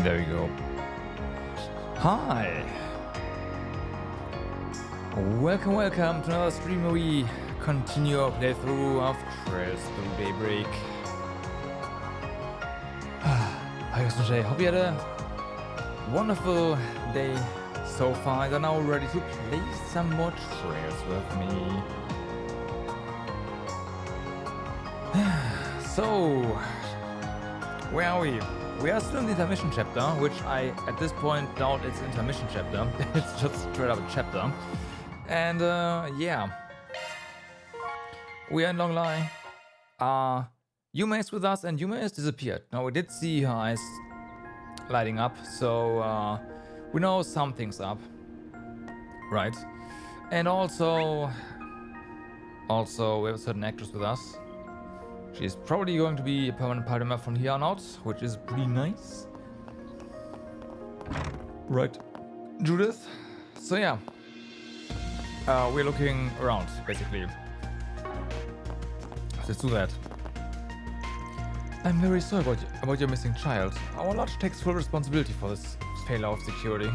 There we go. Hi! Welcome to another stream where we continue our playthrough of Trails through Daybreak. Hi guys, today. Hope you had a wonderful day so far. You're now ready to play some more Trails with me. So, where are we? We are still in the intermission chapter, which I at this point doubt it's intermission chapter. It's just straight up a chapter. And yeah, we are in Long Lie. Yumé is with us, and Yumé has disappeared. Now we did see her eyes lighting up, so we know something's up, right? And also we have a certain actress with us. She's probably going to be a permanent party member from here on out, which is pretty nice. Right, Judith? So yeah, we're looking around, basically. Let's do that. I'm very sorry about your missing child. Our lodge takes full responsibility for this failure of security.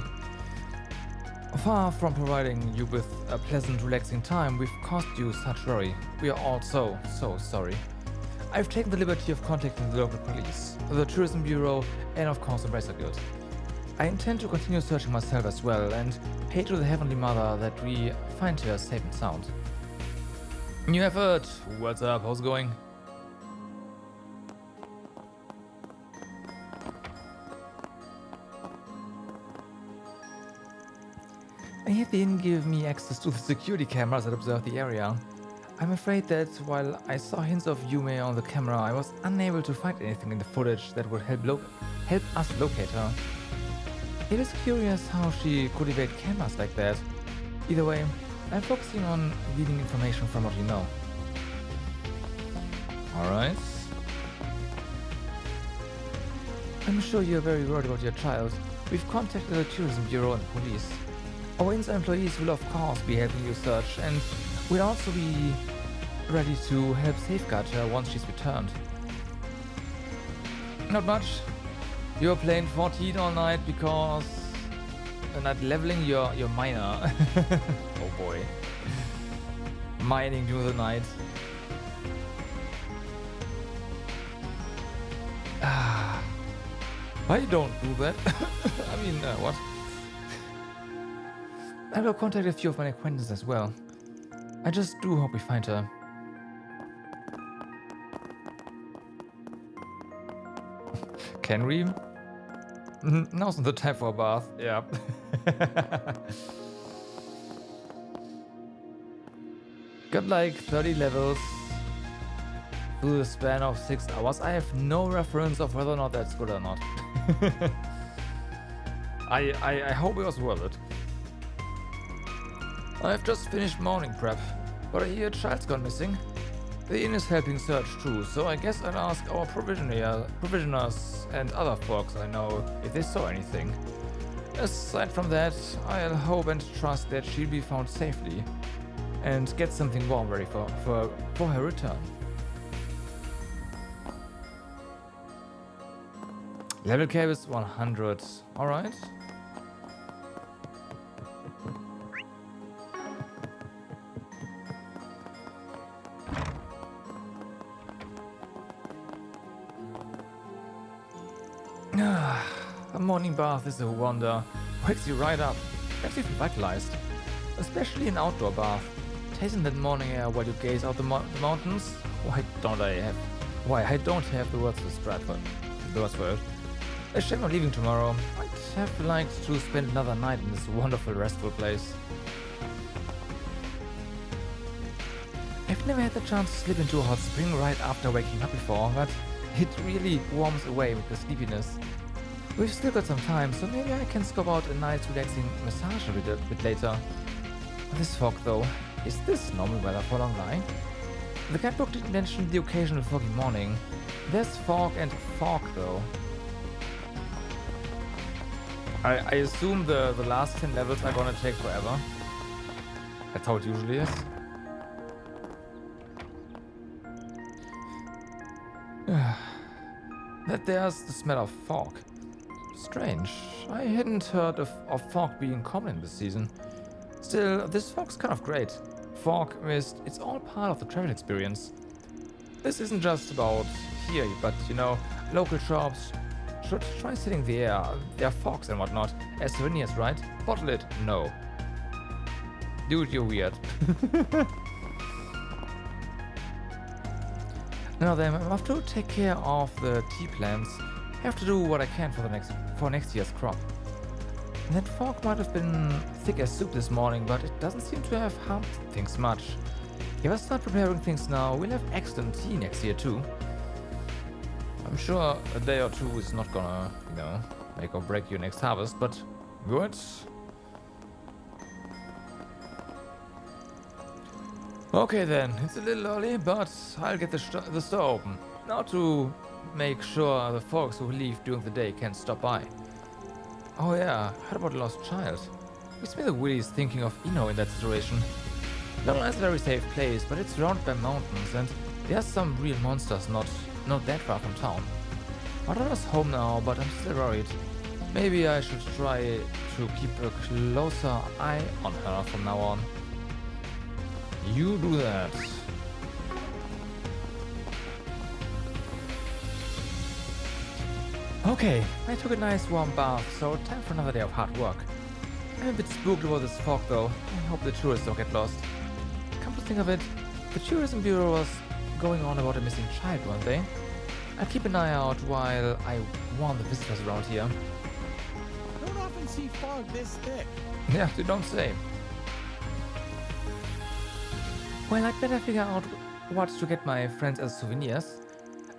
Far from providing you with a pleasant, relaxing time, we've caused you such worry. We are all so sorry. I've taken the liberty of contacting the local police, the tourism bureau, and of course the Bracer Guild. I intend to continue searching myself as well, and pray to the Heavenly Mother that we find her safe and sound. New effort! What's up? How's it going? I had the inn give me access to the security cameras that observe the area. I'm afraid that while I saw hints of Yumé on the camera, I was unable to find anything in the footage that would help us locate her. It is curious how she could evade cameras like that. Either way, I'm focusing on gleaning information from what you know. Alright. I'm sure you're very worried about your child. We've contacted the tourism bureau and police. Our inside employees will of course be helping you search, and we'll also be ready to help safeguard her once she's returned. Not much. You're playing 14 all night because you're not leveling your miner. Oh boy. Mining during the night. I don't do that. I mean, what? I will contact a few of my acquaintances as well. I just do hope we find her. Can we? Now's not the time for a bath. Yeah. Got like 30 levels through the span of 6 hours. I have no reference of whether or not that's good or not. I hope it was worth it. I've just finished morning prep, but I hear a child's gone missing. The inn is helping search too, so I guess I'll ask our provisioners and other folks I know if they saw anything. Aside from that, I'll hope and trust that she'll be found safely and get something warm ready for her return. Level cap is 100. Alright. A morning bath is a wonder. Wakes you right up. Gets you revitalized. Especially an outdoor bath. Tasting that morning air while you gaze out the mountains. Why don't I have the words to describe the words for it. A shame I'm leaving tomorrow. I'd have liked to spend another night in this wonderful, restful place. I've never had the chance to slip into a hot spring right after waking up before, but it really warms away with the sleepiness. We've still got some time, so maybe I can scope out a nice relaxing massage a bit later. This fog though, is this normal weather for Long Lie? The guidebook didn't mention the occasional foggy morning. There's fog and fog though. I assume the last 10 levels are gonna take forever. That's how it usually is. That there's the smell of fog. Strange. I hadn't heard of fog being common this season. Still, this fog's kind of great. Fog, mist, it's all part of the travel experience. This isn't just about here, but you know, local shops should try selling their fogs and whatnot as souvenirs, right? Bottle it? No. Dude, you're weird. Now then, I have to take care of the tea plants. I have to do what I can for next year's crop. That fog might have been thick as soup this morning, but it doesn't seem to have harmed things much. If I start preparing things now, we'll have excellent tea next year too. I'm sure a day or two is not gonna, you know, make or break your next harvest, but good. Okay then, it's a little early, but I'll get the store open. Now to make sure the folks who leave during the day can stop by. Oh yeah, heard about the lost child. Makes me the willies thinking of Ino in that situation. Longline is a very safe place, but it's surrounded by mountains and there's some real monsters not that far from town. My daughter's home now, but I'm still worried. Maybe I should try to keep a closer eye on her from now on. You do that. Okay, I took a nice warm bath, so time for another day of hard work. I'm a bit spooked about this fog though. I hope the tourists don't get lost. Come to think of it, the tourism bureau was going on about a missing child, weren't they? I'll keep an eye out while I warn the visitors around here. I don't often see fog this thick. Yeah, you don't say. Well, I'd better figure out what to get my friends as souvenirs.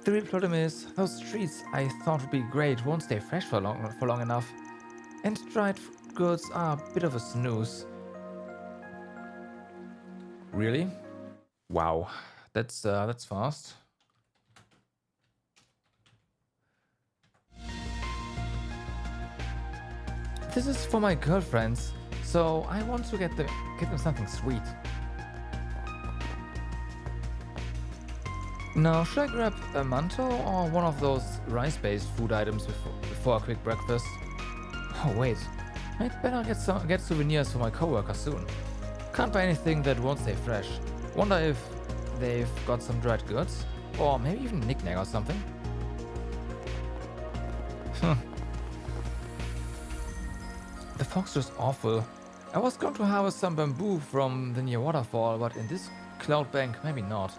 The real problem is, those treats I thought would be great won't stay fresh for long enough. And dried goods are a bit of a snooze. Really? Wow, that's fast. This is for my girlfriends, so I want to get them something sweet. Now, should I grab a manto or one of those rice-based food items before a quick breakfast? Oh wait, I'd better get souvenirs for my coworkers soon. Can't buy anything that won't stay fresh. Wonder if they've got some dried goods, or maybe even knick-knack or something. The fog's just awful. I was going to harvest some bamboo from the near waterfall, but in this cloud bank, maybe not.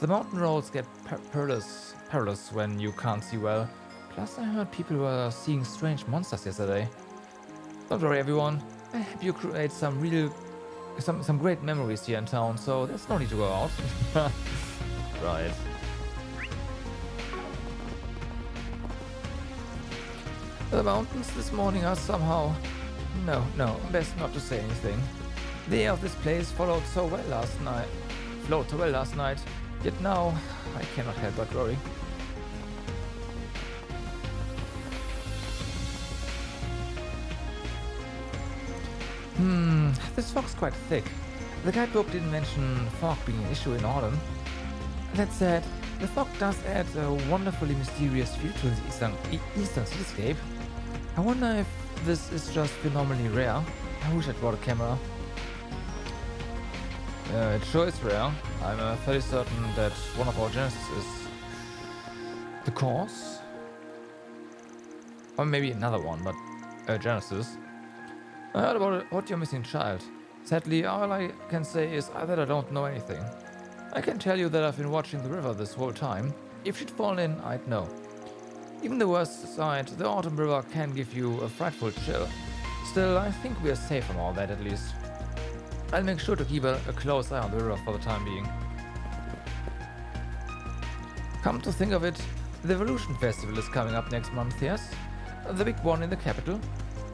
The mountain roads get perilous when you can't see well. Plus, I heard people were seeing strange monsters yesterday. Don't worry, everyone. I help you create some great memories here in town, so there's no need to go out. Right. The mountains this morning are somehow... No, best not to say anything. The air of this place flowed so well last night. Yet now, I cannot help but worry. This fog's quite thick. The guidebook didn't mention fog being an issue in autumn. That said, the fog does add a wonderfully mysterious feel to the eastern cityscape. I wonder if this is just phenomenally rare. I wish I'd brought a camera. It sure is rare. I'm fairly certain that one of our genesis is the cause. Or maybe another one, but genesis. I heard about your missing child. Sadly, all I can say is that I don't know anything. I can tell you that I've been watching the river this whole time. If she'd fallen in, I'd know. Even the worst side, the autumn river can give you a frightful chill. Still, I think we are safe from all that at least. I'll make sure to keep a close eye on the river for the time being. Come to think of it, the Evolution Festival is coming up next month, yes? The big one in the capital.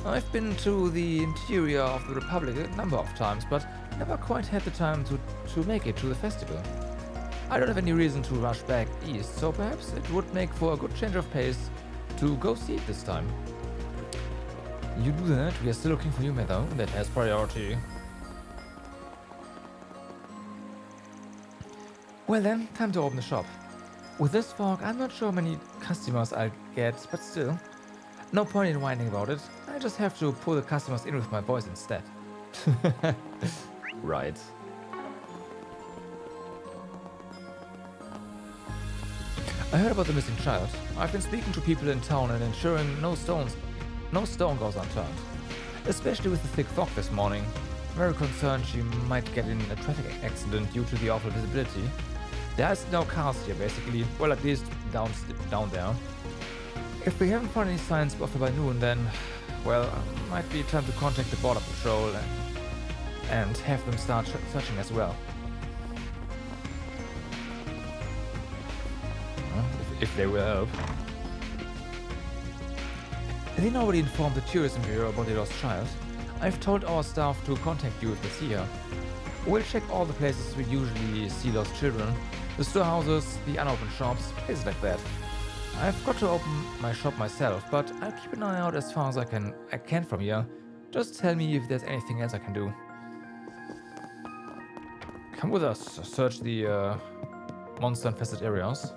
I've been to the interior of the Republic a number of times, but never quite had the time to make it to the festival. I don't have any reason to rush back east, so perhaps it would make for a good change of pace to go see it this time. You do that, we are still looking for Yumé though, that has priority. Well then, time to open the shop. With this fog, I'm not sure how many customers I'll get, but still. No point in whining about it. I just have to pull the customers in with my voice instead. Right. I heard about the missing child. I've been speaking to people in town and ensuring no stone goes unturned. Especially with the thick fog this morning. Very concerned she might get in a traffic accident due to the awful visibility. There's no cars here, basically. Well, at least down there. If we haven't found any signs of her by noon, then, well, might be time to contact the border patrol and have them start searching as well. If they will help. They already informed the Tourism Bureau about the lost child. I've told our staff to contact you if they see her. We'll check all the places we usually see lost children. The storehouses, the unopened shops, places like that. I've got to open my shop myself, but I'll keep an eye out as far as I can from here. Just tell me if there's anything else I can do. Come with us, search the monster-infested areas.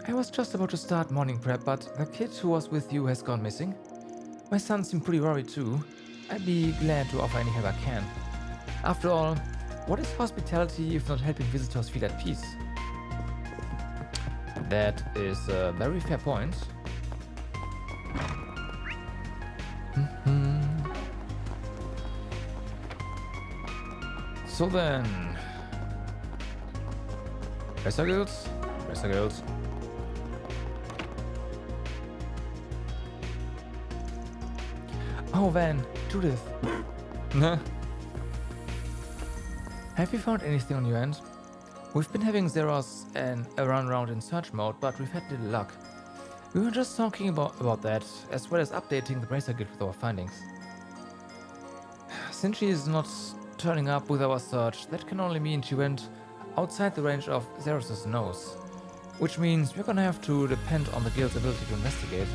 I was just about to start morning prep, but the kid who was with you has gone missing. My son seemed pretty worried too. I'd be glad to offer any help I can. After all, what is hospitality if not helping visitors feel at peace? That is a very fair point. So then... Racer Guilds? Racer Guilds. Oh, Van, Judith. Have you found anything on your end? We've been having Zeros and a run around in search mode, but we've had little luck. We were just talking about that, as well as updating the Bracer Guild with our findings. Since she is not turning up with our search, that can only mean she went outside the range of Zeros' nose. Which means we're gonna have to depend on the guild's ability to investigate.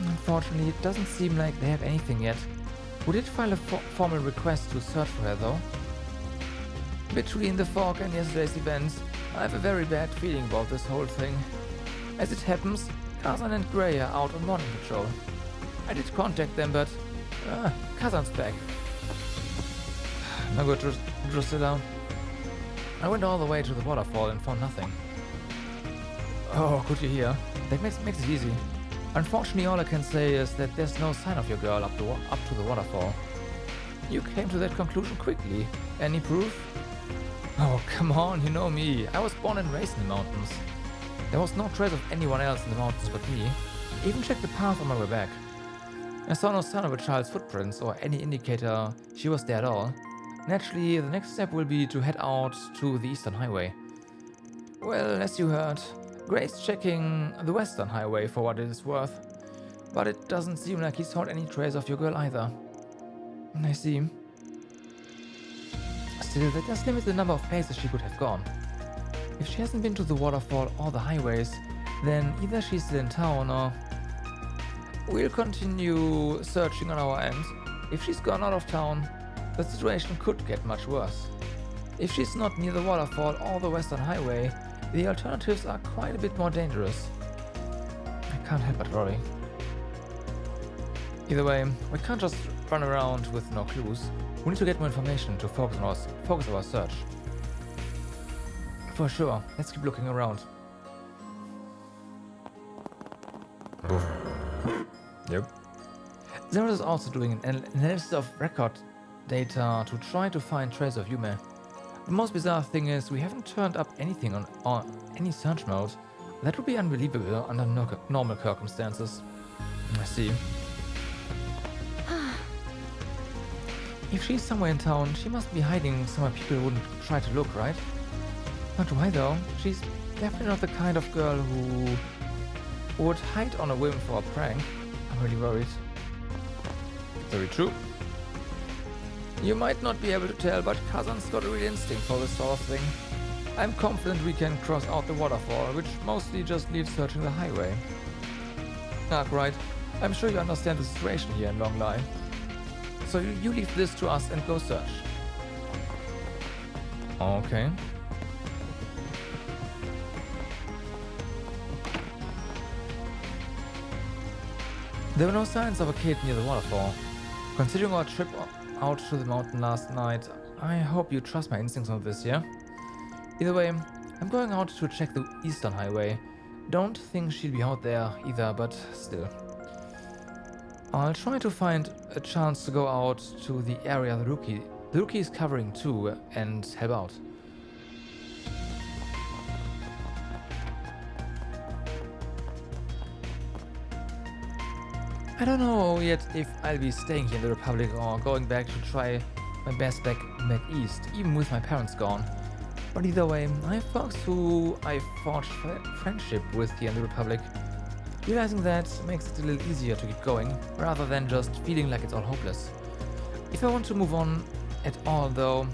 Unfortunately, it doesn't seem like they have anything yet. We did file a formal request to search for her though. Between the fog and yesterday's events, I have a very bad feeling about this whole thing. As it happens, Kazan and Gray are out on morning patrol. I did contact them, but Kazan's back. No good, just sit down. I went all the way to the waterfall and found nothing. Oh, could you hear? That makes it easy. Unfortunately, all I can say is that there's no sign of your girl up to the waterfall. You came to that conclusion quickly. Any proof? Oh, come on, you know me. I was born and raised in the mountains. There was no trace of anyone else in the mountains but me. Even checked the path on my way back. I saw no sign of a child's footprints or any indicator she was there at all. Naturally, the next step will be to head out to the Eastern Highway. Well, as you heard, Gray's checking the Western Highway for what it is worth. But it doesn't seem like he's found any trace of your girl either. I see. Still, that does limit the number of places she could have gone. If she hasn't been to the waterfall or the highways, then either she's still in town or... We'll continue searching on our end. If she's gone out of town, the situation could get much worse. If she's not near the waterfall or the Western Highway, the alternatives are quite a bit more dangerous. I can't help but worry. Either way, we can't just run around with no clues. We need to get more information to focus our search. For sure, let's keep looking around. Yep. Zeros is also doing an analysis of record data to try to find traces of Yumé. The most bizarre thing is we haven't turned up anything on any search mode. That would be unbelievable under normal circumstances. I see. If she's somewhere in town, she must be hiding somewhere people wouldn't try to look, right? But why though? She's definitely not the kind of girl who would hide on a whim for a prank. I'm really worried. Very true. You might not be able to tell, but Kazan's got a real instinct for this sort of thing. I'm confident we can cross out the waterfall, which mostly just leaves searching the highway. Right. I'm sure you understand the situation here in Longlai. So you leave this to us and go search. Okay. There were no signs of a kid near the waterfall. Considering our trip out to the mountain last night, I hope you trust my instincts on this, yeah? Either way, I'm going out to check the eastern highway. Don't think she'll be out there either, but still. I'll try to find a chance to go out to the area the rookie is covering too and help out. I don't know yet if I'll be staying here in the Republic or going back to try my best back east, even with my parents gone. But either way, I have folks who I forged friendship with here in the Republic. Realizing that makes it a little easier to keep going, rather than just feeling like it's all hopeless. If I want to move on at all though,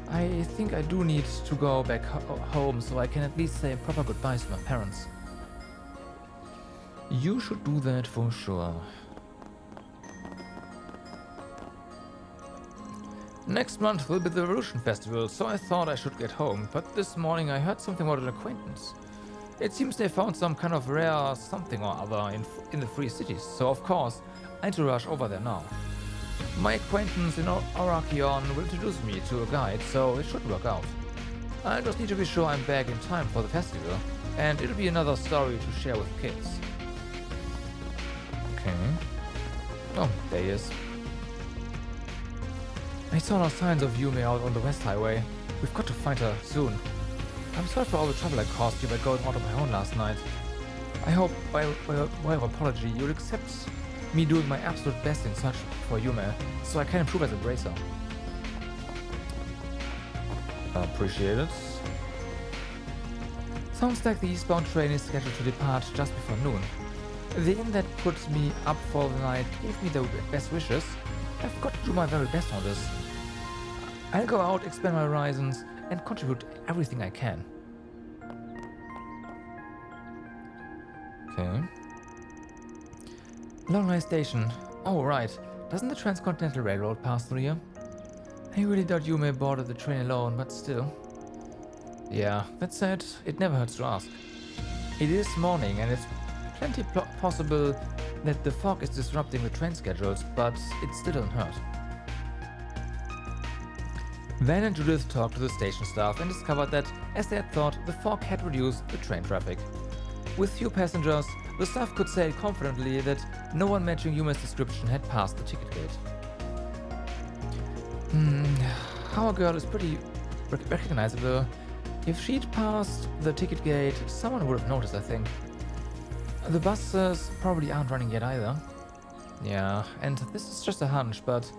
I think I do need to go back home so I can at least say proper goodbyes to my parents. You should do that for sure. Next month will be the Revolution Festival, so I thought I should get home, but this morning I heard something about an acquaintance. It seems they found some kind of rare something or other in the Free Cities, so of course I need to rush over there now. My acquaintance in Orakion will introduce me to a guide, so it should work out. I just need to be sure I'm back in time for the festival, and it'll be another story to share with kids. Okay. Oh, there he is. I saw no signs of Yumé out on the West Highway. We've got to find her soon. I'm sorry for all the trouble I caused you by going out on my own last night. I hope, by way of apology, you'll accept me doing my absolute best in search for Yumé, so I can improve as a bracer. Appreciate it. Sounds like the eastbound train is scheduled to depart just before noon. The inn that put me up for the night gave me the best wishes. I've got to do my very best on this. I'll go out, expand my horizons, and contribute everything I can. Okay. Longley Station. Oh, right. Doesn't the Transcontinental Railroad pass through here? I really doubt you may board the train alone, but still. Yeah, that said, it never hurts to ask. It is morning, and it's plenty possible that the fog is disrupting the train schedules, but it still doesn't hurt. Van and Judith talked to the station staff and discovered that, as they had thought, the fog had reduced the train traffic. With few passengers, the staff could say confidently that no one matching Yumé's description had passed the ticket gate. Our girl is pretty recognizable. If she'd passed the ticket gate, someone would have noticed, I think. The buses probably aren't running yet either. Yeah, and this is just a hunch, but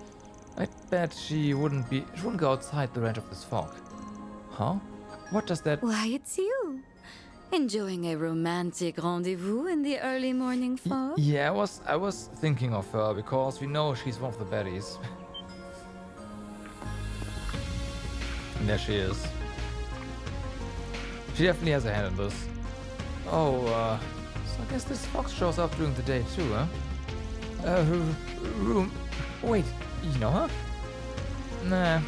I bet she wouldn't go outside the range of this fog. Huh? What does that... Why, it's you. Enjoying a romantic rendezvous in the early morning fog? Yeah, I was thinking of her because we know she's one of the baddies. And there she is. She definitely has a hand in this. Oh, so I guess this fox shows up during the day too, huh? Wait, you know her? Nah.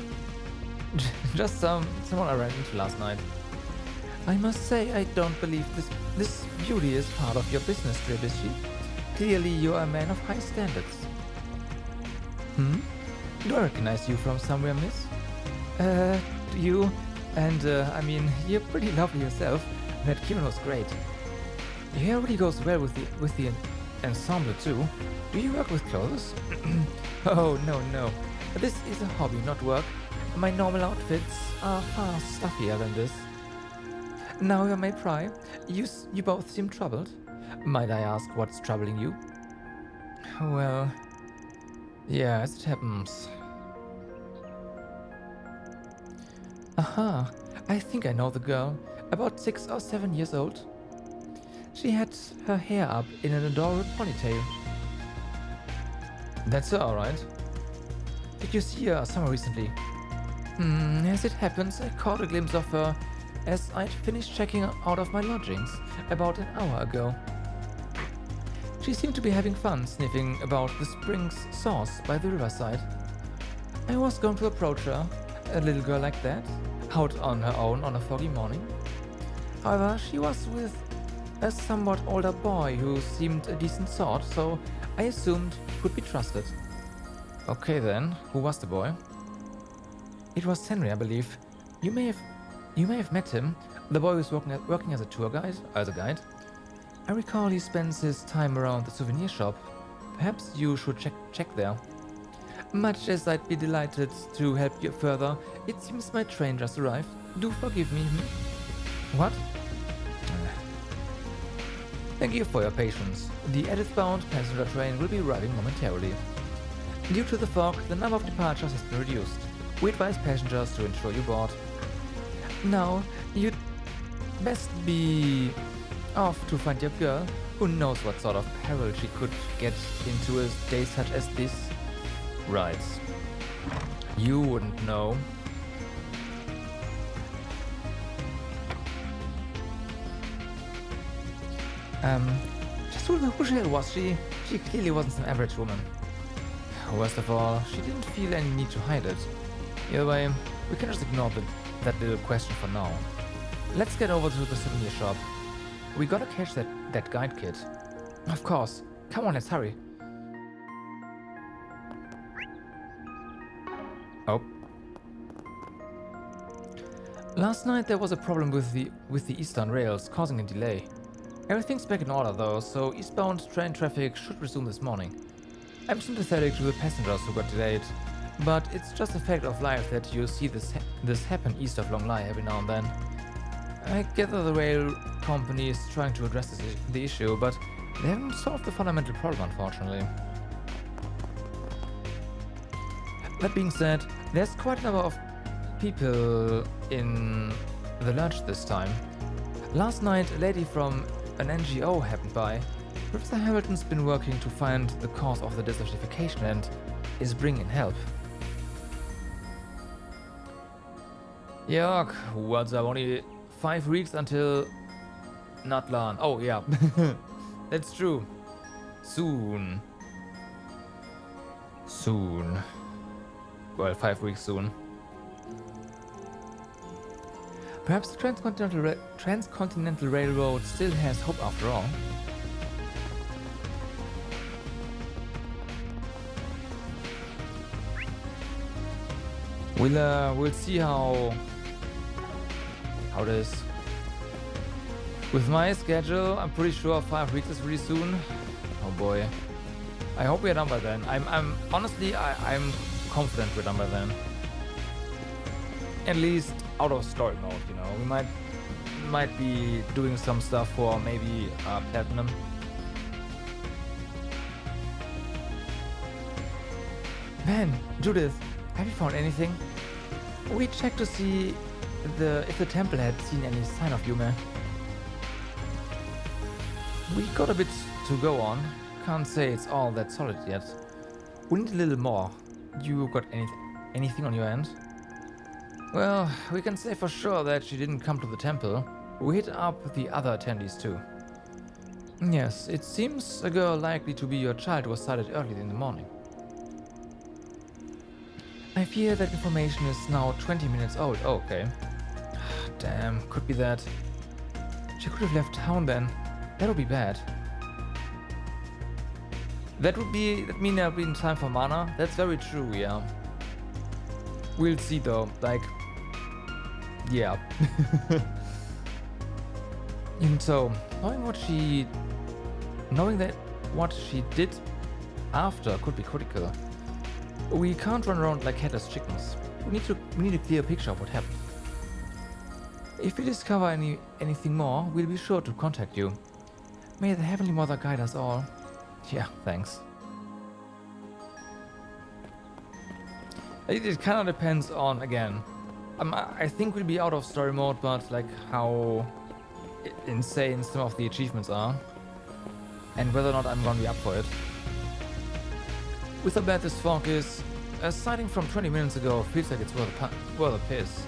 Just someone I ran into last night. I must say, I don't believe this beauty is part of your business trip, is she? Clearly, you are a man of high standards. Do I recognize you from somewhere, miss? You... And, I mean, you're pretty lovely yourself. That kimono's great. Your hair really goes well with the ensemble, too. Do you work with clothes? Oh, no. This is a hobby, not work. My normal outfits are far stuffier than this. Now, if I may pry, you both seem troubled. Might I ask what's troubling you? Well, yeah, as it happens. Aha, I think I know the girl. About 6 or 7 years old. She had her hair up in an adorable ponytail. That's her, alright. Did you see her somewhere recently? As it happens, I caught a glimpse of her as I'd finished checking out of my lodgings about an hour ago. She seemed to be having fun sniffing about the spring's source by the riverside. I was going to approach her, a little girl like that, out on her own on a foggy morning. However, she was with a somewhat older boy who seemed a decent sort, so I assumed he could be trusted. Okay then, who was the boy? It was Henry, I believe. You may have met him. The boy who's working as a tour guide, as a guide. I recall he spends his time around the souvenir shop. Perhaps you should check there. Much as I'd be delighted to help you further, it seems my train just arrived. Do forgive me. What? Thank you for your patience. The Edith-bound passenger train will be arriving momentarily. Due to the fog, the number of departures has been reduced. We advise passengers to ensure you board. Now, you'd best be off to find your girl. Who knows what sort of peril she could get into a day such as this? Right. You wouldn't know. Just who she was. She clearly wasn't some average woman. Worst of all, she didn't feel any need to hide it. Either way, we can just ignore that little question for now. Let's get over to the souvenir shop. We gotta catch that guide kid. Of course. Come on, let's hurry. Oh. Last night there was a problem with the eastern rails, causing a delay. Everything's back in order though, so eastbound train traffic should resume this morning. I'm sympathetic to the passengers who got delayed, but it's just a fact of life that you see this happen east of Long Lai every now and then. I gather the rail company is trying to address the issue, but they haven't solved the fundamental problem, unfortunately. That being said, there's quite a number of people in the lurch this time. Last night, a lady from an NGO happened by. Professor Hamilton's been working to find the cause of the desertification and is bringing help. Yuck, what's up? Only 5 weeks until Natlan. Oh, yeah. That's true. Soon. Well, 5 weeks soon. Perhaps the Transcontinental Railroad still has hope after all. We'll see how it is. With my schedule, I'm pretty sure 5 weeks is really soon. Oh boy. I hope we're done by then. I'm honestly I'm confident we're done by then. At least out of story mode, you know. We might be doing some stuff for maybe platinum. Man, Judith, have you found anything? We checked to see if the temple had seen any sign of Yumé. We got a bit to go on. Can't say it's all that solid yet. We need a little more. You got anything on your end? Well, we can say for sure that she didn't come to the temple. We hit up the other attendees too. Yes, it seems a girl likely to be your child was sighted early in the morning. I fear that information is now 20 minutes old. Oh, okay. Damn, could be that. She could have left town then. That would be bad. That mean there'll be time for mana? That's very true, yeah. We'll see though, like... Yeah. And so, knowing that what she did after could be critical. We can't run around like headless chickens. We need a clear picture of what happened. If we discover anything more, we'll be sure to contact you. May the Heavenly Mother guide us all. Yeah, thanks. It kind of depends on, again, I think we'll be out of story mode, but like how insane some of the achievements are, and whether or not I'm gonna be up for it. With how bad this fog is, a sighting from 20 minutes ago feels like it's worth a piss.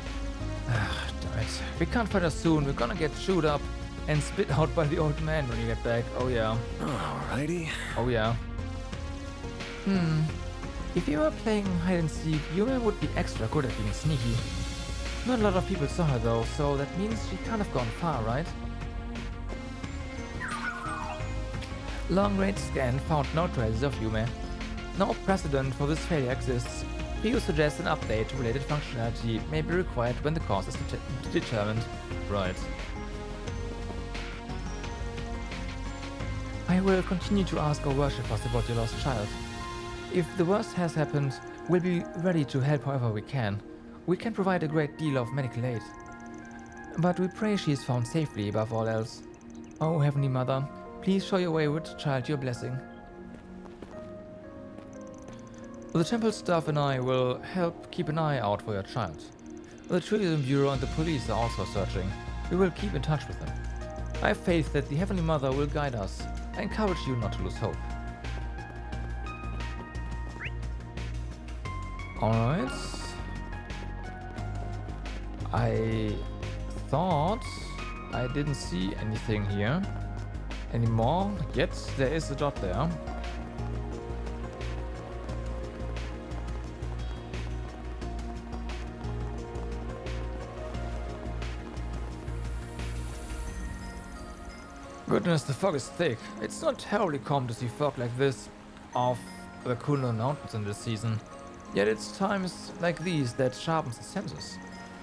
Damn it. If we can't find us soon, we're gonna get chewed up and spit out by the old man when you get back. Oh yeah. Alrighty. Oh yeah. If you were playing hide and seek, Yumé would be extra good at being sneaky. Not a lot of people saw her though, so that means she can't have gone far, right? Long-range scan found no traces of Yumé. No precedent for this failure exists. PU suggests an update to related functionality may be required when the cause is determined. Right. I will continue to ask our worshippers about your lost child. If the worst has happened, we'll be ready to help however we can. We can provide a great deal of medical aid. But we pray she is found safely above all else. Oh, Heavenly Mother, please show your wayward child your blessing. The temple staff and I will help keep an eye out for your child. The Tourism Bureau and the police are also searching. We will keep in touch with them. I have faith that the Heavenly Mother will guide us. I encourage you not to lose hope. Alright. I thought I didn't see anything here anymore. Yet there is a dot there. Goodness, the fog is thick. It's not terribly common to see fog like this off the Kunlun Mountains in this season. Yet it's times like these that sharpens the senses.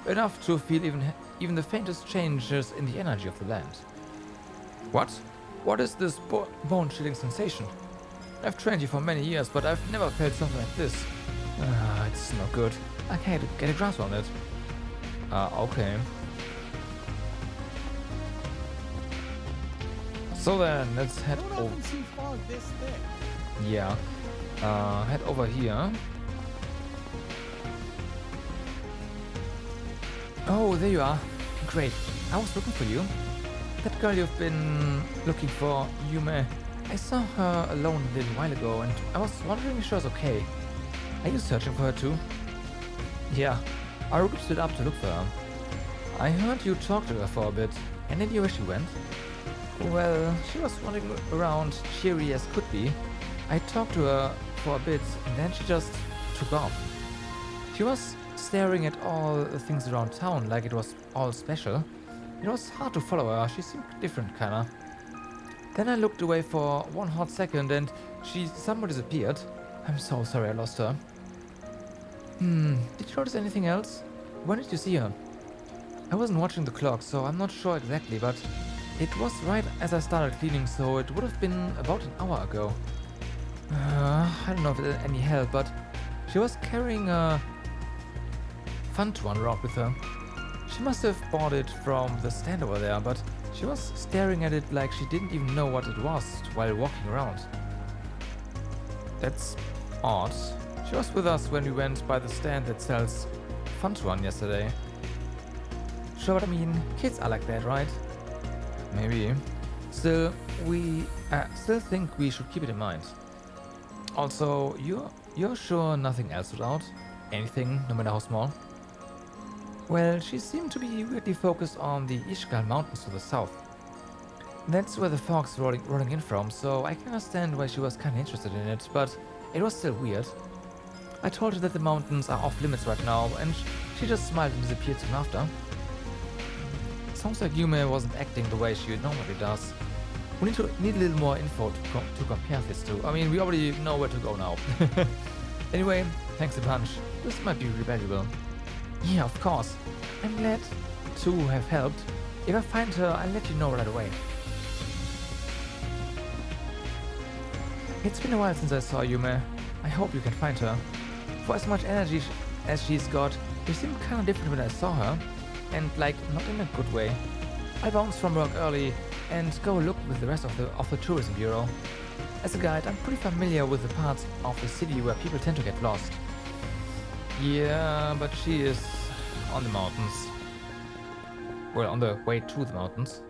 Enough to feel even the faintest changes in the energy of the land. What? What is this bone-chilling sensation? I've trained you for many years, but I've never felt something like this. It's no good. I can't get a grasp on it. Okay. So then, let's head Don't over. often see fog this thick. Yeah. Head over here. Oh, there you are. Great. I was looking for you. That girl you've been looking for, Yumé. I saw her alone a little while ago and I was wondering if she was okay. Are you searching for her too? Yeah. Our group stood up to look for her. I heard you talk to her for a bit. Any idea where she went? Well, she was wandering around, cheery as could be. I talked to her for a bit and then she just took off. She was staring at all the things around town like it was all special. It was hard to follow her, she seemed different kinda. Then I looked away for one hot second and she somehow disappeared. I'm so sorry I lost her. Did you notice anything else? When did you see her? I wasn't watching the clock, so I'm not sure exactly, but it was right as I started cleaning, so it would have been about an hour ago. I don't know if it had any help, but she was carrying a fun to run around with her. She must have bought it from the stand over there, but she was staring at it like she didn't even know what it was while walking around. That's odd. She was with us when we went by the stand that sells fun to run yesterday. Sure, what I mean, kids are like that, right? Maybe. Still, we still think we should keep it in mind. Also, you're sure nothing else was out? Anything, no matter how small? Well, she seemed to be weirdly focused on the Ishgal Mountains to the south. That's where the fog's rolling in from, so I can understand why she was kinda interested in it, but it was still weird. I told her that the mountains are off limits right now, and she just smiled and disappeared soon after. Sounds like Yumé wasn't acting the way she normally does. We need a little more info to compare this to. I mean, we already know where to go now. Anyway, thanks a bunch. This might be really valuable. Yeah, of course. I'm glad to have helped. If I find her, I'll let you know right away. It's been a while since I saw Yumé. I hope you can find her. For as much energy as she's got, she seemed kinda different when I saw her. And like, not in a good way. I bounced from work early and go look with the rest of the Tourism Bureau. As a guide, I'm pretty familiar with the parts of the city where people tend to get lost. Yeah, but she is on the mountains. Well, on the way to the mountains.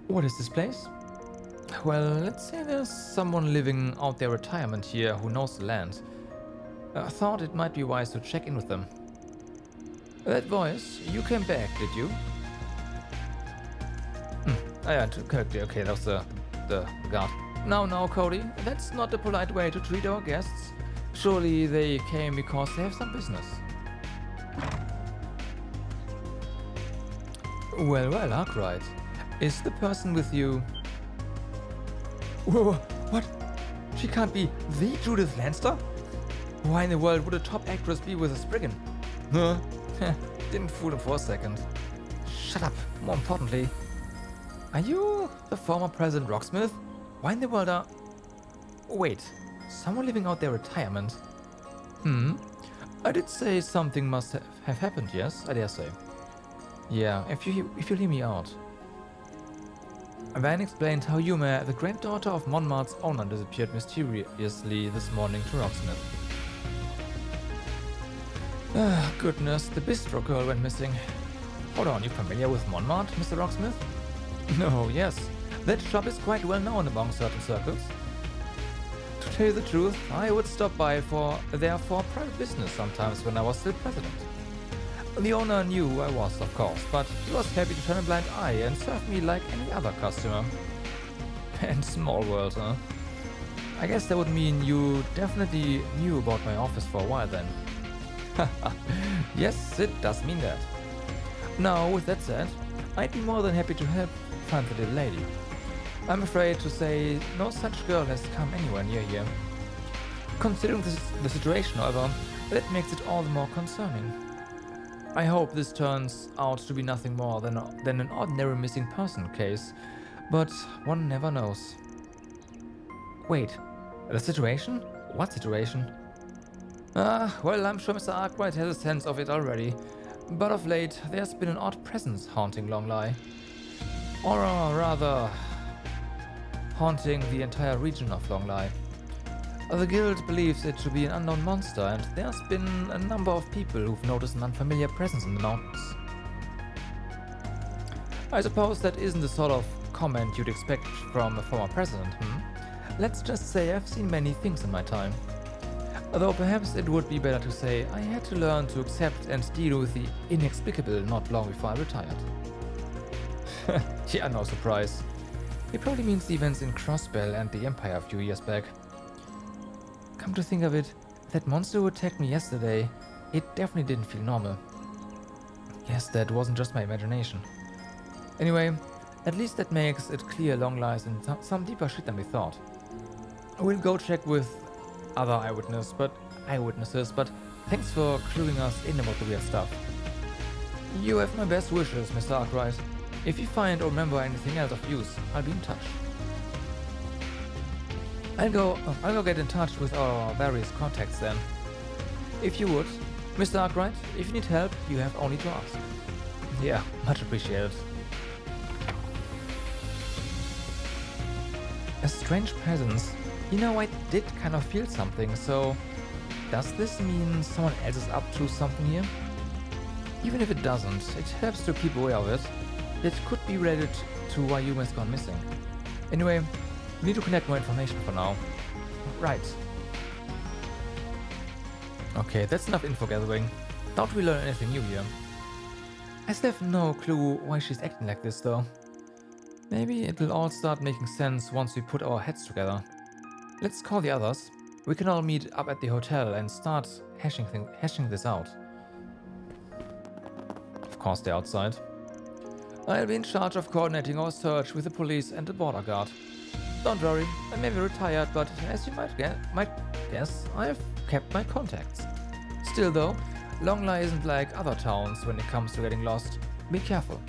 What is this place? Well, let's say there's someone living out their retirement here who knows the land. I thought it might be wise to check in with them. That voice, you came back, did you? Oh yeah, okay, that was the guard. Now, Cody, that's not the polite way to treat our guests. Surely they came because they have some business. Well, Arkwright. Is the person with you... Whoa, what? She can't be the Judith Lanster? Why in the world would a top actress be with a Spriggan? Huh? Didn't fool him for a second. Shut up. More importantly, are you the former President Rocksmith? Why in the world are... Wait, someone living out their retirement? I did say something must have happened, yes? I dare say. Yeah, if you hear me out. Van explained how Yumé, the granddaughter of Monmart's owner, disappeared mysteriously this morning to Rocksmith. Ah, goodness, the bistro girl went missing. Hold on, you familiar with Monmart, Mr. Rocksmith? No, yes. That shop is quite well known among certain circles. To tell you the truth, I would stop by there for private business sometimes when I was still president. The owner knew who I was, of course, but he was happy to turn a blind eye and serve me like any other customer. And small world, huh? I guess that would mean you definitely knew about my office for a while then. Yes, it does mean that. Now, with that said, I'd be more than happy to help find the little lady. I'm afraid to say no such girl has come anywhere near here. Considering the situation, however, that makes it all the more concerning. I hope this turns out to be nothing more than an ordinary missing person case, but one never knows. Wait, the situation? What situation? Well, I'm sure Mr. Arkwright has a sense of it already, but of late there's been an odd presence haunting Longley. Or rather, haunting the entire region of Longley. The guild believes it to be an unknown monster, and there's been a number of people who've noticed an unfamiliar presence in the mountains. I suppose that isn't the sort of comment you'd expect from a former president, Let's just say I've seen many things in my time. Although perhaps it would be better to say I had to learn to accept and deal with the inexplicable not long before I retired. Yeah, no surprise. He probably means the events in Crossbell and the Empire a few years back. Come to think of it, that monster who attacked me yesterday, it definitely didn't feel normal. Yes, that wasn't just my imagination. Anyway, at least that makes it clear Long lies in some deeper shit than we thought. We'll go check with other eyewitnesses, but thanks for cluing us in about the weird stuff. You have my best wishes, Mr. Arkwright. If you find or remember anything else of use, I'll be in touch. I'll go get in touch with our various contacts then. If you would, Mr. Arkwright, if you need help, you have only to ask. Yeah, much appreciated. A strange presence. You know, I did kind of feel something, so... Does this mean someone else is up to something here? Even if it doesn't, it helps to keep aware of it. It could be related to why Yumé's gone missing. Anyway, we need to collect more information for now. Right. Okay, that's enough info gathering. Doubt we learn anything new here. I still have no clue why she's acting like this though. Maybe it will all start making sense once we put our heads together. Let's call the others. We can all meet up at the hotel and start hashing this out. Of course they're outside. I'll be in charge of coordinating our search with the police and the border guard. Don't worry, I may be retired, but as you might guess, I've kept my contacts. Still though, Longley isn't like other towns when it comes to getting lost. Be careful.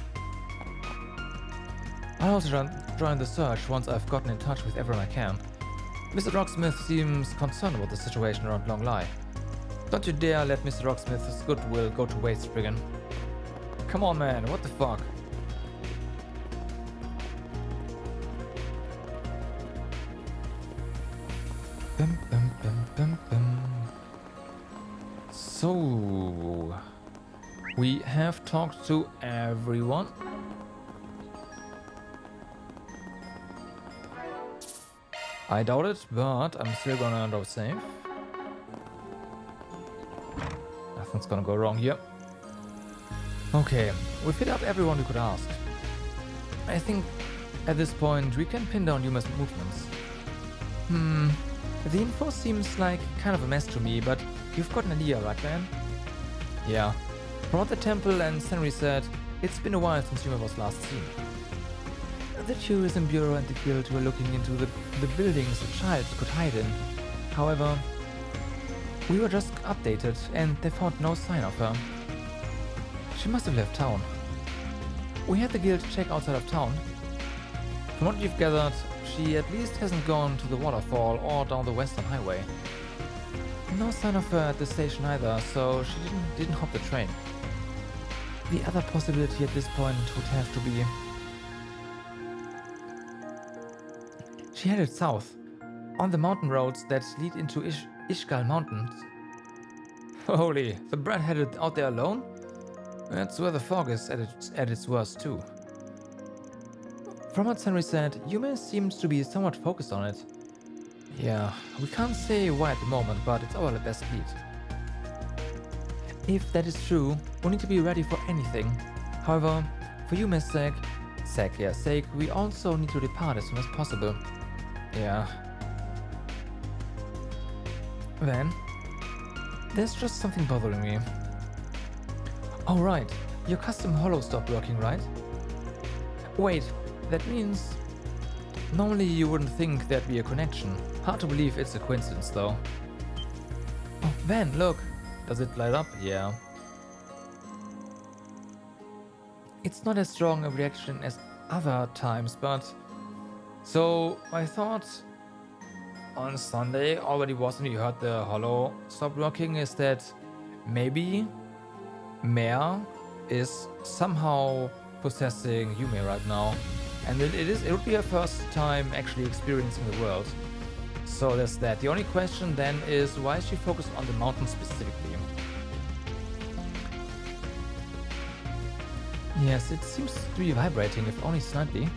I'll also join the search once I've gotten in touch with everyone I can. Mr. Rocksmith seems concerned about the situation around Longley. Don't you dare let Mr. Rocksmith's goodwill go to waste, Spriggan. Come on, man, what the fuck? So, we have talked to everyone. I doubt it, but I'm still gonna go safe. Nothing's gonna go wrong here. Okay, we've hit up everyone we could ask. I think at this point we can pin down Yumé's movements. The info seems like kind of a mess to me, but you've got an idea, right, man? Yeah. From what the temple and Senri said, It's been a while since Yumé was last seen. The tourism bureau and the guild were looking into the buildings a child could hide in. However, we were just updated and they found no sign of her. She must have left town. We had the guild check outside of town. From what we've gathered, she at least hasn't gone to the waterfall or down the western highway. No sign of her at the station either, so she didn't hop the train. The other possibility at this point would have to be she headed south, on the mountain roads that lead into Ishgal Mountains. Holy, the brat headed out there alone? That's where the fog is at its worst too. From what Henry said, Yumé seems to be somewhat focused on it. Yeah, we can't say why at the moment, but it's our best lead. If that is true, we need to be ready for anything. However, for Yume's sake, we also need to depart as soon as possible. Yeah. Then, there's just something bothering me. Oh right, your custom holo stopped working, right? Wait, that means... Normally you wouldn't think there'd be a connection. Hard to believe it's a coincidence though. Oh, Van, look! Does it light up? Yeah. It's not as strong a reaction as other times, but... So, I thought on Sunday already was when you heard the holo stop working, is that maybe Mare is somehow possessing Yumé right now. And it would be her first time actually experiencing the world. So there's that. The only question then is why is she focused on the mountain specifically? Yes, it seems to be vibrating, if only slightly.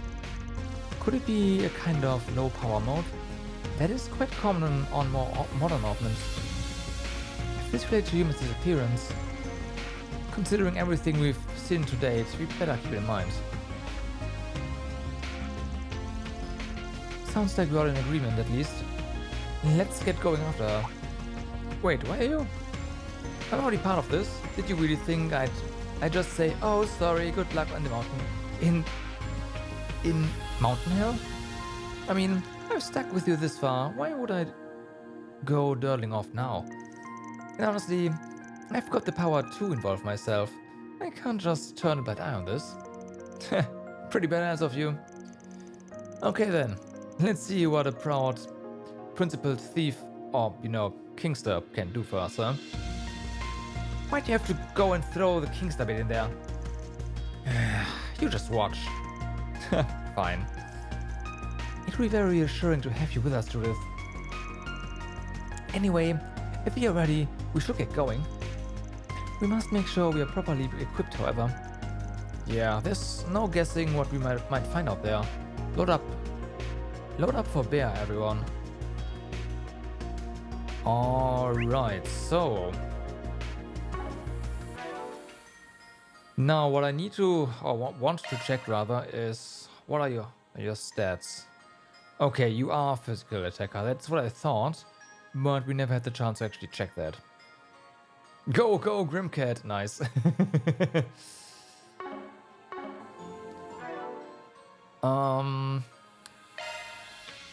Could it be a kind of low power mode? That is quite common on more modern ornaments. If this relates to Yumé's disappearance, considering everything we've seen to date, we better keep it in mind. Sounds like we're all in agreement at least. Let's get going after her. Wait, why are you? I'm already part of this. Did you really think I'd just say, oh sorry, good luck on the mountain? In Mountain Hill? I mean, I've stuck with you this far. Why would I go durdling off now? And honestly, I've got the power to involve myself. I can't just turn a bad eye on this. Pretty badass of you. Okay then. Let's see what a proud, principled thief, or, Kingster can do for us, huh? Why'd you have to go and throw the Kingster bit in there? You just watch. Fine. It will be very reassuring to have you with us, Judith. Anyway, if we are ready, we should get going. We must make sure we are properly equipped, however. Yeah, there's no guessing what we might find out there. Load up. Load up for bear, everyone. Alright, so... Now, what I need to, or want to check rather, is what are your stats? Okay, you are a physical attacker, that's what I thought, but we never had the chance to actually check that. Go, Grimcat! Nice.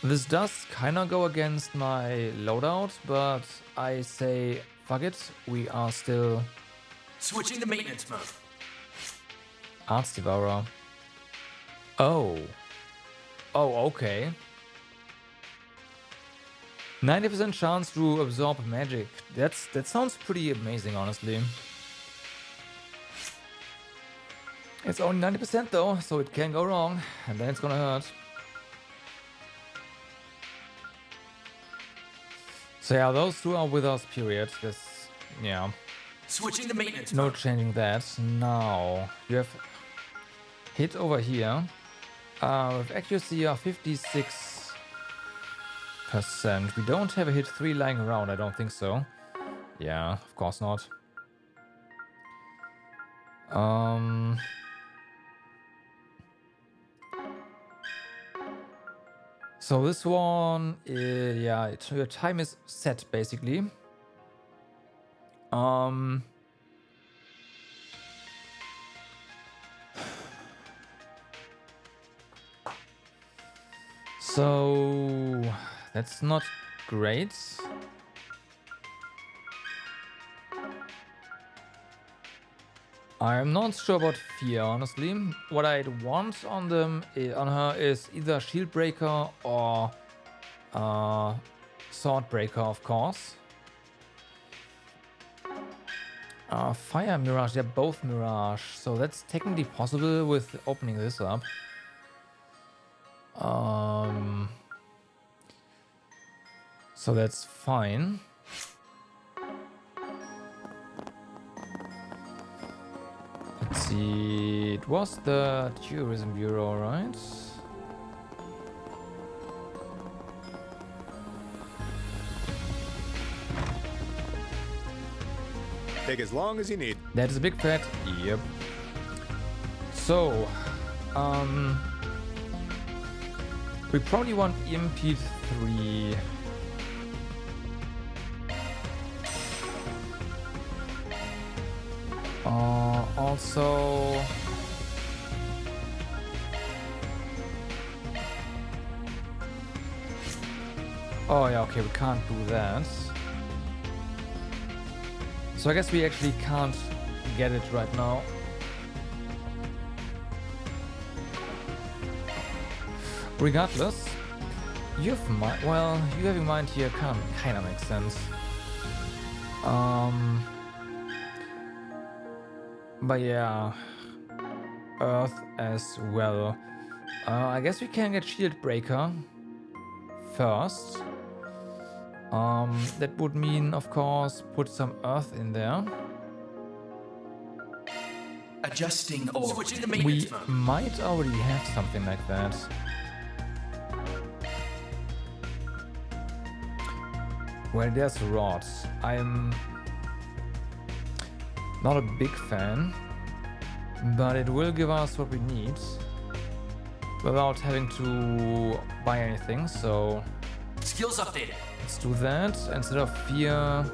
This does kinda go against my loadout, but I say, fuck it, we are still... Switching to maintenance mode. Arts Devourer. Oh, okay. 90% chance to absorb magic. That sounds pretty amazing, honestly. It's only 90% though, so it can go wrong, and then it's gonna hurt. So yeah, those two are with us, period. This, yeah. Switching to maintenance No mode. changing that. Now, you have hit over here. With accuracy of 56%. We don't have a hit 3 lying around, I don't think so. Yeah, of course not. So this one, yeah, your time is set basically. So that's not great. I'm not sure about fear, honestly. What I'd want on them, on her, is either shield breaker or sword breaker, of course. Fire mirage, they're both mirage, so that's technically possible with opening this up. So that's fine. Let's see, it was the Tourism Bureau, right? Take as long as you need. That is a big fat. Yep. So, we probably want impede 3. Also, oh yeah, okay, we can't do that. So I guess we actually can't get it right now. Regardless, you have mind. Well, you having mind here kind of makes sense. But yeah, Earth as well. I guess we can get Shield Breaker first. That would mean, of course, put some Earth in there. Adjusting or switching to We maintenance mode. might already have something like that. Well, there's rods. I'm not a big fan, but it will give us what we need without having to buy anything, so Skills updated. let's do that. Instead of fear,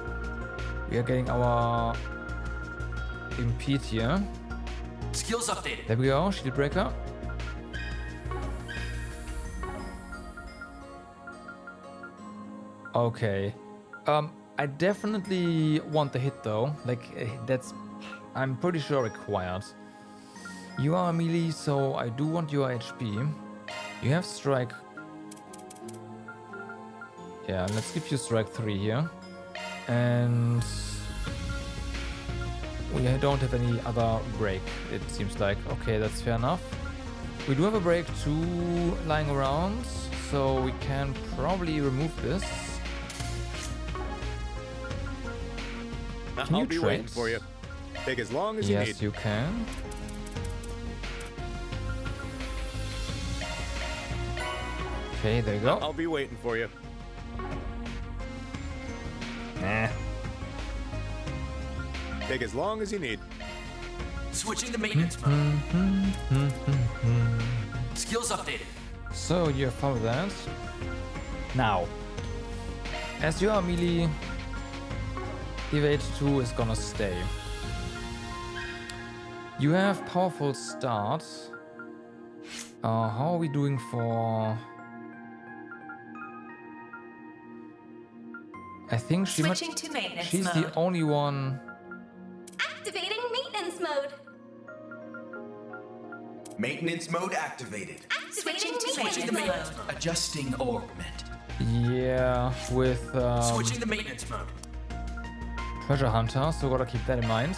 we are getting our impede here. Skills updated. There we go, shield breaker. Okay. I definitely want the hit though. Like, that's, I'm pretty sure, required. You are a melee, so I do want your HP. You have strike. Yeah, let's give you strike 3 here. And we don't have any other break, it seems like. Okay, that's fair enough. We do have a break 2 lying around, so we can probably remove this. Can I'll you be trade? waiting for you. Take as long as you need. Yes, you can. Okay, there you go. I'll be waiting for you. Nah. Take as long as you need. Switching to maintenance mode. Skills updated. So you have found that. Now, as you are melee, evade 2 is gonna stay. You have powerful start. How are we doing for? I think she might. Switching to maintenance She's mode. the only one. Activating maintenance mode. Maintenance mode activated. Switching to Switching to maintenance maintenance mode. mode. Adjusting augment. Yeah, with Switching to maintenance mode. treasure hunter, so gotta keep that in mind.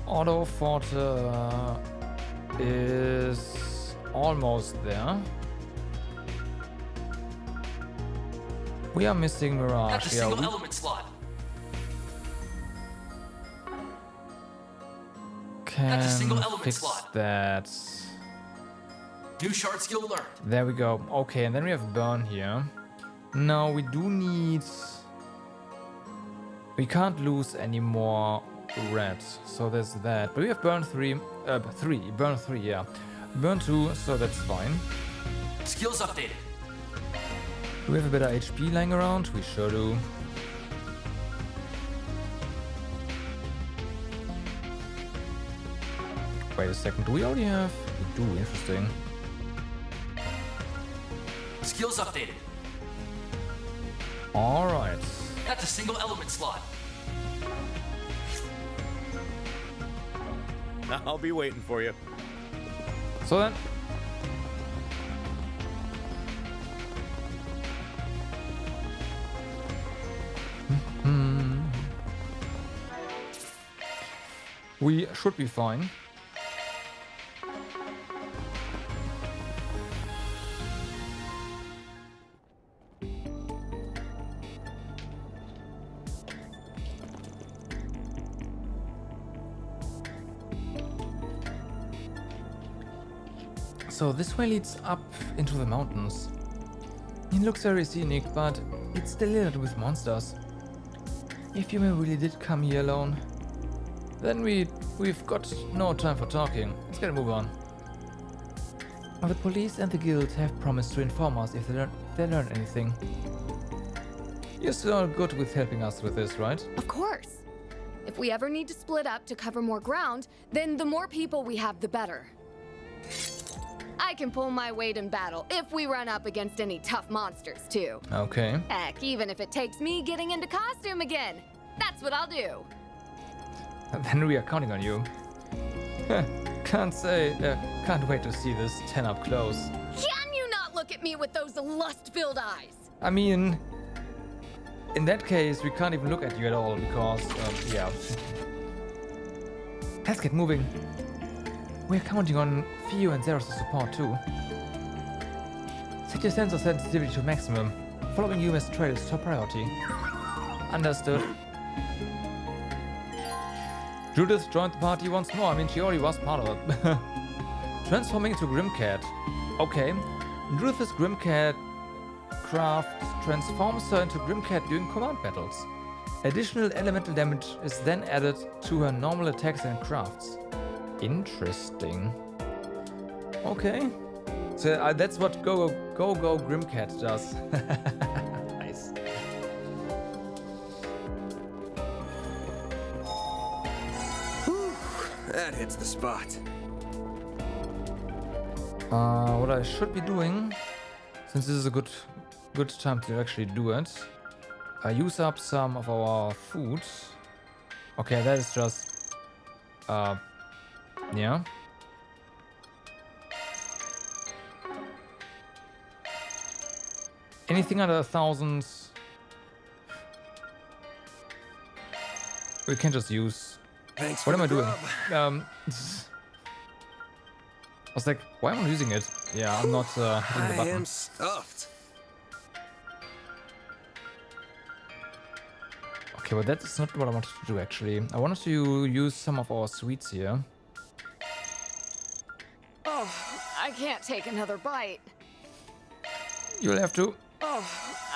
Auto fort is almost there. We are missing At the Mirage. Yeah, single we element slot. can single element fix slot. that. New shard skill learned. There we go. Okay, and then we have burn here. Now we do need. We can't lose any more red, so there's that. But we have burn 3, burn 3, yeah. Burn 2, so that's fine. Skills updated. Do we have a better HP lying around? We sure do. Wait a second, do we already have... We do, interesting. Skills updated. Alright. That's a single element slot. I'll be waiting for you. So then... We should be fine. So this way leads up into the mountains. It looks very scenic, but it's still littered with monsters. If Yumé really did come here alone, then we've got no time for talking. Let's get a move on. The police and the guild have promised to inform us if they learn anything. You're still good with helping us with this, right? Of course. If we ever need to split up to cover more ground, then the more people we have, the better. I can pull my weight in battle if we run up against any tough monsters, too. Okay. Heck, even if it takes me getting into costume again. That's what I'll do. Then we are counting on you. Can't wait to see this 10 up close. Can you not look at me with those lust-filled eyes? I mean, in that case, we can't even look at you at all because, yeah. Let's get moving. We're counting on Theo and Zera's support too. Set your sensor sensitivity to maximum. Following Yumé's trail is top priority. Understood. Judith joined the party once more. I mean, she already was part of it. Transforming into Grimcat. Okay. Judith's Grimcat craft transforms her into Grimcat during command battles. Additional elemental damage is then added to her normal attacks and crafts. Interesting. Okay. So that's what Go Grimcat does. Nice. That hits the spot. What I should be doing, since this is a good time to actually do it, I use up some of our food. Okay, that is just yeah. Anything under 1,000 we can just use. Thanks. What am I doing? I was like, why am I using it? Yeah, I'm not hitting the I button. am stuffed. Okay, but that's not what I wanted to do actually. I wanted to use some of our sweets here. Oh, I can't take another bite. You'll have to. Oh,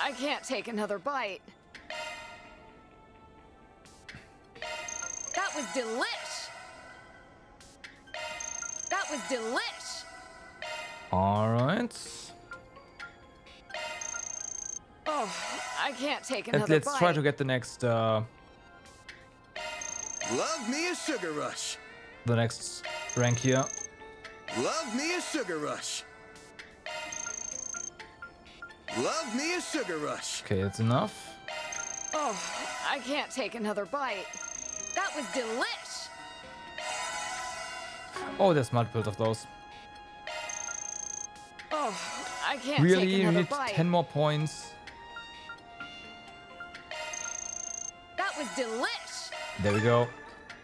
I can't take another bite. That was delish. That was delish. Alright. Oh, I can't take And another let's bite. try to get the next Love me a sugar rush. the next rank here. Love me a sugar rush. Love me a sugar rush. Okay, that's enough. Oh, I can't take another bite. That was delish. Oh, there's multiples of those. Oh, I can't Really? take You another need bite. 10 more points. That was delish. There we go.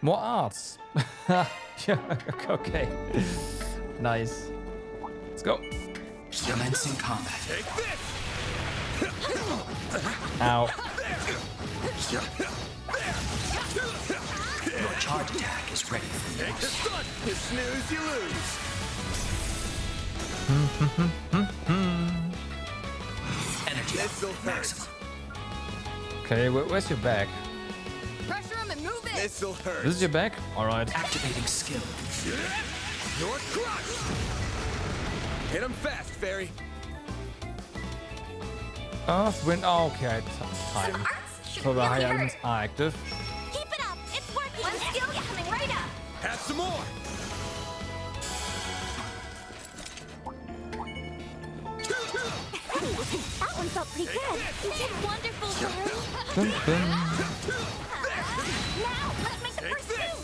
More arts. Yeah, okay. Nice. Let's go. Commencing combat. Take this. Ow. Your charge attack is ready for Take the use. stun. You snooze, you lose. Energy This'll output hurt. maximum. Okay, where's your bag? Pressure him and move it. This'll hurt. This is your bag? Alright. Activating skill. Your crush. Hit him fast, fairy. Earth, wind. Oh, okay. Time. Arts should So the really high hurt. elements are active. Keep it up. It's working. One skill coming right up. Have some more. one felt pretty good. You did wonderful, Barry. Dun, dun. Now, let's make the first move.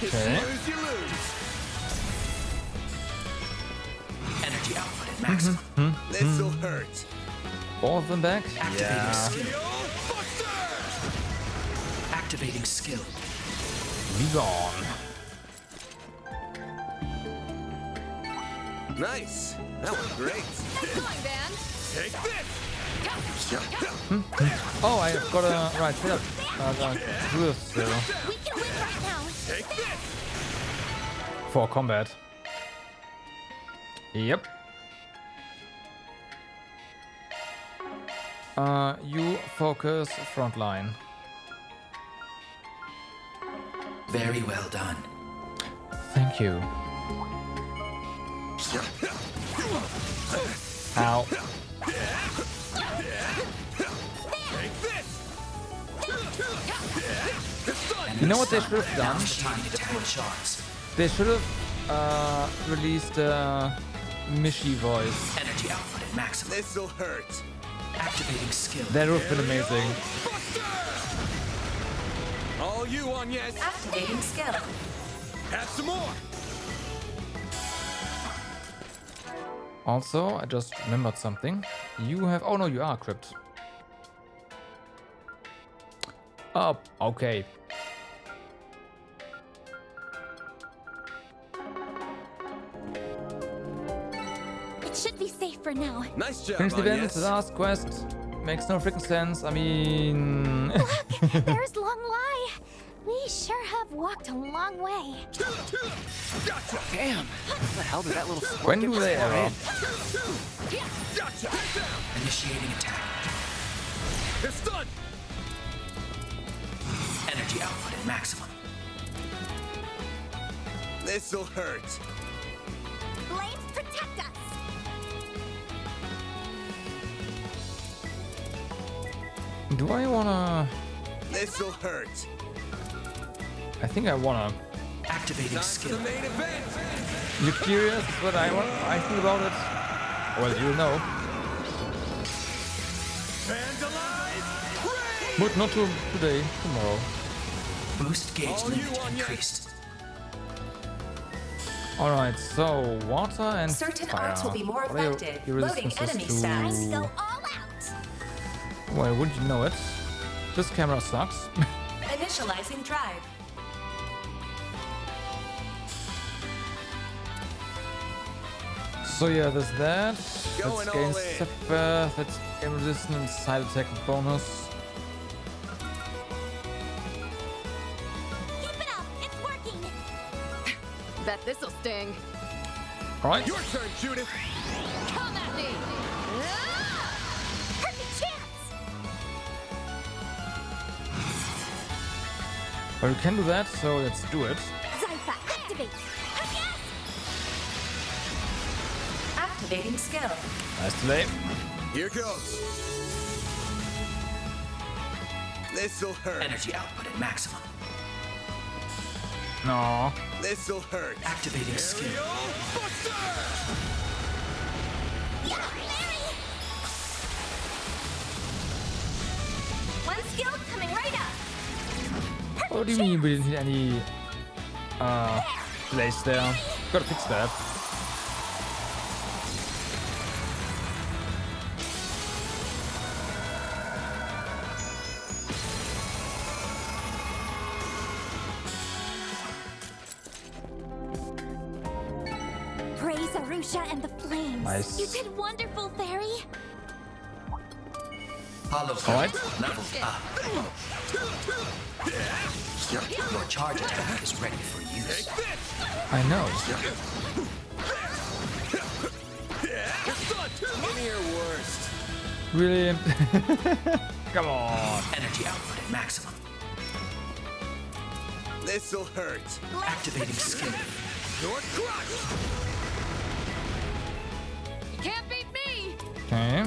Okay. Snooze, you lose. Energy output at maximum. This'll hurt. All of them back? Activating skill. The old buster! Activating skill. Be gone. Nice. That was great. Nice going, Van. Take this. Oh, I got a right straight up. Do this still We can win right now. Take this. for combat. Yep. You focus front line. Very well done. Thank you. Ow. You know what they should have done? Now's the time to tank shots. They should have released Mishi voice. Energy output at maximum. This'll hurt. Activating skill. That would have been amazing. All you on, yes. Activating skill. Have some more. Also, I just remembered something. You have... Oh no, you are equipped. Oh, okay. It should be safe for now. Nice job, Finish the on, event, yes. the last quest. Makes no freaking sense. I mean... There's Long Lai. We sure have walked a long way. Gotcha. Damn! How the hell did that little squirt when get do they this far ever? in? Gotcha. Take down. Initiating attack. It's done. Energy output at maximum. This'll hurt. Blades protect us. Do I wanna... This'll hurt. I think I wanna... Activating Time for skill. the main event. You curious what I think about it? Well, you'll know. Vandalize. Rage. But not today, tomorrow. Boost gauge All you limit on, yes. increased. Alright, so water and Certain fire. arts will be more What are your- effective. your Loading resistances enemy to... stats. Go all out. Well, wouldn't you know it? This camera sucks. Initializing drive. So yeah, there's that. Going Let's gain all in. Sepper. Let's gain resistance, side attack bonus. Keep it up. It's working. Bet this'll sting. Alright. Your turn, Judith. Come at me! Perfect chance. Well, you can do that, so let's do it. Zypha, activate. Yes. Activating skill. Nice delay. Here goes. This'll hurt. Energy output at maximum. No. This'll hurt. Activating skill. Aerial Buster. Yeah, Mary. One skill coming right up. What do you mean we didn't hit any delays there? Gotta fix that. Praise Arusha and the flames. Nice. You did wonderful, Fairy. Hollow Alright. leveled up. Your charge attack is ready for use. I know. Any or worst. Really? Come on. Energy output at maximum. This'll hurt. Activating skill. Your crush. You can't beat me! Okay.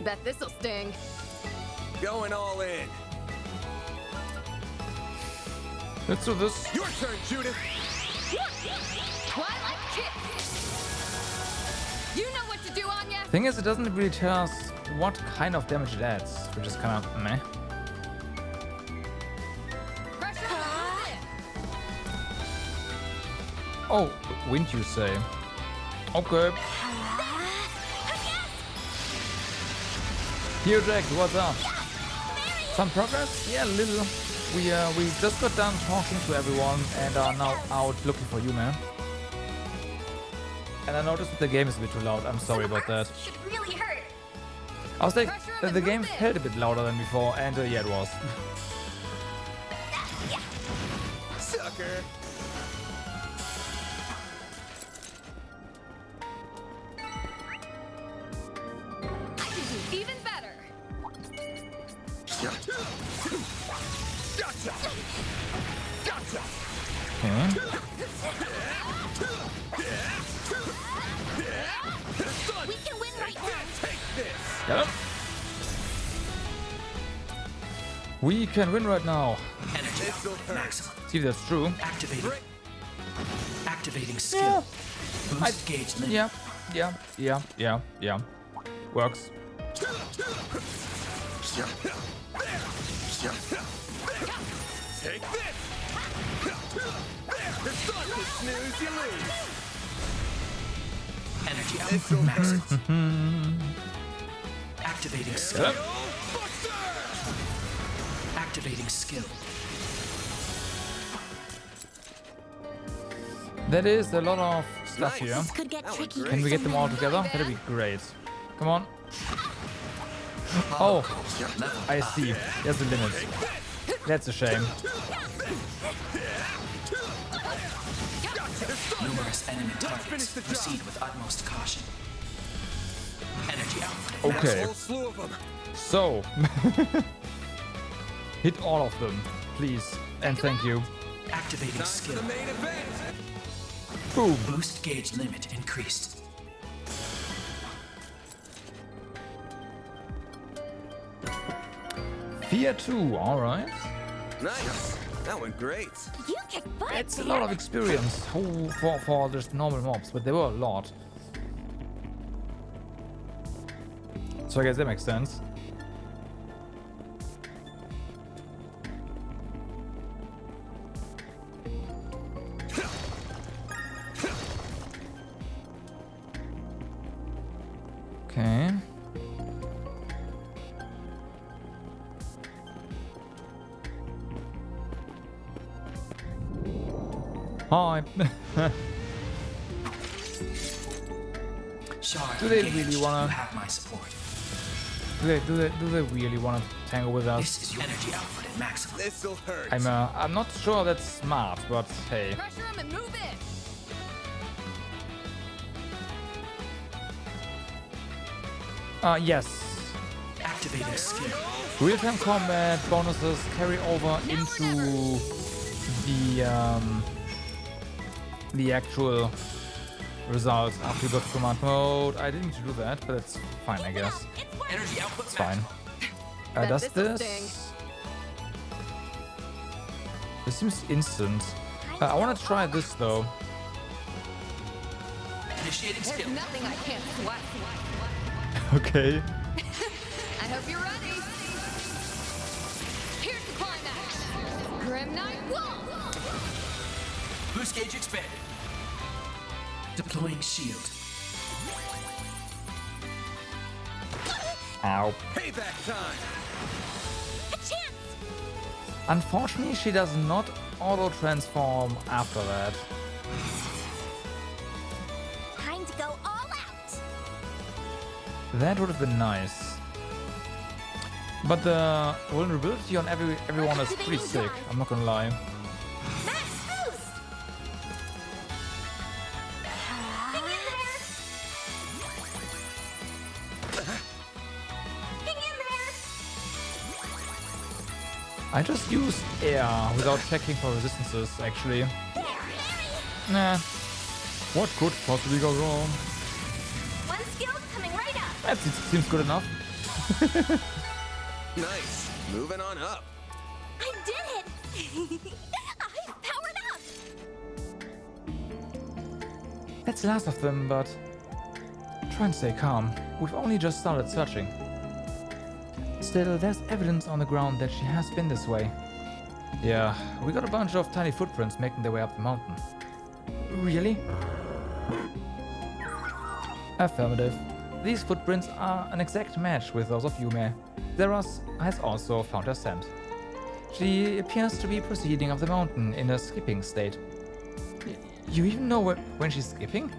Bet this'll sting. Going all in. Let's do this. Your turn, Judith. Twilight kick. You know what to do, Anya. Thing is, it doesn't really tell us what kind of damage it adds, which is kind of meh. Pressure on it. Oh, wind you say? Okay. Here, Jack, what's up? Some progress? Yeah, a little. We just got done talking to everyone and are now out looking for you, man. And I noticed that the game is a bit too loud. I'm sorry about that. Should really hurt. I was like, the game felt a bit louder than before, and yeah, it was. Sucker. I can do even better. Gotcha. Gotcha. Okay. We can win right now. Take this. Got him. We can win right now. Energy This'll output hurt. maximum. See if that's true. Activating skill. Boost gauge limit. Yeah. Works. Take this. It's done. You snooze, you lose. Energy This'll output hurt. maximum. Activating skill. Yep. Activating skill. That is a lot of stuff Nice. here. This could get tricky. Can we get them all together? That'd be great. Come on. Oh, I see. There's a limit. That's a shame. Numerous enemy targets. Proceed with utmost caution. Energy output. Okay, Whole slew of them. so hit all of them, please, and thank you. Activating Time for skill. the main event. Boom. Boost gauge limit increased. Fear 2, alright. Nice. That went great. You kick butt. It's a lot of experience for just normal mobs, but there were a lot. So I guess that makes sense. Okay. Hi. Shard Do they engaged. really wanna- You have my support. do they really want to tangle with us? This is your energy output at maximum. This'll hurt. I'm not sure that's smart, but hey. Pressure him and move in. Yes. Activating skill. Real-time combat bonuses carry over into the actual results after you go to command mode. I didn't need to do that, but it's fine, I guess. Energy output It's fine. Bet Does this'll this? sting. This seems instant. I want to try this though. Initiating There's skill. nothing I can't sweat. Okay. I hope you're ready. Here's the climax. Grim Night Wall. Boost gauge expanded. Deploying shield. Ow. Payback time. A chance. Unfortunately, she does not auto-transform after that. Time to go all out. That would have been nice. But the vulnerability on everyone is pretty sick, I'm not gonna lie. Max boost. Hang in there. Hang in there. I just used air without checking for resistances, actually. Nah. What could possibly go wrong? One skill coming right up. That seems good enough. Nice. Moving on up. I did it. I That's the last of them, but try and stay calm. We've only just started searching. Still, there's evidence on the ground that she has been this way. Yeah, we got a bunch of tiny footprints making their way up the mountain. Really? Affirmative. These footprints are an exact match with those of Yumé. Zeras has also found her scent. She appears to be proceeding up the mountain in a skipping state. You even know when she's skipping?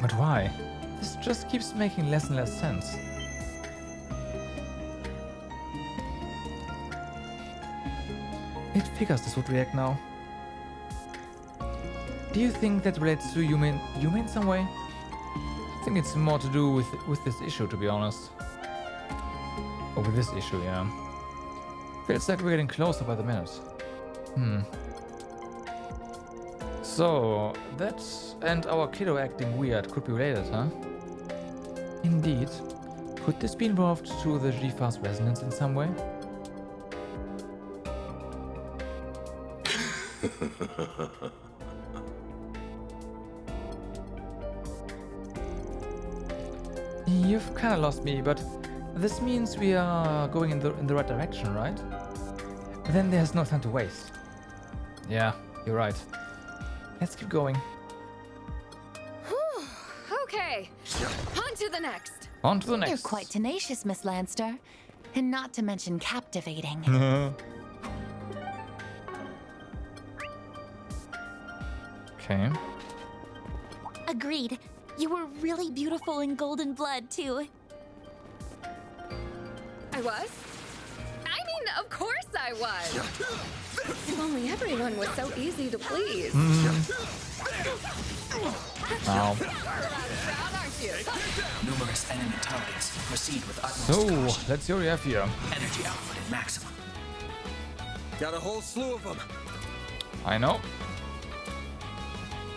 But why? This just keeps making less and less sense. It figures this would react now. Do you think that relates to Yumé in some way? I think it's more to do with this issue, to be honest. Or with this issue, yeah. Feels like we're getting closer by the minute. So, that and our kiddo acting weird could be related, huh? Indeed. Could this be involved to the Jifa's resonance in some way? You've kinda lost me, but this means we are going in the right direction, right? Then there's no time to waste. Yeah, you're right. Let's keep going. Okay, on to the next. On to the next. You're quite tenacious, Miss Lanster. And not to mention captivating. Okay. Agreed. You were really beautiful in golden blood, too. I was? I mean, of course I was. If only everyone was so easy to please. Wow. Proud, aren't you? Numerous enemy targets. Proceed with utmost So, caution. let's see what we have here. Energy output at maximum. Got a whole slew of them. I know.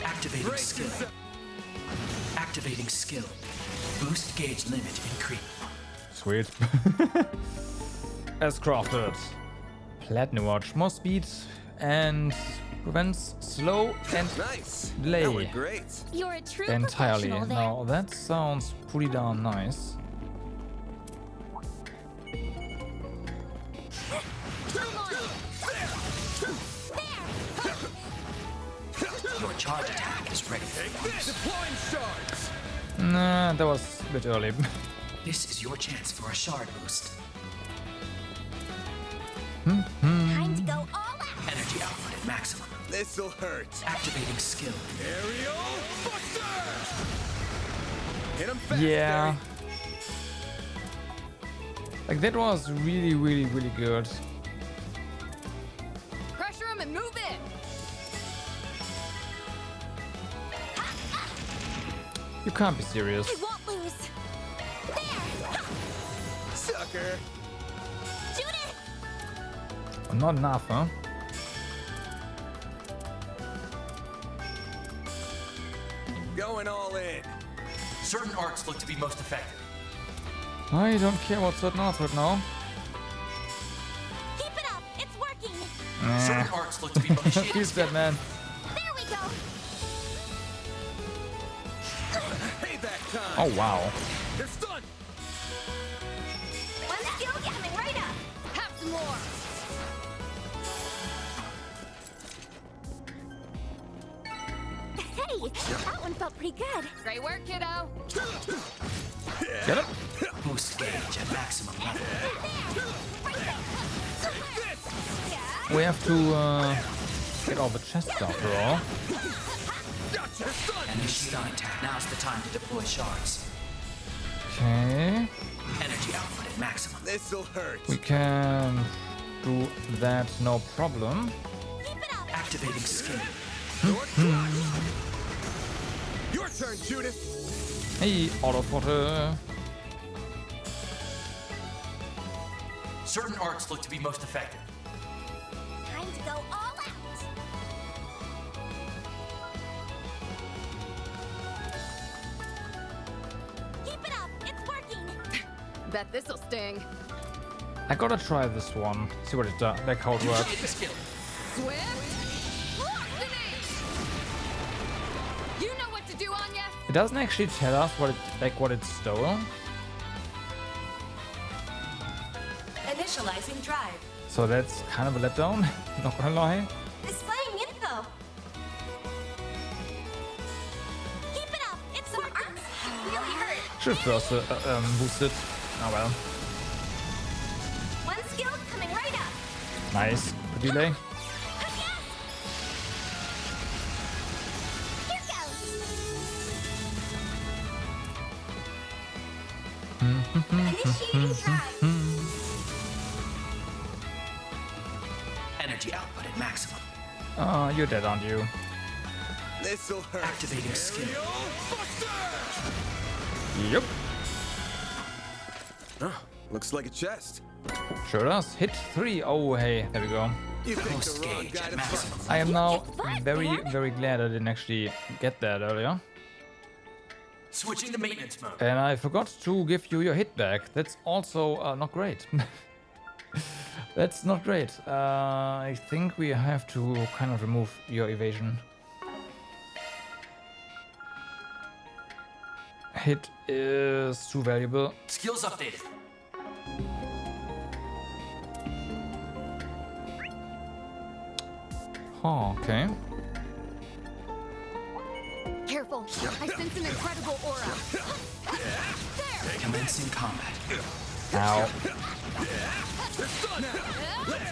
Activating Brace skill. yourself. Activating skill. Boost gauge limit increase. Sweet. As crafted. Platinum watch, more speed and prevents slow and Nice. delay That went great. You're a true entirely. professional there. Now that sounds pretty darn nice. Come on. Your charge attack is ready for use. Deploying shards. Nah, that was a bit early. This is your chance for a shard boost. Time to go all out. Energy output at maximum. This'll hurt. Activating skill. Aerial Buster. Hit him fast. Yeah. Barry. Like that was really, really, really good. Pressure him and move in. You can't be serious. I won't lose. There. Sucker. Judith. Oh, not enough, huh? Going all in. Certain arts look to be most effective. I don't care about certain arts right now. Keep it up. It's working. Certain arts look to be most He's dead, man. There we go. Payback time. Oh, wow. They're stunned. One skill coming right up. Have some more. Hey, that one felt pretty good. Great work, kiddo. Get him? Boost gauge at maximum level. We have to get all the chests after all. Gotcha. Stunned. Enemy stun attack. Now's the time to deploy shards. Okay. Energy output at maximum. This'll hurt. We can do that, no problem. Keep it up. Activating skill. Your turn, Judith. Hey, Autofotte. Certain arts look to be most effective. Time to go all out. Keep it up. It's working. Bet this'll sting. I gotta try this one. See what it does. Like how it works. Initiating skill. Swift. Velocity. doesn't actually tell us what it stole. Initializing drive. So that's kind of a letdown, not gonna lie. Displaying info. Keep it up. It's working. Really hurt. Should first boosted. Oh well. One skill coming right up. Nice. Good delay. Here goes. Initiating drive. Energy output at maximum. You're dead, aren't you? This'll hurt. Activating skill. Yep. Oh, looks like a chest. Sure does. Hit 3. Oh, hey. There we go. You think Post the wrong gauge guy at to maximum. I am now fun, very, man. very glad I didn't actually get that earlier. Switching to maintenance mode. And I forgot to give you your hit back. That's also not great. That's not great. I think we have to kind of remove your evasion. Hit is too valuable. Skills updated. Oh, okay. Careful. I sense an incredible aura. There. Commencing combat. Ow.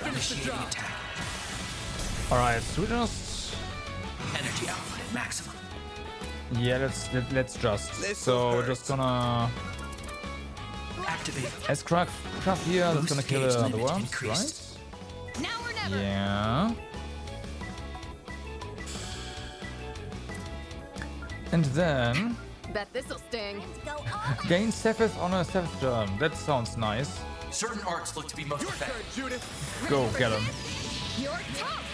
Initiating attack. Alright, so we just... Energy output at maximum. Yeah, let's just. So we're just gonna... Activate. As Craft here, that's Boost gonna kill gauge the limit worms, increased. right? Now or never. Yeah. And then Bet this'll sting. Go all gain Sepith on a 7th turn. That sounds nice. Certain arts look to be most Your turn, effective. Judith. Go get him. You're tough.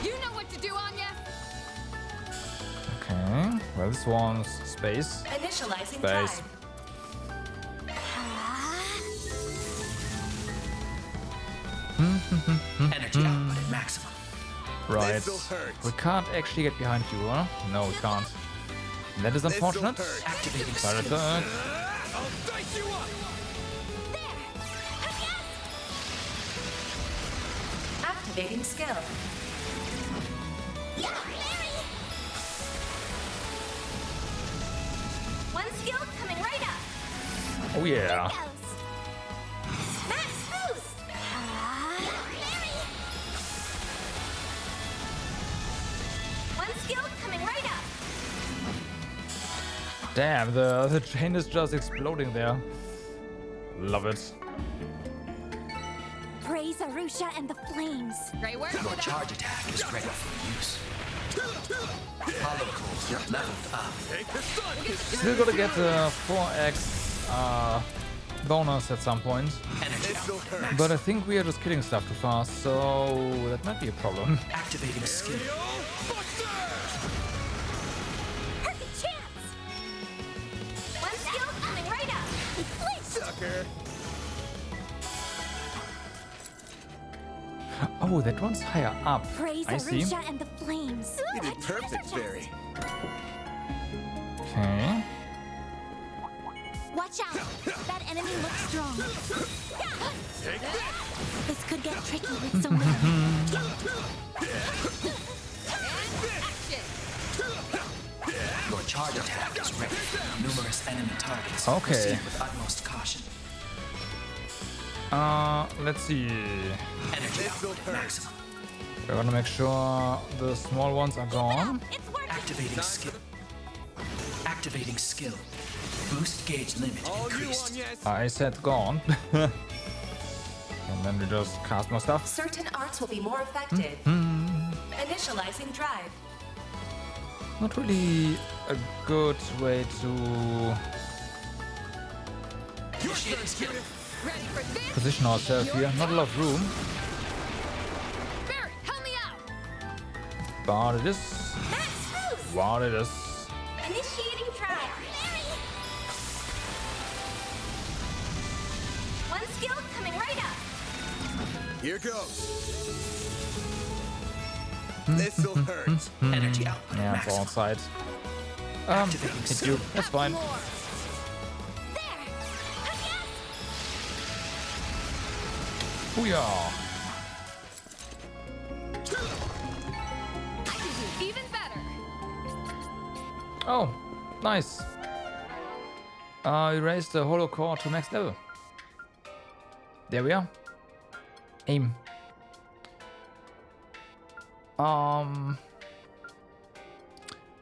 You know what to do, Anya. Okay. Well, this one's space. Initializing Space. drive. Energy output at maximum. Right. This'll hurt. We can't actually get behind you, huh? No, we can't. That is This'll unfortunate. hurt. Activating But it's, skill. I'll dice you up. Activating skill. One skill coming right up. oh yeah. Max boost. One skill coming right up. Damn, the chain is just exploding there. Love it. Praise Arusha and the flames. Great work, Your Ditto. charge attack is ready for use. Hollow core leveled up. Take the sun. Still gotta get a 4x bonus at some point. Energy This'll output at hurt. maximum. But I think we are just killing stuff too fast, so that might be a problem. Activating skill. Perfect chance. One skill coming right up. Sucker. Oh, that one's higher up. Praise I see. Arusha and the flames. You did perfect, Fairy. Okay. Watch out. That enemy looks strong. Take this. This could get tricky with so many. Action. Your charge attack is ready. Numerous enemy targets. Okay. Proceed with utmost caution. Let's see. Energy This'll output at hurt. maximum. We're gonna make sure the small ones are gone. It's working. Activating skill. Activating skill. Boost gauge limit All you increased. on, yes. I said gone. And then we just cast more stuff. Certain arts will be more effective. Initializing drive. Not really a good way to Initiating skill. Ready for this? position ourselves here. Not a lot of room, Barry, help me out. but it is Max boost. what it is. Initiating drive. One skill coming right up. Here goes. This'll hurt. Energy output at Yeah, it's all maximum. outside. Hit you. That's fine. Booyah! Even better. Oh, nice. We raised the holo core to max level. There we are. Aim.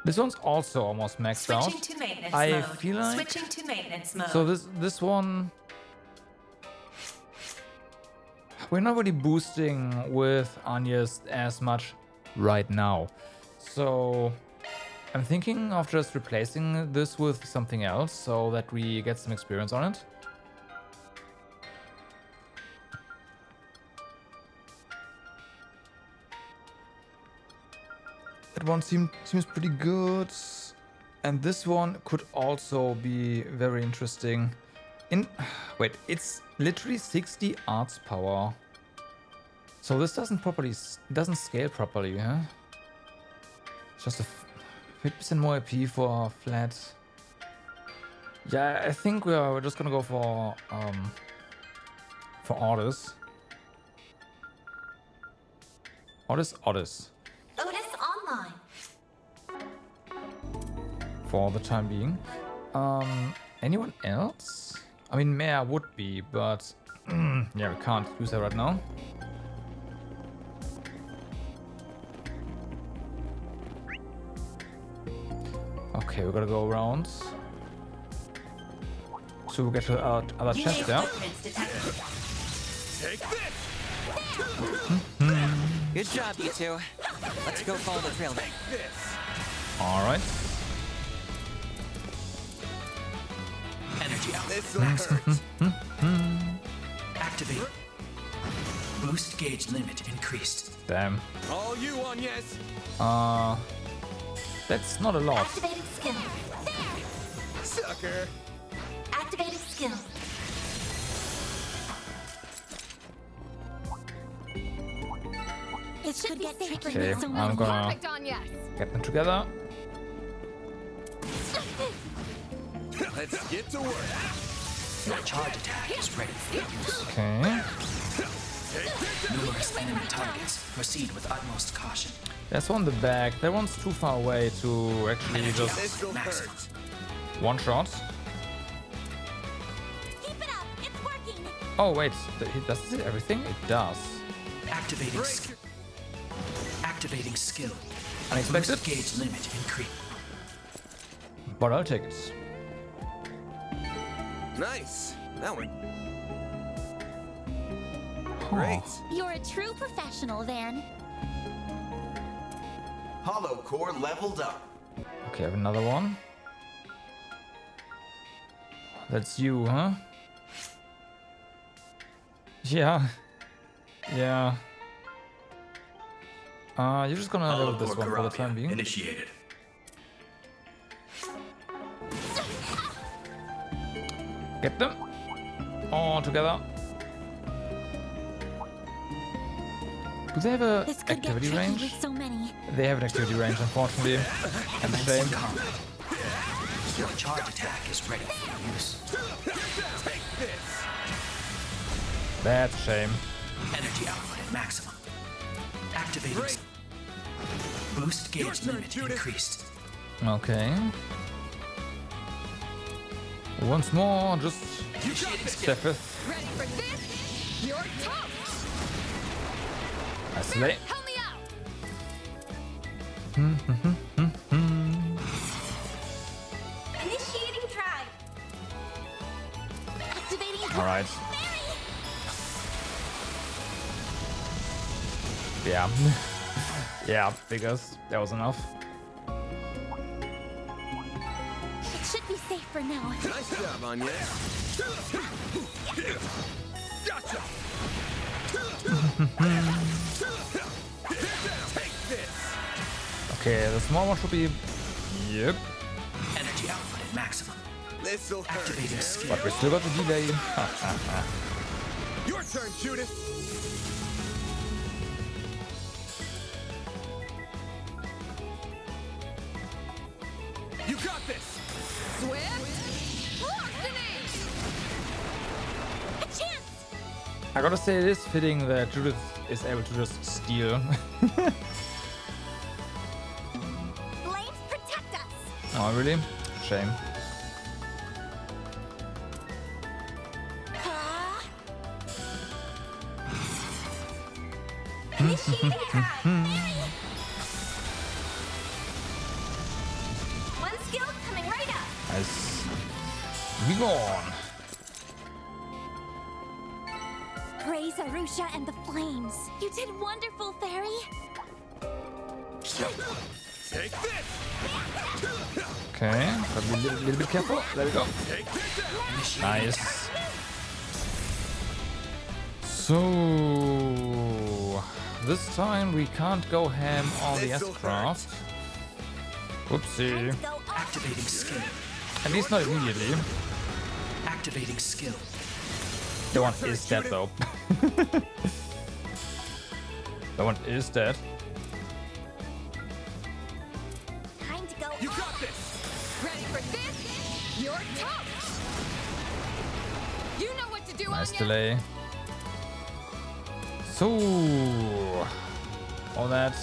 This one's also almost maxed out. Switching to maintenance I mode. feel like Switching to maintenance mode. so this one we're not really boosting with Anya's as much right now. So I'm thinking of just replacing this with something else so that we get some experience on it. That one seems pretty good. And this one could also be very interesting. Wait, it's literally 60 arts power. So this doesn't scale properly, huh? It's just a 50% more AP for flat. Yeah, I think we're just gonna go for Otis. Otis. Otis online. For the time being. Anyone else? I mean, Mare would be, but yeah, we can't use her right now. Okay, we gotta go around. So we get to our other chest there. Take this! Good job, you two. Let's go follow the trail. Alright. Energy out. This'll hurt. Activate. Boost gauge limit increased. Damn. All you on, yes? That's not a lot. Activating skill. There! Sucker! Activating skill. It should get tricky. Okay, I'm gonna Perfect on yes. get them together. Let's get to work. Your charge attack is ready for use. Okay. Numerous enemy targets. Proceed with utmost caution. There's one in the back. That one's too far away to actually just This'll hurt. one shot. Keep it up. It's working. Oh wait, does it everything? It does. Activating skill. Activating skill. Unexpected, Boost gauge limit increased. but I'll take it. Nice. That one. Huh. Great. You're a true professional, Van. Hollow core leveled up. Okay, I have another one. That's you, huh? Yeah. Yeah. You're just gonna level this one for the time being. Initiated. Get them all together. Do they have a This could get activity tricky range? with so many. They have an activity range, unfortunately. And the Commencing shame. combat. Your charge attack is ready for use. Take this. That's a shame. Energy output at maximum. Activating. Great. Boost Your gauge turn, limit Judith. increased. Okay. Once more, just step it. Ready for this? You're toast. I slay. Help me out. Initiating drive. Activating drive. Alright. Yeah. Yeah, figures. That was enough. It should be safe for now. Nice job, Anya. Gotcha. Take this. Okay, the small one should be... Yep. Energy output at maximum. This'll hurt. Activating skill. But we still got the delay. Your turn, Judith. You got I gotta say, it is fitting that Judith is able to just steal. Flames protect us. Oh, really? Shame. Initiating time. One skill coming right up. Nice. We go on. Praise Arusha and the flames. You did wonderful, Fairy. Take this! Okay, gotta be a little bit careful. There we go. Nice. So this time we can't go ham on the S-craft. Whoopsie. Activating skill. At least not immediately. Activating skill. The one is dead though. The one is dead. Time to go. You got this! Ready for this? You're toast! You know what to do, Nice Anya. delay. So all that.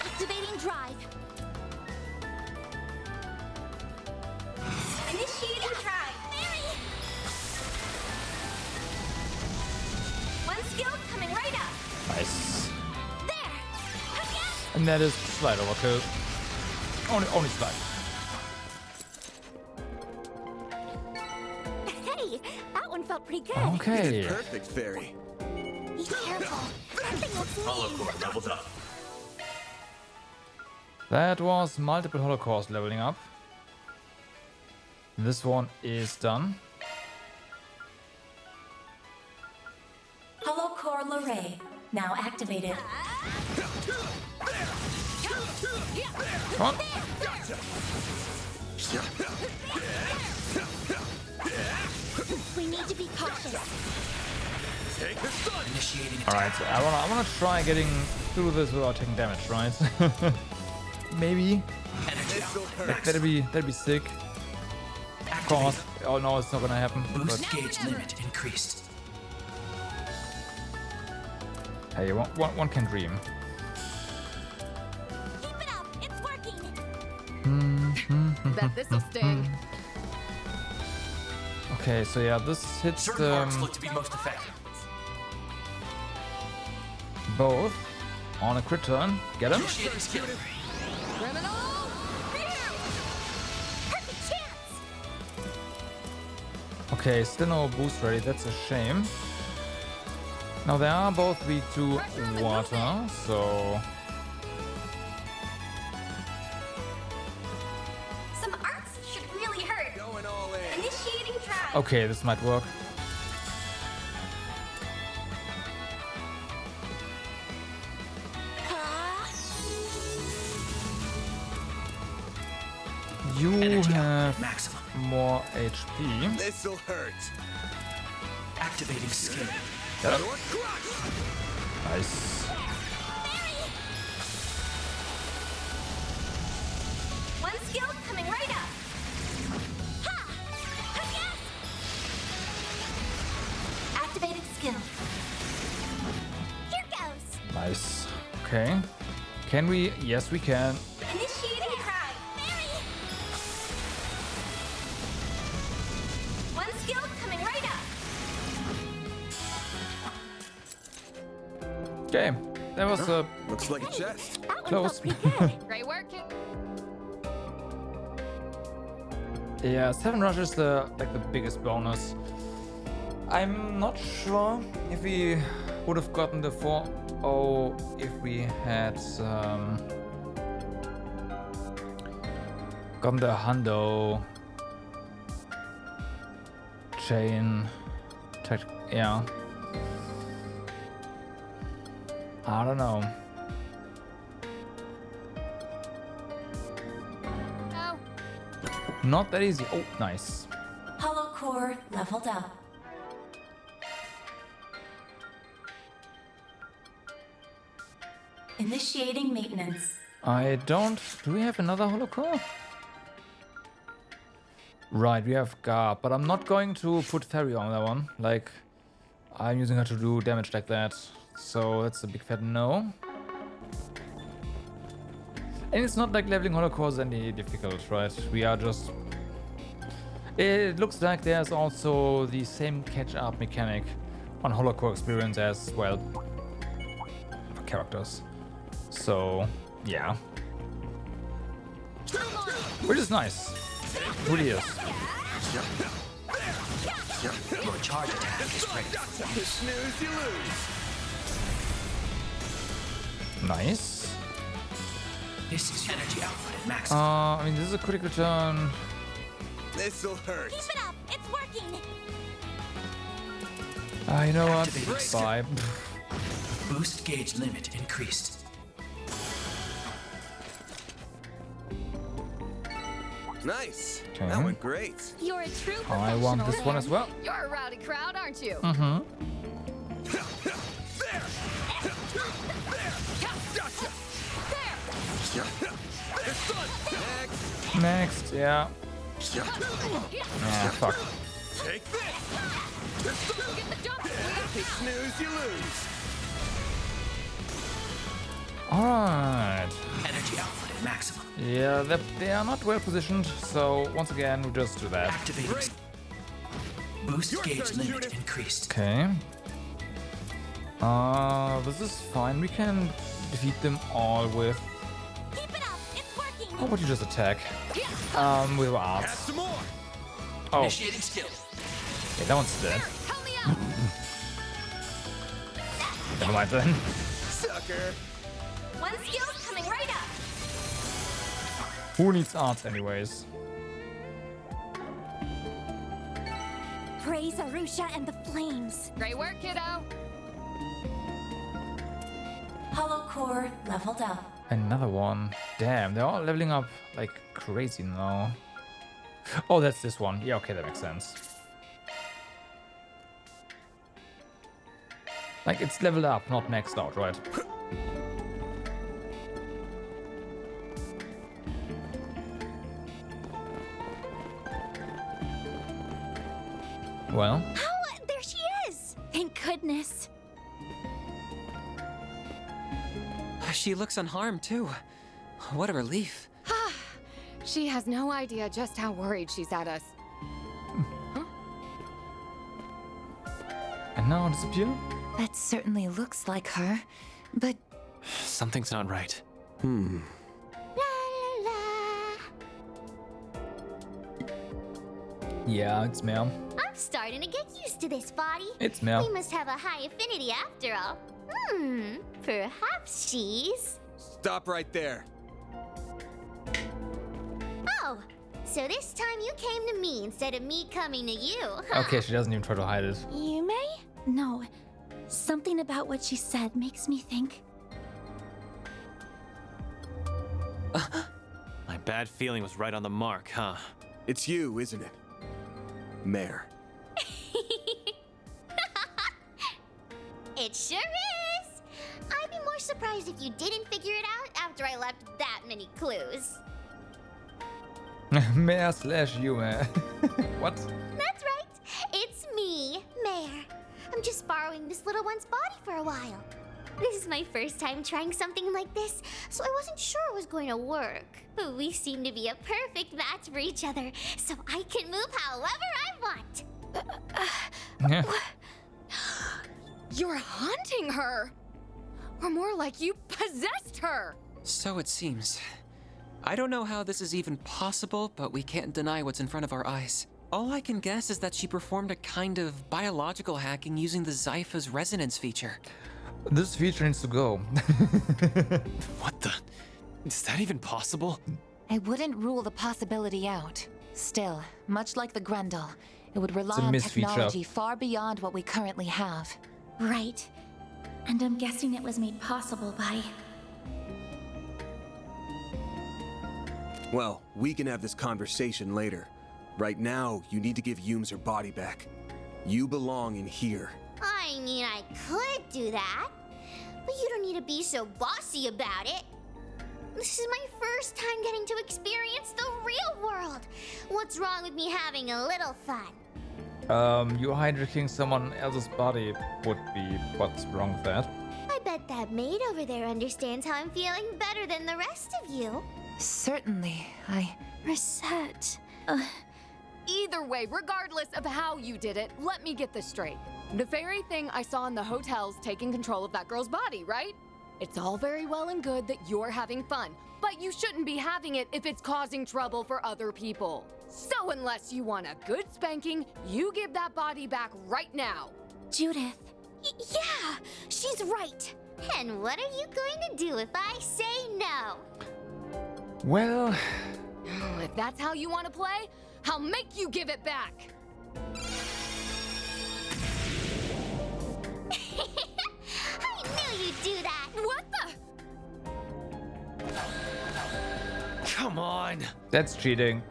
Activating drive. Initiating drive. Mary. One skill coming right up. Nice. There. Again. And that is slide overkill. Only slide. Hey, that one felt pretty good. Okay. Perfect, Fairy. Be careful. That thing looks Hollow mean. core leveled up. That was multiple Holocaust leveling up. This one is done. Hollow Core Lorraine, now activated. Come on. We need to be cautious. Take the sun! Initiating All right, attack. so I wanna try getting through this without taking damage, right? Maybe. Energy. This'll hurt. That'd be sick. Of course. Oh no, it's not gonna happen. Boost But gauge limit increased. hey, one can dream. Keep it up. It's working. Bet this'll sting. Okay, so yeah, this hits Certain marks look to be most effective. both on a crit turn. Get him. Initiating skill. Criminal! Perfect chance. Okay, still no boost ready. That's a shame. Now they are both weak to water, so Some arts should really hurt. Going all in. Initiating drive. okay, this might work. You Energy have output maximum. more HP. This'll hurt. Activating skill. Get up. Your crush! Nice. One skill coming right up. Ha! Yes! Activating skill. Here goes. Nice. Okay. Can we? Yes, we can. Initiating drive. Mary. One skill coming right up. Okay. That was Looks like a chest. That one Close. felt pretty good. Great work, kid. yeah. 7 rush is the biggest bonus. I'm not sure if we would have gotten the 4-0 if we had gotten the hundo chain. Yeah. I don't know. Oh, Not that easy. Oh, nice. Hollow Core leveled up. Initiating maintenance. I don't. Do we have another holocore? Right, we have Gar, but I'm not going to put Ferry on that one. Like, I'm using her to do damage like that. So that's a big fat no. And it's not like leveling holocore is any difficult, right? We are just... It looks like there's also the same catch-up mechanic on holocore experience as well for characters. So, yeah. Which is nice. It really is. Your charge attack is ready. You snooze, you lose. Nice. This is energy output at maximum. I mean, this is a critical turn. This'll hurt. Keep it up. It's working. You know what? Activating Bye. Boost gauge limit increased. Nice. Okay. That went great. You're a true professional. I want this one as well. You're a rowdy crowd, aren't you? Mm-hmm. Next, yeah. Ah, fuck. Take this. Get the jump. You snooze, you lose. Alright. Energy output at maximum. Yeah, they are not well positioned, so once again, we just do that. Activating. Boost gauge limit increased. Okay. This is fine. We can defeat them all with... Keep it up. It's working. How about you just attack? With Add arts. some more. Oh, Initiating skill. okay, that one's dead. Help me out. Never mind then. Sucker. One skill coming right up. Who needs arts anyways? Praise Arusha and the flames. Great work, kiddo. Hollow core leveled up. Another one. Damn, they're all leveling up like crazy now. Oh, that's this one. Yeah, okay, that makes sense. Like, it's leveled up, not maxed out, right? Well, Oh, there she is. Thank goodness. She looks unharmed, too. What a relief. She has no idea just how worried she's at us. and now disappear? That certainly looks like her, but Something's not right. La la la. Yeah, it's Mel. I'm starting to get used to this body. It's Mel. We must have a high affinity after all. Perhaps she's... Stop right there. Oh, so this time you came to me instead of me coming to you, huh? Okay, she doesn't even try to hide it. Yumé? No. Something about what she said makes me think... My bad feeling was right on the mark, huh? It's you, isn't it? Mare. It sure is! I'd be more surprised if you didn't figure it out after I left that many clues. Mare slash Yumé. What? That's right! It's me, Mare. I'm just borrowing this little one's body for a while. This is my first time trying something like this, so I wasn't sure it was going to work. But we seem to be a perfect match for each other, so I can move however I want. Yeah. You're haunting her. Or more like you possessed her. So it seems. I don't know how this is even possible, but we can't deny what's in front of our eyes. All I can guess is that she performed a kind of biological hacking using the Zypha's resonance feature. This feature needs to go. What the? Is that even possible? I wouldn't rule the possibility out. Still, much like the Grendel, it would rely a on misfeature. technology far beyond what we currently have. Right. And I'm guessing it was made possible by... Well, we can have this conversation later. Right now, you need to give Yums her body back. You belong in here. I mean, I could do that, but you don't need to be so bossy about it. This is my first time getting to experience the real world. What's wrong with me having a little fun? You hijacking someone else's body would be what's wrong with that. I bet that maid over there understands how I'm feeling better than the rest of you. Certainly, Reset. Either way, regardless of how you did it, let me get this straight. The fairy thing I saw in the hotel's taking control of that girl's body, right? It's all very well and good that you're having fun, but you shouldn't be having it if it's causing trouble for other people. So unless you want a good spanking, you give that body back right now. Judith. Yeah, she's right. And what are you going to do if I say no? Well, If that's how you want to play, I'll make you give it back. I knew you'd do that. What the? Come on. that's cheating.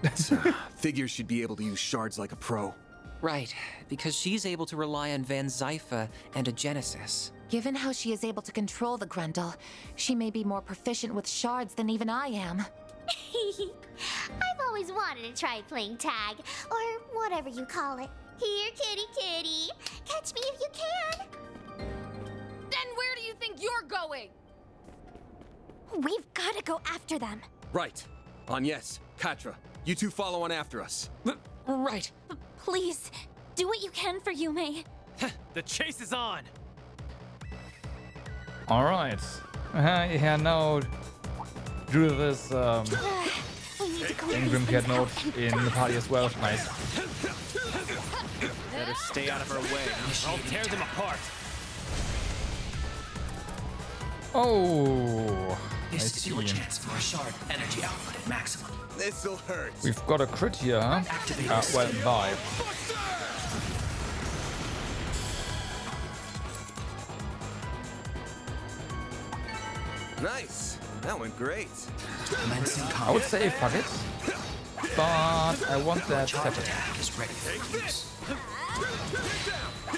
Figures should be able to use shards like a pro. Right, because she's able to rely on Van Zypha and a Genesis. given how she is able to control the Grendel, she may be more proficient with shards than even I am. I've always wanted to try playing tag, or whatever you call it. Here, kitty kitty. Catch me if you can. Then where do you think you're going? We've got to go after them. Right. Agnes, Katra, you two follow on after us. Right. Please, do what you can for Yumé. The chase is on. All right. Yeah, no. Drew this We need to go in Grimcat mode in the party as well. Nice. Better stay out of her way. I'll tear them apart. Oh, I This is see. your chance for a shard energy output at maximum. This'll hurt. We've got a crit here, huh? Well, vibe. Nice. That went great. I would say fuck it, but I want that separate. Attack is ready for use.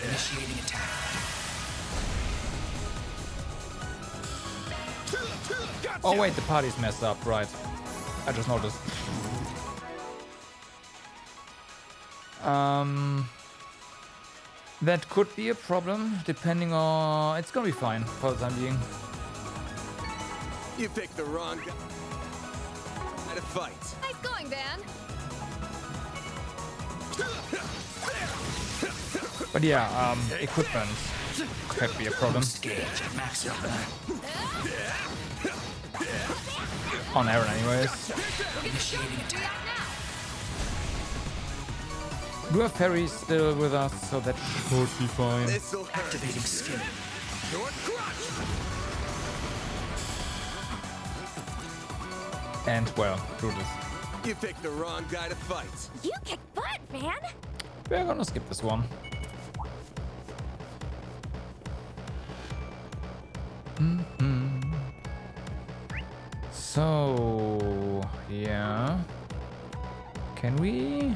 Initiating attack. Oh wait, the party's messed up, right? I just noticed. That could be a problem, depending on... It's gonna be fine for the time being. You picked the wrong guy to fight. Nice going, Van. But yeah, equipment could be a problem. Gauge at maximum. On Aaron anyways. Initiating attack. We have Ferry still with us, so that should be fine. This'll hurt. Activating skill. Short crunch. And well, do this. You picked the wrong guy to fight. You kick butt, Van. We're gonna skip this one. So, yeah. Can we?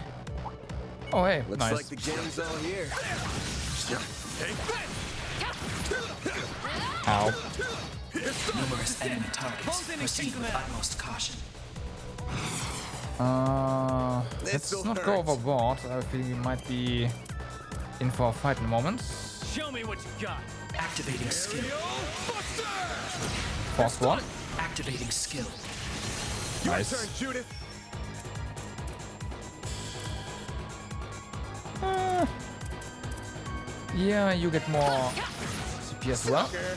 Oh, hey, Looks nice. like the game's all here. Ow. Numerous enemy targets. Proceed with utmost caution. Let's This'll not hurt. go overboard. I have a feeling we might be in for a fight in a moment. Show me what you got. Activating skill. Force one. Activating skill. Your Nice. turn, Judith. Yeah, you get more CP as well. Sucker.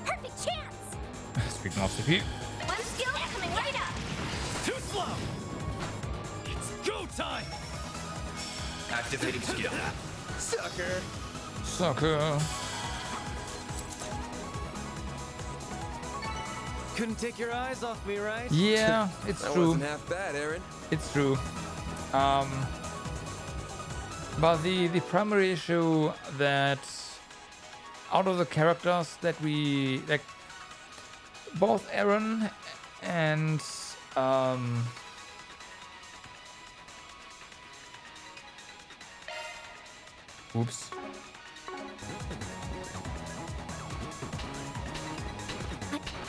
Perfect chance. Speaking of CP. One skill coming right up. Too slow. It's go time. Activating skill. Sucker. Sucker. Couldn't take your eyes off me, right? Yeah, it's That true. wasn't half bad, Aaron. It's true. But the primary issue that out of the characters that we like, both Aaron and oops.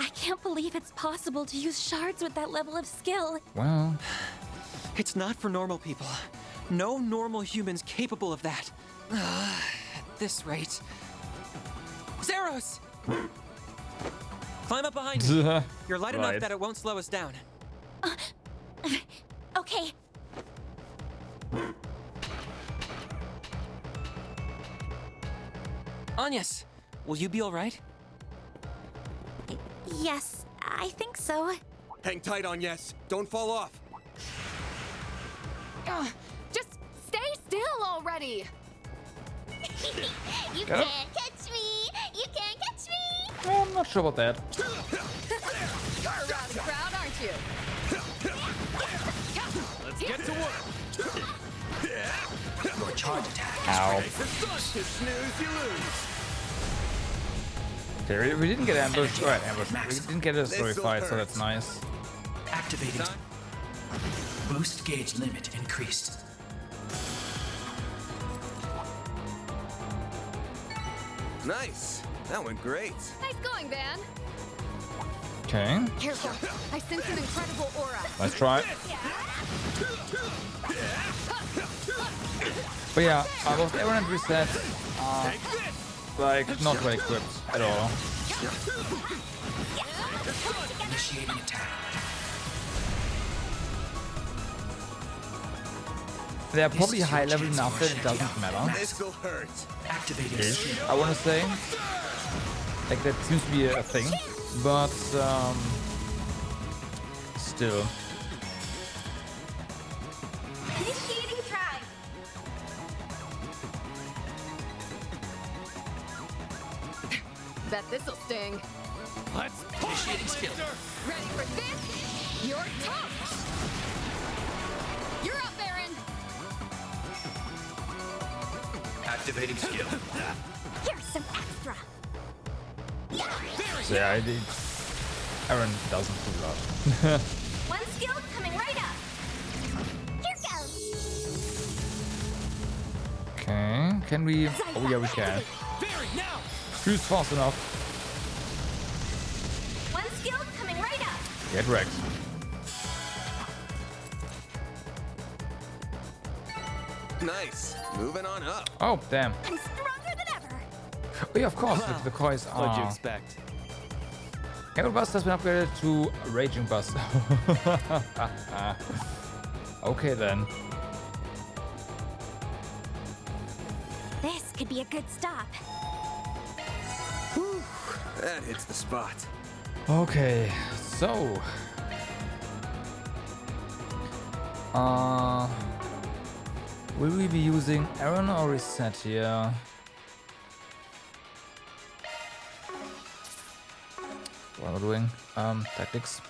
I can't believe it's possible to use shards with that level of skill. Well, It's not for normal people. No normal human's capable of that. At this rate. Zeros! Climb up behind me. You're light enough that it won't slow us down. Okay. Agnes, will you be alright? Yes, I think so. Hang tight on yes. Don't fall off. Just stay still already! You can't catch me! You can't catch me! I'm not sure about that. You're a rowdy crowd, aren't you? Let's get to work. Your charge attack Ow. For fun, to snooze, you lose. Okay, we didn't get ambushed. Alright, ambushed. We didn't get a story fight, so that's nice. activating. Boost gauge limit increased. Nice. That went great. Nice going, Van. Okay. Careful. I sense an incredible aura. Let's try. But yeah, both Aaron and Reset are like not well equipped at all. Initiating attack. They're probably high level enough that it doesn't matter. This'll hurt. Activating Ish, I wanna say. Like that seems to be a thing. But still. Initiating try. Bet this'll sting. Let's initiating skill. Ready for this? You're toast! You're up, Aaron! Activating skill. Here's some extra. So yeah, Aaron doesn't do that. One skill coming right up. Here goes. Okay, can we? Oh yeah, we can. Who's fast enough? One skill coming right up. Get wrecked. Nice. Moving on up. Oh damn. I'm stronger than ever. Oh yeah, of course. The coins What'd you are. expect? Echo Bust has been upgraded to Raging Bust. Okay then. This could be a good stop. That hits the spot. Okay, so will we be using Aaron or Reset here? What am I doing? Tactics.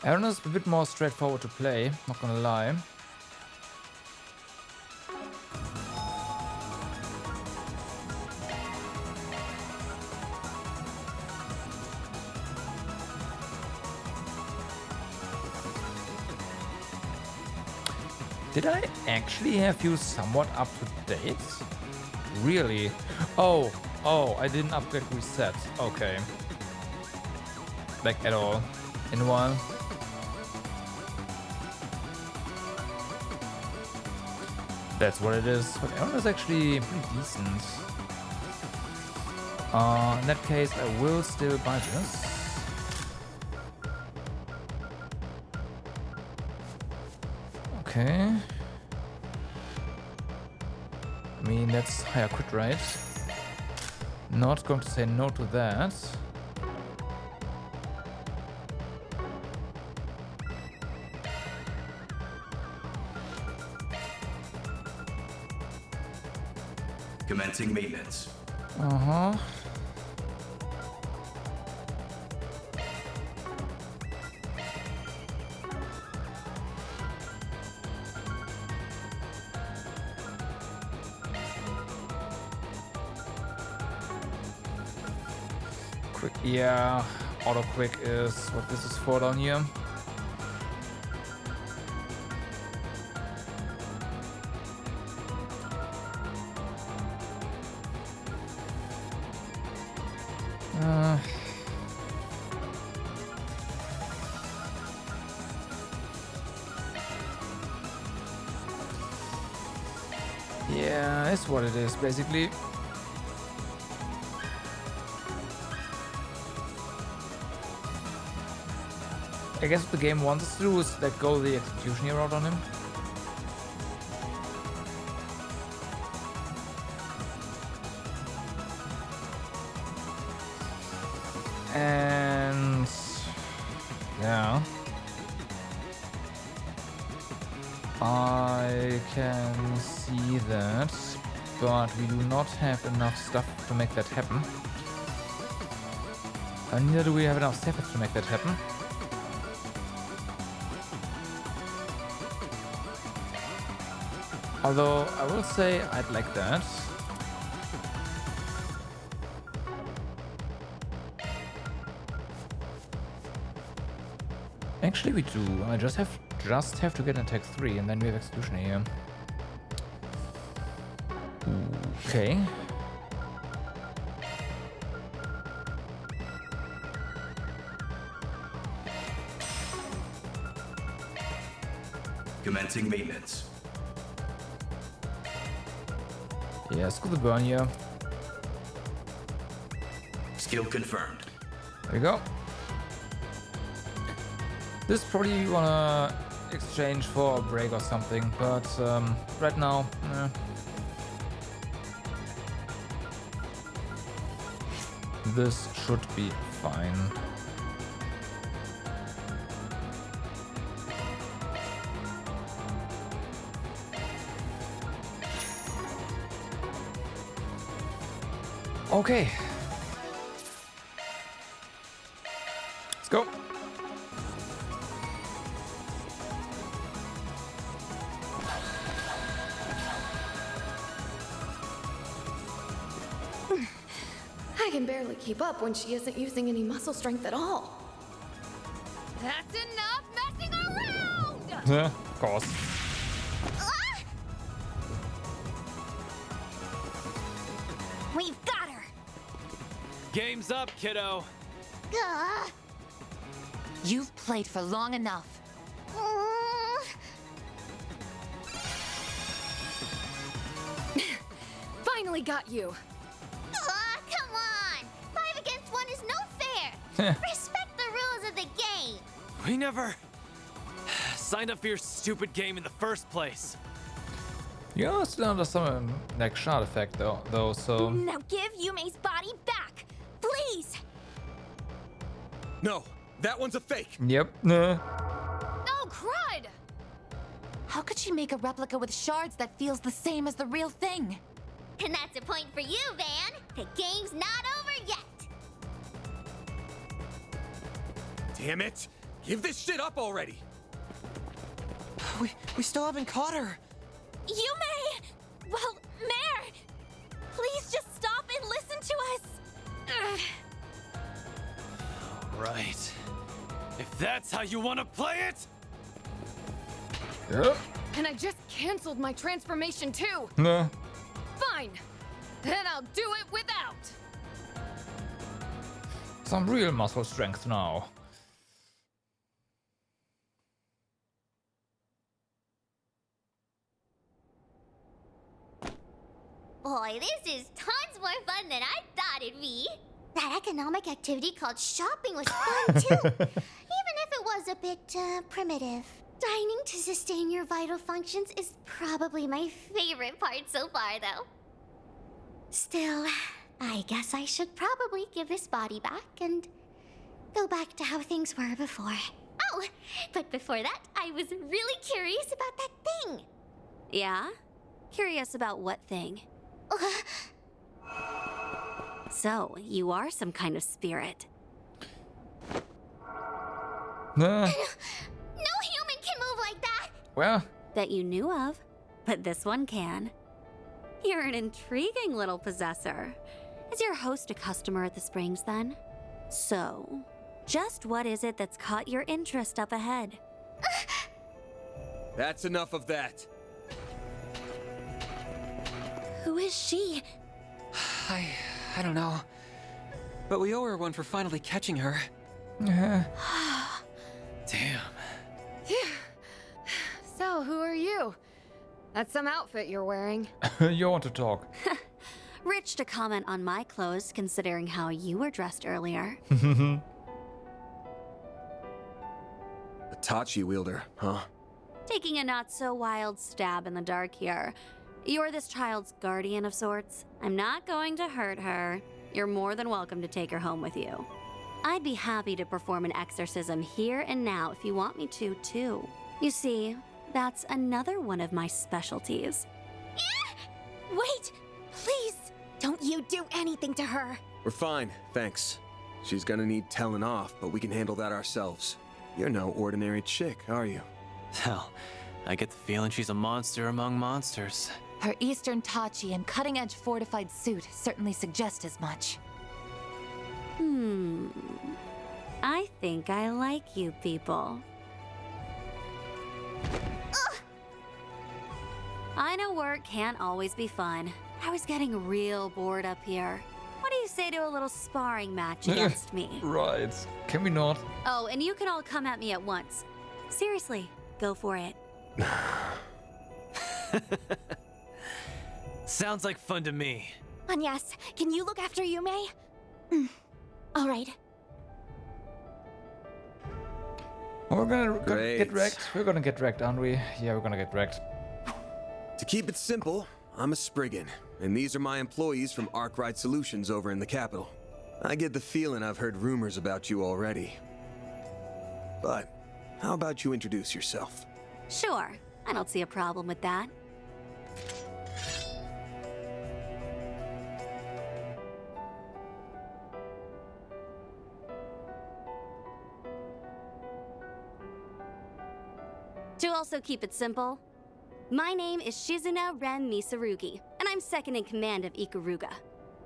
Aaron is a bit more straightforward to play, not gonna lie. Did I actually have you somewhat up to date? Really? Oh, I didn't upgrade Reset. Okay. Like at all. In a while. That's what it is. But Aaron is actually pretty decent. In that case, I will still buy this. Okay. I mean, that's higher crit rate. Not going to say no to that. Commencing maintenance. Uh-huh. Quick, yeah. Auto quick is what this is for down here. Yeah, it's what it is, basically. I guess what the game wants us to do is let go the executioner route on him. And yeah, I can see that, but we do not have enough stuff to make that happen. And neither do we have enough steps to make that happen. Although I will say I'd like that. Actually, we do. I just have to get an attack 3, and then we have execution here. Okay. Commencing maintenance. Yeah, let's go the burn here. Skill confirmed. There we go. This probably you wanna exchange for a break or something, but right now, this should be fine. Okay. Let's go. I can barely keep up when she isn't using any muscle strength at all. That's enough messing around! Yeah, of course. We've got her. Game's up, kiddo. You've played for long enough. Finally got you. Come on. 5 against 1 is no fair. Respect the rules of the game. We never signed up for your stupid game in the first place. You're still under some like shard effect though, so Now give Yume's body back, please. No, that one's a fake. yep. Oh, crud! How could she make a replica with shards that feels the same as the real thing? And that's a point for you, Van. The game's not over yet. Damn it! Give this shit up already! We still haven't caught her. Yumé! Well, Mare! Please just stop and listen to us! Right. If that's how you want to play it. Yep. And I just canceled my transformation too. No. Fine. Then I'll do it without. Some real muscle strength now. Boy, this is tons more fun than I thought it'd be. That economic activity called shopping was fun too, even if it was a bit primitive. Dining to sustain your vital functions is probably my favorite part so far, though. Still, I guess I should probably give this body back and go back to how things were before. Oh, but before that, I was really curious about that thing. Yeah? Curious about what thing? So, you are some kind of spirit. Nah. No human can move like that! Well, That you knew of, but this one can. You're an intriguing little possessor. Is your host a customer at the Springs, then? So, just what is it that's caught your interest up ahead? That's enough of that. Who is she? I don't know. But we owe her one for finally catching her. yeah. Damn. So, who are you? That's some outfit you're wearing. You want to talk? Rich to comment on my clothes, considering how you were dressed earlier. A Tachi wielder, huh? Taking a not-so-wild stab in the dark here. You're this child's guardian of sorts. I'm not going to hurt her. You're more than welcome to take her home with you. I'd be happy to perform an exorcism here and now if you want me to, too. You see, that's another one of my specialties. Wait! Please! Don't you do anything to her! We're fine, thanks. She's gonna need telling off, but we can handle that ourselves. You're no ordinary chick, are you? Hell, I get the feeling she's a monster among monsters. Her Eastern Tachi and cutting-edge fortified suit certainly suggest as much. I think I like you people. I know work can't always be fun. I was getting real bored up here. What do you say to a little sparring match against me? Right. Can we not? Oh, and you can all come at me at once. Seriously, go for it. Sounds like fun to me. Anyas, can you look after Yumé? All right. We're gonna Great. get wrecked. We're gonna get wrecked, aren't we? Yeah, we're gonna get wrecked. To keep it simple, I'm a Spriggan, and these are my employees from Arkwright Solutions over in the capital. I get the feeling I've heard rumors about you already. But how about you introduce yourself? Sure, I don't see a problem with that. To also keep it simple, my name is Shizuna Ren Misarugi, and I'm second in command of Ikaruga.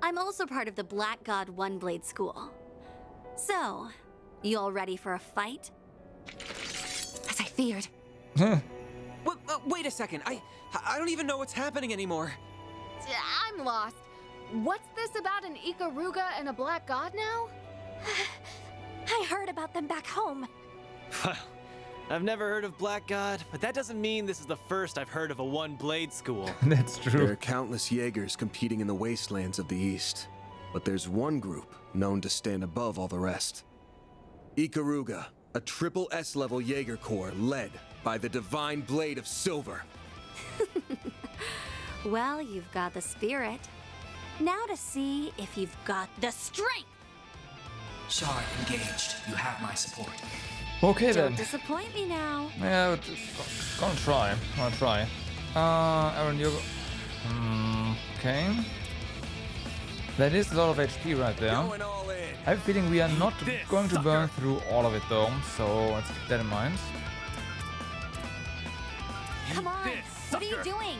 I'm also part of the Black God One Blade School. So, you all ready for a fight? As I feared. Wait a second. I don't even know what's happening anymore. I'm lost. What's this about an Ikaruga and a Black God now? I heard about them back home. I've never heard of Black God, but that doesn't mean this is the first I've heard of a one-blade school. That's true. There are countless Jaegers competing in the wastelands of the East, but there's one group known to stand above all the rest. Ikaruga, a triple S-level Jaeger Corps led by the Divine Blade of Silver. Well, you've got the spirit. Now to see if you've got the strength! Shard engaged. You have my support. Okay Don't then. disappoint me now. Yeah, gonna try. Aaron, you're... okay. That is a lot of HP right there. Going all in. I have a feeling we are not going to burn through all of it though, so let's keep that in mind. Come on, what are you doing?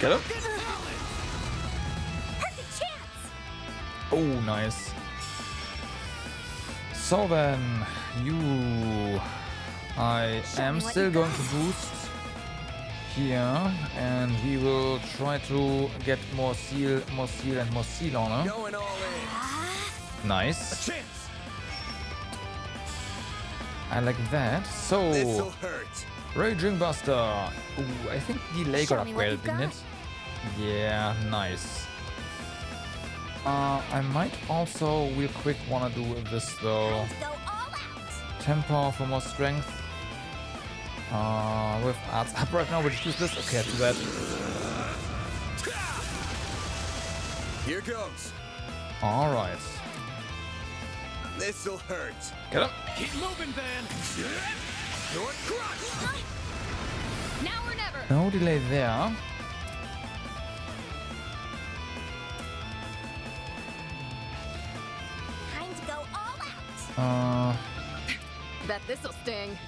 Get up. Perfect chance! Oh, nice. So then, I am still going to boost here, and we will try to get more seal and more seal on her. Going all in. Nice. Chance. I like that. So, This'll hurt. Raging Buster. Ooh, I think delay got Show me what upgraded, you've didn't got. it? Yeah, nice. I might also real quick wanna do this though. Go all out! Tempo for more strength. With arts up right now, we'll just use this. Okay, I do that. Here goes. Alright. This'll hurt. Get up. Keep moving, Van. Your crush. Now or never! No delay there. Time to go all out! Bet this'll sting.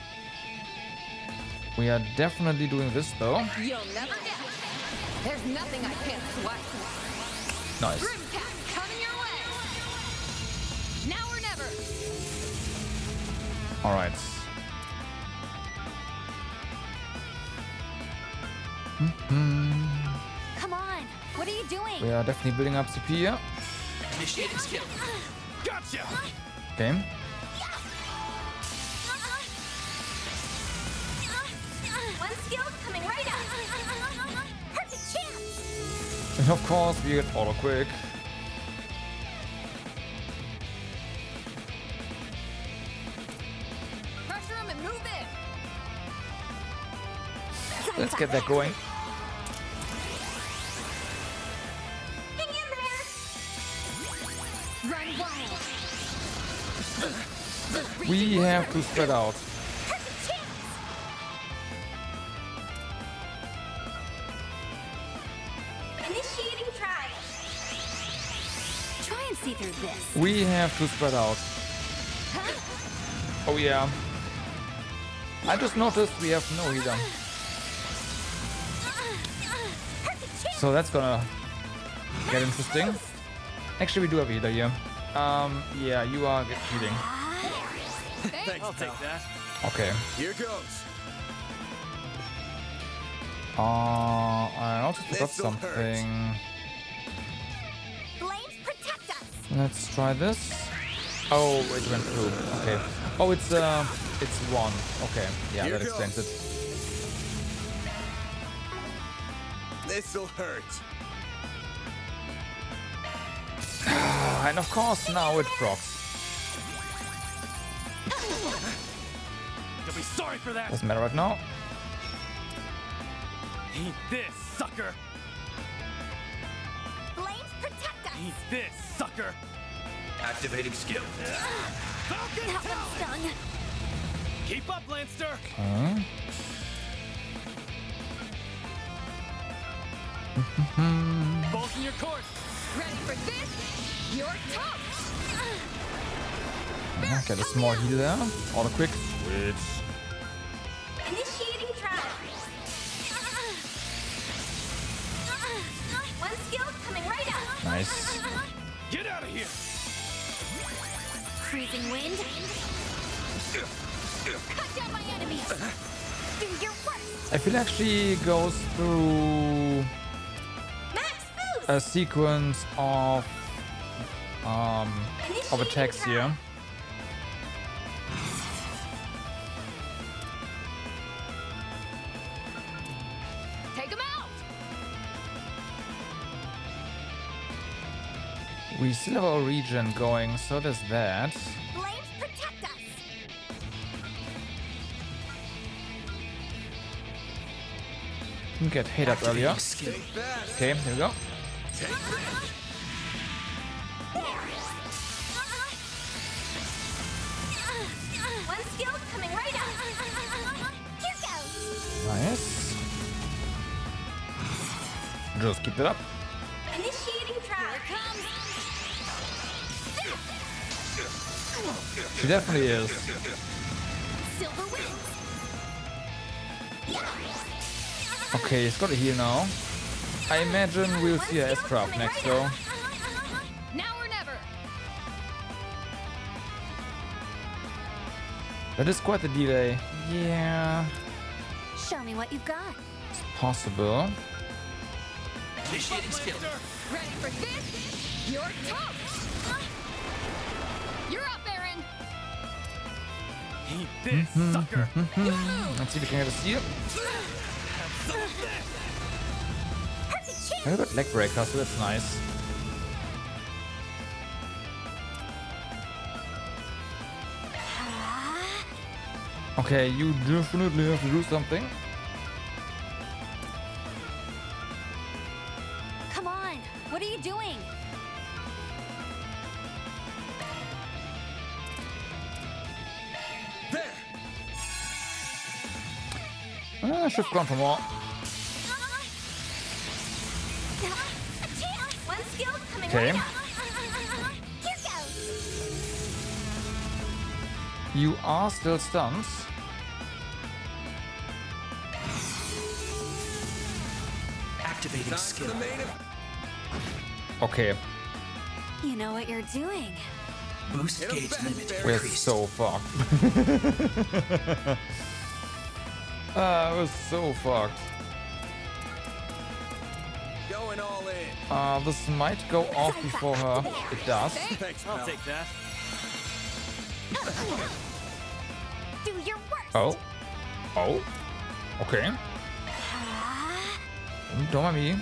We are definitely doing this though. You'll never guess. There's nothing I can't swipe. Nice. Grimcat, coming your way! Now or never! Alright. Come on, what are you doing? We are definitely building up CP here. Initiating skill. Gotcha! Okay. One skill And of course, we get auto quick. Pressure him and move in. Let's get that going. Hang in there. Run wild. We have to spread out. Initiating trial. Try and see through this. We have to spread out. Oh yeah. I just noticed we have no healer. So that's gonna get interesting. Actually, we do have a healer here. Yeah, you are healing. I'll take that. Okay. Here goes. I also forgot This'll something. Flames protect us. Let's try this. Oh, it went through. Okay. Oh, it's one. Okay. Yeah, Here that explains goes. it. This'll hurt. And of course, now it procs. You'll be sorry for that. Doesn't matter right now. Eat this, sucker. Flames protect us. Eat this, sucker. Activating skill. Falcon That one stung. Keep up, Lancer. Okay. Bolt in your course. Ready for this? You're tough. Get a small heal there. Auto quick. Sweet. Initiating trial. One skill coming right up. Nice. Get out of here. Freezing wind. Cut down my enemies. Do your worst. I feel actually goes through Max boost. a sequence of attacks here. Take him out. We still have our regen going, so there's that. Flames protect us. Didn't get hit up earlier. Take that. Okay, here we go. Take that. One skill coming right up. Here goes. Nice. Just keep it up. Initiating trial. She definitely is. Silver wings. Okay, he's got a heal now. I imagine we'll see a S-Craft next though. Now or never. That is quite the delay. Yeah, Show me what you've got. it's possible. Initiating skill. Ready for this? You're tough. You're up, Aaron. Eat this, sucker. Let's see if we can get a steal. I got leg breaker, so that's nice. Okay, you definitely have to do something. Come on. What are you doing? There. I should have gone for more. One skill coming Okay. right up. Here goes. You are still stunned. Activating Time for skill. the main event. Okay, You know what you're doing. Boost Hit 'em gauge back, limit Barry. we're increased. so fucked. We're so fucked. Going all in. This might go off before her. It does. Thanks, I'll pal. take that. Do your worst. Oh. Oh. Okay. Don't mind me.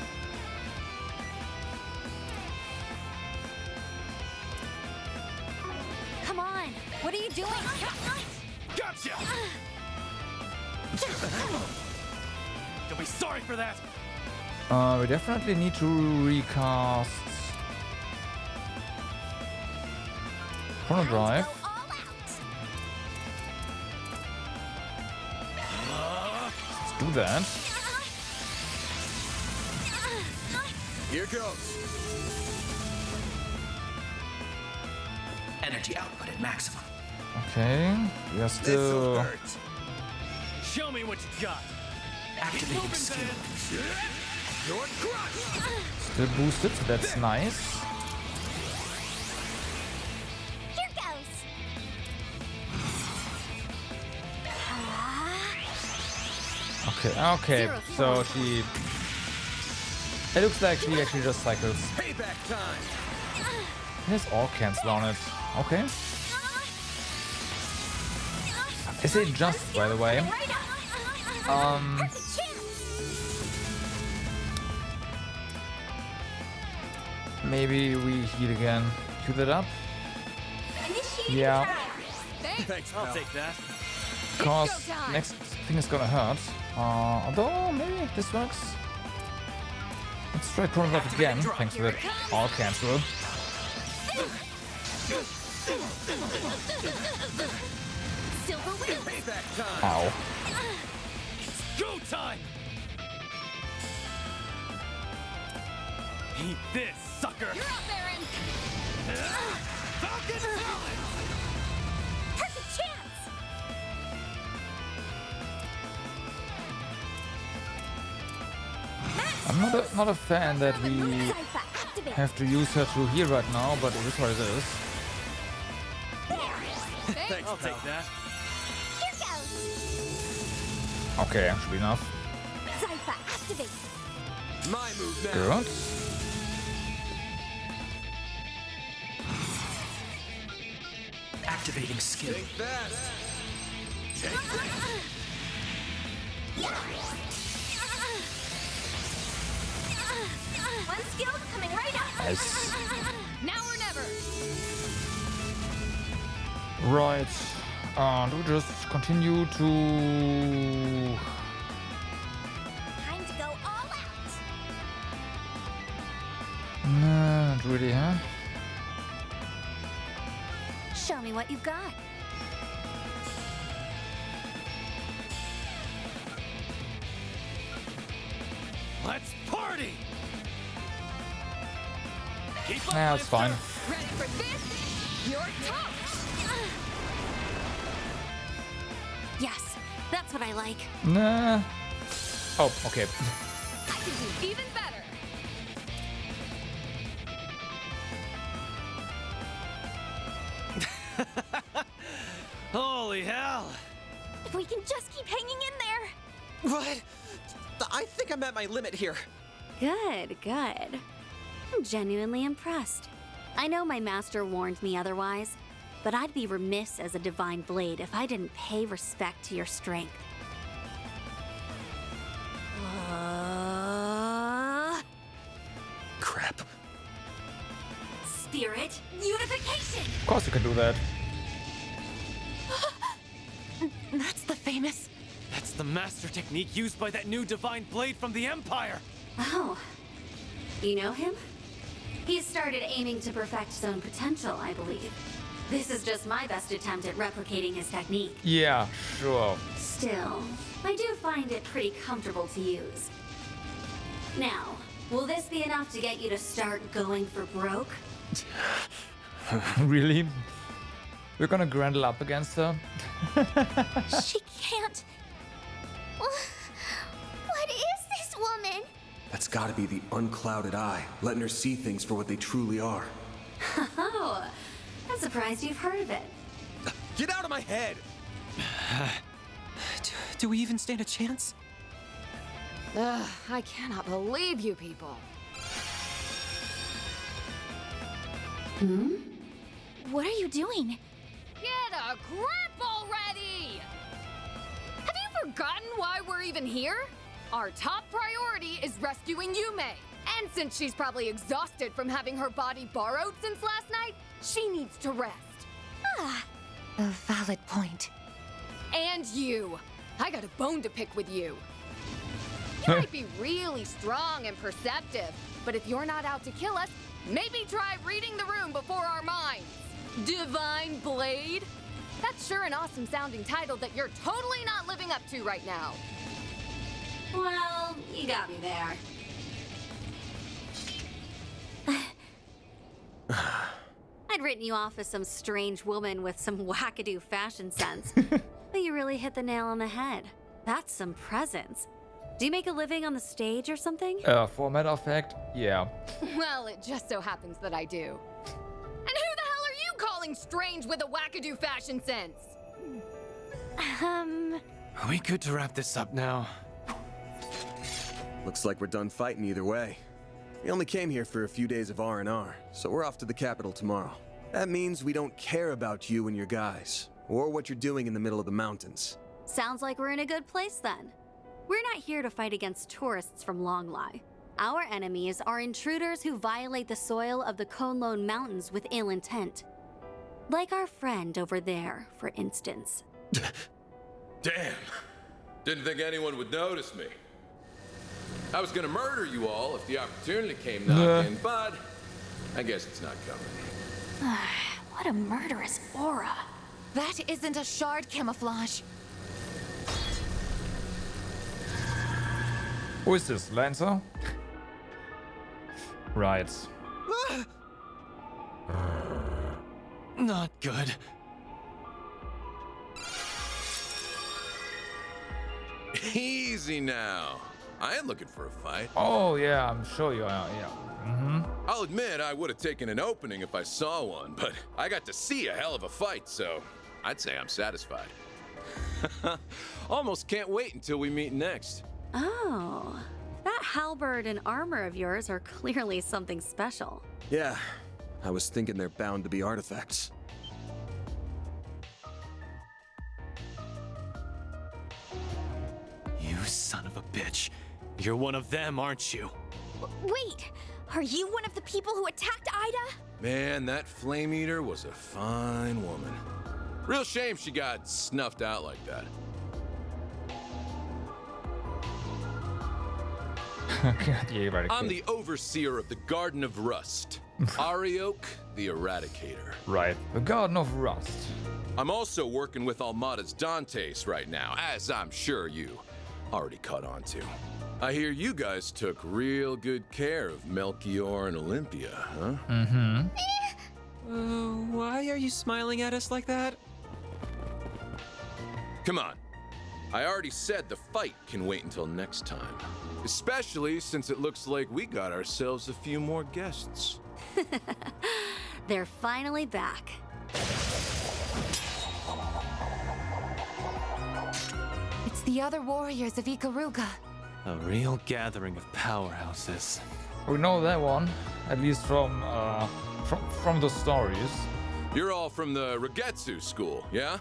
You'll be sorry for that. We definitely need to recast Chrono Drive. Let's do that. Here goes. Energy output at maximum. Okay, we are This'll still. hurt. Show me what you got. Activating skill. Your crush. Still boosted, so that's nice. Here goes. Okay, so she. It looks like she actually just cycles. Payback time. There's all cancel on it. Okay. I say just, by the way. Maybe we heal again. Heal that up. Yeah. Thanks, I'll take that. Cause next thing is gonna hurt. Although maybe this works. Let's try Chrono Drive again. Thanks to that all cancel. Payback time. Ow. Go time! Eat this, sucker! You're up, Aaron! Falcon Talon! Perfect chance. I'm not a fan that we have to use her through here right now, but it is what it is. Thanks, I'll take that. Here goes. Okay, should be enough. Zypher activate. My move now. Good. Activating skill. Take that. Take that. One skill coming right up. Nice. Now or never! Right. And we just continue to. Time to go all out. Nah, not really, huh? Show me what you've got. Let's party! Keep up, Yeah, it's fine. Ready for this? You're tough! Yes, that's what I like. Nah. Oh, okay. I can do even better! Holy hell! If we can just keep hanging in there. What? I think I'm at my limit here. Good, good. I'm genuinely impressed. I know my master warned me otherwise, but I'd be remiss as a divine blade if I didn't pay respect to your strength. Crap. Spirit unification! Of course you can do that. That's the famous. That's the master technique used by that new divine blade from the Empire! Oh, you know him? He's started aiming to perfect his own potential, I believe. This is just my best attempt at replicating his technique. Yeah, sure. Still, I do find it pretty comfortable to use. Now, will this be enough to get you to start going for broke? Really? We're gonna grandle up against her? She can't. What is this woman? That's gotta be the unclouded eye, letting her see things for what they truly are. Oh, I'm surprised you've heard of it. Get out of my head! Do we even stand a chance? Ugh, I cannot believe you people. What are you doing? Get a grip already! Have you forgotten why we're even here? Our top priority is rescuing Yumé. And since she's probably exhausted from having her body borrowed since last night, she needs to rest. A valid point. And you. I got a bone to pick with you. You might be really strong and perceptive, but if you're not out to kill us, maybe try reading the room before our minds. Divine Blade? That's sure an awesome sounding title that you're totally not living up to right now. Well, you got me there. I'd written you off as some strange woman with some wackadoo fashion sense, but you really hit the nail on the head. That's some presence. Do you make a living on the stage or something? For a matter of fact, yeah. Well, it just so happens that I do. And who the hell are you calling strange with a wackadoo fashion sense? Are we good to wrap this up now? Looks like we're done fighting either way. We only came here for a few days of R&R, so we're off to the capital tomorrow. That means we don't care about you and your guys, or what you're doing in the middle of the mountains. Sounds like we're in a good place then. We're not here to fight against tourists from Longlai. Our enemies are intruders who violate the soil of the Konlone Mountains with ill intent. Like our friend over there, for instance. Damn. Didn't think anyone would notice me. I was gonna murder you all if the opportunity came knocking, but I guess it's not coming. What a murderous aura. That isn't a shard camouflage. Who is this, Lancer? Right. Not good. Easy now. I ain't looking for a fight. Oh yeah, I'm sure you are, yeah. I'll admit I would have taken an opening if I saw one, but I got to see a hell of a fight, so I'd say I'm satisfied. Almost can't wait until we meet next. Oh, that halberd and armor of yours are clearly something special. Yeah, I was thinking they're bound to be artifacts. You son of a bitch. You're one of them, aren't you? Wait, are you one of the people who attacked Ida? Man, that Flame Eater was a fine woman. Real shame she got snuffed out like that. I'm the overseer of the Garden of Rust. Arioch, the Eradicator. Right, the Garden of Rust. I'm also working with Almada's Dantes right now, as I'm sure you already caught on to. I hear you guys took real good care of Melchior and Olympia, huh? Why are you smiling at us like that? Come on. I already said the fight can wait until next time. Especially since it looks like we got ourselves a few more guests. They're finally back. It's the other warriors of Ikaruga. A real gathering of powerhouses. We know that one, at least from the stories. You're all from the Regetsu school, yeah?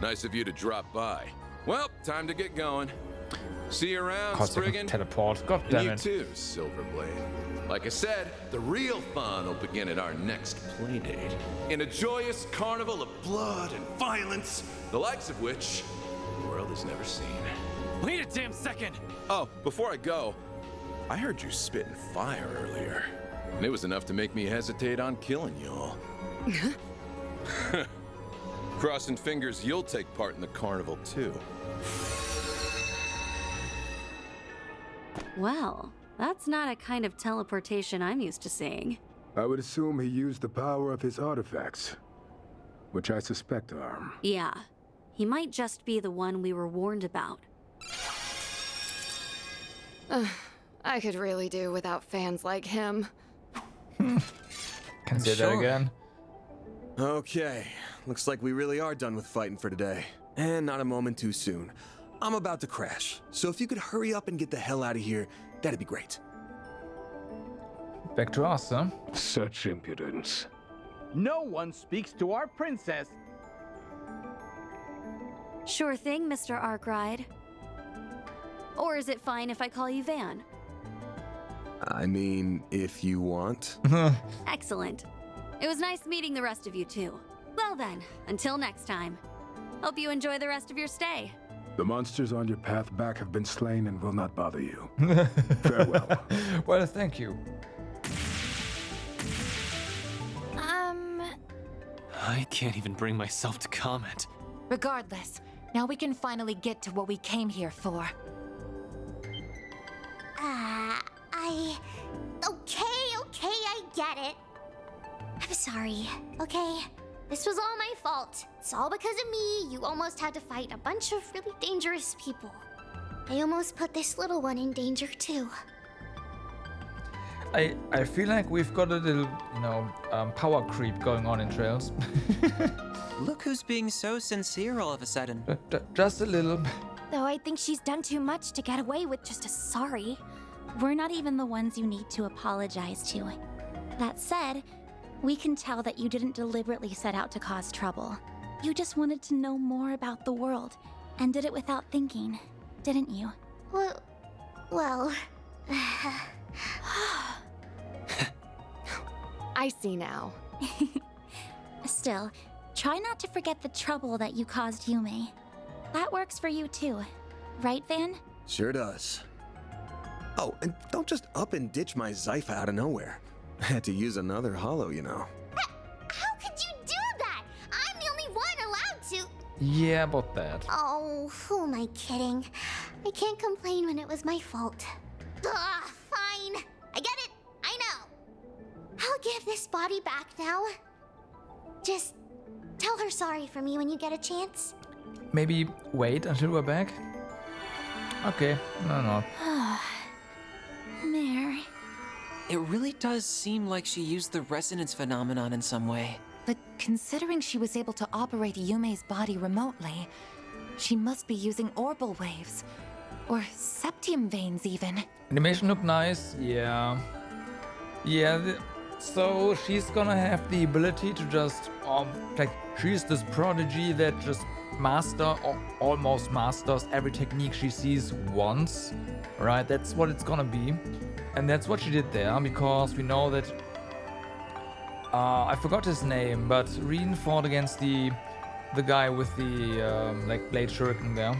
Nice of you to drop by. Well, time to get going. See you around, Spriggan. Teleport. God damn it. And you too, Silverblade. Like I said, the real fun will begin at our next playdate. In a joyous carnival of blood and violence, the likes of which the world has never seen. Wait a damn second! Oh, before I go, I heard you spitting fire earlier. And it was enough to make me hesitate on killing y'all. Crossing fingers you'll take part in the carnival too. Well, that's not a kind of teleportation I'm used to seeing. I would assume he used the power of his artifacts, which I suspect are. Yeah, he might just be the one we were warned about. I could really do without fans like him. Can say that again? Okay, looks like we really are done with fighting for today. And not a moment too soon. I'm about to crash, so if you could hurry up and get the hell out of here, that'd be great. Back to us, huh? Such impudence. No one speaks to our princess. Sure thing, Mr. Arkwright. Or is it fine if I call you Van? I mean, if you want. Excellent. It was nice meeting the rest of you too. Well then, until next time. Hope you enjoy the rest of your stay. The monsters on your path back have been slain and will not bother you. Farewell. Well, thank you. I can't even bring myself to comment. Regardless, now we can finally get to what we came here for. Okay, I get it. I'm sorry, okay? This was all my fault. It's all because of me. You almost had to fight a bunch of really dangerous people. I almost put this little one in danger too. I feel like we've got a little, power creep going on in Trails. Look who's being so sincere all of a sudden. Just a little. Though I think she's done too much to get away with just a sorry. We're not even the ones you need to apologize to. That said, we can tell that you didn't deliberately set out to cause trouble. You just wanted to know more about the world, and did it without thinking, didn't you? Well... I see now. Still, try not to forget the trouble that you caused Yumé. That works for you too, right, Van? Sure does. Oh, and don't just up and ditch my Zypha out of nowhere. I had to use another hollow, you know. How could you do that? I'm the only one allowed to... Yeah, about that. Oh, who am I kidding? I can't complain when it was my fault. Ugh, fine. I get it. I know. I'll give this body back now. Just tell her sorry for me when you get a chance. Maybe wait until we're back? Okay, no. Mare. It really does seem like she used the resonance phenomenon in some way. But considering she was able to operate Yume's body remotely, she must be using orbal waves. Or septium veins, even. Animation looked nice, yeah. So she's gonna have the ability to just, she's this prodigy that just almost masters every technique she sees once, right? That's what it's gonna be. And that's what she did there, because we know that, I forgot his name, but Reen fought against the guy with the, blade shuriken there.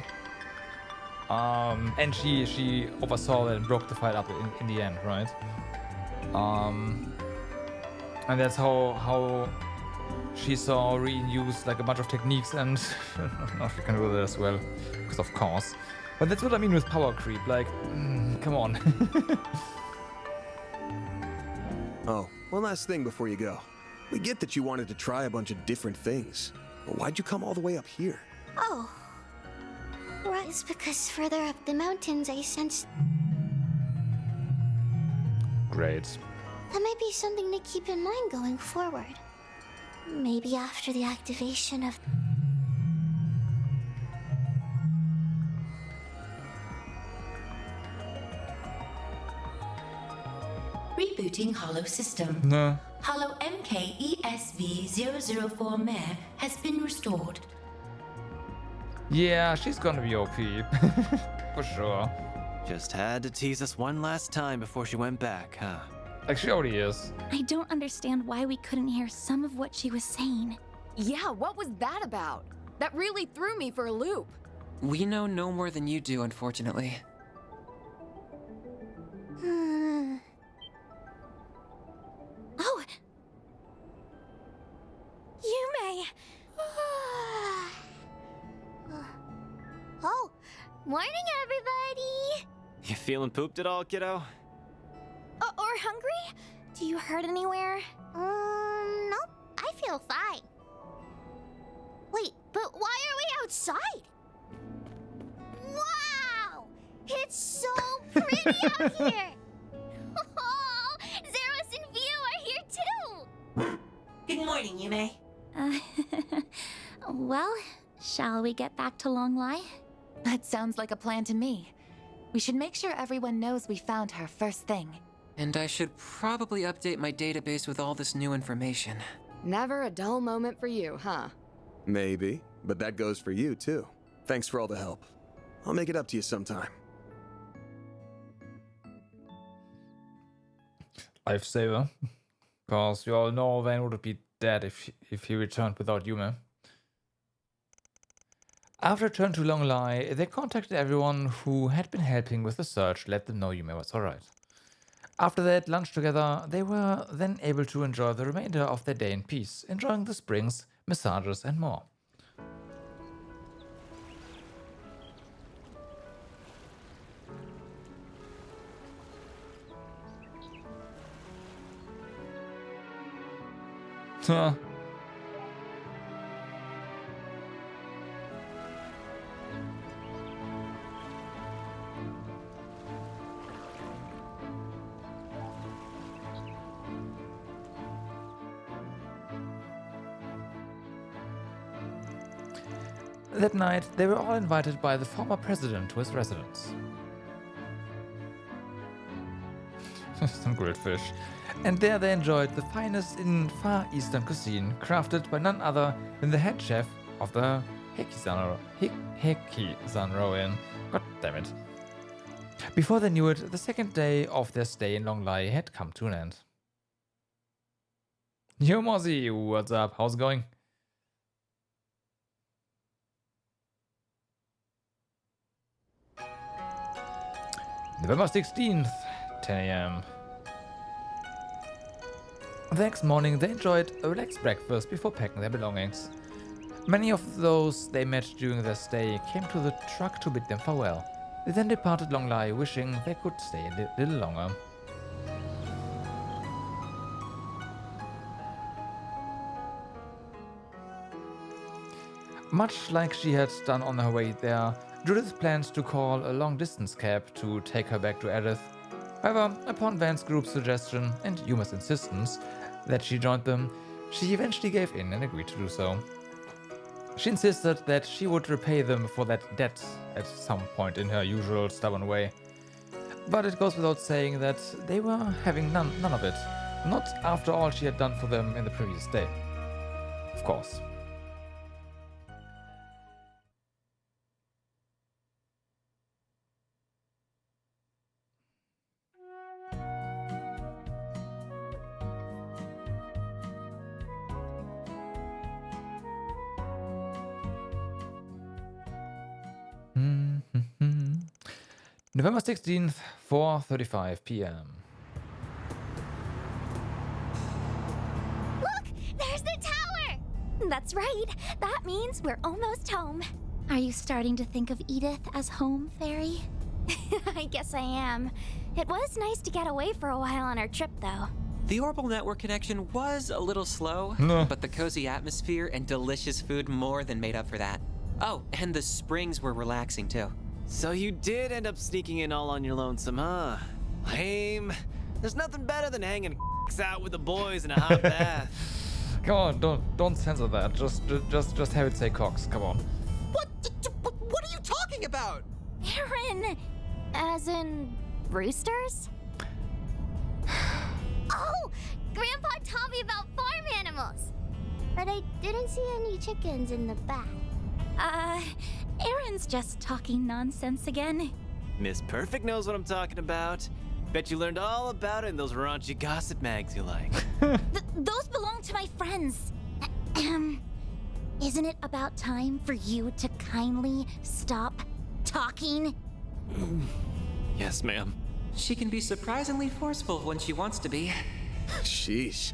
And she oversaw that and broke the fight up in the end, right? And that's how she saw Reen use like a bunch of techniques, and I don't know if you can do that as well, because of course. But that's what I mean with power creep, like, come on. Oh, one last thing before you go. We get that you wanted to try a bunch of different things, but why'd you come all the way up here? Oh. Well, it's because further up the mountains I sensed... Great. That might be something to keep in mind going forward. Maybe after the activation of... Rebooting Hollow system. No. Hollow MKESV004 Mare has been restored. Yeah, she's gonna be OP. For sure. Just had to tease us one last time before she went back, huh? Like, she already is. I don't understand why we couldn't hear some of what she was saying. Yeah, what was that about? That really threw me for a loop. We know no more than you do, unfortunately. Oh! Yumé! Oh, morning everybody! You feeling pooped at all, kiddo? Or hungry? Do you hurt anywhere? Nope, I feel fine. Wait, but why are we outside? Wow! It's so pretty out here! Oh, Zeros and Vio are here too! Good morning, Yumé. Well, shall we get back to Longlai? That sounds like a plan to me. We should make sure everyone knows we found her first thing. And I should probably update my database with all this new information. Never a dull moment for you, huh? Maybe, but that goes for you too. Thanks for all the help. I'll make it up to you sometime. Lifesaver. Because you all know Van would be dead if he returned without Yumé. After return to Longlai, they contacted everyone who had been helping with the search, let them know Yumé was alright. After they had lunch together, they were then able to enjoy the remainder of their day in peace, enjoying the springs, massages and more. Huh. That night, they were all invited by the former president to his residence. Some grilled fish. And there they enjoyed the finest in Far Eastern cuisine, crafted by none other than the head chef of the Heki-san-ro-in. God damn it. Before they knew it, the second day of their stay in Longlai had come to an end. Yo, Mozzie, what's up? How's it going? November 16th, 10 AM. The next morning, they enjoyed a relaxed breakfast before packing their belongings. Many of those they met during their stay came to the truck to bid them farewell. They then departed Longlai, wishing they could stay a little longer. Much like she had done on her way there, Judith planned to call a long-distance cab to take her back to Edith. However, upon Van's group's suggestion and Yuma's insistence that she join them, she eventually gave in and agreed to do so. She insisted that she would repay them for that debt at some point in her usual stubborn way. But it goes without saying that they were having none of it, not after all she had done for them in the previous day. Of course. November 16th, 4:35 p.m. Look! There's the tower! That's right. That means we're almost home. Are you starting to think of Edith as home, Fairy? I guess I am. It was nice to get away for a while on our trip, though. The Orbital network connection was a little slow, but the cozy atmosphere and delicious food more than made up for that. Oh, and the springs were relaxing, too. So you did end up sneaking in all on your lonesome, huh? Lame. There's nothing better than hanging out with the boys in a hot bath. Come on, don't censor that. Just have it say Cox. Come on. What are you talking about? Aaron! As in roosters? Oh! Grandpa taught me about farm animals! But I didn't see any chickens in the back. Aaron's just talking nonsense again. Miss Perfect knows what I'm talking about. Bet you learned all about it in those raunchy gossip mags you like. Those belong to my friends. Isn't it about time for you to kindly stop talking? Yes, ma'am. She can be surprisingly forceful when she wants to be. Sheesh.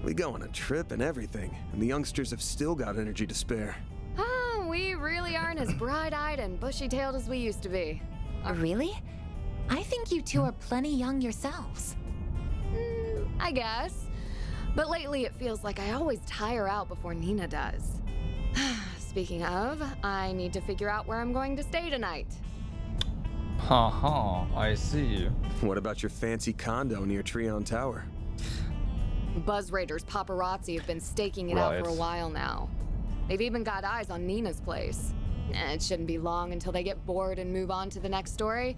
We go on a trip and everything, and the youngsters have still got energy to spare. Oh, we really aren't as bright-eyed and bushy-tailed as we used to be. Really? I think you two are plenty young yourselves. I guess. But lately it feels like I always tire out before Nina does. Speaking of, I need to figure out where I'm going to stay tonight. Haha, I see. What about your fancy condo near Treon Tower? Buzz Raiders paparazzi have been staking it out for a while now. They've even got eyes on Nina's place. It shouldn't be long until they get bored and move on to the next story.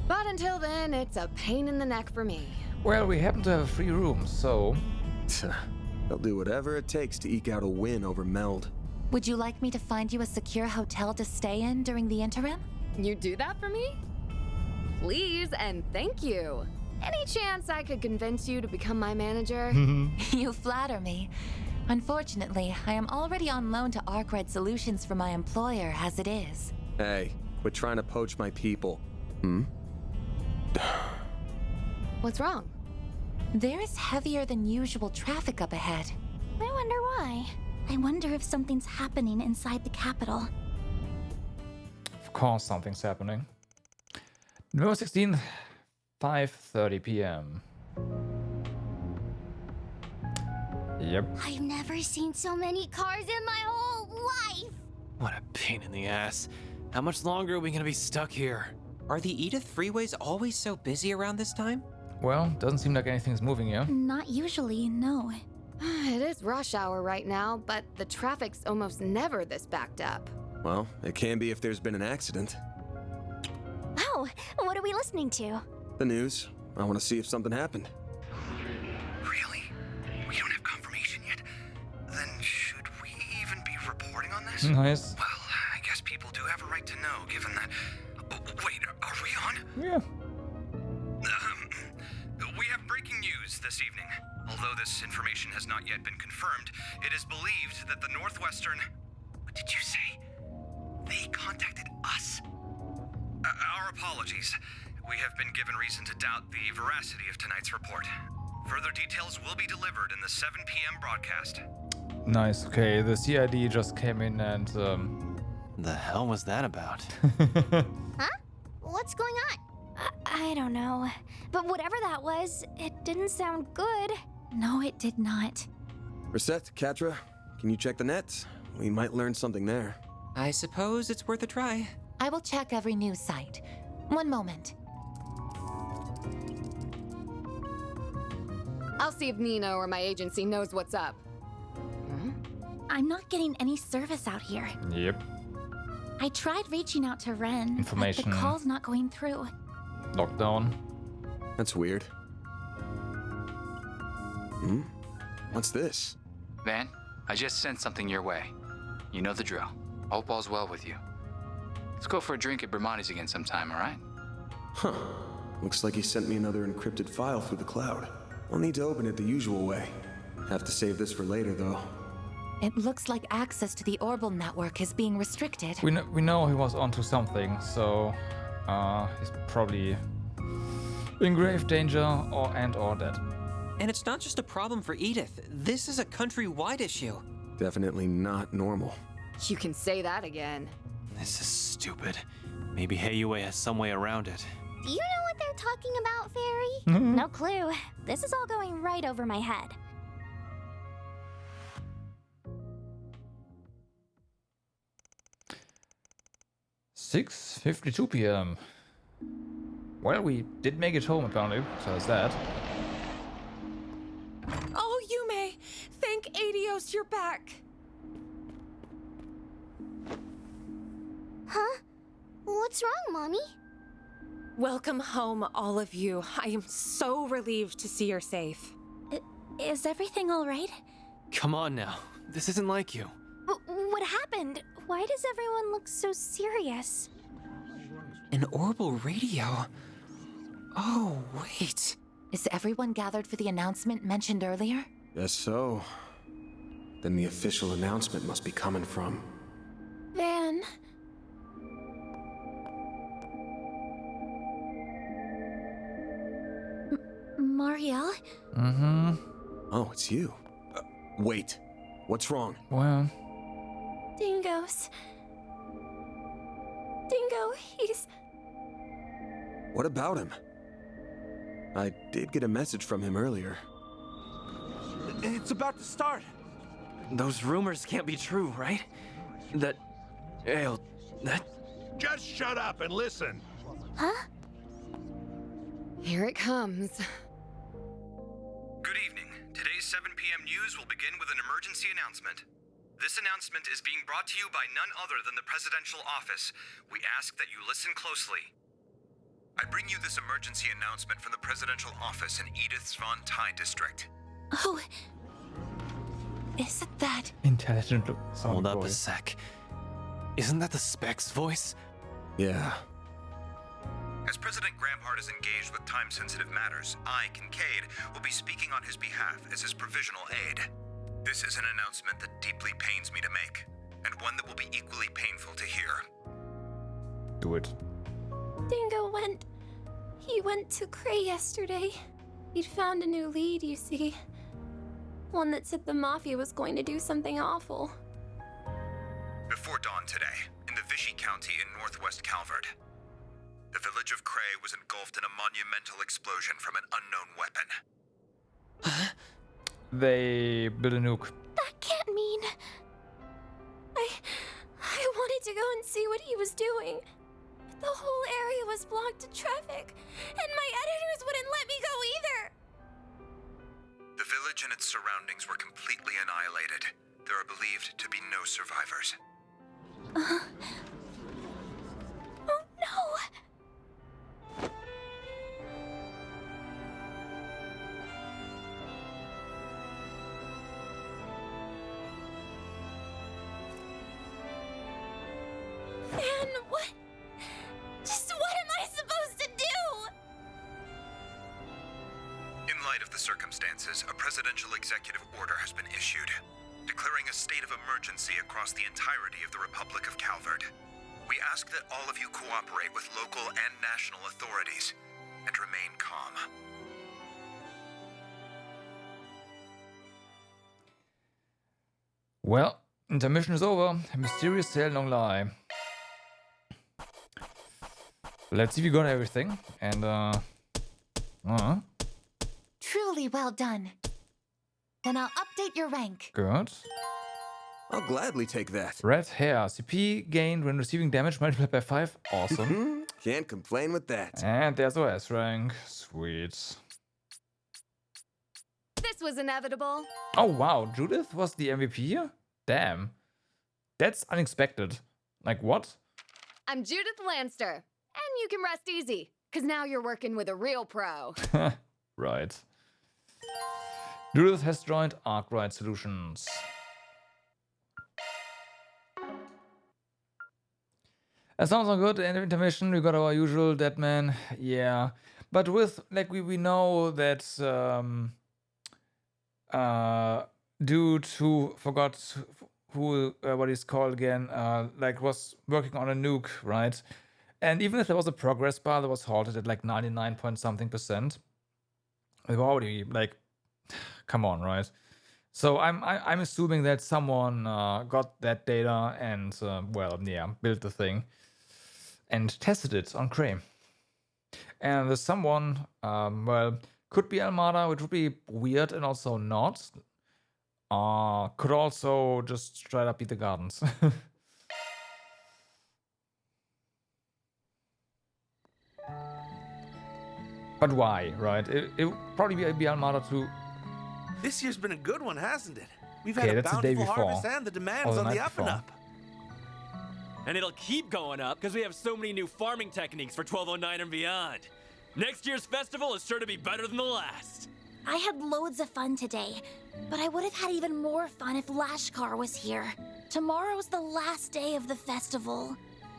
But until then, it's a pain in the neck for me. Well, we happen to have a free room, so... They'll do whatever it takes to eke out a win over Meld. Would you like me to find you a secure hotel to stay in during the interim? You do that for me? Please and thank you. Any chance I could convince you to become my manager? You flatter me. Unfortunately, I am already on loan to Arkwright Solutions from my employer as it is. Hey, quit trying to poach my people. What's wrong? There is heavier than usual traffic up ahead. I wonder why. I wonder if something's happening inside the capital. Of course, something's happening. November 16th, 5:30 p.m. Yep. I've never seen so many cars in my whole life. What a pain in the ass. How much longer are we gonna be stuck here? Are the Edith freeways always so busy around this time? Well, doesn't seem like anything's moving here. Not usually, no. It is rush hour right now, but the traffic's almost never this backed up. Well, it can be if there's been an accident. Oh, what are we listening to? The news. I want to see if something happened. Really? We don't have confirmation yet? Then should we even be reporting on this? Nice. Well, I guess people do have a right to know, given that... wait, are we on? Yeah. We have breaking news this evening. Although this information has not yet been confirmed, it is believed that the Northwestern... What did you say? They contacted us? Our apologies. We have been given reason to doubt the veracity of tonight's report. Further details will be delivered in the 7 p.m. broadcast. Nice. Okay, the CID just came in and The hell was that about? Huh? What's going on? I don't know. But whatever that was, it didn't sound good. No, it did not. Reset, Katra, can you check the net? We might learn something there. I suppose it's worth a try. I will check every news site. One moment. I'll see if Nina or my agency knows what's up. I'm not getting any service out here. Yep. I tried reaching out to Ren, Information. but the call's not going through. Lockdown. That's weird. What's this? Van, I just sent something your way. You know the drill. Hope all's well with you. Let's go for a drink at Bermonti's again sometime, alright? Huh. Looks like he sent me another encrypted file through the cloud. I'll need to open it the usual way. Have to save this for later, though. It looks like access to the Orbital network is being restricted. We know he was onto something, so he's probably in grave danger or dead. And it's not just a problem for Edith. This is a countrywide issue. Definitely not normal. You can say that again. This is stupid. Maybe Yumé has some way around it. Do you know what they're talking about, Fairy? No clue. This is all going right over my head. $6:52 p.m. Well, we did make it home apparently, so there's that. Oh, Yumé! Thank Adios you're back! Huh? What's wrong, Mommy? Welcome home, all of you. I am so relieved to see you're safe. Is everything all right? Come on now. This isn't like you. What happened? Why does everyone look so serious? An orbital radio? Oh, wait. Is everyone gathered for the announcement mentioned earlier? Guess so. Then the official announcement must be coming from... Van... Marielle? Oh, it's you. Wait. What's wrong? Well... Dingoes. Dingo, he's... What about him? I did get a message from him earlier. It's about to start. Those rumors can't be true, right? That... Just shut up and listen. Huh? Here it comes. Good evening. Today's 7 p.m. news will begin with an emergency announcement. This announcement is being brought to you by none other than the presidential office. We ask that you listen closely. I bring you this emergency announcement from the presidential office in Edith's Von Tai district. Oh... Isn't that... Intelligent Hold up boy. a sec. Isn't that the Spec's voice? Yeah. As President Gramhart is engaged with time-sensitive matters, I, Kincaid, will be speaking on his behalf as his provisional aide. This is an announcement that deeply pains me to make, and one that will be equally painful to hear. Do it. Dingo went... He went to Cray yesterday. He'd found a new lead, you see. One that said the Mafia was going to do something awful. Before dawn today, in the Vichy County in northwest Calvert, the village of Cray was engulfed in a monumental explosion from an unknown weapon. They built a nuke. That can't mean... I wanted to go and see what he was doing. The whole area was blocked to traffic, and my editors wouldn't let me go either. The village and its surroundings were completely annihilated. There are believed to be no survivors. Oh no! Man, what? Just what am I supposed to do? In light of the circumstances, a presidential executive order has been issued, declaring a state of emergency across the entirety of the Republic of Calvert. We ask that all of you cooperate with local and national authorities and remain calm. Well, intermission is over. A mysterious tale, long lie. Let's see if you got everything. And, Truly well done. Then I'll update your rank. good. I'll gladly take that. Red hair. CP gained when receiving damage multiplied by 5. Awesome. Can't complain with that. And there's OS rank. Sweet. This was inevitable. Oh, wow. Judith was the MVP here? Damn. That's unexpected. Like, what? I'm Judith Lanster, and you can rest easy, because now you're working with a real pro. Right. Judith has joined Arkwright Solutions. That sounds all good. In intermission, we got our usual dead man. Yeah. But with, like, we know that dude who forgot who what he's called again, like was working on a nuke, right? And even if there was a progress bar that was halted at like 99 point something %, we've already like, come on, right? So I'm assuming that someone got that data and well, yeah, built the thing and tested it on Cray. And there's someone, well, could be Almada, which would be weird and also not. Could also just straight up be the Gardens. But why, right? It would probably be Almada too. This year's been a good one, hasn't it? We've Okay, had a that's the day bountiful before. harvest and the demand Or is the on the night up and before. up. And it'll keep going up because we have so many new farming techniques for 1209 and beyond. Next year's festival is sure to be better than the last. I had loads of fun today, but I would have had even more fun if Lashkar was here. Tomorrow's the last day of the festival.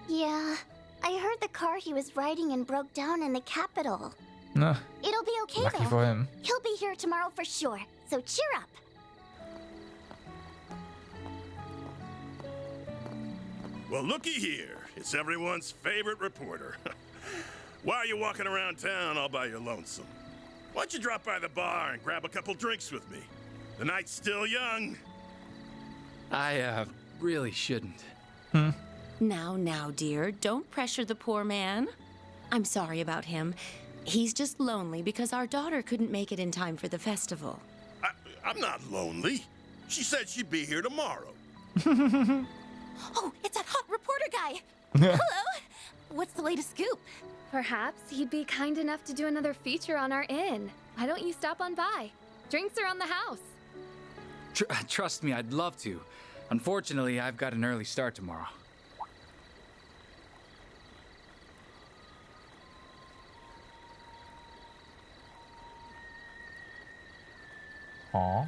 Yeah, I heard the car he was riding and broke down in the capital. Nah, It'll be okay lucky though. for him. He'll be here tomorrow for sure, so cheer up. Well, looky here. It's everyone's favorite reporter. Why are you walking around town all by your lonesome? Why don't you drop by the bar and grab a couple drinks with me? The night's still young. I, really shouldn't. Now, dear, don't pressure the poor man. I'm sorry about him. He's just lonely because our daughter couldn't make it in time for the festival. I'm not lonely. She said she'd be here tomorrow. Oh, it's that hot reporter guy! Hello! What's the latest scoop? Perhaps he'd be kind enough to do another feature on our inn. Why don't you stop on by? Drinks are on the house. Trust me, I'd love to. Unfortunately, I've got an early start tomorrow. Aw.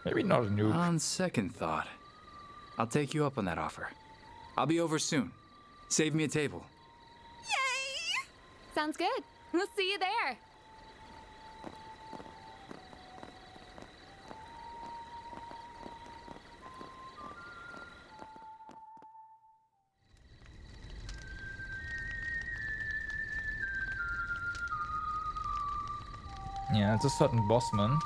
Maybe not a nuke. On second thought, I'll take you up on that offer. I'll be over soon. Save me a table. Sounds good. We'll see you there. Yeah, it's a certain bossman.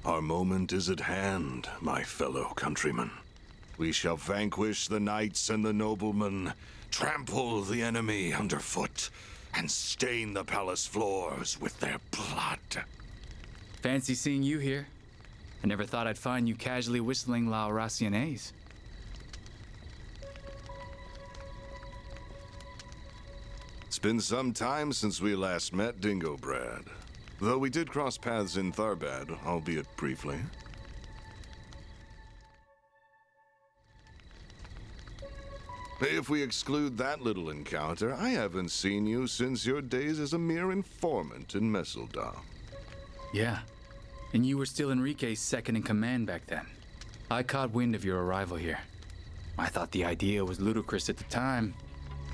Our moment is at hand, my fellow countrymen. We shall vanquish the knights and the noblemen, trample the enemy underfoot, and stain the palace floors with their blood. Fancy seeing you here. I never thought I'd find you casually whistling La Raciones. It's been some time since we last met, Dingo Brad. Though we did cross paths in Tharbad, albeit briefly. If we exclude that little encounter, I haven't seen you since your days as a mere informant in Messeldam. Yeah, and you were still Enrique's second in command back then. I caught wind of your arrival here. I thought the idea was ludicrous at the time,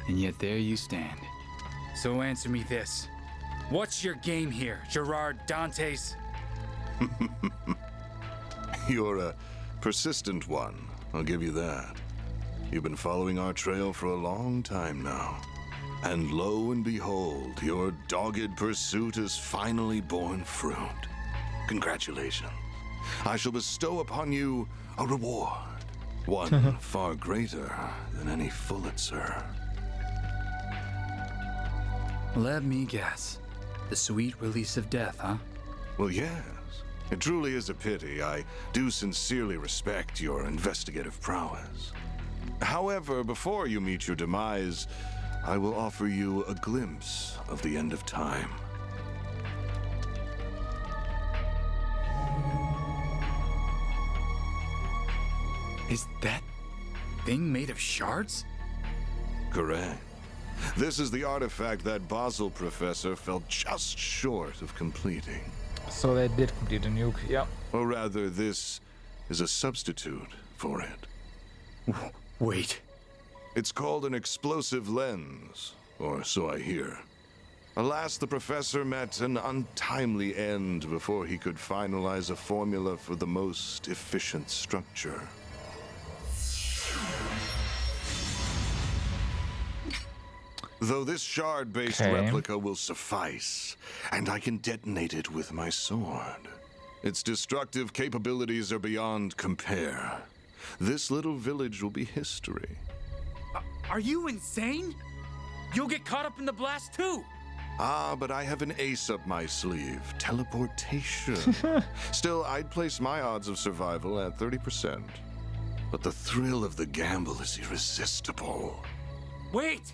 and yet there you stand. So answer me this. What's your game here, Gerard Dantes? You're a persistent one, I'll give you that. You've been following our trail for a long time now. And lo and behold, your dogged pursuit has finally borne fruit. Congratulations. I shall bestow upon you a reward. One far greater than any Pulitzer. Let me guess. The sweet release of death, huh? Well, yes. It truly is a pity. I do sincerely respect your investigative prowess. However, before you meet your demise, I will offer you a glimpse of the end of time. Is that thing made of shards? Correct. This is the artifact that Basel professor fell just short of completing. So they did complete a nuke, yeah. Or rather, this is a substitute for it. Wait. It's called an explosive lens, or so I hear. Alas, the professor met an untimely end before he could finalize a formula for the most efficient structure. Though this shard-based replica will suffice, and I can detonate it with my sword. Its destructive capabilities are beyond compare. This little village will be history. Are you insane? You'll get caught up in the blast too! Ah, but I have an ace up my sleeve. Teleportation. Still, I'd place my odds of survival at 30%. But the thrill of the gamble is irresistible. Wait!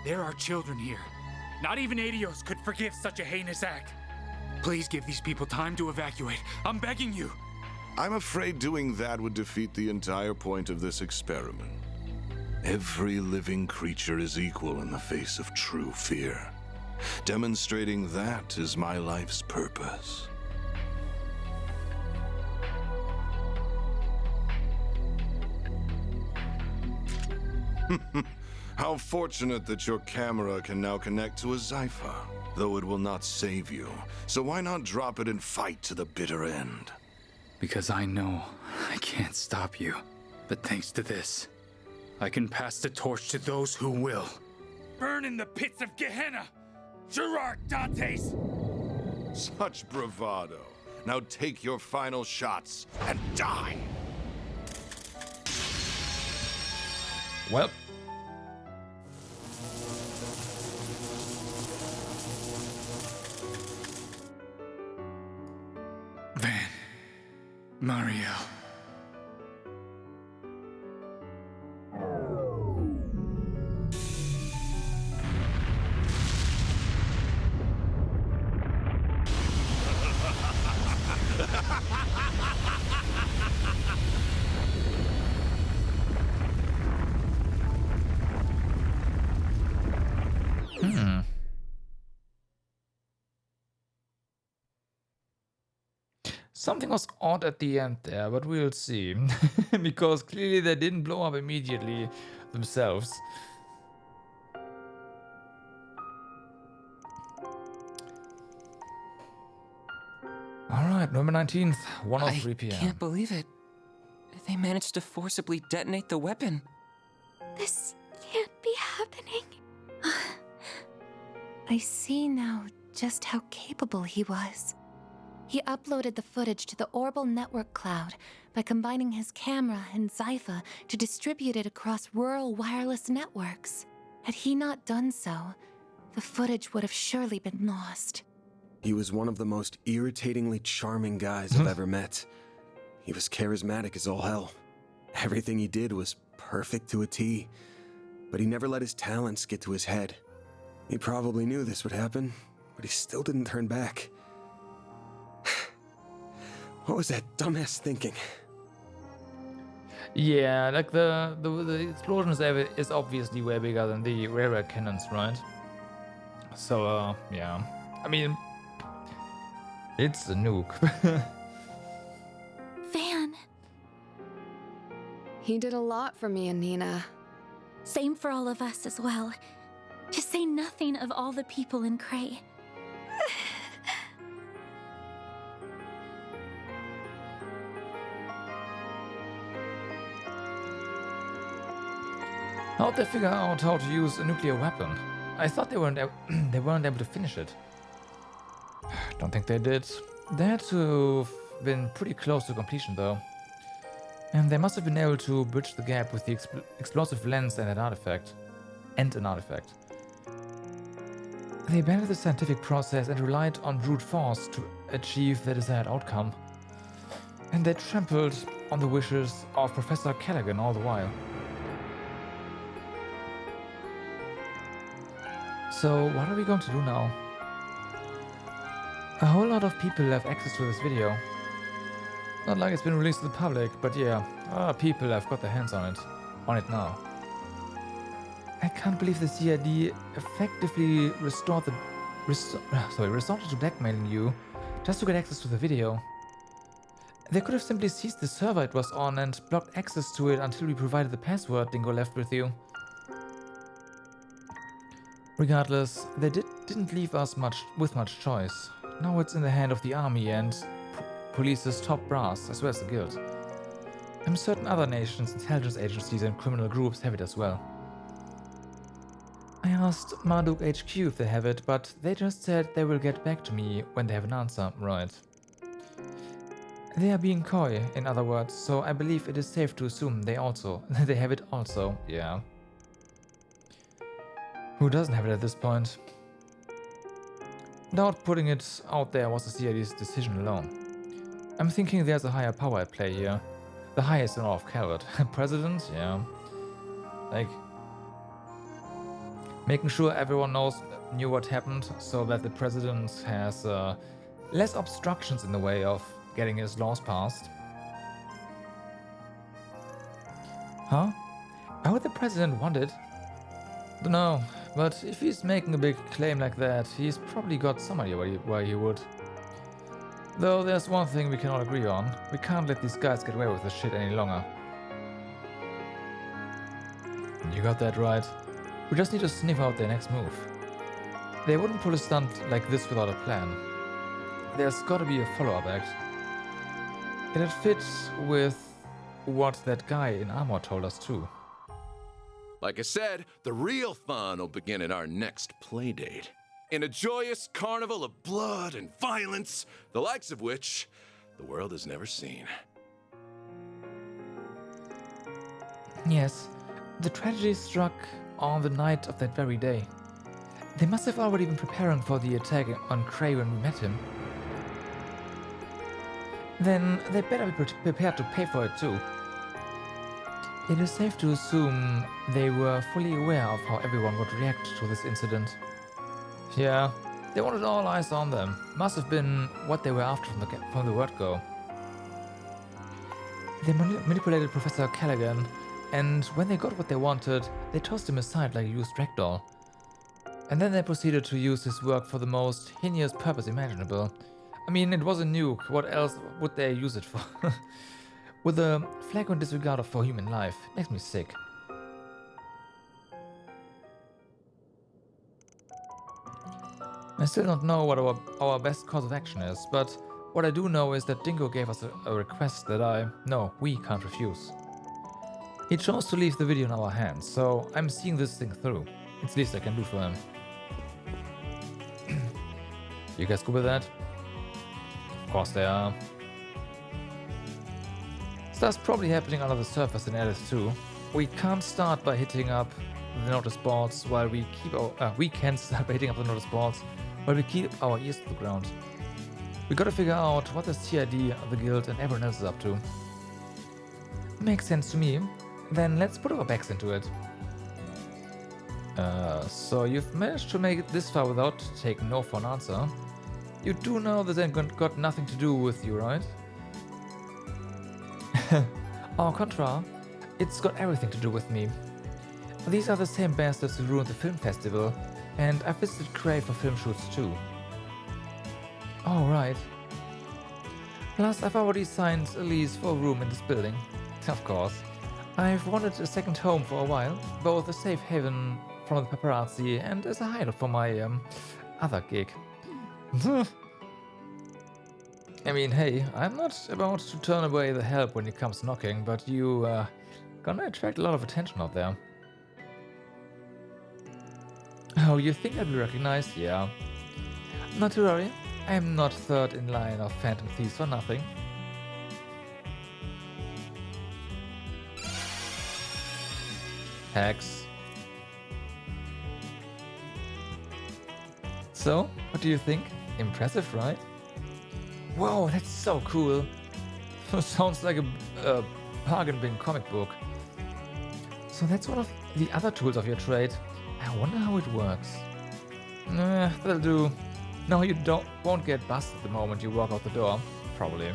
There are children here. Not even Adios could forgive such a heinous act. Please give these people time to evacuate. I'm begging you. I'm afraid doing that would defeat the entire point of this experiment. Every living creature is equal in the face of true fear. Demonstrating that is my life's purpose. How fortunate that your camera can now connect to a Zypha, though it will not save you. So why not drop it and fight to the bitter end? Because I know I can't stop you. But thanks to this, I can pass the torch to those who will. Burn in the pits of Gehenna! Gerard Dantes! Such bravado. Now take your final shots and die! Well. Van. Mario. Something was odd at the end there, but we'll see. Because clearly they didn't blow up immediately themselves. Alright, November 19th, 1:03 p.m. I can't believe it. They managed to forcibly detonate the weapon. This can't be happening. I see now just how capable he was. He uploaded the footage to the Orbital Network cloud by combining his camera and Zypha to distribute it across rural wireless networks. Had he not done so, the footage would have surely been lost. He was one of the most irritatingly charming guys I've ever met. He was charismatic as all hell. Everything he did was perfect to a T, but he never let his talents get to his head. He probably knew this would happen, but he still didn't turn back. What was that dumbass thinking? Yeah, like the explosion is obviously way bigger than the railroad cannons, right? So, yeah. I mean, it's a nuke. Van. He did a lot for me and Nina. Same for all of us as well. To say nothing of all the people in Cray. How'd they figure out how to use a nuclear weapon? I thought they weren't able to finish it. Don't think they did. They had to have been pretty close to completion though. And they must have been able to bridge the gap with the explosive lens and an artifact. They abandoned the scientific process and relied on brute force to achieve the desired outcome. And they trampled on the wishes of Professor Callaghan all the while. So what are we going to do now? A whole lot of people have access to this video. Not like it's been released to the public, but yeah, people have got their hands on it now. I can't believe the CID effectively resorted to blackmailing you just to get access to the video. They could have simply seized the server it was on and blocked access to it until we provided the password Dingo left with you. Regardless, they didn't leave us with much choice. Now it's in the hand of the army and police's top brass, as well as the guild. I'm certain other nations, intelligence agencies and criminal groups have it as well. I asked Marduk HQ if they have it, but they just said they will get back to me when they have an answer, right? They are being coy, in other words, so I believe it is safe to assume they have it also, yeah. Who doesn't have it at this point? Doubt putting it out there was the CID's decision alone. I'm thinking there's a higher power at play here. The highest in all of Calvert. President? Yeah. Like, making sure everyone knew what happened so that the president has less obstructions in the way of getting his laws passed. Huh? Why would the president want it? Dunno, but if he's making a big claim like that, he's probably got some idea why he would. Though there's one thing we can all agree on, we can't let these guys get away with this shit any longer. You got that right. We just need to sniff out their next move. They wouldn't pull a stunt like this without a plan. There's gotta be a follow-up act. It'd fit with what that guy in armor told us too. Like I said, the real fun will begin at our next playdate. In a joyous carnival of blood and violence, the likes of which the world has never seen. Yes, the tragedy struck on the night of that very day. They must have already been preparing for the attack on Cray when we met him. Then they better be prepared to pay for it too. It is safe to assume they were fully aware of how everyone would react to this incident. Yeah, they wanted all eyes on them. Must have been what they were after from the word go. They manipulated Professor Callaghan, and when they got what they wanted, they tossed him aside like a used ragdoll. And then they proceeded to use his work for the most heinous purpose imaginable. I mean, it was a nuke, what else would they use it for? With a flagrant disregard for human life. Makes me sick. I still don't know what our best course of action is, but what I do know is that Dingo gave us a request that we can't refuse. He chose to leave the video in our hands, so I'm seeing this thing through. It's the least I can do for him. You guys good with that? Of course they are. Stuff's probably happening under the surface in Edith too. We can't start by hitting up the notice boards while we keep our... we can start by hitting up the notice boards while we keep our ears to the ground. We gotta figure out what the CID, the guild, and everyone else is up to. Makes sense to me. Then let's put our backs into it. So you've managed to make it this far without taking no for an answer. You do know that they got nothing to do with you, right? Au contraire, it's got everything to do with me. These are the same bastards who ruined the film festival, and I visited Cray for film shoots too. Oh, right. Plus, I've already signed a lease for a room in this building. Of course. I've wanted a second home for a while, both a safe haven from the paparazzi and as a hideout for my other gig. I mean, hey, I'm not about to turn away the help when it comes knocking, but you gonna attract a lot of attention out there. Oh, you think I'd be recognized? Yeah. Not to worry, I am not third in line of phantom thieves for nothing. Hex. So, what do you think? Impressive, right? Whoa, that's so cool. Sounds like a bargain bin comic book. So that's one of the other tools of your trade. I wonder how it works. Nah, that'll do. No, you won't get busted the moment you walk out the door. Probably.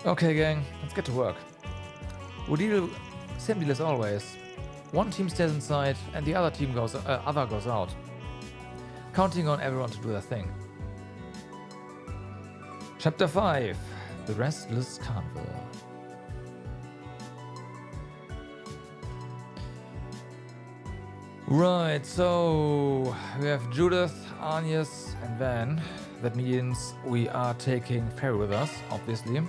Okay, gang, let's get to work. We'll deal same deal as always. One team stays inside and the other team goes out. Counting on everyone to do their thing. Chapter 5. The Restless Carnival. Right, so we have Judith, Agnes, and Van. That means we are taking Ferry with us, obviously.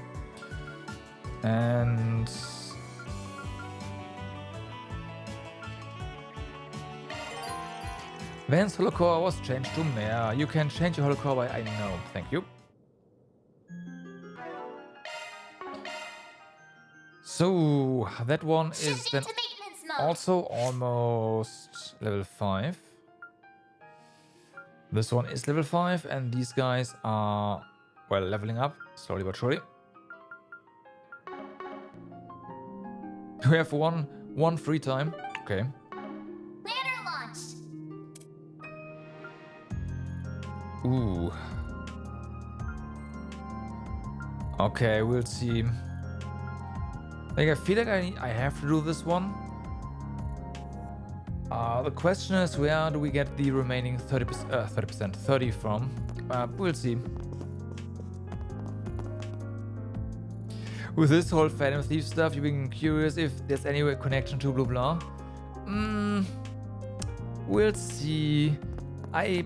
And Van's holocore was changed to Mare. You can change your holocore by I know. Thank you. So that one is then also almost level 5. This one is level 5 and these guys are, well, leveling up slowly but surely. We have one free time. Okay. Banner launched. Ooh. Okay, we'll see. Like, I feel like I have to do this one. The question is, where do we get the remaining 30 from? We'll see. With this whole Phantom Thief stuff, you've been curious if there's any connection to Blue Blanc. We'll see. I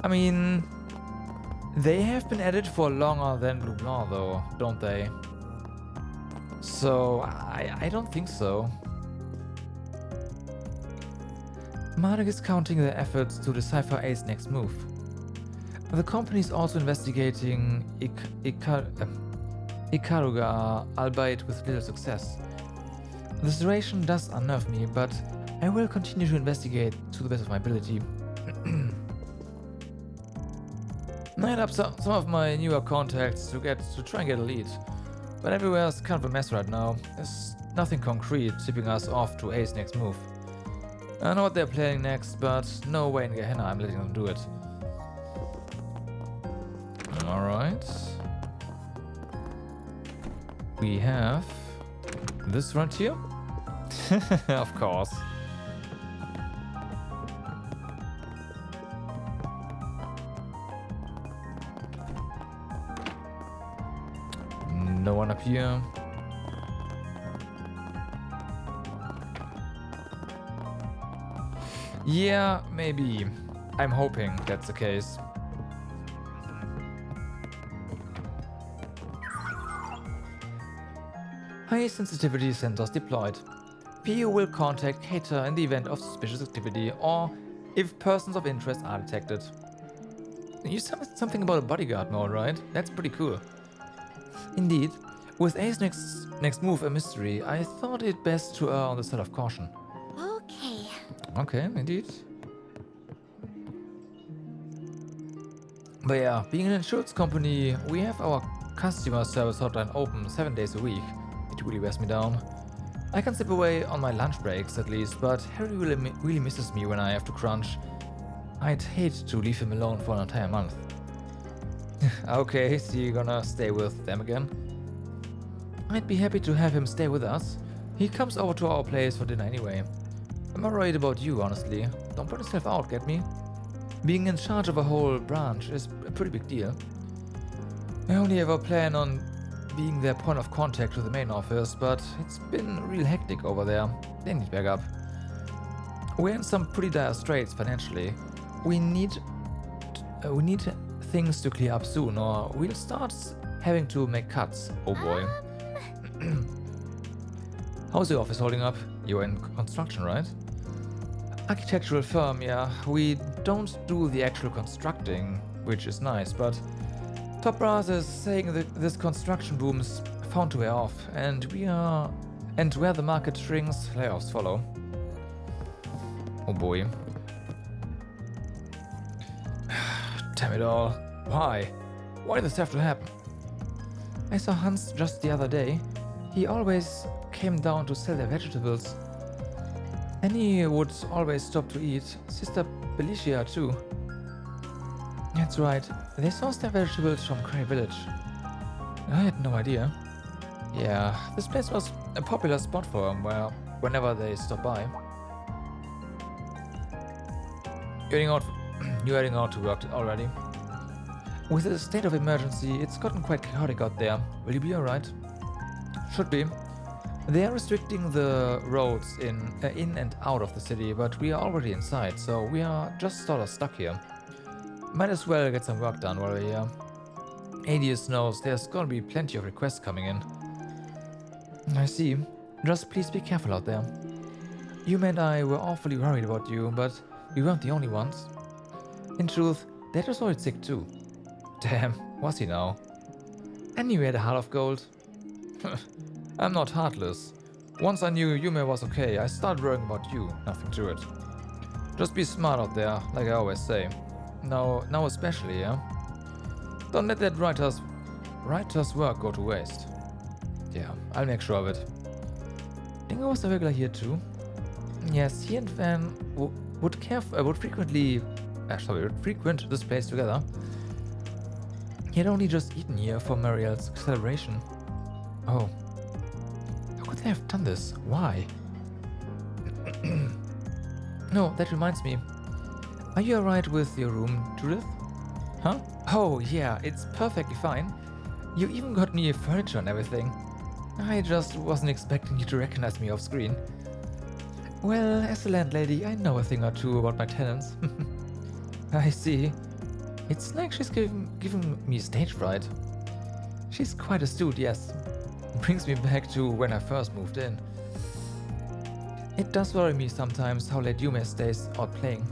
mean, they have been at it for longer than Blue Blanc, though, don't they? So, I don't think so. Marduk is counting their efforts to decipher Ace's next move. The company is also investigating Ikaruga, albeit with little success. The situation does unnerve me, but I will continue to investigate to the best of my ability. I hit up some of my newer contacts to try and get a lead, but everywhere is kind of a mess right now. There's nothing concrete tipping us off to Ace's next move. I know what they're planning next, but no way in Gehenna I'm letting them do it. Alright. We have this right here. Of course. No one up here. Yeah, maybe. I'm hoping that's the case. High sensitivity sensors deployed. PU will contact Cater in the event of suspicious activity or if persons of interest are detected. You said something about a bodyguard mode, right? That's pretty cool. Indeed, with A's next move a mystery, I thought it best to err on the side of caution. Okay. Okay, indeed. But yeah, being an insurance company, we have our customer service hotline open 7 days a week. It really wears me down. I can slip away on my lunch breaks at least, but Harry really misses me when I have to crunch. I'd hate to leave him alone for an entire month. Okay, so you're gonna stay with them again? I'd be happy to have him stay with us. He comes over to our place for dinner anyway. I'm not worried about you, honestly. Don't put yourself out, get me? Being in charge of a whole branch is a pretty big deal. I only ever plan on being their point of contact to the main office, but it's been real hectic over there. They need backup. We're in some pretty dire straits financially. We need things to clear up soon, or we'll start having to make cuts. Oh boy. How's the office holding up? You're in construction, right? Architectural firm, yeah. We don't do the actual constructing, which is nice, but top brass is saying that this construction boom's found to wear off, and where the market shrinks, layoffs follow. Oh boy. Damn it all. Why? Why does this have to happen? I saw Hans just the other day. He always came down to sell their vegetables. And he would always stop to eat. Sister Belicia too. That's right. They source their vegetables from Cray Village. I had no idea. Yeah, this place was a popular spot for them whenever they stop by. You're heading out to work already. With the state of emergency, it's gotten quite chaotic out there. Will you be alright? Should be. They are restricting the roads in and out of the city, but we are already inside, so we are just sort of stuck here. Might as well get some work done while we're here. Edith knows there's gonna be plenty of requests coming in. I see. Just please be careful out there. Yumé and I were awfully worried about you, but we weren't the only ones. In truth, Dad was worried sick too. Damn, was he now? And you had a heart of gold. I'm not heartless. Once I knew Yumé was okay, I started worrying about you. Nothing to it. Just be smart out there, like I always say. Now especially, yeah? Don't let that writer's work go to waste. Yeah, I'll make sure of it. Dingo was a regular here too. Yes, he and Van would frequent this place together. He had only just eaten here for Marielle's celebration. Oh. How could they have done this? Why? No, that reminds me. Are you alright with your room, Judith? Huh? Oh, yeah, it's perfectly fine. You even got me furniture and everything. I just wasn't expecting you to recognize me off screen. Well, as a landlady, I know a thing or two about my tenants. I see. It's like she's giving me stage fright. She's quite astute, yes. Brings me back to when I first moved in. It does worry me sometimes how late Yumé stays out playing.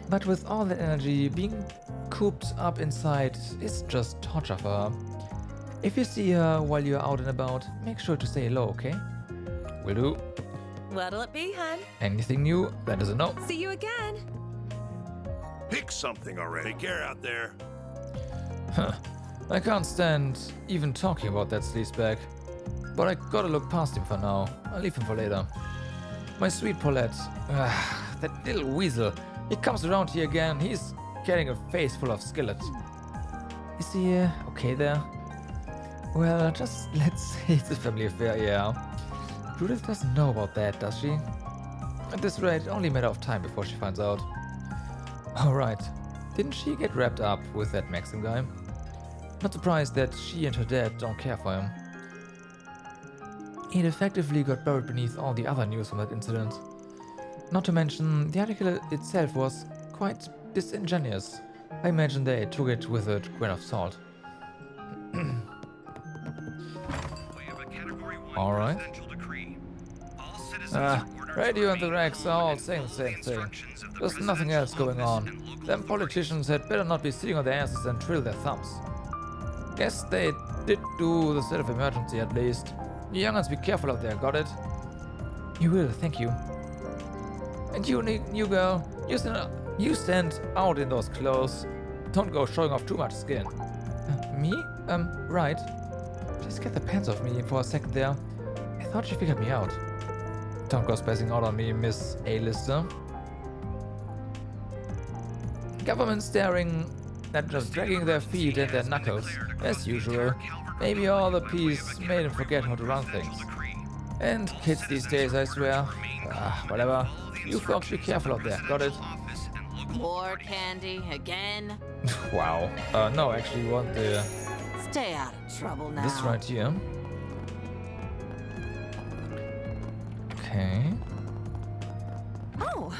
But with all that energy, being cooped up inside is just torture for her. If you see her while you're out and about, make sure to say hello, okay? Will do. What'll it be, hun? Anything new? That is a no. See you again. Pick something already. Take care out there. Huh. I can't stand even talking about that sleazebag. But I gotta look past him for now. I'll leave him for later. My sweet Paulette. That little weasel. He comes around here again. He's getting a face full of skillet. Is he okay there? Well, just let's say it's a family affair, yeah. Judith doesn't know about that, does she? At this rate, only a matter of time before she finds out. Alright. Didn't she get wrapped up with that Maxim guy? Not surprised that she and her dad don't care for him. It effectively got buried beneath all the other news from that incident. Not to mention, the article itself was quite disingenuous. I imagine they took it with a grain of salt. Alright. Radio and the Rex are all saying the same thing. There's nothing else going on. Them politicians had better not be sitting on their asses and twiddle their thumbs. Guess they did do the state of emergency at least. You young'uns be careful out there, got it? You will, thank you. And you, new girl, you stand out in those clothes. Don't go showing off too much skin. Me? Right. Just get the pants off me for a second there. I thought you figured me out. Don't go spacing out on me, Miss A-lister. Government staring at just dragging their feet and their knuckles, as usual. Maybe all the peace made them forget how to run things. And kids these days, I swear. Whatever. You folks be careful out there, got it? More candy again? Wow. No, actually you want the... Stay out of trouble now. This right here. Okay. Oh,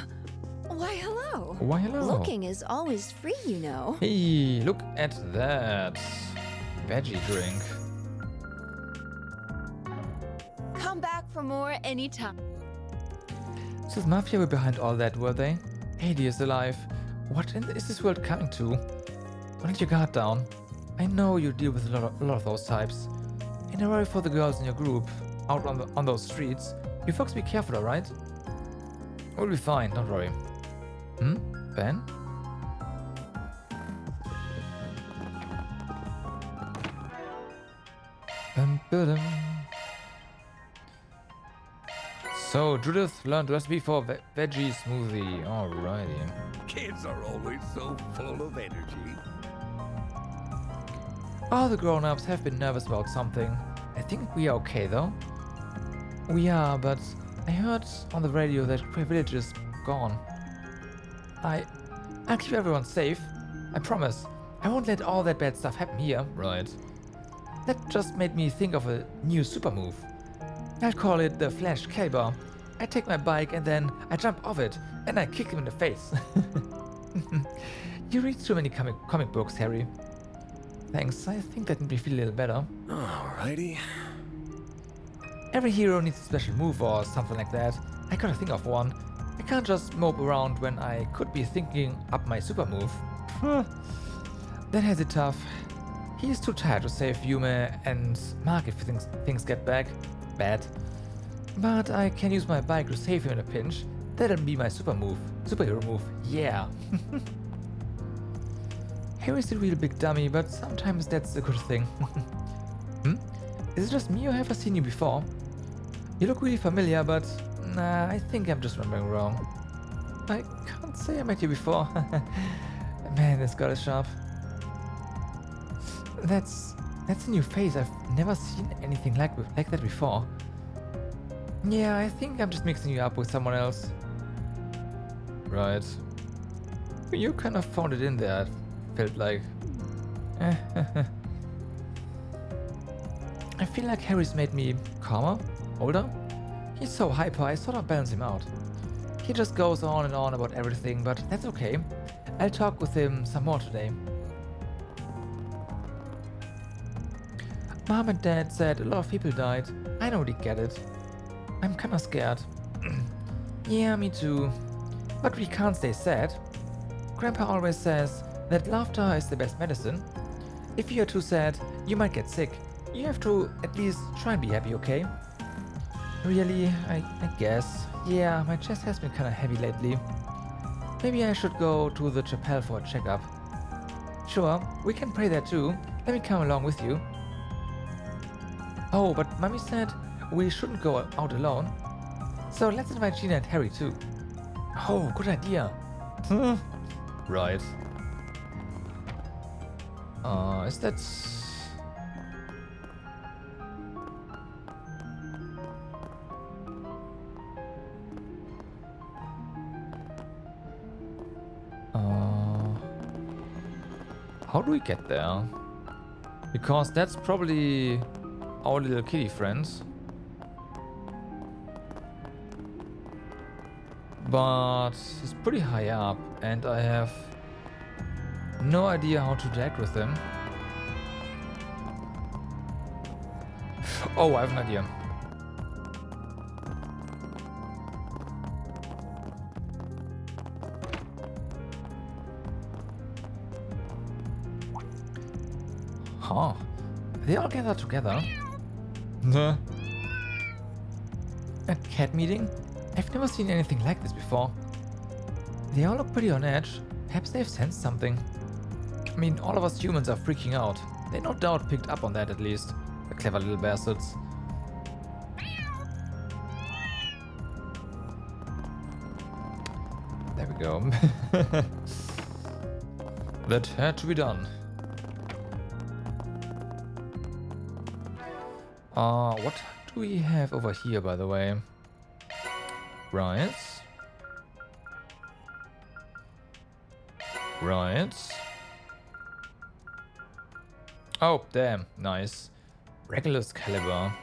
why hello. Why hello. Looking is always free, you know. Hey, look at that. Veggie drink. Come back for more anytime. So the Mafia were behind all that, were they? Edith is alive. What is this world coming to? Let your guard down. I know you deal with a lot of those types. And I worry for the girls in your group, out on those streets. You folks be careful, alright? We'll be fine, don't worry. Ben? So, Judith learned the recipe for veggie smoothie. Alrighty. Kids are always so full of energy. All the grown-ups have been nervous about something. I think we are okay though. We are, but I heard on the radio that Grey Village is gone. I'll keep everyone safe. I promise. I won't let all that bad stuff happen here. Right. That just made me think of a new super move. I'll call it the Flash Caliber. I take my bike and then I jump off it and I kick him in the face. You read too many comic books, Harry. Thanks, I think that made me feel a little better. Alrighty. Every hero needs a special move or something like that. I gotta think of one. I can't just mope around when I could be thinking up my super move. That has it tough. He's too tired to save Yumé and Mark if things get bad. But I can use my bike to save him in a pinch. That'll be my superhero move. Yeah. Harry's the real big dummy, but sometimes that's a good thing. Is it just me or have I seen you before? You look really familiar, but nah, I think I'm just remembering wrong. I can't say I met you before. Man, this girl is sharp. That's a new face. I've never seen anything like that before. Yeah, I think I'm just mixing you up with someone else. Right. You kind of found it in there, felt like. I feel like Harry's made me calmer, older. He's so hyper, I sort of balance him out. He just goes on and on about everything, but that's okay. I'll talk with him some more today. Mom and Dad said a lot of people died. I don't really get it. I'm kinda scared. Yeah, me too. But we can't stay sad. Grandpa always says that laughter is the best medicine. If you're too sad, you might get sick. You have to at least try and be happy, okay? Really? I guess. Yeah, my chest has been kinda heavy lately. Maybe I should go to the chapel for a checkup. Sure, we can pray there too. Let me come along with you. Oh, but Mommy said we shouldn't go out alone. So let's invite Gina and Harry too. Oh, good idea. Right. Is that... How do we get there? Because that's probably our little kitty friends. But he's pretty high up and I have no idea how to interact with him. Oh, I have an idea. They all gather together. Nah. A cat meeting? I've never seen anything like this before. They all look pretty on edge. Perhaps they've sensed something. I mean, all of us humans are freaking out. They no doubt picked up on that at least. The clever little bastards. There we go. That had to be done. What do we have over here, by the way? Right. Right. Oh, damn. Nice. Regulus caliber.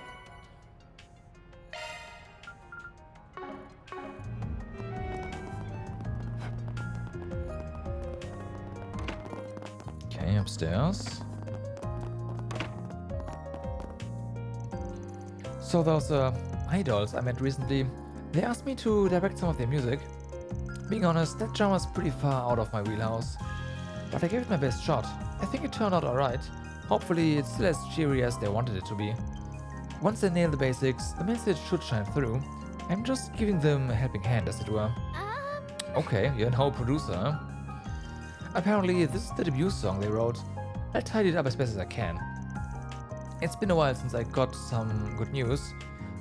Okay, upstairs. So those idols I met recently, they asked me to direct some of their music. Being honest, that genre is pretty far out of my wheelhouse. But I gave it my best shot. I think it turned out alright. Hopefully it's still as cheery as they wanted it to be. Once they nail the basics, the message should shine through. I'm just giving them a helping hand, as it were. Okay, you're an whole producer, huh? Apparently this is the debut song they wrote. I'll tidy it up as best as I can. It's been a while since I got some good news.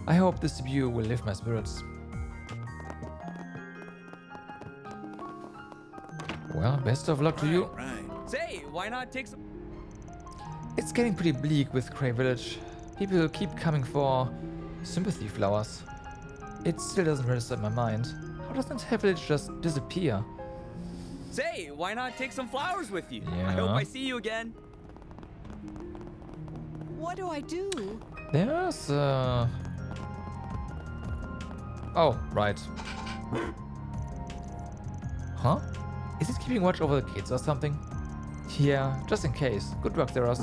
I hope this debut will lift my spirits. Well, best of luck to you. Say, why not take some... It's getting pretty bleak with Cray Village. People keep coming for sympathy flowers. It still doesn't register in my mind. How doesn't Cray Village just disappear? Say, why not take some flowers with you? Yeah. I hope I see you again. What do I do? There's oh, right. Huh? Is it keeping watch over the kids or something? Yeah, just in case. Good work, Zeros.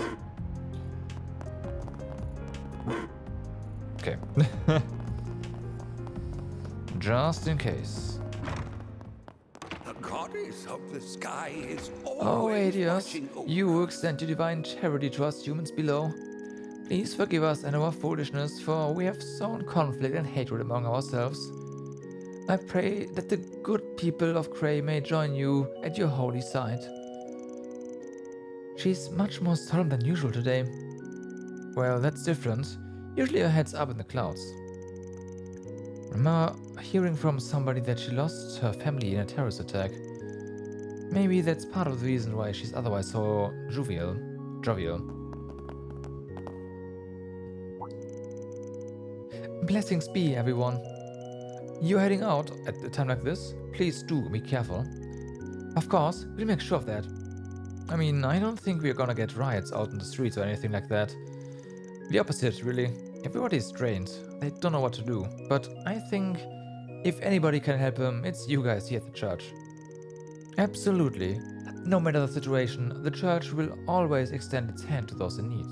Okay. Just in case. The goddess of the sky is Oh, always Edith, watching over. you extend your divine charity to us humans below. Please forgive us and our foolishness, for we have sown conflict and hatred among ourselves. I pray that the good people of Cray may join you at your holy site. She's much more solemn than usual today. Well, that's different. Usually her head's up in the clouds. Remember hearing from somebody that she lost her family in a terrorist attack. Maybe that's part of the reason why she's otherwise so jovial. Blessings be, everyone. You're heading out at a time like this? Please do be careful. Of course, we'll make sure of that. I mean, I don't think we're gonna get riots out in the streets or anything like that. The opposite, really. Everybody's drained. They don't know what to do. But I think if anybody can help them, it's you guys here at the church. Absolutely. No matter the situation, the church will always extend its hand to those in need.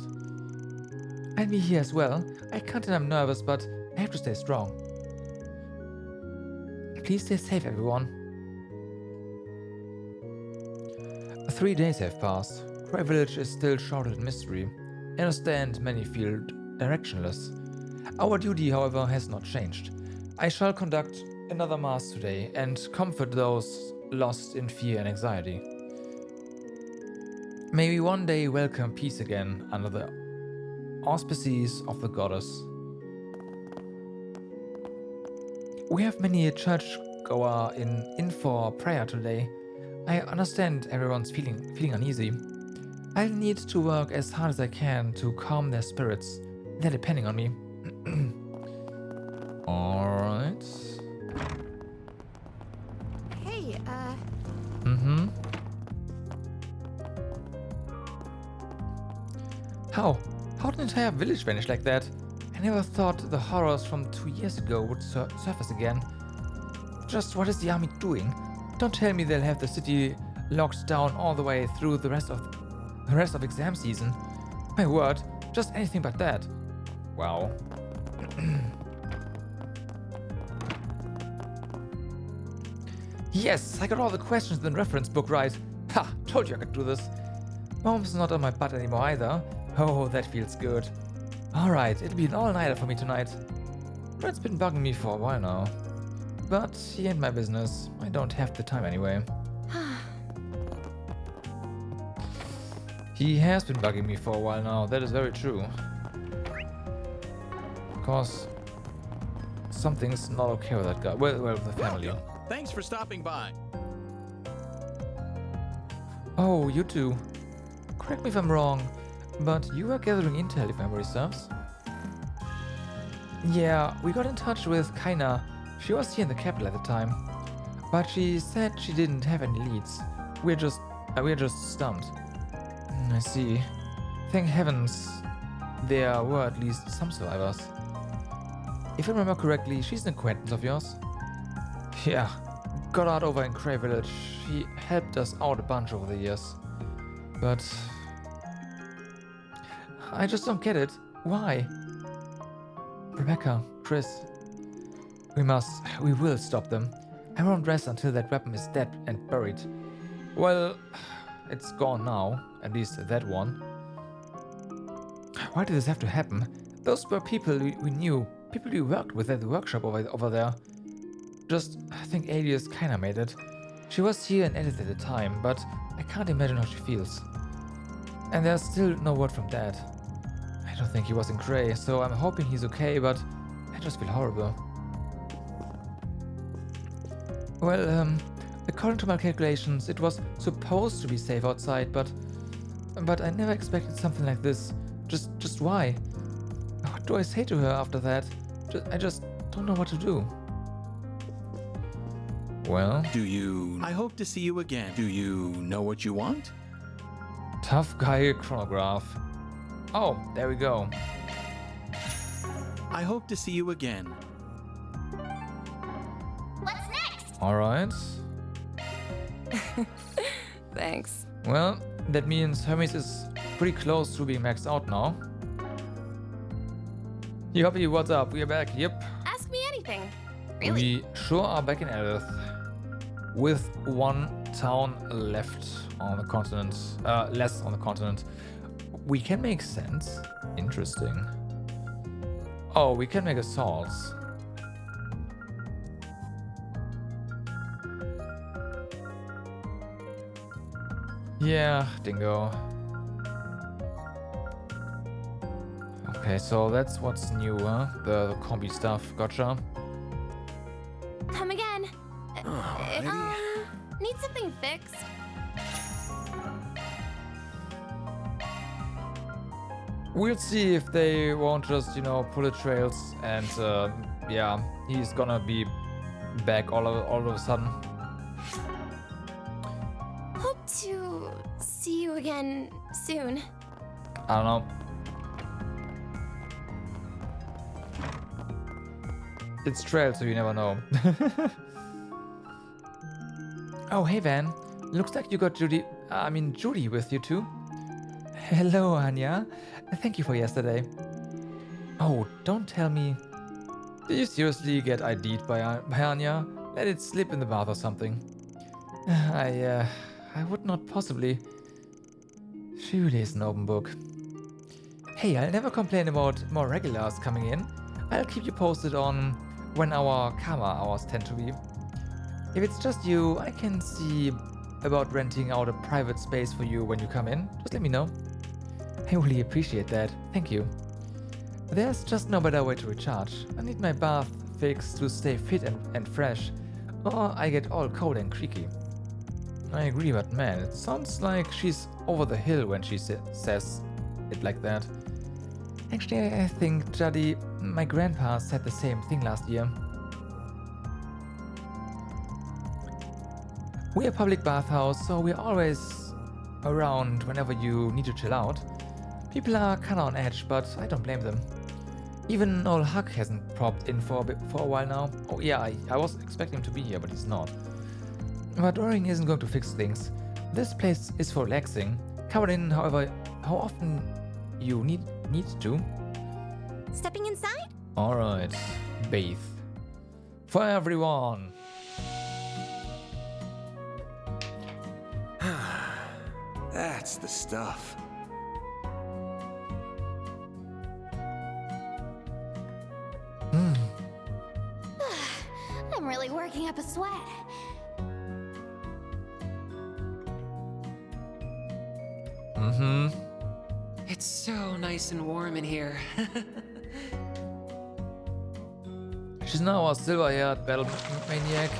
And me here as well. I can't and I'm nervous, but I have to stay strong. Please stay safe, everyone. 3 days have passed. Cray Village is still shrouded in mystery. I understand many feel directionless. Our duty, however, has not changed. I shall conduct another mass today and comfort those lost in fear and anxiety. May we one day welcome peace again under the auspices of the goddess. We have many a churchgoer in for prayer today. I understand everyone's feeling uneasy. I'll need to work as hard as I can to calm their spirits. They're depending on me. Alright. Hey, Mm-hmm. How? How did an entire village vanish like that? I never thought the horrors from 2 years ago would surface again. Just what is the army doing? Don't tell me they'll have the city locked down all the way through the rest of exam season. My word, just anything but that. Wow. Yes, I got all the questions in the reference book right. Ha! Told you I could do this. Mom's not on my butt anymore either. Oh, that feels good. Alright, it'll be an all-nighter for me tonight. Red's been bugging me for a while now. But he ain't my business. I don't have the time anyway. He has been bugging me for a while now, that is very true. Of course, something's not okay with that guy. Well, with the family. Thanks for stopping by. Oh, you two. Correct me if I'm wrong, but you were gathering intel if memory serves. Yeah, we got in touch with Kaina. She was here in the capital at the time, but she said she didn't have any leads. We're just stumped. I see. Thank heavens there were at least some survivors. If I remember correctly, she's an acquaintance of yours. Yeah, got out over in Cray Village. She helped us out a bunch over the years. But I just don't get it. Why? Rebecca, Chris, we will stop them. I won't rest until that weapon is dead and buried. Well, it's gone now, at least that one. Why did this have to happen? Those were people we knew, people we worked with at the workshop over there. Just, I think Alias kinda made it. She was here in Edith at the time, but I can't imagine how she feels. And there's still no word from Dad. I don't think he was in Cray, so I'm hoping he's okay, but I just feel horrible. Well, according to my calculations, it was supposed to be safe outside, but I never expected something like this. Just why? What do I say to her after that? I just don't know what to do. Well, I hope to see you again. Do you know what you want? Tough guy chronograph. Oh, there we go. I hope to see you again. What's next? Alright. Thanks. Well, that means Hermes is pretty close to being maxed out now. Yuppie, what's up? We are back, yep. Ask me anything. Really? We sure are back in Edith. With one town left on the continent. Less on the continent. We can make sense. Interesting. Oh, we can make assaults. Yeah, dingo. Okay, so that's what's new, huh? The combi stuff, gotcha. Come again. Need something fixed. We'll see if they won't just, pull the trails and, yeah, he's gonna be back all of a sudden. Hope to see you again soon. I don't know. It's trail, so you never know. Oh, hey Van. Looks like you got Judy with you too. Hello, Anya. Thank you for yesterday. Oh, don't tell me. Did you seriously get ID'd by Anya? Let it slip in the bath or something. I would not possibly. She really is an open book. Hey, I'll never complain about more regulars coming in. I'll keep you posted on when our karma hours tend to be. If it's just you, I can see about renting out a private space for you when you come in. Just let me know. I really appreciate that. Thank you. There's just no better way to recharge. I need my bath fixed to stay fit and fresh, or I get all cold and creaky. I agree, but man, it sounds like she's over the hill when she says it like that. Actually, I think, Juddy, my grandpa said the same thing last year. We're a public bathhouse, so we're always around whenever you need to chill out. People are kinda on edge, but I don't blame them. Even old Huck hasn't popped in for a while now. Oh yeah, I was expecting him to be here, but he's not. But worrying isn't going to fix things. This place is for relaxing. Covered in, however, how often you need to. Stepping inside? Alright, bathe. For everyone! That's the stuff. I'm really working up a sweat. Mm-hmm. It's so nice and warm in here. She's now a silver-haired battle maniac.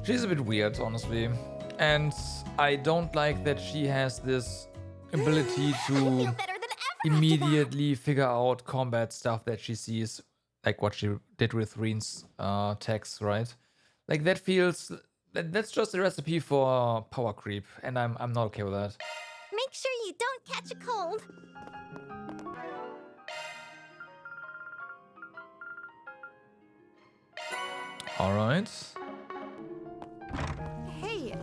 She's a bit weird, honestly. And I don't like that she has this ability to immediately figure out combat stuff that she sees, like what she did with Reen's text, right? Like that feels... That's just a recipe for power creep, and I'm not okay with that. Make sure you don't catch a cold. Alright. Hey,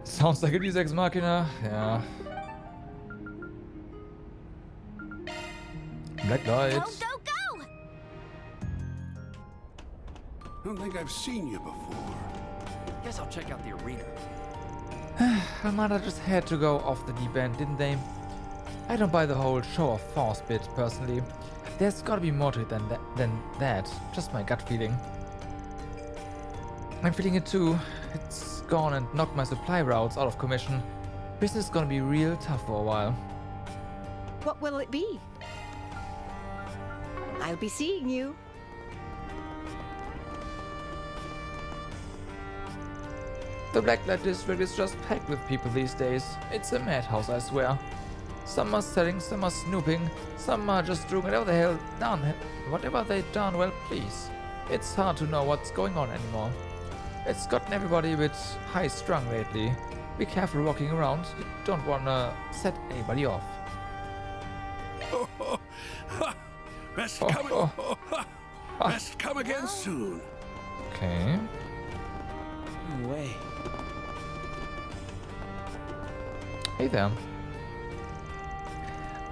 Sounds like a Deus Ex Machina, yeah. Black light. Go, go, go! Don't think I've seen you before. Guess I'll check out the arena. Armada just had to go off the deep end, didn't they? I don't buy the whole show of force bit, personally. There's gotta be more to it than that. Just my gut feeling. I'm feeling it too. It's gone and knocked my supply routes out of commission. Business is gonna be real tough for a while. What will it be? I'll be seeing you. The Blacklight District is just packed with people these days. It's a madhouse, I swear. Some are selling, some are snooping, some are just doing whatever the hell done. Whatever they've done, well, please. It's hard to know what's going on anymore. It's gotten everybody a bit high-strung lately. Be careful walking around. You don't wanna set anybody off. Best come. Best come again soon. Okay. No way. Hey there.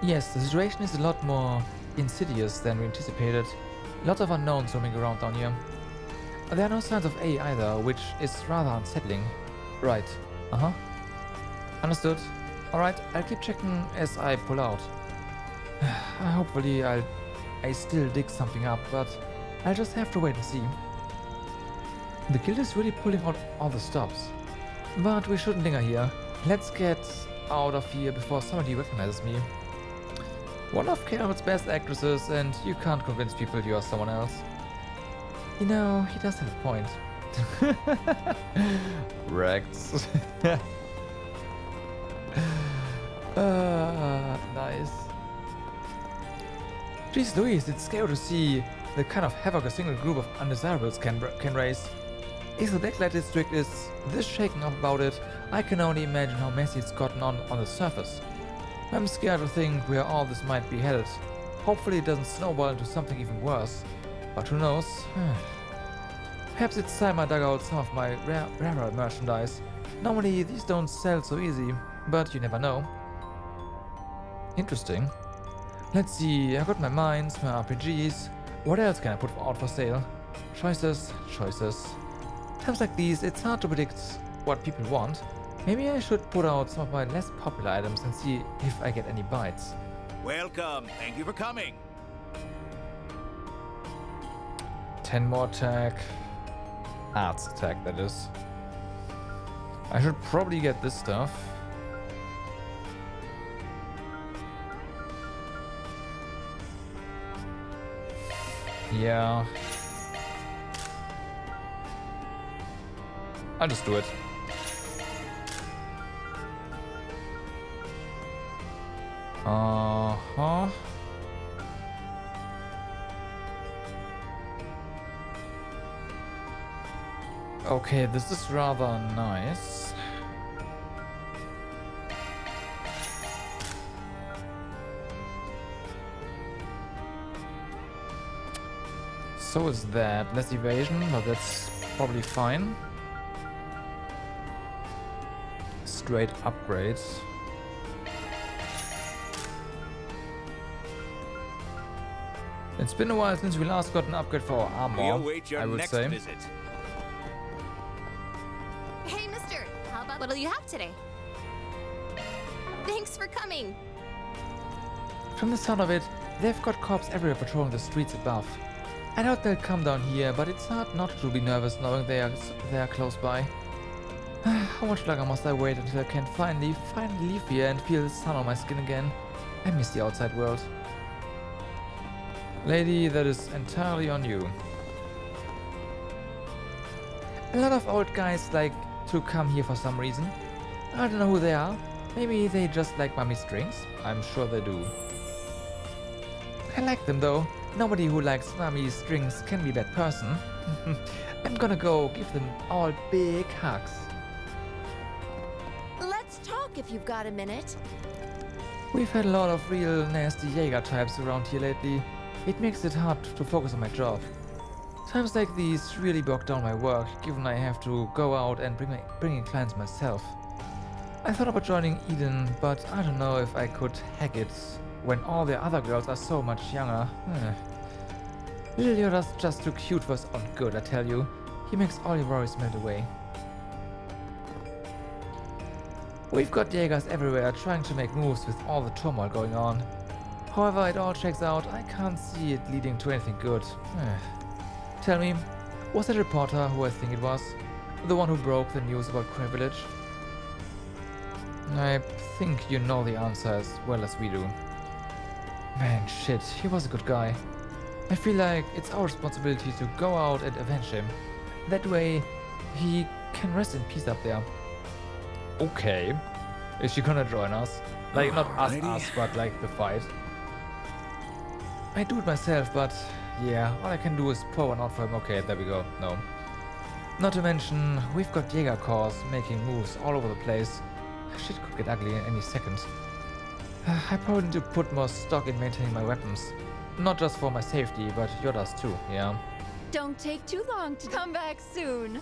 Yes, the situation is a lot more insidious than we anticipated. Lots of unknowns roaming around down here. There are no signs of A either, which is rather unsettling. Right. Uh-huh. Understood. Alright, I'll keep checking as I pull out. Hopefully I still dig something up, but I'll just have to wait and see. The guild is really pulling out all the stops. But we shouldn't linger here. Let's get out of here before somebody recognizes me. One of Carol's best actresses, and you can't convince people you are someone else. You know, he does have a point. Rex. Nice. Jeez Louise, it's scary to see the kind of havoc a single group of undesirables can raise. If the Blacklight District is this shaken up about it, I can only imagine how messy it's gotten on the surface. I'm scared to think where all this might be headed. Hopefully it doesn't snowball into something even worse. But who knows? Perhaps it's time I dug out some of my rarer merchandise. Normally these don't sell so easy, but you never know. Interesting. Let's see, I got my mines, my RPGs. What else can I put out for sale? Choices, choices. Times like these, it's hard to predict what people want. Maybe I should put out some of my less popular items and see if I get any bites. Welcome. Thank you for coming. 10 more attack. Arts attack, that is. I should probably get this stuff. Yeah. I'll just do it. Uh-huh. Okay, this is rather nice. So is that. Less evasion, but that's probably fine. Straight upgrades. It's been a while since we last got an upgrade for our armor, We await your I would next say. visit. Hey, mister! How what'll you have today? Thanks for coming! From the sound of it, they've got cops everywhere patrolling the streets above. I doubt they'll come down here, but it's hard not to be nervous knowing they are close by. How much longer must I wait until I can finally leave here and feel the sun on my skin again? I miss the outside world. Lady, that is entirely on you. A lot of old guys like to come here for some reason. I don't know who they are. Maybe they just like mummy's drinks. I'm sure they do. I like them though. Nobody who likes mummy's drinks can be a bad person. I'm gonna go give them all big hugs. Let's talk if you've got a minute. We've had a lot of real nasty Jaeger types around here lately. It makes it hard to focus on my job. Times like these really bog down my work, given I have to go out and bring in clients myself. I thought about joining Eden, but I don't know if I could hack it when all the other girls are so much younger. Little Yoda's just too cute for his own good, I tell you. He makes all your worries melt away. We've got Jaegers everywhere trying to make moves with all the turmoil going on. However it all checks out, I can't see it leading to anything good. Tell me, was that reporter who I think it was? The one who broke the news about Cray Village? I think you know the answer as well as we do. Man, shit, he was a good guy. I feel like it's our responsibility to go out and avenge him. That way, he can rest in peace up there. Okay. Is she gonna join us? Like, not us, but like the fight. I do it myself, but yeah, all I can do is pour one out for him. Okay, there we go. No. Not to mention, we've got Jaeger corps making moves all over the place. Shit could get ugly in any second. I probably need to put more stock in maintaining my weapons. Not just for my safety, but Yoda's too, yeah. Don't take too long to come back soon.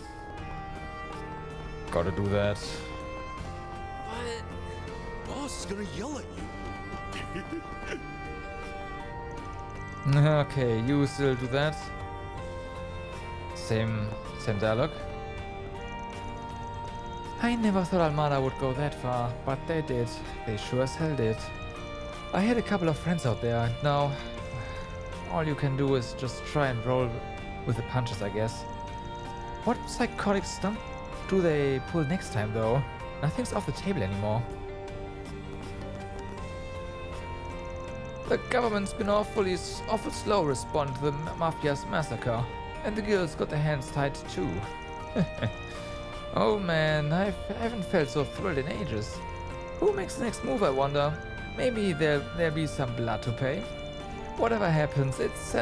Gotta do that. What? Boss is gonna yell at you. Okay, you still do that. Same dialogue. I never thought Almada would go that far, but they did. They sure as hell did. I had a couple of friends out there, and now all you can do is just try and roll with the punches, I guess. What psychotic stunt do they pull next time, though? Nothing's off the table anymore. The government's been awful slow responding to the Mafia's massacre, and the guilds got their hands tied too. Oh man, I haven't felt so thrilled in ages. Who makes the next move, I wonder? Maybe there'll be some blood to pay. Whatever happens, it's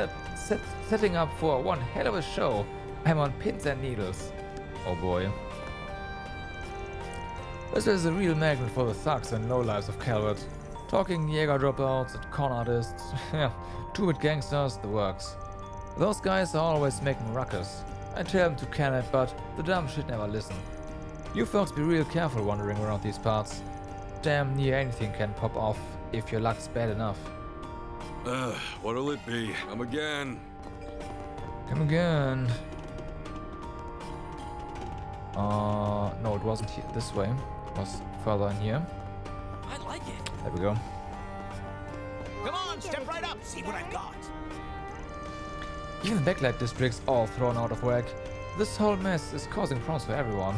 setting up for one hell of a show. I'm on pins and needles. Oh boy. This is a real magnet for the thugs and lowlifes of Calvert. Talking Jaeger dropouts and con artists, yeah, 2-bit gangsters, the works. Those guys are always making ruckus. I tell them to can it, but the dumb shit never listen. You folks be real careful wandering around these parts. Damn near anything can pop off if your luck's bad enough. What'll it be? Come again. Come again. No, it wasn't here. This way. It was further in here. I like it. There we go. Come on, step right up. See what I've got. Even the backlight district's all thrown out of whack. This whole mess is causing problems for everyone.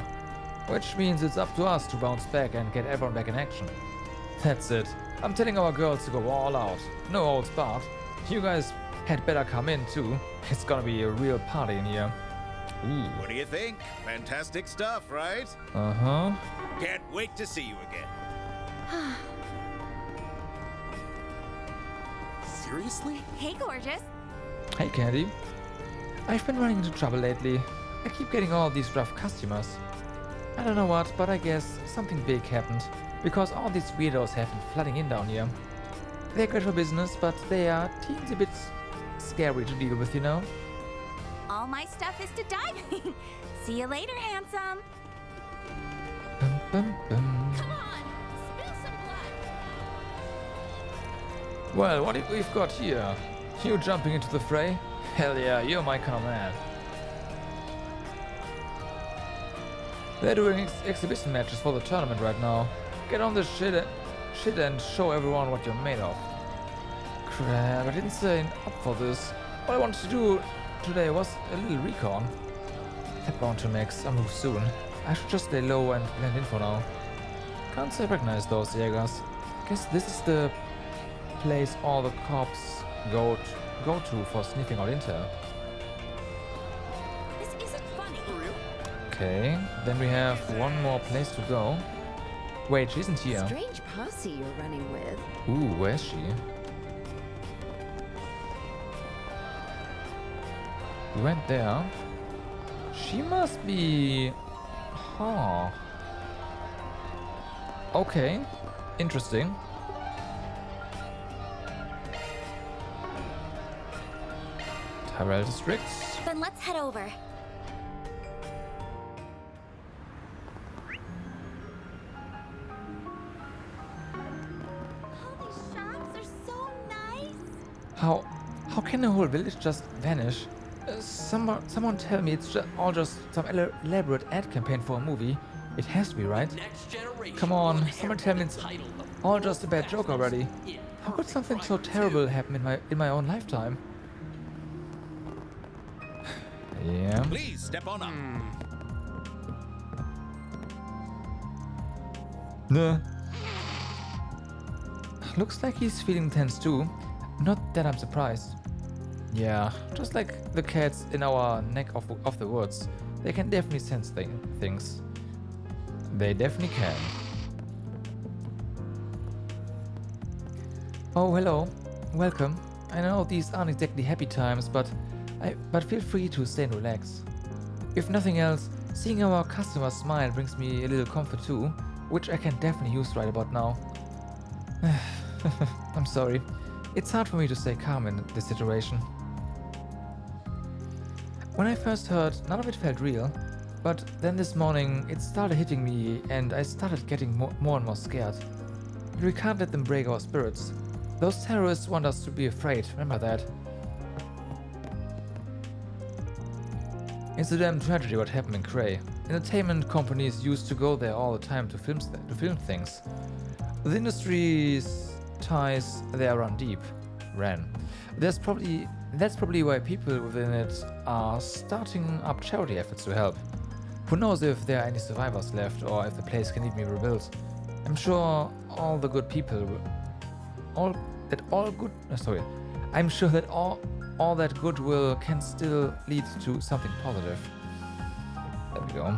Which means it's up to us to bounce back and get everyone back in action. That's it. I'm telling our girls to go all out. No holds barred. You guys had better come in too. It's gonna be a real party in here. Ooh. What do you think? Fantastic stuff, right? Uh-huh. Can't wait to see you again. Seriously? Hey, gorgeous. Hey, Candy. I've been running into trouble lately. I keep getting all these rough customers. I don't know what, but I guess something big happened, because all these weirdos have been flooding in down here. They're great for business, but they are teensy bit scary to deal with, you know? All my stuff is to die. See you later, handsome. Bum, bum, bum. Come on, spill some blood. Well, what we've got here? You jumping into the fray? Hell yeah, you're my kind of man. They're doing exhibition matches for the tournament right now. Get on this shit and show everyone what you're made of. Crap, I didn't sign up for this. All I wanted to do today was a little recon. That bound to max, I'll move soon. I should just lay low and blend in for now. Can't recognize those Jägers. Guess this is the place all the cops go to for sniffing out intel. This isn't funny. For real? Okay, then we have one more place to go. Wait, she isn't here. Strange posse you're running with. Ooh, where's she? We went there. She must be... Huh. Okay. Interesting. Tyrell districts. Then let's head over. All these shops are so nice. How can a whole village just vanish? Someone tell me it's all just some elaborate ad campaign for a movie. It has to be, right? Come on, someone tell me it's all just a bad joke already. How could something so terrible happen in my own lifetime? Yeah. Please step on up. Nah. Looks like he's feeling tense too. Not that I'm surprised. Yeah, just like the cats in our neck of the woods. They can definitely sense things. They definitely can. Oh, hello. Welcome. I know these aren't exactly happy times, but feel free to stay and relax. If nothing else, seeing our customers smile brings me a little comfort too, which I can definitely use right about now. I'm sorry. It's hard for me to stay calm in this situation. When I first heard, none of it felt real, but then this morning it started hitting me and I started getting more and more scared. We can't let them break our spirits. Those terrorists want us to be afraid, remember that. It's a damn tragedy what happened in Cray. Entertainment companies used to go there all the time to film things. The industry's ties there run deep. That's probably why people within it are starting up charity efforts to help. Who knows if there are any survivors left or if the place can even be rebuilt. I'm sure all the good people I'm sure that all that goodwill can still lead to something positive. There we go.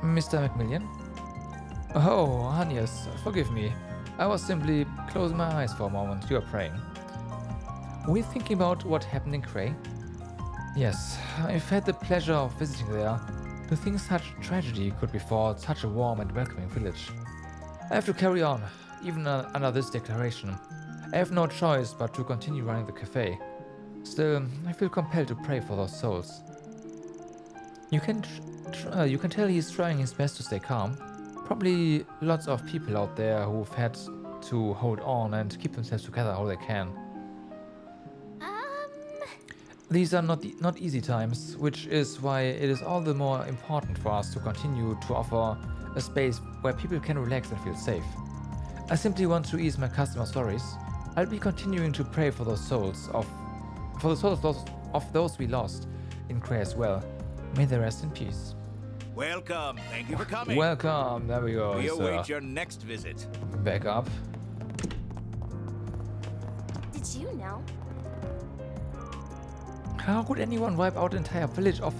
Mr. Macmillan? Oh, Hanias, forgive me. I was simply closing my eyes for a moment. You are praying. Were you thinking about what happened in Cray? Yes, I've had the pleasure of visiting there. To think such tragedy could befall such a warm and welcoming village. I have to carry on, even under this declaration. I have no choice but to continue running the cafe. Still, I feel compelled to pray for those souls. You can tell he's trying his best to stay calm. Probably lots of people out there who've had to hold on and keep themselves together all they can. These are not easy times, which is why it is all the more important for us to continue to offer a space where people can relax and feel safe. I simply want to ease my customers' worries. I'll be continuing to pray for the souls of those we lost in Cray as well. May they rest in peace. Welcome. Thank you for coming. Welcome. There we go. We await your next visit. Back up. Did you know? How could anyone wipe out an entire village off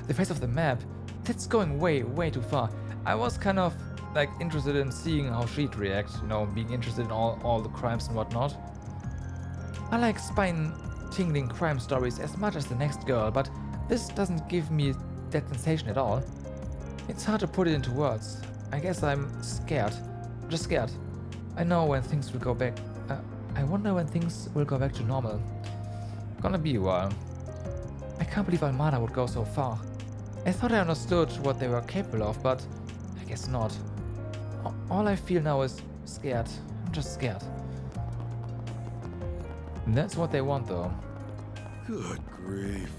the face of the map? That's going way too far. I was kind of like interested in seeing how she'd react, you know, being interested in all the crimes and whatnot. I like spine-tingling crime stories as much as the next girl, but this doesn't give me that sensation at all. It's hard to put it into words. I guess I'm scared. Just scared. I know when things will go back. I wonder when things will go back to normal. Gonna be a while. I can't believe Almada would go so far. I thought I understood what they were capable of, but I guess not. All I feel now is scared. I'm just scared. And that's what they want, though. Good grief.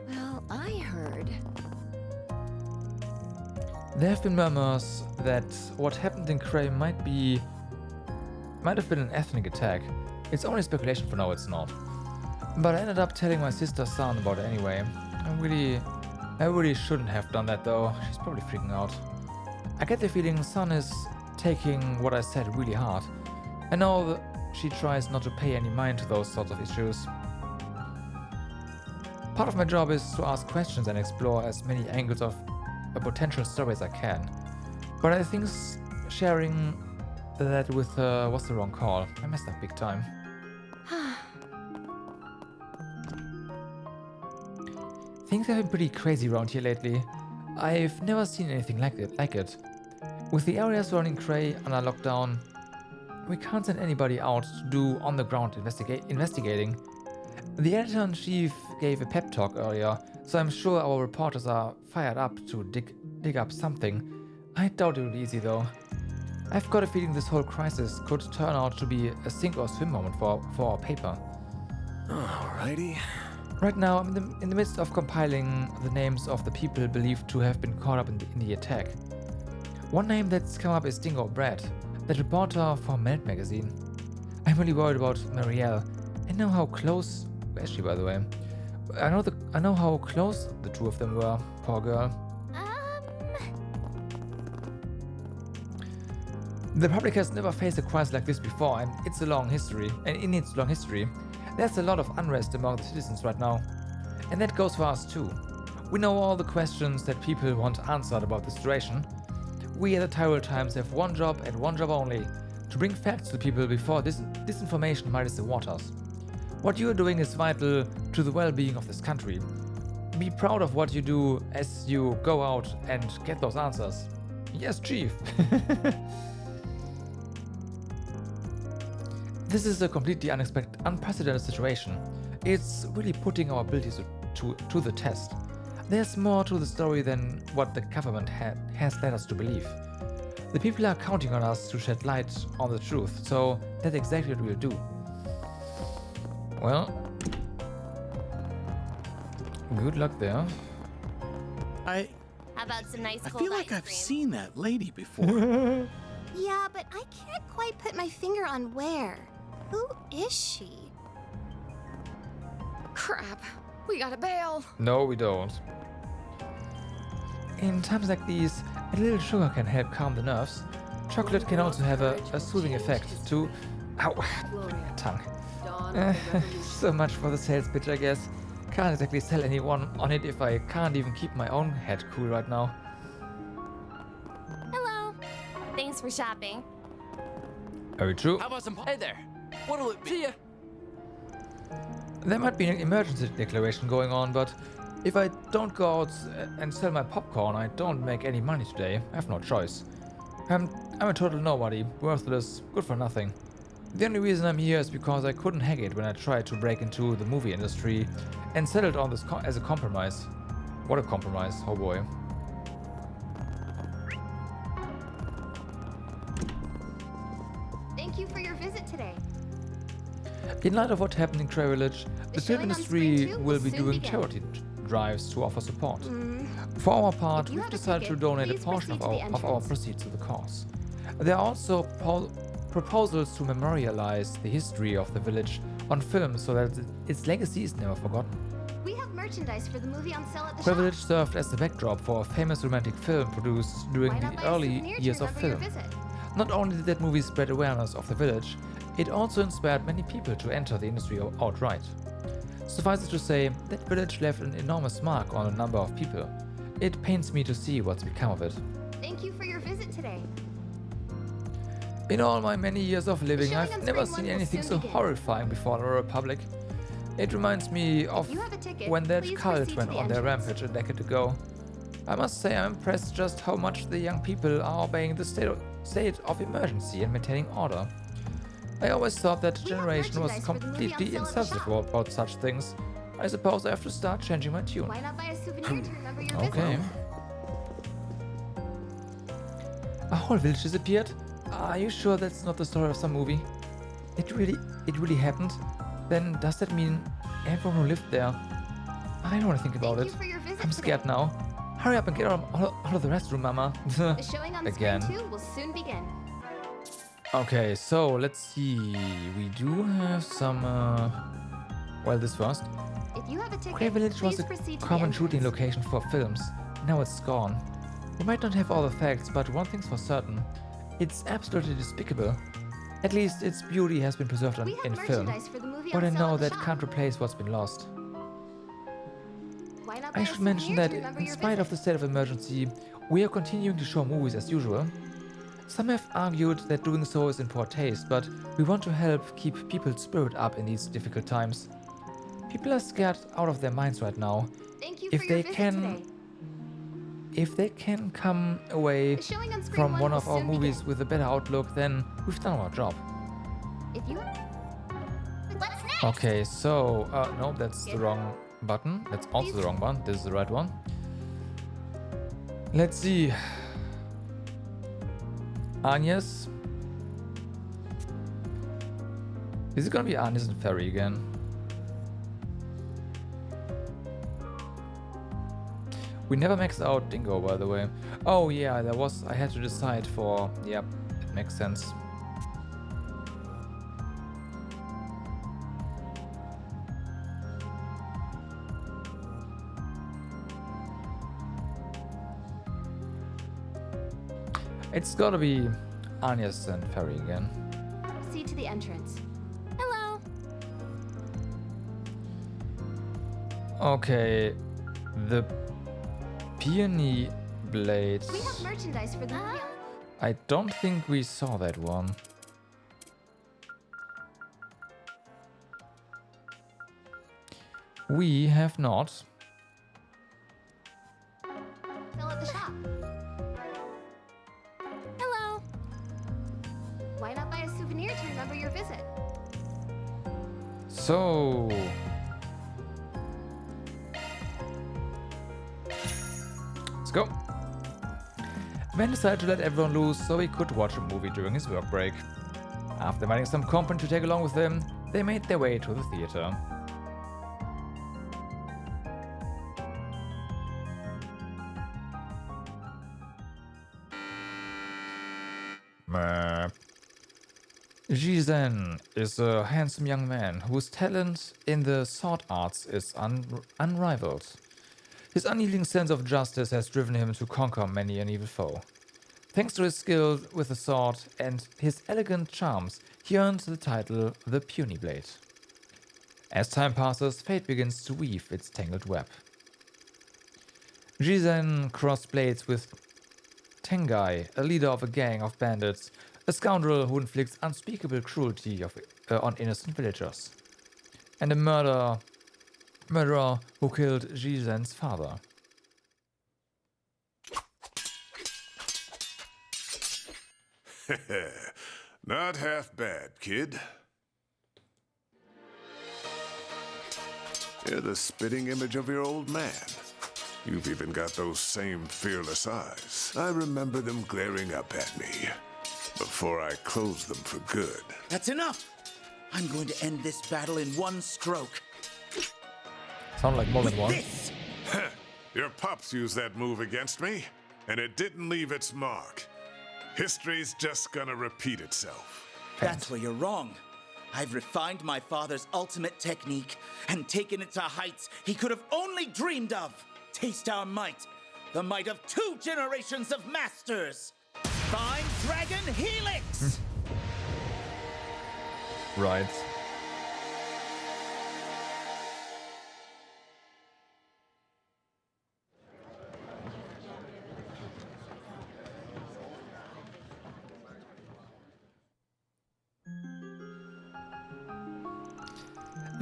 Well, I heard. There have been murmurs that what happened in Cray might have been an ethnic attack. It's only speculation for now, it's not. But I ended up telling my sister's son about it anyway. I really shouldn't have done that though. She's probably freaking out. I get the feeling Son is taking what I said really hard. I know that she tries not to pay any mind to those sorts of issues. Part of my job is to ask questions and explore as many angles of a potential story as I can. But I think sharing that with her was the wrong call. I messed up big time. Things have been pretty crazy around here lately. I've never seen anything like it. With the area surrounding Cray under lockdown, we can't send anybody out to do on-the-ground investigating. The editor-in-chief gave a pep talk earlier, so I'm sure our reporters are fired up to dig up something. I doubt it will be easy though. I've got a feeling this whole crisis could turn out to be a sink or swim moment for our paper. Alrighty. Right now, I'm in the midst of compiling the names of the people believed to have been caught up in the attack. One name that's come up is Dingo Brad, that reporter for Melt magazine. I'm really worried about Marielle. I know how close... Where is she, by the way? I know how close the two of them were. Poor girl. The Republic has never faced a crisis like this before, and in its long history, there's a lot of unrest among the citizens right now. And that goes for us too. We know all the questions that people want answered about the situation. We at the Tyrell Times have one job and one job only, to bring facts to the people before disinformation muddies the waters. What you are doing is vital to the well-being of this country. Be proud of what you do as you go out and get those answers. Yes, Chief. This is a completely unprecedented situation. It's really putting our abilities to the test. There's more to the story than what the government has led us to believe. The people are counting on us to shed light on the truth, so that's exactly what we'll do. Well, good luck there. How about some nice I cold feel like ice I've cream? seen that lady before. Yeah, but I can't quite put my finger on where. Who is she? Crap. We gotta bail. No, we don't. In times like these, a little sugar can help calm the nerves. Chocolate can also have a soothing effect to... Ow! My tongue. So much for the sales pitch, I guess. Can't exactly sell anyone on it if I can't even keep my own head cool right now. Hello. Thanks for shopping. Very true. How about some... Hey there. What'll it be? See ya. There might be an emergency declaration going on, but if I don't go out and sell my popcorn, I don't make any money today. I have no choice. I'm a total nobody, worthless, good for nothing. The only reason I'm here is because I couldn't hack it when I tried to break into the movie industry and settled on this as a compromise. What a compromise, oh boy. Thank you for your visit today. In light of what happened in Cray Village, the film industry will be doing charity drives to offer support. For our part, we've decided to donate a portion of our proceeds to the cause. There are also proposals to memorialize the history of the village on film so that its legacy is never forgotten. We have merchandise for the movie on sale at the Cray shop. Village served as the backdrop for a famous romantic film produced during Why not the buy a early souvenir to years of remember your film. visit? Not only did that movie spread awareness of the village, it also inspired many people to enter the industry outright. Suffice it to say, that village left an enormous mark on a number of people. It pains me to see what's become of it. Thank you for your visit today. In all my many years of living, showing I've on never screen seen one will anything soon so begin. horrifying before the Republic. It reminds me of You have a ticket. when that Please cult proceed to went the on their entrance. rampage a decade ago. I must say I'm impressed just how much the young people are obeying the state of emergency and maintaining order. I always thought that generation was merchandise for the movie on completely sale at the insensitive about such things. I suppose I have to start changing my tune. Why not buy a souvenir to remember your Okay. visit? A whole village disappeared? Are you sure that's not the story of some movie? It really happened? Then does that mean everyone who lived there? I don't want to think about Thank it. you for your visit I'm scared today. now. Hurry up and get out of the restroom, Mama. The showing on the Again. screen 2 will soon begin. Okay, so let's see. We do have some. Well, this first. If you have a ticket, Grey Village was please a proceed to common the shooting entrance. location for films. Now it's gone. We might not have all the facts, but one thing's for certain. It's absolutely despicable. At least its beauty has been preserved We have in film. merchandise for the movie But on I sale know at the that shop. can't replace what's been lost. Why not buy I a should mention souvenir that, to remember in your spite of the state of emergency, we are continuing to show movies as usual. Some have argued that doing so is in poor taste, but we want to help keep people's spirit up in these difficult times. People are scared out of their minds right now. Thank you If for they your visit can, today. if they can come away The showing on screen from 1 one will of our soon movies begin. with a better outlook, then we've done our job. If you What's next? Okay, so no, that's the wrong button. That's also the wrong one. This is the right one. Let's see. Agnes. Is it gonna be Agnes and Ferry again? We never maxed out Dingo, by the way. Oh yeah, I had to decide for. Yep, it makes sense. It's gotta be Agnes and Ferry again. proceed to the entrance. Hello. Okay, the peony blades. We have merchandise for the movie. I don't think we saw that one. We have not. Sell at the shop. Hello. Why not buy a souvenir to remember your visit? So. Let's go. Ben decided to let everyone loose so he could watch a movie during his work break. After finding some company to take along with them, they made their way to the theater. Jizen is a handsome young man whose talent in the sword arts is unrivaled. His unyielding sense of justice has driven him to conquer many an evil foe. Thanks to his skill with the sword and his elegant charms, he earned the title the Puny Blade. As time passes, fate begins to weave its tangled web. Jizen crossed blades with Tengai, a leader of a gang of bandits, a scoundrel who inflicts unspeakable cruelty on innocent villagers, and a murderer who killed Jizen's father. Not half bad, kid. You're the spitting image of your old man. You've even got those same fearless eyes. I remember them glaring up at me before I closed them for good. That's enough! I'm going to end this battle in one stroke. Sound like more than one. This! Your pops used that move against me, and it didn't leave its mark. History's just gonna repeat itself. That's where you're wrong. I've refined my father's ultimate technique and taken it to heights he could have only dreamed of. Taste our might, the might of 2 generations of masters. Find Dragon Helix! Right.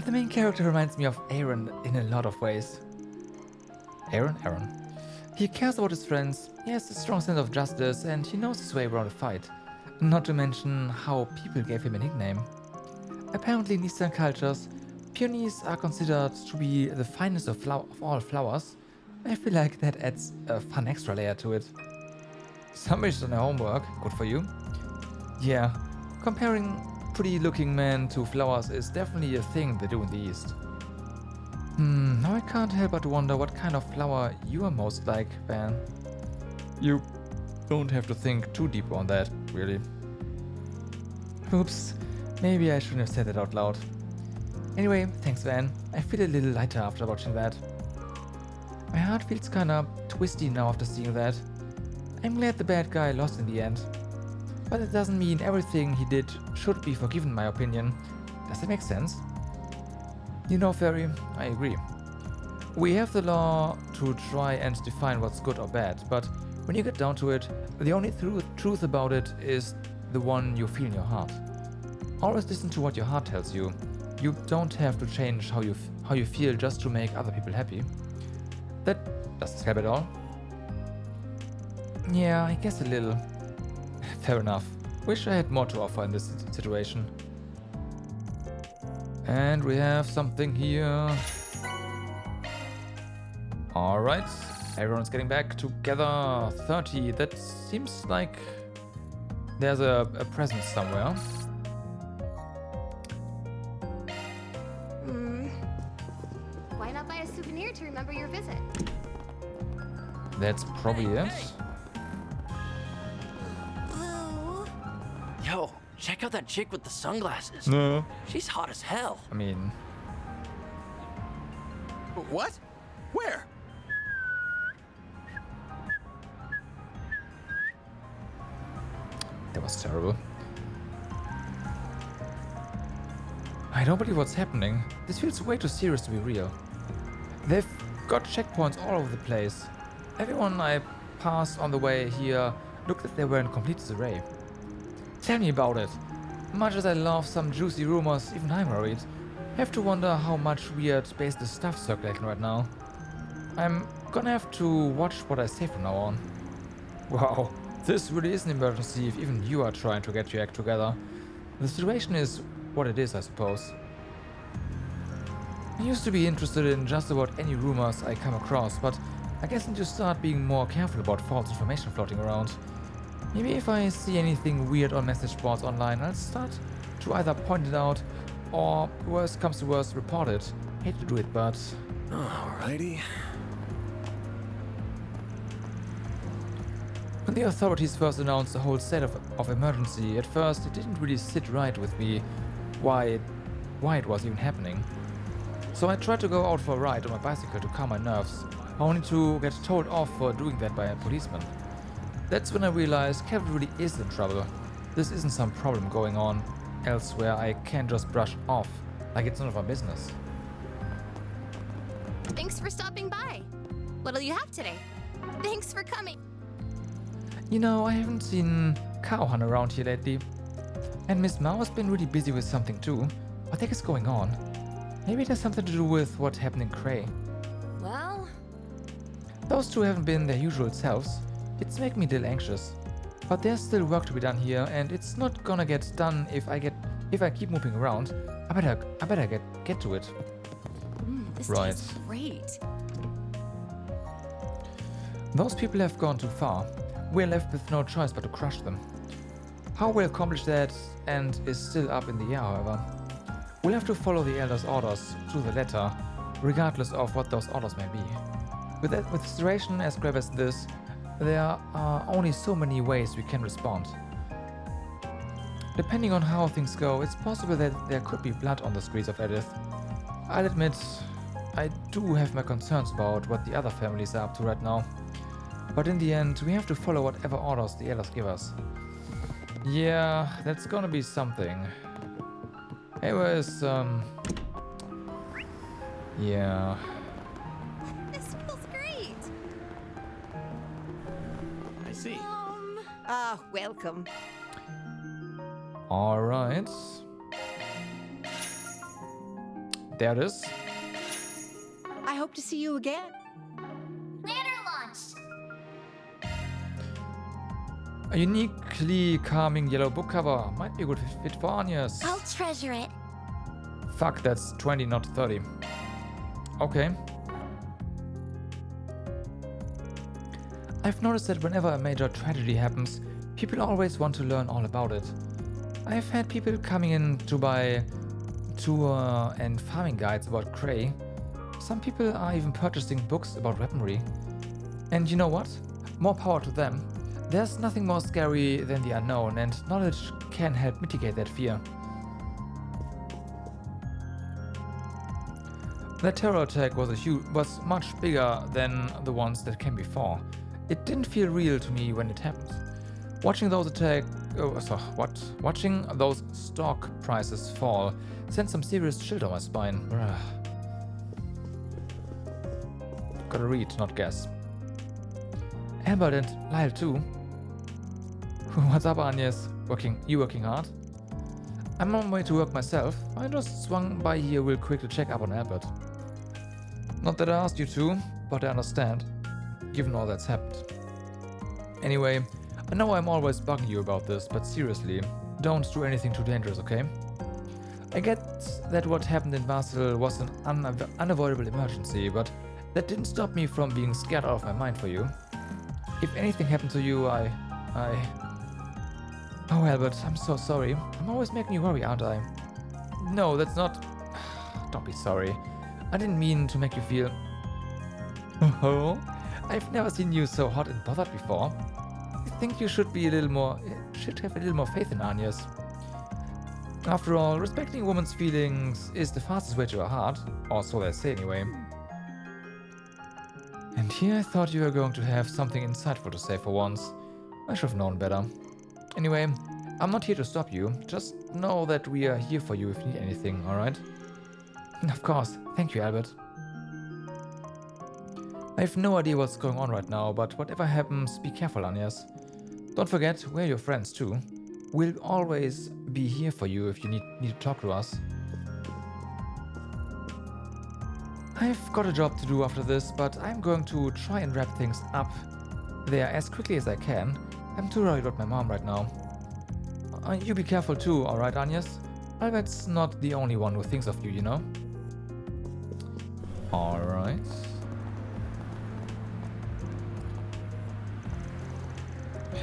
The main character reminds me of Aaron in a lot of ways. Aaron? He cares about his friends, he has a strong sense of justice, and he knows his way around a fight. Not to mention how people gave him a nickname. Apparently in Eastern cultures, peonies are considered to be the finest of all flowers. I feel like that adds a fun extra layer to it. Somebody's done their homework, good for you. Yeah, comparing pretty looking men to flowers is definitely a thing they do in the East. How I can't help but wonder what kind of flower you are most like, Van. You don't have to think too deep on that, really. Oops, maybe I shouldn't have said that out loud. Anyway, thanks, Van. I feel a little lighter after watching that. My heart feels kinda twisty now after seeing that. I'm glad the bad guy lost in the end. But it doesn't mean everything he did should be forgiven, in my opinion. Does that make sense? You know, Fairy, I agree. We have the law to try and define what's good or bad, but when you get down to it, the only truth about it is the one you feel in your heart. Always listen to what your heart tells you. You don't have to change how you feel just to make other people happy. That doesn't help at all. Yeah, I guess a little. Fair enough. Wish I had more to offer in this situation. And we have something here. Alright, everyone's getting back together. 30, that seems like there's a present somewhere. Why not buy a souvenir to remember your visit? That's probably it. Yo, check out that chick with the sunglasses. No. She's hot as hell. I mean... What? Where? That was terrible. I don't believe what's happening. This feels way too serious to be real. They've got checkpoints all over the place. Everyone I passed on the way here looked like they were in complete disarray. Tell me about it. Much as I love some juicy rumors, even I'm worried. Have to wonder how much weird baseless stuff circulating right now. I'm gonna have to watch what I say from now on. Wow, this really is an emergency if even you are trying to get your act together. The situation is what it is, I suppose. I used to be interested in just about any rumors I come across, but I guess I need to start being more careful about false information floating around. Maybe if I see anything weird on message boards online, I'll start to either point it out or, worst comes to worst, report it. Hate to do it, but... Alrighty. When the authorities first announced the whole state of emergency, at first it didn't really sit right with me why it was even happening. So I tried to go out for a ride on my bicycle to calm my nerves, only to get told off for doing that by a policeman. That's when I realized Kevin really is in trouble. This isn't some problem going on elsewhere I can't just brush off, like it's none of my business. Thanks for stopping by. What'll you have today? Thanks for coming. You know, I haven't seen Cowhan around here lately. And Miss Mao has been really busy with something too. What the heck is going on? Maybe it has something to do with what happened in Cray. Well... Those two haven't been their usual selves. It's making me a little anxious. But there's still work to be done here, and it's not gonna get done if I keep moving around. I better get to it. This Right. tastes great. Those people have gone too far. We're left with no choice but to crush them. How we'll accomplish that and is still up in the air, however. We'll have to follow the Elder's orders to the letter, regardless of what those orders may be. With a situation as grave as this, there are only so many ways we can respond. Depending on how things go, it's possible that there could be blood on the streets of Edith. I'll admit, I do have my concerns about what the other families are up to right now. But in the end, we have to follow whatever orders the elders give us. Yeah, that's gonna be something. Anyways, yeah. This feels great. I see. Ah, welcome. Alright. There it is. I hope to see you again. Banner launch. A uniquely calming yellow book cover. Might be a good fit for Anya's. I'll treasure it. Fuck, that's 20, not 30. Okay. I've noticed that whenever a major tragedy happens, people always want to learn all about it. I've had people coming in to buy tour and farming guides about Cray. some people are even purchasing books about weaponry. And you know what? More power to them. There's nothing more scary than the unknown, and knowledge can help mitigate that fear. That terror attack was much bigger than the ones that came before. It didn't feel real to me when it happened. Watching those stock prices fall sent some serious chill down my spine. Gotta read, not guess. Albert and Lyle too. What's up, Agnes? You working hard? I'm on my way to work myself. I just swung by here real quick to check up on Albert. Not that I asked you to, but I understand, given all that's happened. Anyway, I know I'm always bugging you about this, but seriously, don't do anything too dangerous, okay? I get that what happened in Basel was an unavoidable emergency, but that didn't stop me from being scared out of my mind for you. If anything happened to you, Oh, Albert, I'm so sorry. I'm always making you worry, aren't I? No, that's not... Don't be sorry. I didn't mean to make you feel... Oh, I've never seen you so hot and bothered before. I think you should have a little more faith in Agnes. After all, respecting a woman's feelings is the fastest way to her heart, or so they say anyway. And here I thought you were going to have something insightful to say for once. I should have known better. Anyway, I'm not here to stop you, just know that we are here for you if you need anything, alright? Of course, thank you, Albert. I have no idea what's going on right now, but whatever happens, be careful, Agnes. Don't forget, we're your friends too. We'll always be here for you if you need to talk to us. I've got a job to do after this, but I'm going to try and wrap things up there as quickly as I can. I'm too worried about my mom right now. You be careful too, alright, Agnes? Albert's not the only one who thinks of you, you know? Alright.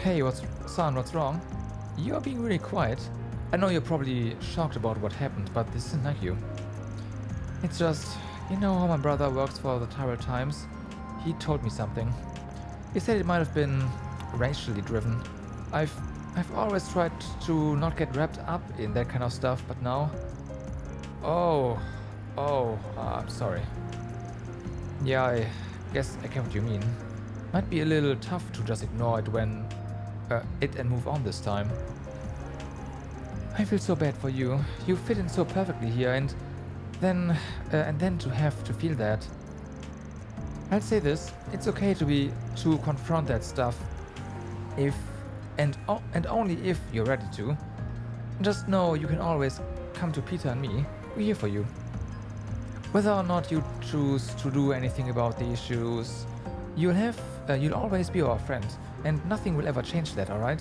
Hey, what's wrong? You're being really quiet. I know you're probably shocked about what happened, but this isn't like you. It's just, you know how my brother works for the Tyrell Times? He told me something. He said it might have been racially driven. I've always tried to not get wrapped up in that kind of stuff, but now... I'm sorry. Yeah, I guess I get what you mean. Might be a little tough to just ignore it and move on this time. I feel so bad for you. You fit in so perfectly here, and then to have to feel that. I'll say this: it's okay to confront that stuff, if and only if you're ready to. Just know you can always come to Peter and me. We're here for you. Whether or not you choose to do anything about the issues, you'll always be our friend, and nothing will ever change that, alright?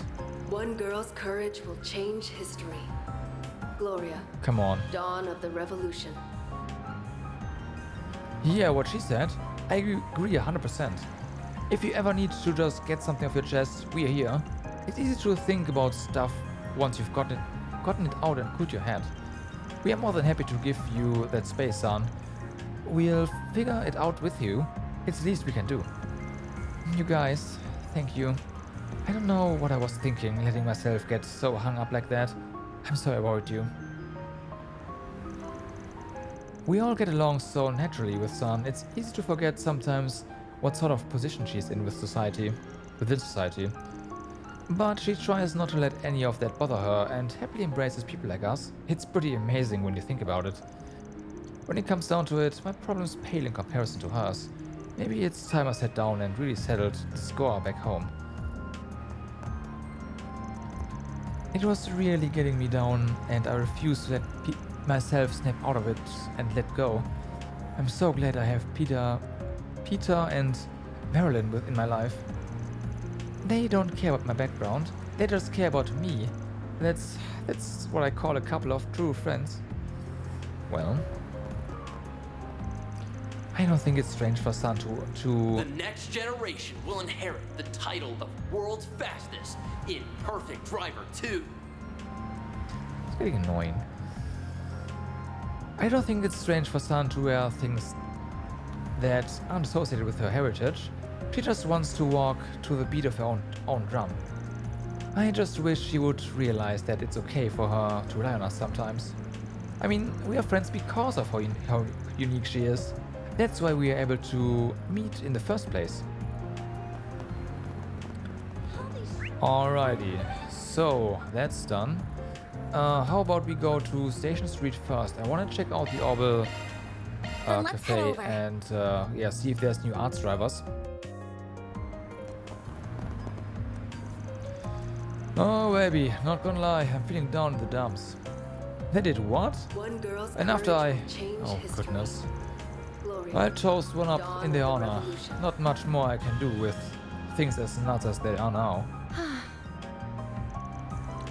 One girl's courage will change history. Gloria. Come on. Dawn of the Revolution. Yeah, what she said. I agree 100%. If you ever need to just get something off your chest, we're here. It's easy to think about stuff once you've gotten it out and cooled your head. We are more than happy to give you that space, son. We'll figure it out with you. It's the least we can do. You guys, thank you. I don't know what I was thinking, letting myself get so hung up like that. I'm sorry about you. We all get along so naturally with San. It's easy to forget sometimes what sort of position she's in within society. But she tries not to let any of that bother her and happily embraces people like us. It's pretty amazing when you think about it. When it comes down to it, my problems pale in comparison to hers. Maybe it's time I sat down and really settled the score back home. It was really getting me down, and I refused to let myself snap out of it and let go. I'm so glad I have Peter and Marilyn in my life. They don't care about my background, they just care about me. That's what I call a couple of true friends. Well, I don't think it's strange for San to... The next generation will inherit the title of world's fastest in Perfect Driver 2. It's getting annoying. I don't think it's strange for San to wear things that aren't associated with her heritage. She just wants to walk to the beat of her own drum. I just wish she would realize that it's okay for her to rely on us sometimes. I mean, we are friends because of how unique she is. That's why we are able to meet in the first place. Alrighty, so that's done. How about we go to Station Street first? I want to check out the Orbital cafe and yeah, see if there's new arts drivers. Oh baby, not gonna lie, I'm feeling down in the dumps. They did what? And after oh goodness. I toast one up in their honor. Not much more I can do with things as nuts as they are now.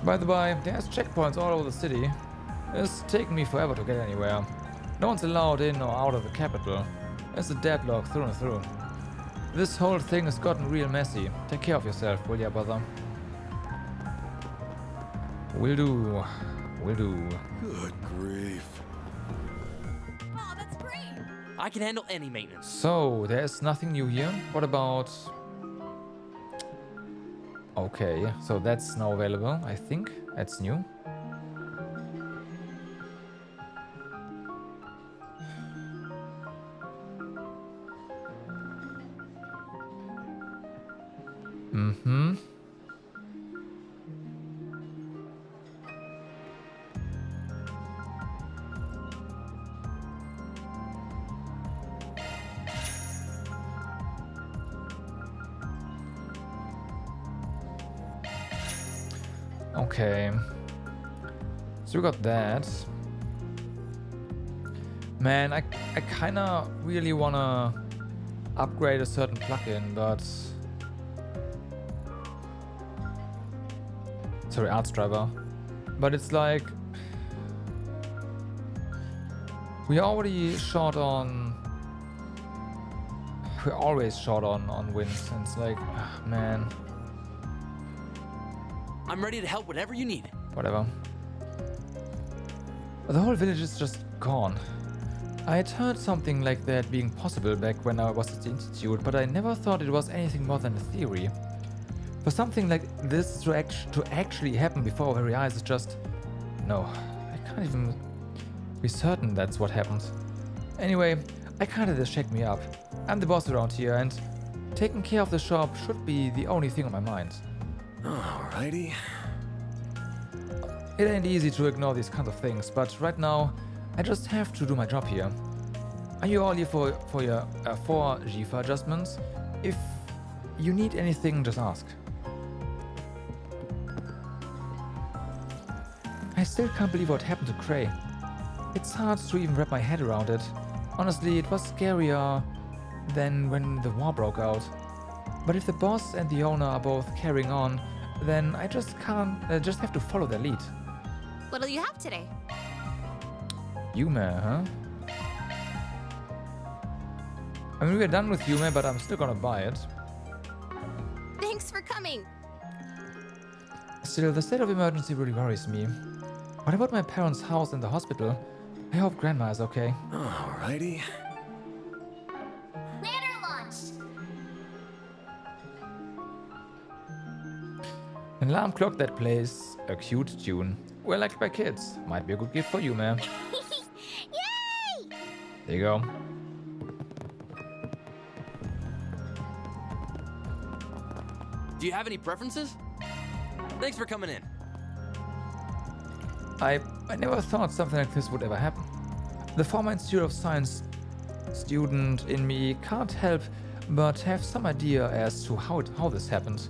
By the by, there's checkpoints all over the city. It's taken me forever to get anywhere. No one's allowed in or out of the capital. It's a deadlock through and through. This whole thing has gotten real messy. Take care of yourself, will ya, brother? Will do. Will do. Good grief. Oh, that's great. I can handle any maintenance. So, there's nothing new here. What about... Okay, so that's now available, I think. That's new. Mm-hmm. Okay, so we got that. Man, I kinda really wanna upgrade a certain plugin, but... Sorry, arts driver. But it's like... We're already short on... We're always short on wins, and it's like, man... I'm ready to help whenever you need. Whatever. The whole village is just gone. I had heard something like that being possible back when I was at the institute, but I never thought it was anything more than a theory. For something like this to actually happen before our very eyes is just... No, I can't even be certain that's what happened. Anyway, I can't let this shake me up. I'm the boss around here, and taking care of the shop should be the only thing on my mind. Alrighty. It ain't easy to ignore these kinds of things, but right now, I just have to do my job here. Are you all here for your 4 GIFA adjustments? If you need anything, just ask. I still can't believe what happened to Cray. It's hard to even wrap my head around it. Honestly, it was scarier than when the war broke out. But if the boss and the owner are both carrying on, then I just just have to follow their lead. What'll you have today? Yumé, huh? I mean, we're done with Yumé, but I'm still gonna buy it. Thanks for coming. Still, the state of emergency really worries me. What about my parents' house and the hospital? I hope Grandma is okay. Alrighty. Banner launched. An alarm clock that plays a cute tune. Well liked by kids. Might be a good gift for you, man. Yay! There you go. Do you have any preferences? Thanks for coming in. I never thought something like this would ever happen. The former Institute of Science student in me can't help but have some idea as to how this happened.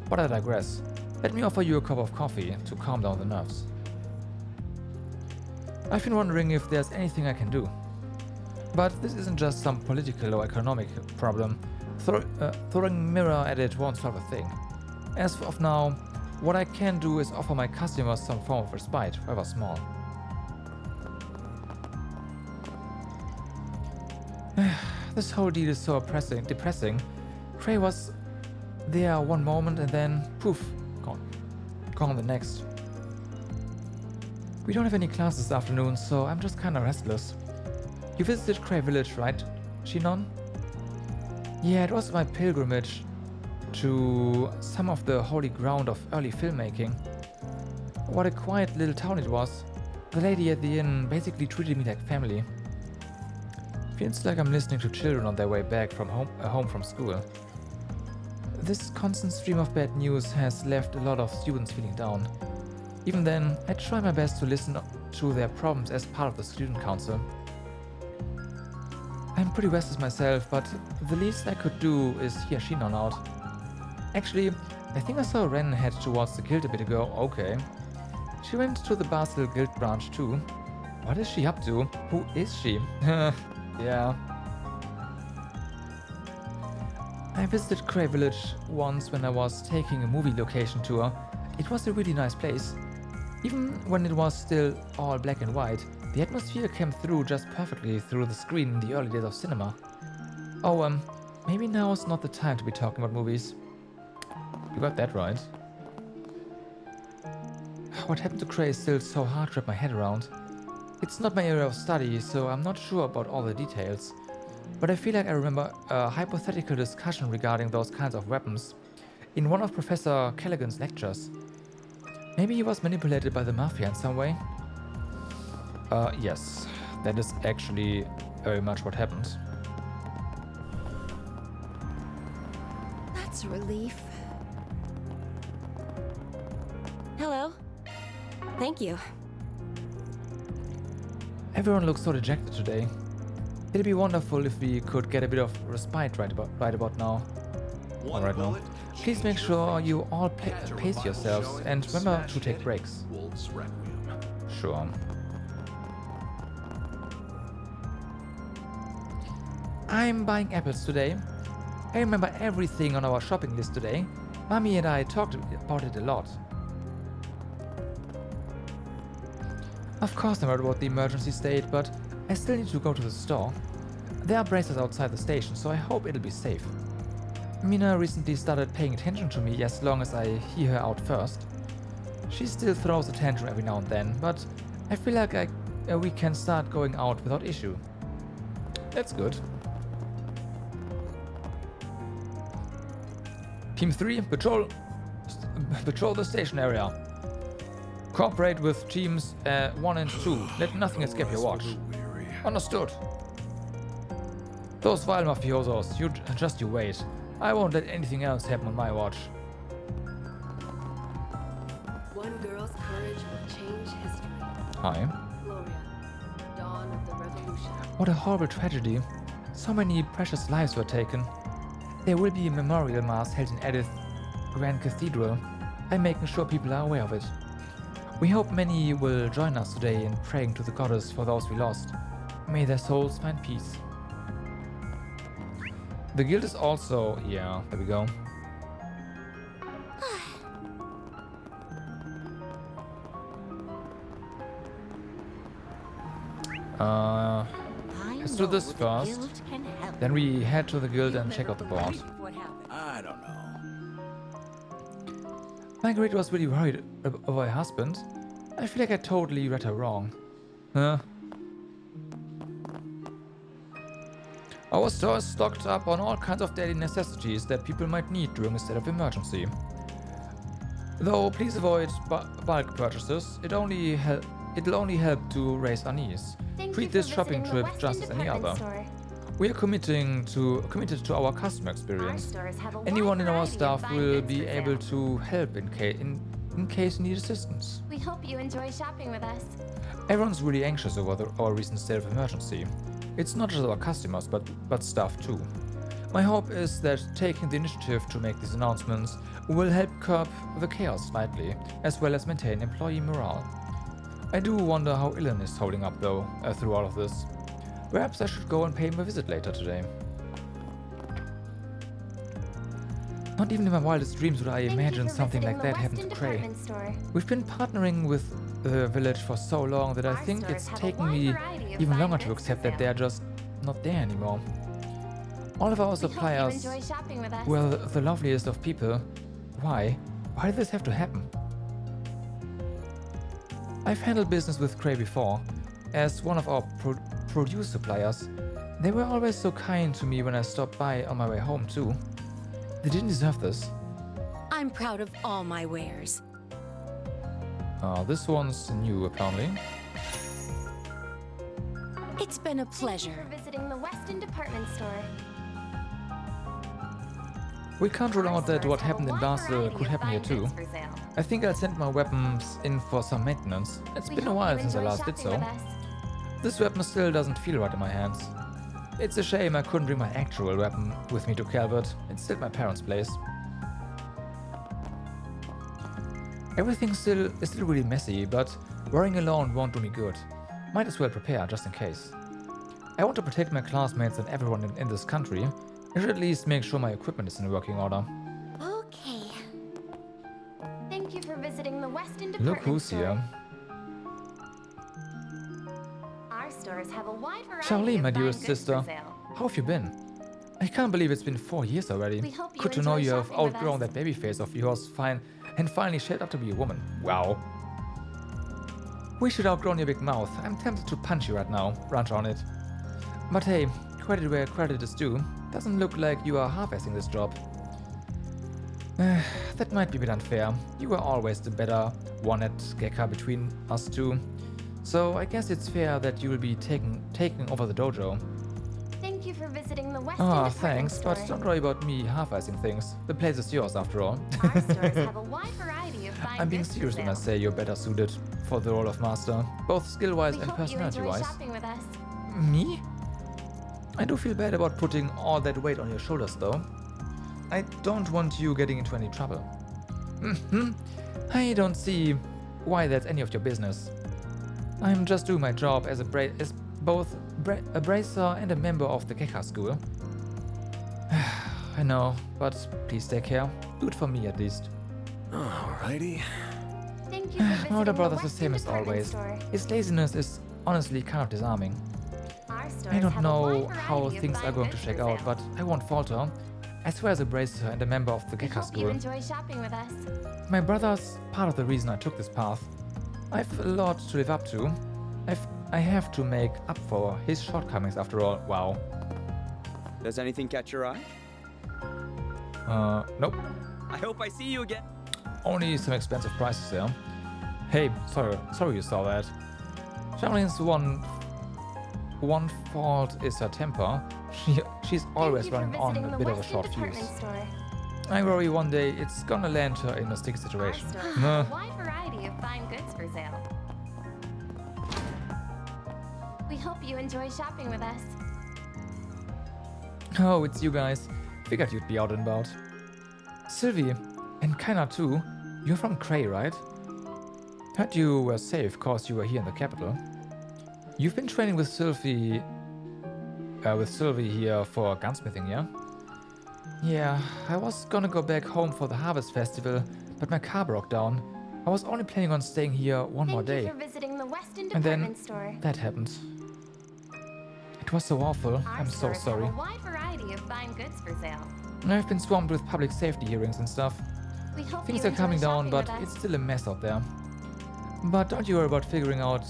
But I digress. Let me offer you a cup of coffee to calm down the nerves. I've been wondering if there's anything I can do. But this isn't just some political or economic problem. Throwing mirror at it won't solve a thing. As of now, what I can do is offer my customers some form of respite, however small. This whole deal is so depressing. Cray was there one moment and then poof, gone the next. We don't have any class this afternoon, so I'm just kinda restless. You visited Cray Village, right? Shinon? Yeah, it was my pilgrimage to some of the holy ground of early filmmaking. What a quiet little town it was. The lady at the inn basically treated me like family. Feels like I'm listening to children on their way back from home from school. This constant stream of bad news has left a lot of students feeling down. Even then, I try my best to listen to their problems as part of the student council. I'm pretty restless myself, but the least I could do is hear Shinon out. Actually, I think I saw Ren head towards the guild a bit ago. Okay. She went to the Basel guild branch too. What is she up to? Who is she? Yeah. I visited Cray Village once when I was taking a movie location tour. It was a really nice place. Even when it was still all black and white, the atmosphere came through just perfectly through the screen in the early days of cinema. Oh, maybe now is not the time to be talking about movies. You got that right. What happened to Cray is still so hard to wrap my head around. It's not my area of study, so I'm not sure about all the details. But I feel like I remember a hypothetical discussion regarding those kinds of weapons in one of Professor Callaghan's lectures. Maybe he was manipulated by the Mafia in some way? Yes. That is actually very much what happened. That's a relief. Hello. Thank you. Everyone looks so dejected today. It'd be wonderful if we could get a bit of respite right about now. Alright now. Please make sure you all pace yourselves and remember to take breaks. Sure. I'm buying apples today. I remember everything on our shopping list today. Mommy and I talked about it a lot. Of course I heard about the emergency state, but I still need to go to the store. There are braces outside the station, so I hope it'll be safe. Mina recently started paying attention to me as long as I hear her out first. She still throws a tantrum every now and then, but I feel like we can start going out without issue. That's good. Team 3, patrol the station area. Cooperate with teams 1 and 2. Let nothing escape your watch. Understood. Those vile mafiosos, you wait. I won't let anything else happen on my watch. One girl's courage will change history. Hi. Gloria, dawn of the revolution. What a horrible tragedy. So many precious lives were taken. There will be a memorial mass held in Edith Grand Cathedral. I'm making sure people are aware of it. We hope many will join us today in praying to the goddess for those we lost. May their souls find peace. The guild is also... yeah, there we go. Let's do this first. Then we head to the guild and check out the board. I don't know. Marguerite was really worried over her husband. I feel like I totally read her wrong. Huh? Our store is stocked up on all kinds of daily necessities that people might need during a state of emergency. Though please avoid bulk purchases, it'll only help to raise unease. Treat this shopping trip just as any other. We are committed to our customer experience. Anyone in our staff will be able to help in case you need assistance. We hope you enjoy shopping with us. Everyone's really anxious over our recent state of emergency. It's not just our customers, but staff too. My hope is that taking the initiative to make these announcements will help curb the chaos slightly, as well as maintain employee morale. I do wonder how Ilan is holding up though, through all of this. Perhaps I should go and pay him a visit later today. Not even in my wildest dreams would I imagine something like that happen to Cray. We've been partnering with the village for so long that I think it's taken me even longer to accept that they're just not there anymore. All of our suppliers were the loveliest of people. Why? Why did this have to happen? I've handled business with Cray before. As one of our produce suppliers, They were always so kind to me when I stopped by on my way home too. They didn't deserve this. I'm proud of all my wares. This one's new apparently. It's been a pleasure. Thank you for visiting the Weston department store. We can't rule out that what happened in Basel could happen here too. I think I'll send my weapons in for some maintenance. It's been a while since I last did so. This weapon still doesn't feel right in my hands. It's a shame I couldn't bring my actual weapon with me to Calvert. It's still at my parents' place. Everything is still really messy, but worrying alone won't do me good. Might as well prepare just in case. I want to protect my classmates and everyone in this country. I should at least make sure my equipment is in working order. Okay. Thank you for visiting the Weston department Look who's store. here. Our stores have a wide variety Charlie, my of fine dearest goods sister. for sale. How have you been? I can't believe it's been 4 years already. We hope you Good to know enjoy you have shopping with outgrown us. that baby face of yours and finally shaped up to be a woman. Wow. We should outgrown your big mouth. I'm tempted to punch you right now. Ranch on it. But hey, credit where credit is due. Doesn't look like you are half-assing this job. That might be a bit unfair. You were always the better one at Gekka between us two. So I guess it's fair that you will be taking over the dojo. Thank you for visiting the Weston Ah, department thanks, store. but don't worry about me half-assing things. The place is yours after all. Our stores have a wide variety of fine I'm being goods for serious when I sale. say you're better suited for the role of master, both skill-wise We and hope you enjoy personality-wise. shopping with us. Me? I do feel bad about putting all that weight on your shoulders, though. I don't want you getting into any trouble. I don't see why that's any of your business. I'm just doing my job as both a bracer and a member of the Gekka school. I know, but please take care. Do it for me at least. Alrighty. Thank you for My visiting older the brother's the Weston same as department always. store. His laziness is honestly kind of disarming. Our I stores don't have a know wide how variety of things fine are going to goods shake for out, sale. but I won't falter. I swear as a bracer and a member of the We Gekka hope you school. enjoy shopping with us. My brother's part of the reason I took this path. I've a lot to live up to. I have to make up for his shortcomings after all. Wow. Does anything catch your eye? Nope. I hope I see you again. Only some expensive prices there. Hey, sorry you saw that. Charlene's one fault is her temper. She's always running on a bit of a short fuse. I worry one day it's gonna land her in a sticky situation. A wide variety of fine goods for sale. We hope you enjoy shopping with us. Oh, it's you guys. Figured you'd be out and about. Sylvie, and Kaina too. You're from Cray, right? Heard you were safe cause you were here in the capital. You've been training with Sylvie here for gunsmithing, yeah? Yeah, I was gonna go back home for the Harvest Festival, but my car broke down. I was only planning on staying here one more day. Thank you for visiting the Weston And then department store. that happened. It was so awful. Our I'm so stores sorry. have a wide variety of fine goods for sale. I've been swamped with public safety hearings and stuff. We hope Things you are coming enjoy down, shopping but with us. it's still a mess out there. But don't you worry about figuring out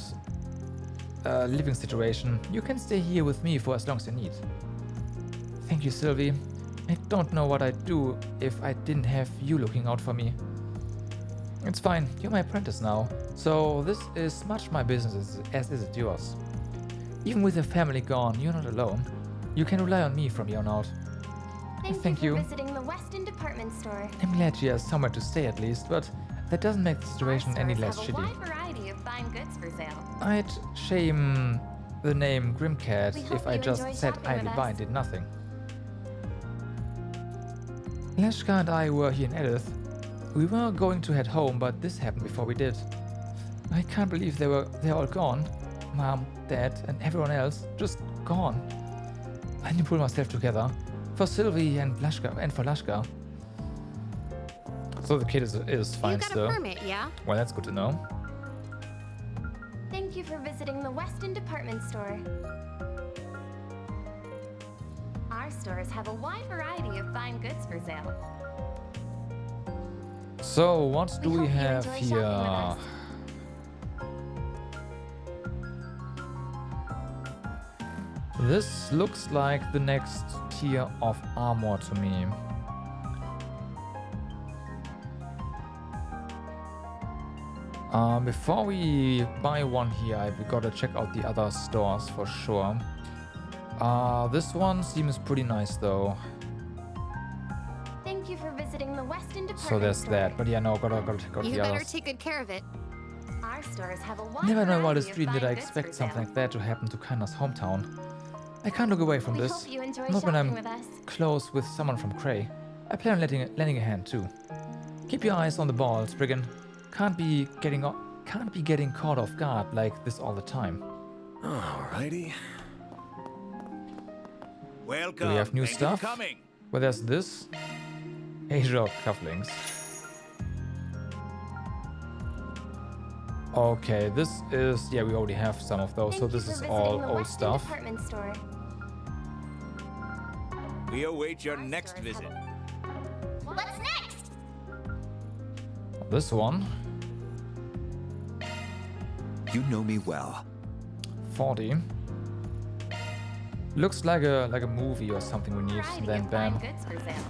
a living situation. You can stay here with me for as long as you need. Thank you, Sylvie. I don't know what I'd do if I didn't have you looking out for me. It's fine, you're my apprentice now, so this is much my business as is it yours. Even with your family gone, you're not alone. You can rely on me from here on out. Thank you. for visiting the Weston department store. I'm glad she has somewhere to stay at least, but that doesn't make the situation any less have a shitty. wide variety of fine goods for sale. I'd shame the name Grimcat We hope if I you just enjoy sat shopping idly with by us. and did nothing. Leshka and I were here in Edith. We were going to head home, but this happened before we did. I can't believe they're all gone. Mom, Dad, and everyone else just gone. I need to pull myself together for Sylvie and Lashka and for Lashka. So the kid is fine You got still. a permit, yeah? Well, that's good to know. Thank you for visiting the Weston department store. Our stores have a wide variety of fine goods for sale. So what do we hope you have enjoy here? shopping with This looks like the next tier of armor to me. Before we buy one here, we gotta check out the other stores for sure. This one seems pretty nice though. Thank you for visiting the Weston department So there's store. that, but yeah, no, gotta check out You the better others. take good care of it. Our stores have a wide Never know why variety this of dream did fine I goods expect for something sale. like that to happen to Kana's hometown. I can't look away from We this. hope you enjoy Not when shopping I'm with us. close with someone from Cray. I plan on lending a hand too. Keep your eyes on the ball, Spriggan. Can't be getting caught off guard like this all the time. Alrighty. Welcome. Do we have new Thank you for stuff? coming. Well, there's this. Asia cufflinks. Okay, this is... Yeah, we already have some of those, so this is all old stuff. Department store. We await your next visit. What's next? This one, You know me well. 40. Looks like a movie or something we need, and then bam. Goods for sale.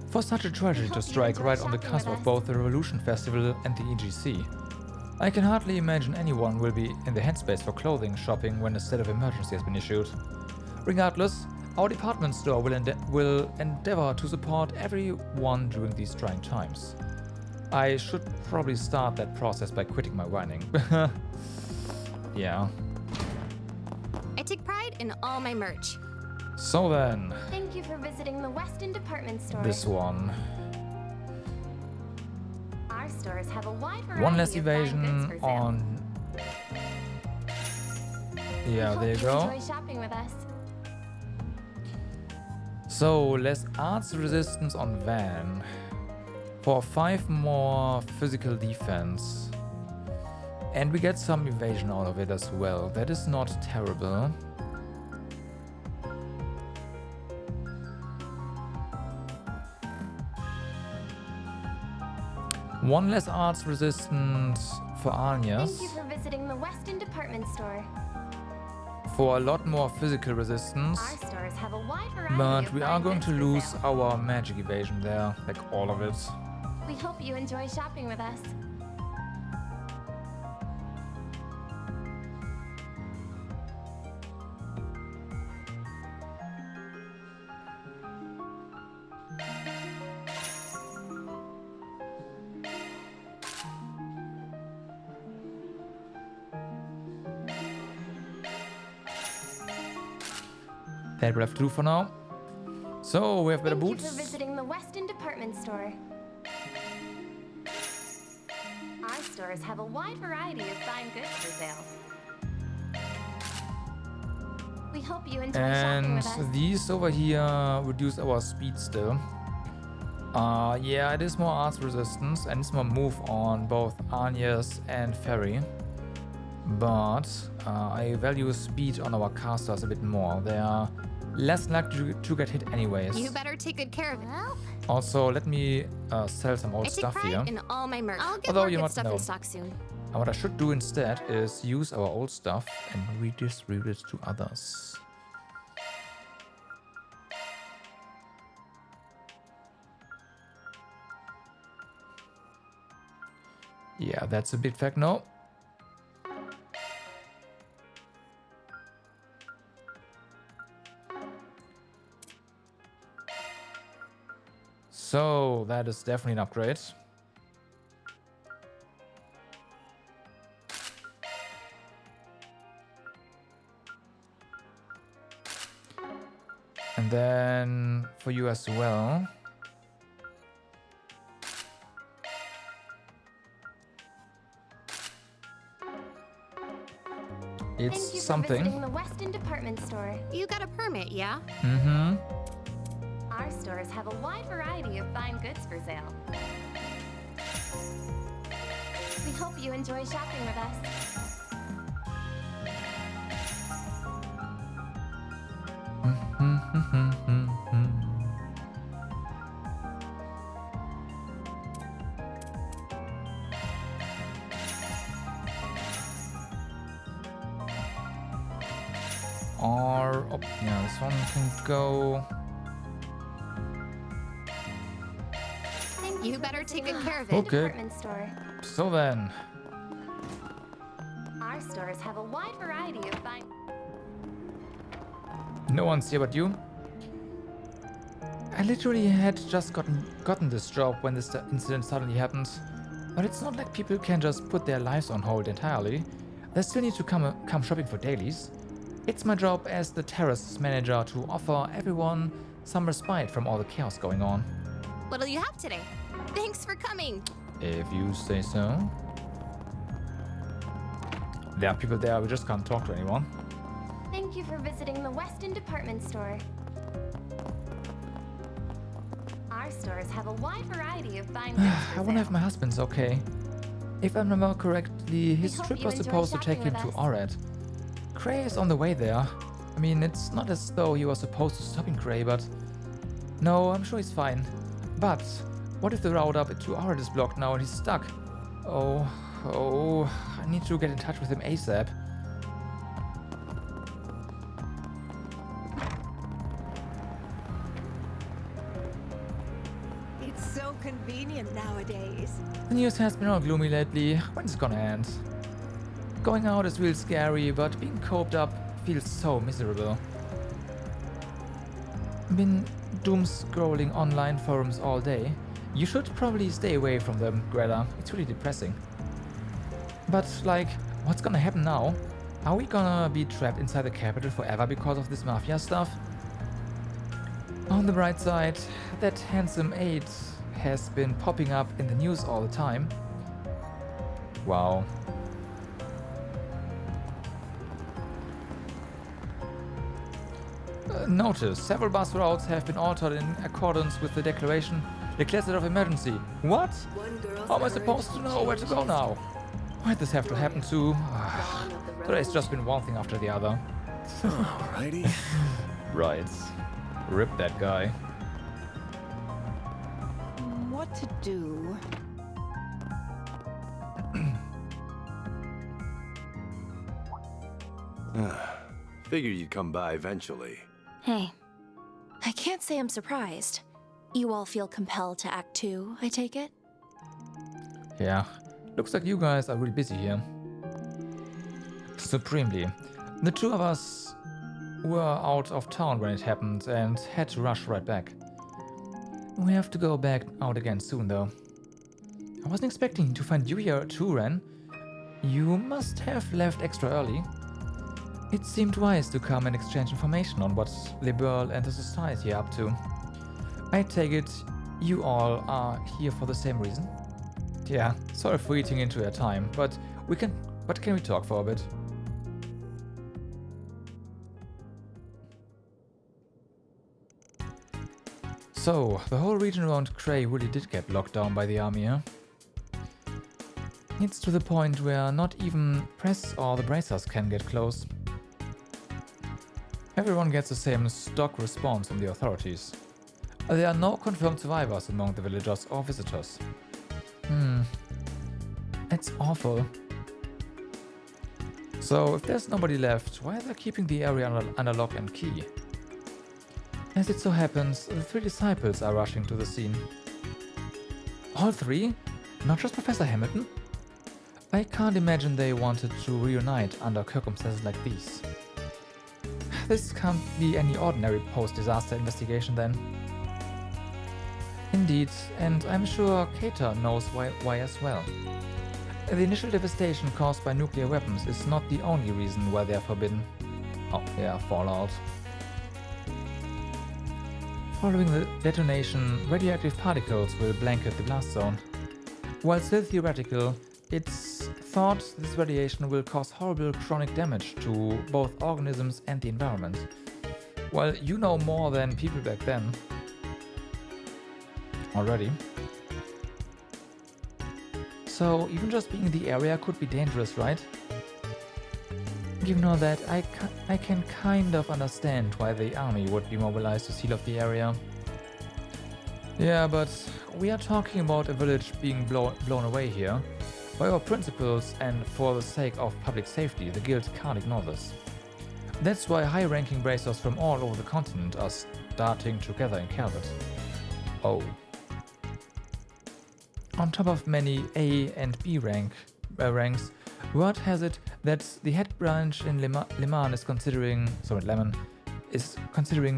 For such a tragedy to strike right on the cusp of both the Revolution Festival and the EGC. I can hardly imagine anyone will be in the headspace for clothing shopping when a state of emergency has been issued. Regardless, our department store will endeavor to support everyone during these trying times. I should probably start that process by quitting my whining. Yeah. I take pride in all my merch. So then, Thank you for visiting the Weston department store. this one. Our stores have a wide variety One less of fine goods evasion for sale. on... Yeah, Hope there you you go. enjoy shopping with us. So, less arts resistance on Van. For 5 more physical defense. And we get some evasion out of it as well. That is not terrible. One less arts resistance for Anyas. Thank you for visiting the Weston department store. For a lot more physical resistance. Our stores have a wide variety But of we fine are going goods to for lose sale. our magic evasion there, like all of it. We hope you enjoy shopping with us. That will have to do for now. So we have better Thank boots. you for visiting the Weston department store. Our stores have a wide variety of fine goods for sale. We hope you enjoy shopping And with us. these over here reduce our speed still. Yeah, it is more arts resistance and it's more move on both Anyas and Ferry. But I value speed on our casters a bit more. They are less likely to get hit anyways. You better take good care of it. Also, let me sell some I old take stuff pride here. in all my merch. I'll get Although more you good might stuff know. in stock soon. And what I should do instead is use our old stuff and redistribute it to others. Yeah, that's a big fact, no? So, that is definitely an upgrade. And then for you as well. Thank It's you for something. visiting the Weston department store. You got a permit, yeah? Mm-hmm. Our stores have a wide variety of fine goods for sale. We hope you enjoy shopping with us. Yeah, this one can go. You better take good care of it. Okay. Department store. So then. Our stores have a wide variety of fine. No one's here but you. I literally had just gotten this job when this incident suddenly happened. But it's not like people can just put their lives on hold entirely. They still need to come shopping for dailies. It's my job as the terrace manager to offer everyone some respite from all the chaos going on. What'll you have today? Thanks for coming. If you say so. There are people there, we just can't talk to anyone. Thank you for visiting the Weston department store. Our stores have a wide variety of fine goods. I wonder if my husband's okay. If I remember correctly, his trip was supposed to take him to Orad. Cray is on the way there. I mean, it's not as though he was supposed to stop in Cray, but... No, I'm sure he's fine. But, what if the route up to Orad is blocked now and he's stuck? Oh, I need to get in touch with him ASAP. It's so convenient nowadays. The news has been all gloomy lately. When's it gonna end? Going out is real scary, but being coped up feels so miserable. Been doom scrolling online forums all day. You should probably stay away from them, Greta. It's really depressing. But, like, what's gonna happen now? Are we gonna be trapped inside the capital forever because of this mafia stuff? On the bright side, that handsome aide has been popping up in the news all the time. Wow. Notice, several bus routes have been altered in accordance with the declaration declared state of emergency. What? How am I supposed to know where to go now? Why'd this have to happen to... Today's just been one thing after the other. Alrighty. Right. Rip that guy. What to do? Figured you'd come by eventually. Hey, I can't say I'm surprised. You all feel compelled to act too, I take it? Yeah, looks like you guys are really busy here. Supremely. The two of us were out of town when it happened and had to rush right back. We have to go back out again soon though. I wasn't expecting to find you here too, Ren. You must have left extra early. It seemed wise to come and exchange information on what Liberal and the society are up to. I take it you all are here for the same reason? Yeah, sorry for eating into your time, but can we talk for a bit? So, the whole region around Cray really did get locked down by the army, huh? It's to the point where not even press or the bracers can get close. Everyone gets the same stock response from the authorities. There are no confirmed survivors among the villagers or visitors. It's awful. So, if there's nobody left, why are they keeping the area under lock and key? As it so happens, the three disciples are rushing to the scene. All three? Not just Professor Hamilton? I can't imagine they wanted to reunite under circumstances like these. This can't be any ordinary post-disaster investigation then. Indeed, and I'm sure Cater knows why as well. The initial devastation caused by nuclear weapons is not the only reason why they are forbidden. Oh yeah, Fallout. Following the detonation, radioactive particles will blanket the blast zone. While still theoretical, it's thought this radiation will cause horrible chronic damage to both organisms and the environment. Well, you know more than people back then. Already. So, even just being in the area could be dangerous, right? Given all that, I can kind of understand why the army would be mobilized to seal off the area. Yeah, but we are talking about a village being blown away here. By our principles and for the sake of public safety, the guild can't ignore this. That's why high-ranking bracers from all over the continent are starting to gather in Calvert. Oh. On top of many A and B ranks, word has it that the head branch in Lemon is considering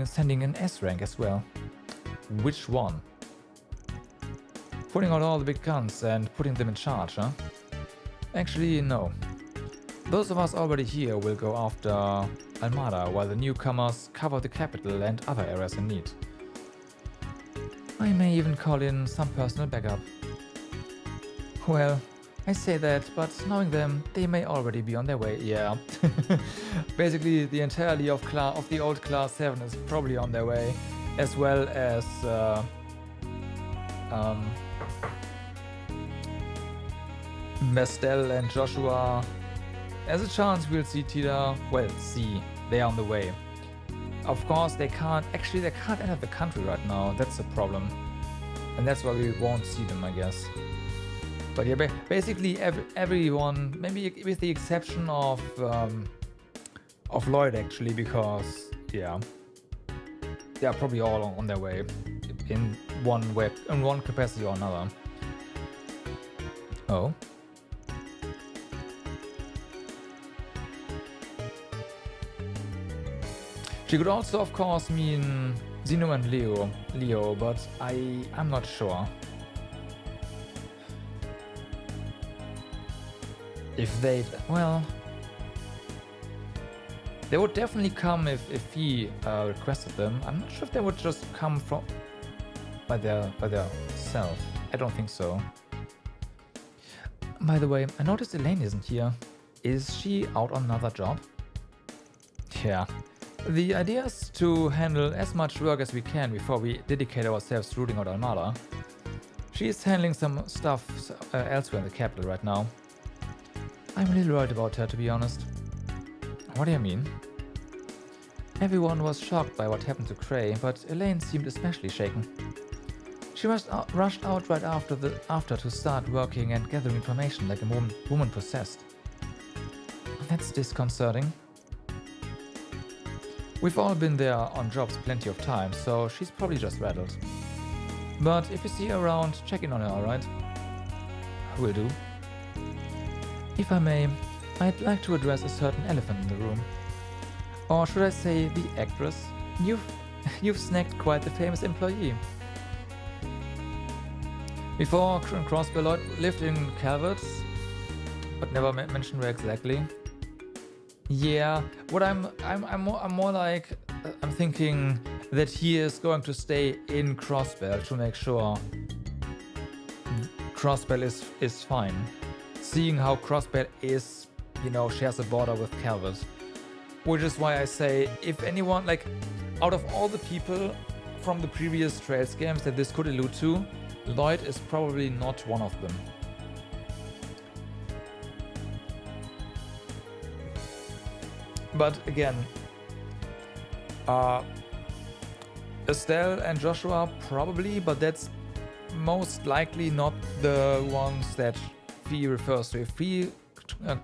sending an S rank as well. Which one? Putting out all the big guns and putting them in charge, huh? Actually, no. Those of us already here will go after Almada while the newcomers cover the capital and other areas in need. I may even call in some personal backup. Well, I say that, but knowing them, they may already be on their way, yeah. Basically, the entirety of the old Class 7 is probably on their way, as well as Mestel and Joshua. There's a chance we'll see Tida. Well, they're on the way. Of course, they can't enter the country right now. That's the problem. And that's why we won't see them, I guess. But yeah, basically everyone, maybe with the exception of Lloyd actually, because yeah, they are probably all on their way in one capacity or another. Oh. She could also, of course, mean Zeno and Leo, but I'm not sure. If they, well, they would definitely come if he requested them. I'm not sure if they would just come from by their self. I don't think so. By the way, I noticed Elaine isn't here. Is she out on another job? Yeah. The idea is to handle as much work as we can before we dedicate ourselves to rooting out Almada. She is handling some stuff elsewhere in the capital right now. I'm a little worried about her, to be honest. What do you mean? Everyone was shocked by what happened to Cray, but Elaine seemed especially shaken. She rushed out right after to start working and gathering information like a woman possessed. That's disconcerting. We've all been there on jobs plenty of times, so she's probably just rattled. But if you see her around, check in on her, alright? Will do. If I may, I'd like to address a certain elephant in the room. Or should I say the actress? You've snagged quite the famous employee. Before Crosby Lloyd lived in Calvert, but never mentioned where exactly. Yeah, what I'm more like, I'm thinking that he is going to stay in Crossbell to make sure Crossbell is fine. Seeing how Crossbell is, shares a border with Calvert. Which is why I say, if anyone, like, out of all the people from the previous Trails games that this could allude to, Lloyd is probably not one of them. But again, Estelle and Joshua probably, but that's most likely not the ones that Fee refers to. If Fee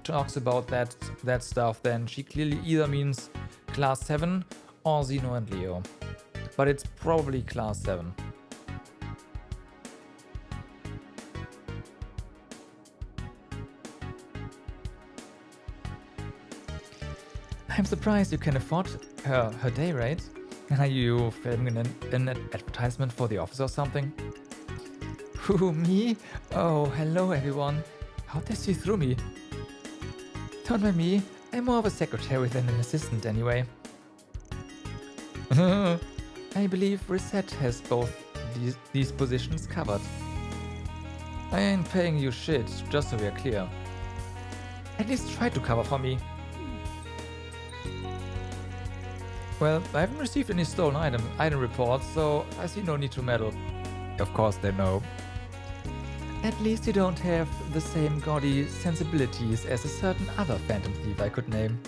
talks about that stuff, then she clearly either means Class 7 or Zeno and Leo. But it's probably Class 7. I'm surprised you can afford her day rate. Are you filming an advertisement for the office or something? Who, me? Oh, hello everyone. How'd they see through me? Don't mind me, I'm more of a secretary than an assistant anyway. I believe Reset has both these positions covered. I ain't paying you shit, just so we're clear. At least try to cover for me. Well, I haven't received any stolen item reports, so I see no need to meddle. Of course they know. At least you don't have the same gaudy sensibilities as a certain other phantom thief I could name.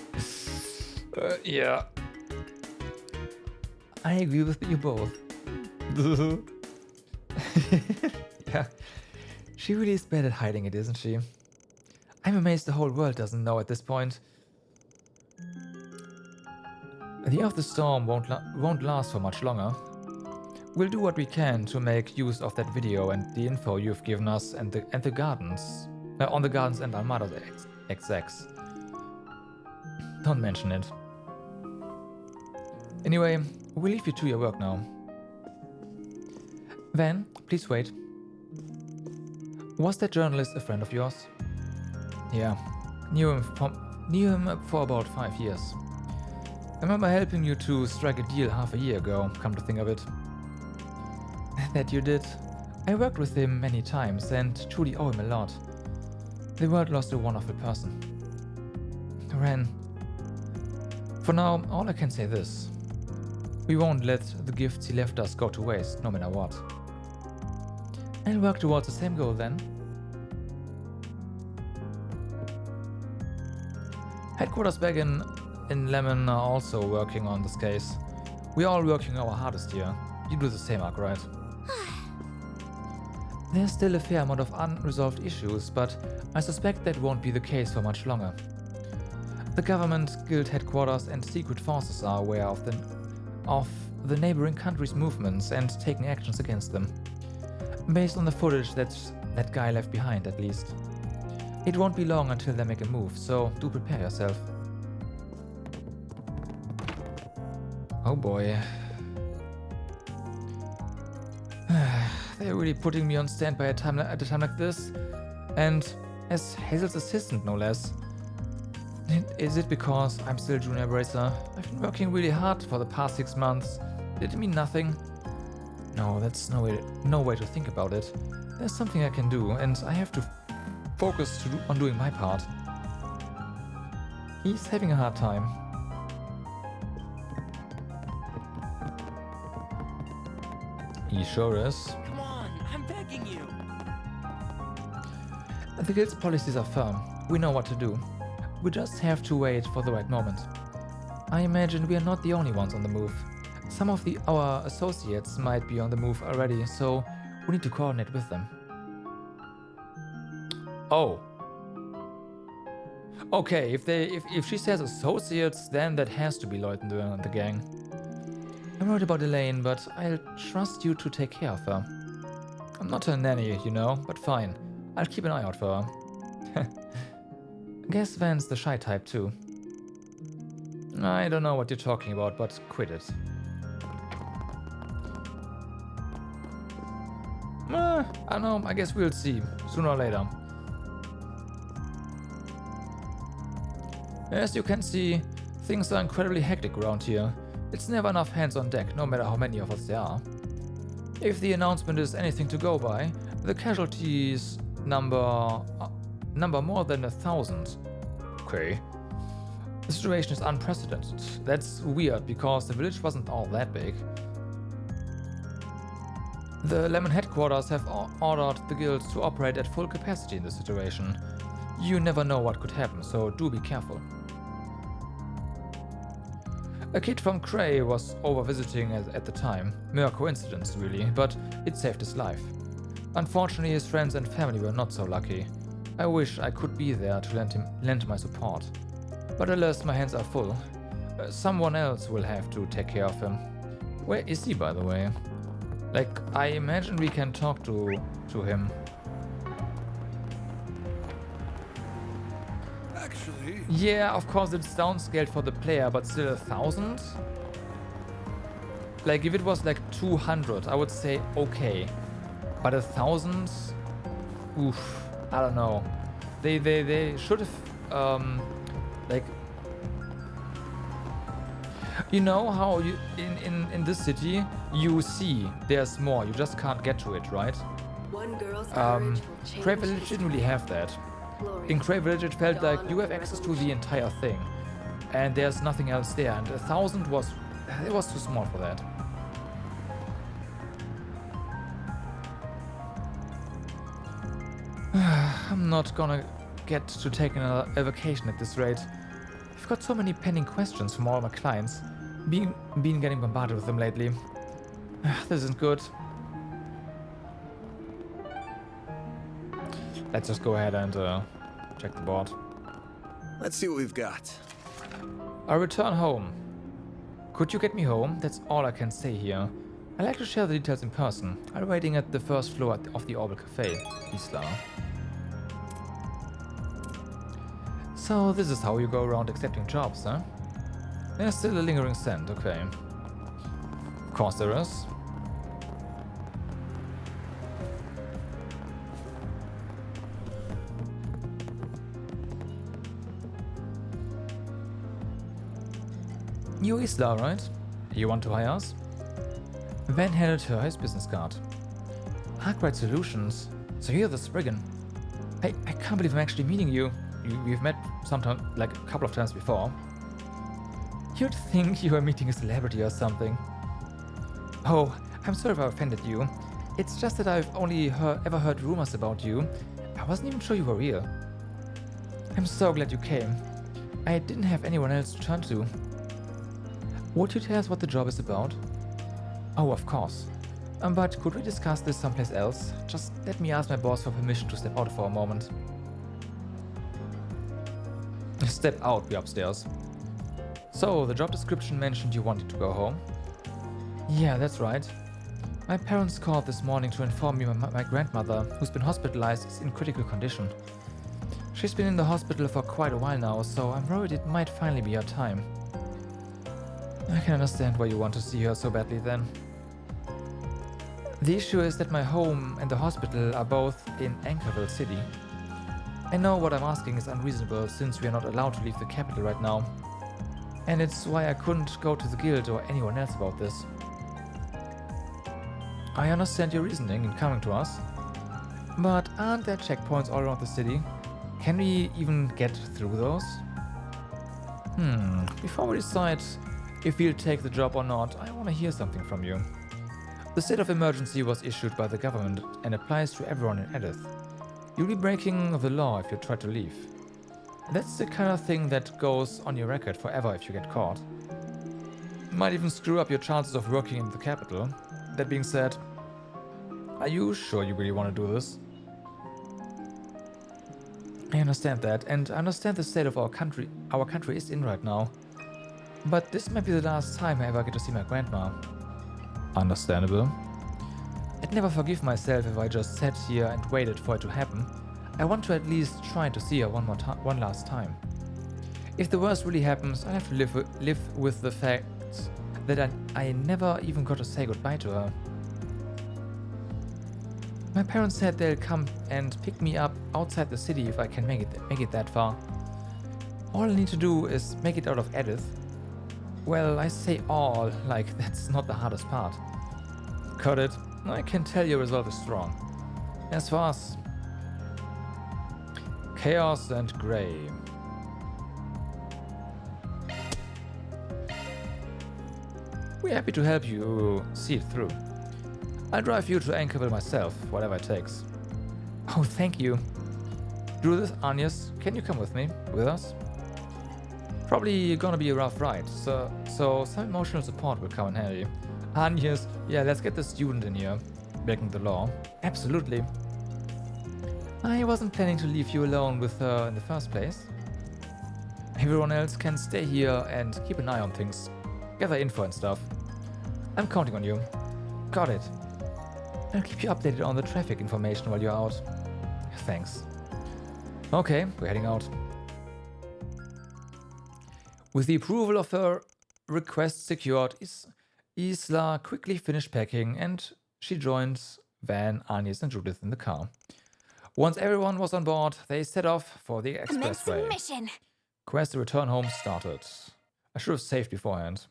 Yeah. I agree with you both. Yeah. She really is bad at hiding it, isn't she? I'm amazed the whole world doesn't know at this point. The of the storm won't last for much longer. We'll do what we can to make use of that video and the info you've given us and the gardens. On the gardens and Armada's execs. Don't mention it. Anyway, we'll leave you to your work now. Van, please wait. Was that journalist a friend of yours? Yeah, knew him for about 5 years. I remember helping you to strike a deal half a year ago, come to think of it. That you did. I worked with him many times and truly owe him a lot. The world lost a wonderful person. Ren. For now, all I can say this. We won't let the gifts he left us go to waste, no matter what. I'll work towards the same goal then. Headquarters back in Lemon are also working on this case. We're all working our hardest here. You do the same, Ark, right? There's still a fair amount of unresolved issues, but I suspect that won't be the case for much longer. The government, guild headquarters and secret forces are aware of the neighboring countries' movements and taking actions against them. Based on the footage that guy left behind, at least. It won't be long until they make a move, so do prepare yourself. Oh boy. They're really putting me on standby at a time like this. And as Hazel's assistant, no less. Is it because I'm still Junior Bracer? I've been working really hard for the past 6 months. Did it mean nothing? No, that's no way to think about it. There's something I can do, and I have to focus on doing my part. He's having a hard time. He sure is. Come on, I'm begging you. The guild's policies are firm. We know what to do. We just have to wait for the right moment. I imagine we are not the only ones on the move. Some of our associates might be on the move already, so we need to coordinate with them. Oh. Okay, if she says associates, then that has to be Lloyd and the gang. I'm worried about Elaine, but I'll trust you to take care of her. I'm not her nanny, you know, but fine. I'll keep an eye out for her. Guess Van's the shy type too. I don't know what you're talking about, but quit it. I know, I guess we'll see, sooner or later. As you can see, things are incredibly hectic around here. It's never enough hands on deck, no matter how many of us there are. If the announcement is anything to go by, the casualties number more than 1,000. Okay. The situation is unprecedented. That's weird, because the village wasn't all that big. The Lemon headquarters have ordered the guilds to operate at full capacity in this situation. You never know what could happen, so do be careful. A kid from Cray was over visiting at the time. Mere coincidence, really, but it saved his life. Unfortunately, his friends and family were not so lucky. I wish I could be there to lend my support. But alas, my hands are full. Someone else will have to take care of him. Where is he, by the way? Like, I imagine we can talk to him. Actually... Yeah, of course it's downscaled for the player, but still 1,000? Like, if it was like 200, I would say okay. But 1,000? Oof, I don't know. They should have, like... You know how you in this city, you see there's more, you just can't get to it, right? One girl's courage will change Cray Village didn't really have that. In Cray Village it felt like you have access to the entire thing. And there's nothing else there, and 1,000 was too small for that. I'm not gonna get to take a vacation at this rate. I've got so many pending questions from all my clients. Been getting bombarded with them lately. This isn't good. Let's just go ahead and check the board. Let's see what we've got. I return home. Could you get me home? That's all I can say here. I'd like to share the details in person. I'm waiting at the first floor of the Orbital Cafe, Isla. So this is how you go around accepting jobs, huh? There's still a lingering scent, okay. Of course there is. You're Isla, right? You want to hire us? Van handed her his business card. Arkwright Solutions. So you're the Spriggan. I can't believe I'm actually meeting you. We've met sometime, like a couple of times before. You'd think you were meeting a celebrity or something. Oh, I'm sorry if I offended you. It's just that I've only ever heard rumors about you. I wasn't even sure you were real. I'm so glad you came. I didn't have anyone else to turn to. Would you tell us what the job is about? Oh, of course. But could we discuss this someplace else? Just let me ask my boss for permission to step out for a moment. Step out, be upstairs. So, the job description mentioned you wanted to go home? Yeah, that's right. My parents called this morning to inform me my grandmother, who's been hospitalized, is in critical condition. She's been in the hospital for quite a while now, so I'm worried it might finally be her time. I can understand why you want to see her so badly then. The issue is that my home and the hospital are both in Anchorville City. I know what I'm asking is unreasonable since we are not allowed to leave the capital right now. And it's why I couldn't go to the guild or anyone else about this. I understand your reasoning in coming to us, but aren't there checkpoints all around the city? Can we even get through those? Before we decide if we'll take the job or not, I want to hear something from you. The state of emergency was issued by the government and applies to everyone in Edith. You'll be breaking the law if you try to leave. That's the kind of thing that goes on your record forever if you get caught. Might even screw up your chances of working in the capital. That being said, are you sure you really want to do this? I understand that, and I understand the state of our country is in right now. But this might be the last time I ever get to see my grandma. Understandable. I'd never forgive myself if I just sat here and waited for it to happen. I want to at least try to see her one last time. If the worst really happens, I have to live with the fact that I never even got to say goodbye to her. My parents said they'll come and pick me up outside the city if I can make it that far. All I need to do is make it out of Edith. Well, I say all, like that's not the hardest part. Got it. I can tell your resolve is strong. As far as Chaos and Grey. We're happy to help you see it through. I'll drive you to Anchorville myself, whatever it takes. Oh, thank you. Judith, Agnes, can you come with me? With us? Probably gonna be a rough ride, so some emotional support will come in handy. Agnes, yeah, let's get the student in here. Breaking the law. Absolutely. I wasn't planning to leave you alone with her in the first place. Everyone else can stay here and keep an eye on things. Gather info and stuff. I'm counting on you. Got it. I'll keep you updated on the traffic information while you're out. Thanks. Okay, we're heading out. With the approval of her request secured, Isla quickly finished packing and she joins Van, Agnes and Judith in the car. Once everyone was on board, they set off for the expressway. Mission. Quest to return home started. I should have saved beforehand.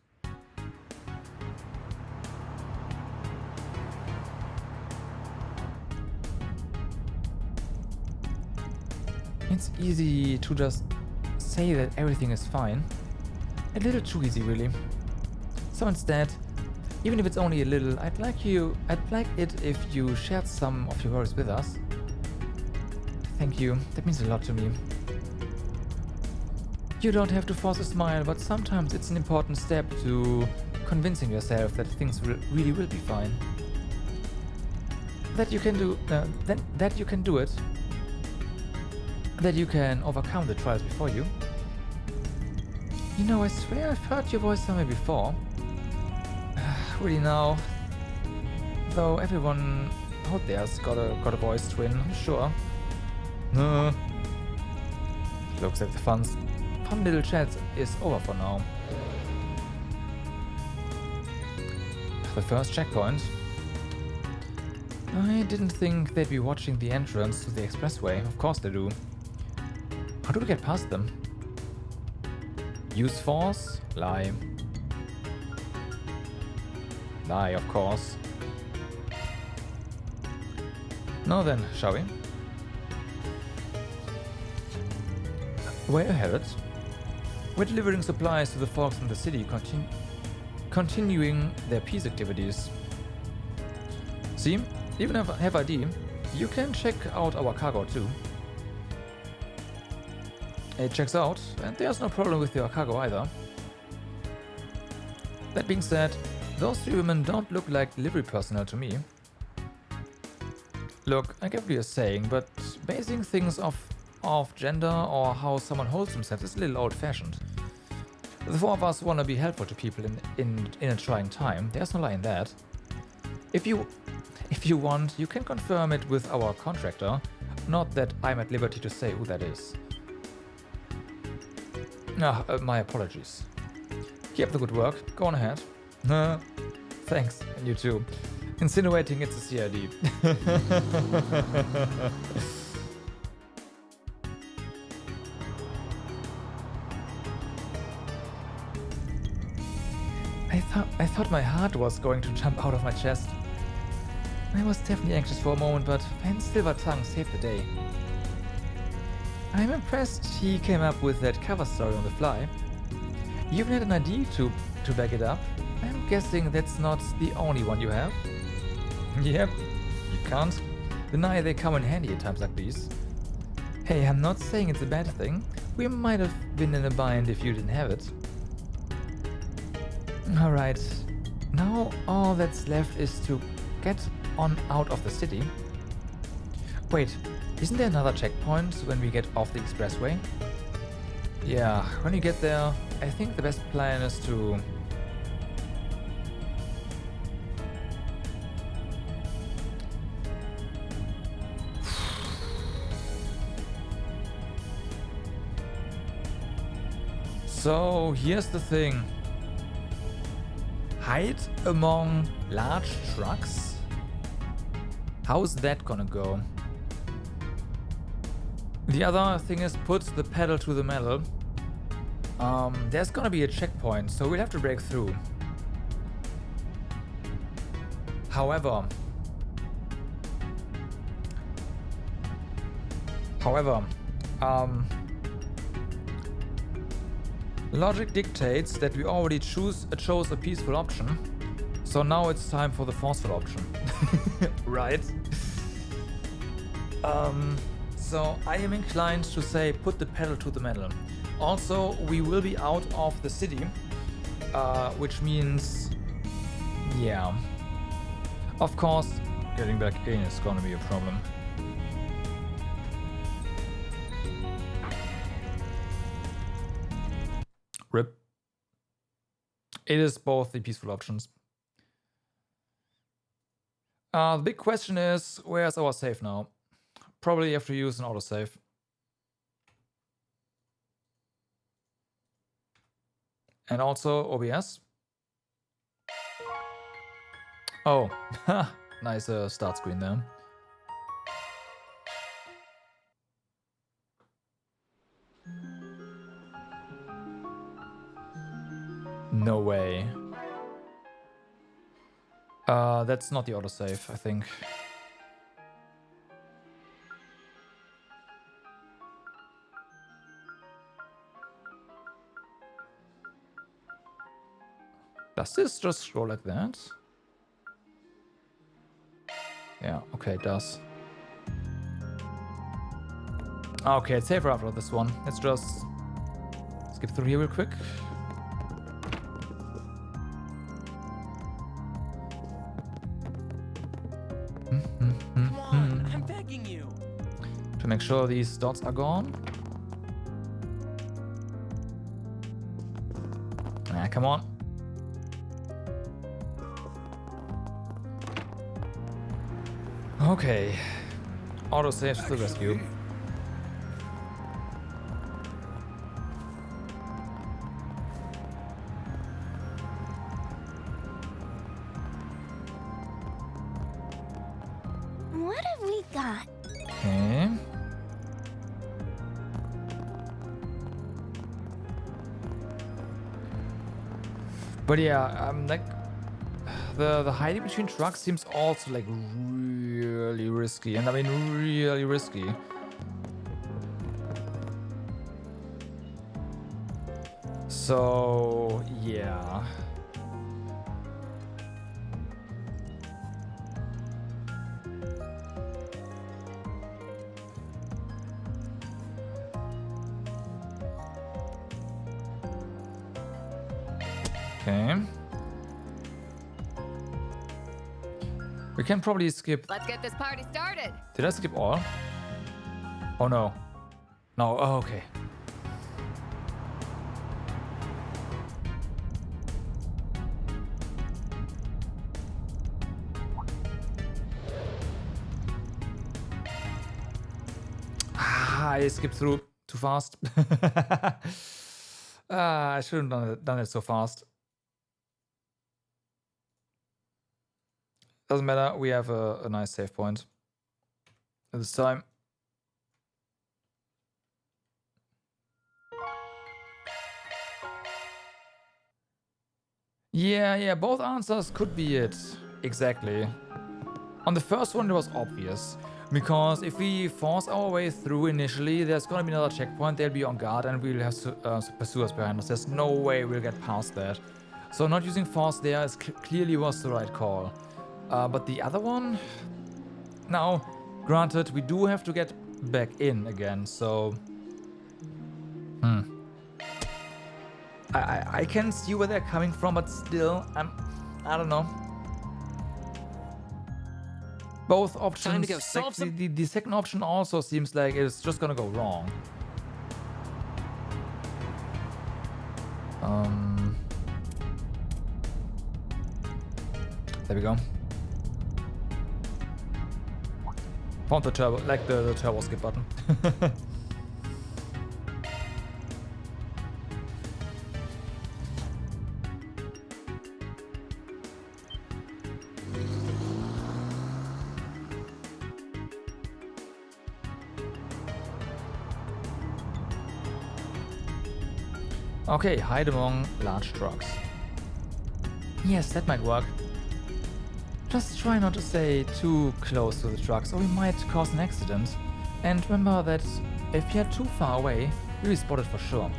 It's easy to just say that everything is fine. A little too easy, really. So instead, even if it's only a little, I'd like it if you shared some of your worries with us. Thank you, that means a lot to me. You don't have to force a smile, but sometimes it's an important step to convincing yourself that things really will be fine. That you can do it. That you can overcome the trials before you. You know, I swear I've heard your voice somewhere before. really now. Though everyone out there's got a voice twin, I'm sure. Looks like the fun little chat is over for now. The first checkpoint. I didn't think they'd be watching the entrance to the expressway. Of course they do. How do we get past them? Use force? Lie. Lie, of course. Now then, shall we? Where you have it. We're delivering supplies to the folks in the city, continuing their peace activities. See? Even if I have ID, you can check out our cargo too. It checks out, and there's no problem with your cargo either. That being said, those three women don't look like delivery personnel to me. Look, I get what you're saying, but basing things off gender or how someone holds themselves is a little old-fashioned. The four of us want to be helpful to people in a trying time. There's no lie in that. If you want, you can confirm it with our contractor. Not that I'm at liberty to say who that is. My apologies. Keep up the good work. Go on ahead. Thanks, and you too. Insinuating it's a CID. I thought my heart was going to jump out of my chest. I was definitely anxious for a moment, but Van's silver tongue saved the day. I'm impressed he came up with that cover story on the fly. You even had an idea to back it up. I'm guessing that's not the only one you have. Yep, you can't deny they come in handy at times like these. Hey, I'm not saying it's a bad thing. We might have been in a bind if you didn't have it. Alright, now all that's left is to get on out of the city. Wait, isn't there another checkpoint when we get off the expressway? Yeah, when you get there, I think the best plan is to... So, here's the thing. Hide among large trucks? How's that gonna go? The other thing is put the pedal to the metal. There's gonna be a checkpoint, so we'll have to break through. However, logic dictates that we already chose a peaceful option, so now it's time for the forceful option. Right? So I am inclined to say put the pedal to the metal. Also, we will be out of the city, which means, yeah. Of course, getting back in is gonna be a problem. RIP. It is both the peaceful options. The big question is, where's our save now? Probably have to use an autosave. And also OBS. Oh, nice start screen there. No way. That's not the autosave, I think. Does this just scroll like that? Yeah, okay, it does. Okay, it's safer after this one. Let's just skip through here real quick. Come on, I'm begging you. To make sure these dots are gone. Ah, come on. Okay. Autosave to the rescue. What have we got? Okay. But yeah, like the hiding between trucks seems also like really risky, and I mean really risky. So yeah. Okay. We can probably skip. Let's get this party started. Did I skip all? Oh no. No, oh, okay. I skipped through too fast. I shouldn't have done it so fast. Doesn't matter, we have a nice save point at this time. Yeah, both answers could be it. Exactly. On the first one, it was obvious. Because if we force our way through initially, there's gonna be another checkpoint, they'll be on guard and we'll have pursuers behind us. There's no way we'll get past that. So not using force there is clearly was the right call. But the other one? Now, granted, we do have to get back in again, so... I can see where they're coming from, but still, I don't know. Both options, Time to go solve like the second option also seems like it's just gonna go wrong. There we go. Found the turbo, like the turbo skip button. Okay, hide among large trucks. Yes, that might work. Just try not to stay too close to the trucks or we might cause an accident. And remember that if you're too far away, you'll be spotted for sure.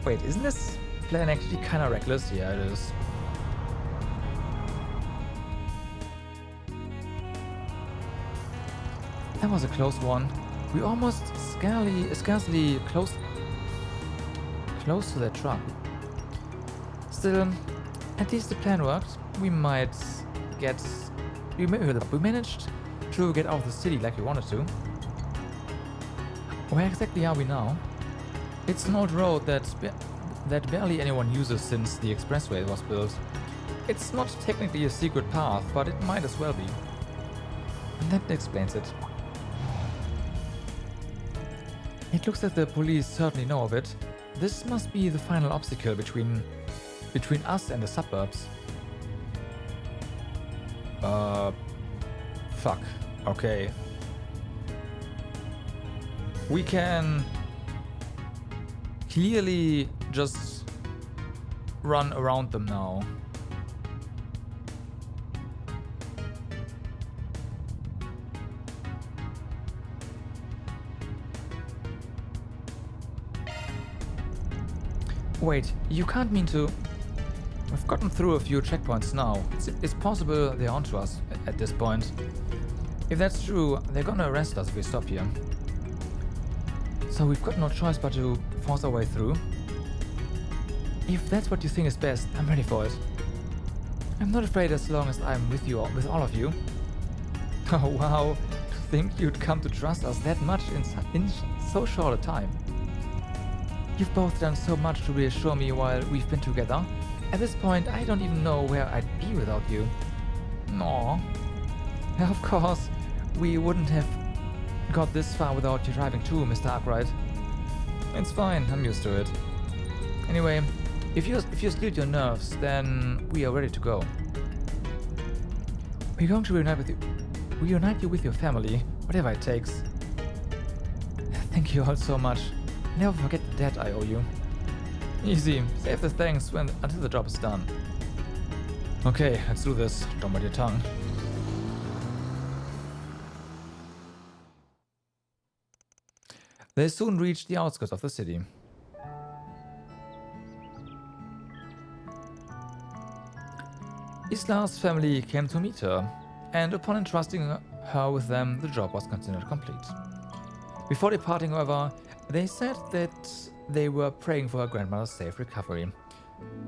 Wait, isn't this plan actually kinda reckless? Yeah, it is. That was a close one. We almost scarcely close to that truck. Still, at least the plan worked. We managed to get out of the city like we wanted to. Where exactly are we now? It's an old road that barely anyone uses since the expressway was built. It's not technically a secret path, but it might as well be. And that explains it. It looks like the police certainly know of it. This must be the final obstacle between us and the suburbs. Fuck. Okay. We can clearly just run around them now. Wait, you can't mean to... We've gotten through a few checkpoints now. It's possible they're onto us at this point. If that's true, they're gonna arrest us if we stop here. So we've got no choice but to force our way through. If that's what you think is best, I'm ready for it. I'm not afraid as long as I'm with you, with all of you. Oh wow, to think you'd come to trust us that much in so short a time. You've both done so much to reassure me while we've been together. At this point, I don't even know where I'd be without you. Aww. Of course, we wouldn't have got this far without you driving too, Mr. Arkwright. It's fine, I'm used to it. Anyway, if you steeled your nerves, then we are ready to go. We're going to reunite you with your family, whatever it takes. Thank you all so much. Never forget the debt I owe you. Easy, save the thanks until the job is done. Okay, let's do this. Don't bite your tongue. They soon reached the outskirts of the city. Isla's family came to meet her, and upon entrusting her with them, the job was considered complete. Before departing, however, they said that they were praying for her grandmother's safe recovery.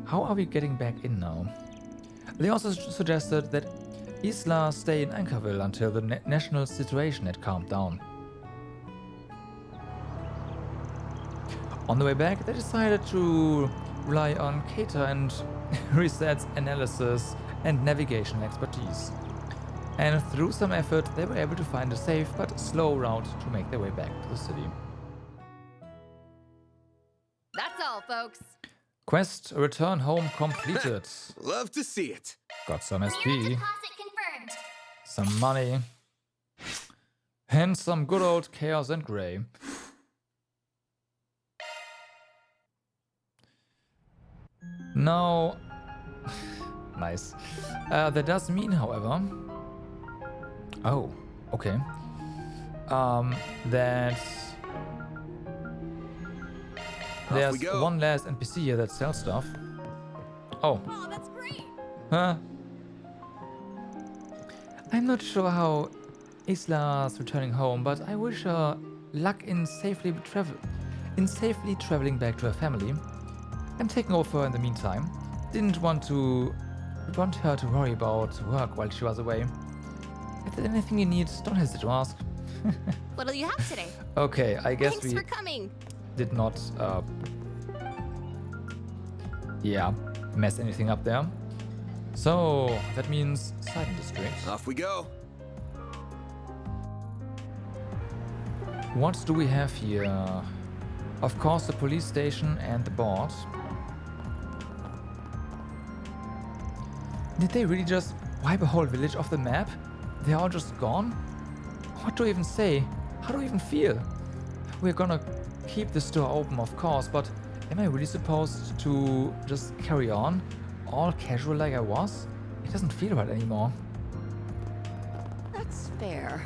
How are we getting back in now? They also suggested that Isla stay in Anchorville until the national situation had calmed down. On the way back, they decided to rely on Cater and Reset's analysis and navigation expertise. And through some effort, they were able to find a safe but slow route to make their way back to the city. That's all, folks. Quest return home completed. Love to see it. Got some SP, Deposit confirmed. some money, and some good old chaos and gray. Now, nice. That does mean, however, oh, okay, that there's one last NPC here that sells stuff. Oh, that's great. huh? I'm not sure how Isla's returning home, but I wish her luck in safely traveling back to her family. I'm taking over for her in the meantime. Didn't want her to worry about work while she was away. If there's anything you need, don't hesitate to ask. What'll you have today? Okay, I guess Thanks we for coming. did not, mess anything up there. So, that means Sidon District. Off we go. What do we have here? Of course, the police station and the board. Did they really just wipe a whole village off the map? They're all just gone? What do I even say? How do I even feel? We're gonna keep the store open, of course, but am I really supposed to just carry on? All casual like I was? It doesn't feel right anymore. That's fair.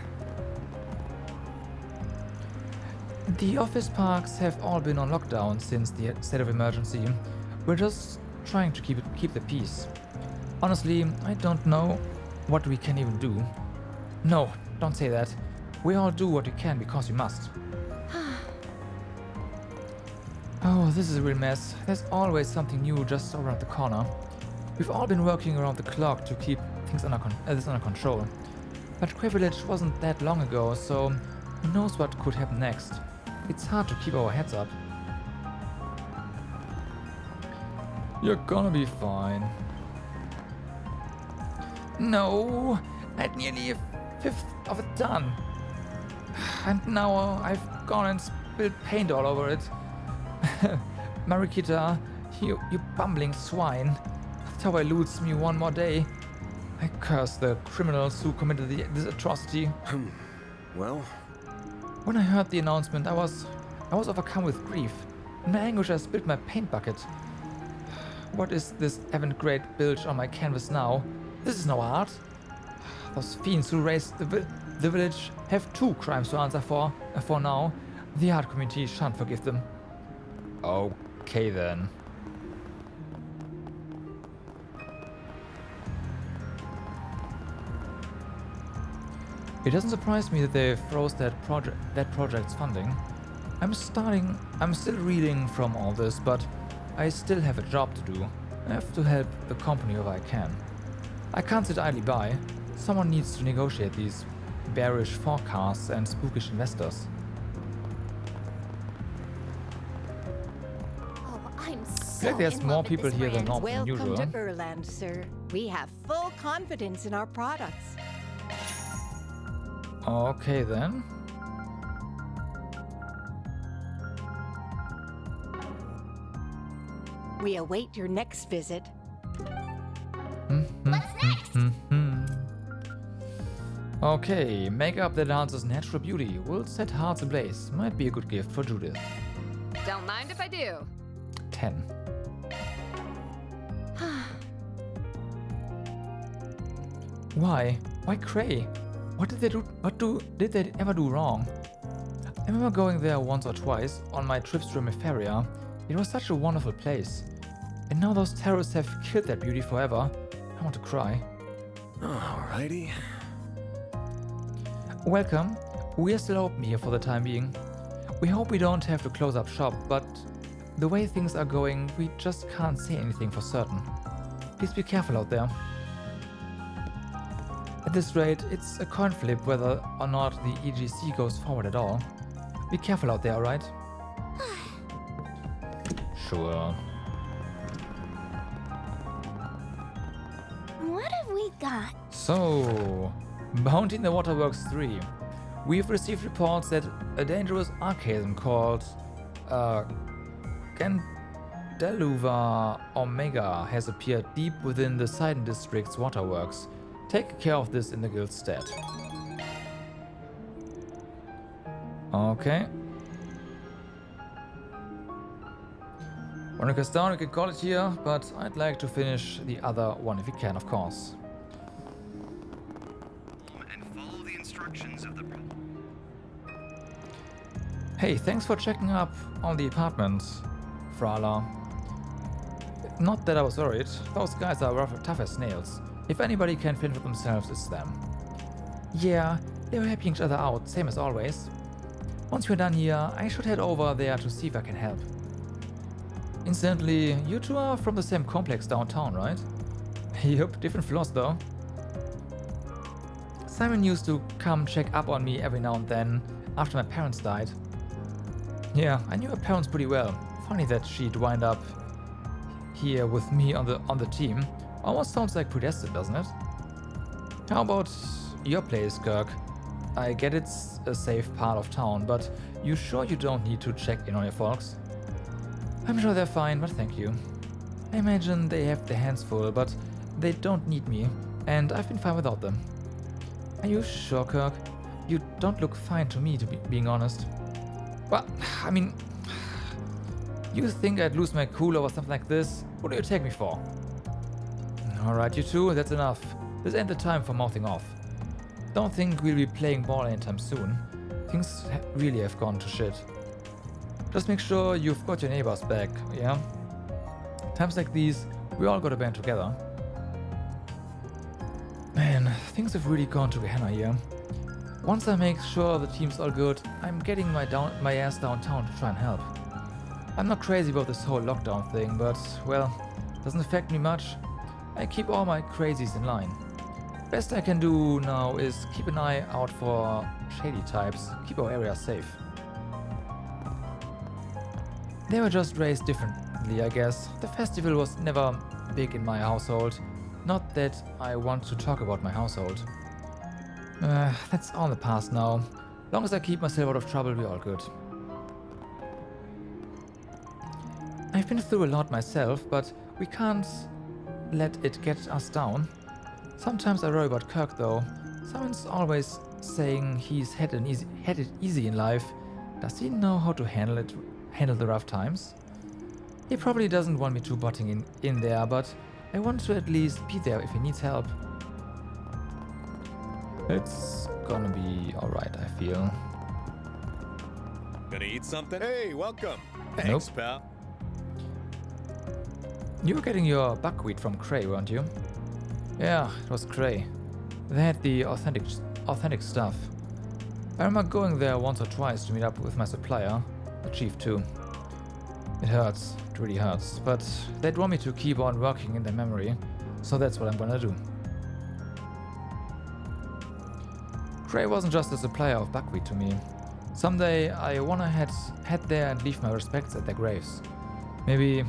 The office parks have all been on lockdown since the state of emergency. We're just trying to keep the peace. Honestly, I don't know what we can even do. No, don't say that. We all do what we can because we must. Oh, this is a real mess. There's always something new just around the corner. We've all been working around the clock to keep things under control. But Quay Village wasn't that long ago, so who knows what could happen next. It's hard to keep our heads up. You're gonna be fine. No, I'd nearly a fifth of it done. And now I've gone and spilled paint all over it. Marikita, you bumbling swine. That's how eludes me one more day. I curse the criminals who committed this atrocity. Well, when I heard the announcement, I was overcome with grief. In my anguish, I spilled my paint bucket. What is this avant-garde bilge on my canvas now? This is no art. Those fiends who raised the village have 2 crimes to answer for now. The art community shan't forgive them. Okay then. It doesn't surprise me that they froze that project's funding. I'm still reeling from all this, but I still have a job to do. I have to help the company if I can. I can't sit idly by. Someone needs to negotiate these bearish forecasts and spookish investors. Oh, I'm I so feel like there's in more love with people this here than brand. usual. Welcome to Erland, sir. We have full confidence in our products. Okay then. We await your next visit. What's next? Okay, makeup that enhances natural beauty will set hearts ablaze. Might be a good gift for Judith. Don't mind if I do. 10. Why? Why Cray? What did they do? Did they ever do wrong? I remember going there once or twice on my trips to Emeferia. It was such a wonderful place. And now those terrorists have killed that beauty forever. I want to cry. Alrighty. Welcome. We are still open here for the time being. We hope we don't have to close up shop, but the way things are going, we just can't say anything for certain. Please be careful out there. At this rate, it's a coin flip whether or not the EGC goes forward at all. Be careful out there, alright? Sure. What have we got? So, Bounty in the Waterworks 3. We've received reports that a dangerous archasm called Gandeluva Omega has appeared deep within the Sidon District's waterworks. Take care of this in the guild's stead. Okay. When it goes down, we can call it here, but I'd like to finish the other one if we can, of course. And follow the instructions of the... Hey, thanks for checking up on the apartment, Frala. Not that I was worried. Those guys are rough, tough as nails. If anybody can fend for themselves, it's them. Yeah, they were helping each other out, same as always. Once we're done here, I should head over there to see if I can help. Incidentally, you two are from the same complex downtown, right? Yup, different floors though. Simon used to come check up on me every now and then, after my parents died. Yeah, I knew her parents pretty well. Funny that she'd wind up here with me on the team. Almost sounds like predestined, doesn't it? How about your place, Kirk? I get it's a safe part of town, but you sure you don't need to check in on your folks? I'm sure they're fine, but thank you. I imagine they have their hands full, but they don't need me, and I've been fine without them. Are you sure, Kirk? You don't look fine to me, to be being honest. Well, I mean, you think I'd lose my cool over something like this? What do you take me for? Alright, you two, that's enough. This ain't the time for mouthing off. Don't think we'll be playing ball anytime soon. Things really have gone to shit. Just make sure you've got your neighbors back, yeah? Times like these, we all gotta band together. Man, things have really gone to Gehenna here. Once I make sure the team's all good, I'm getting my ass downtown to try and help. I'm not crazy about this whole lockdown thing, but, well, doesn't affect me much. I keep all my crazies in line. Best I can do now is keep an eye out for shady types, keep our area safe. They were just raised differently, I guess. The festival was never big in my household. Not that I want to talk about my household. That's all in the past now. Long as I keep myself out of trouble, we're all good. I've been through a lot myself, but we can't let it get us down. Sometimes I worry about Kirk though. Someone's always saying he's had it easy in life. Does he know how to handle the rough times? He probably doesn't want me to butting in there, but I want to at least be there if he needs help. It's gonna be alright, I feel. Gonna eat something? Hey, welcome. Nope. Thanks, pal. You were getting your buckwheat from Cray, weren't you? Yeah, it was Cray. They had the authentic stuff. I remember going there once or twice to meet up with my supplier, the chief too. It hurts, it really hurts, but they'd want me to keep on working in their memory, so that's what I'm gonna do. Cray wasn't just a supplier of buckwheat to me. Someday I wanna head there and leave my respects at their graves. Maybe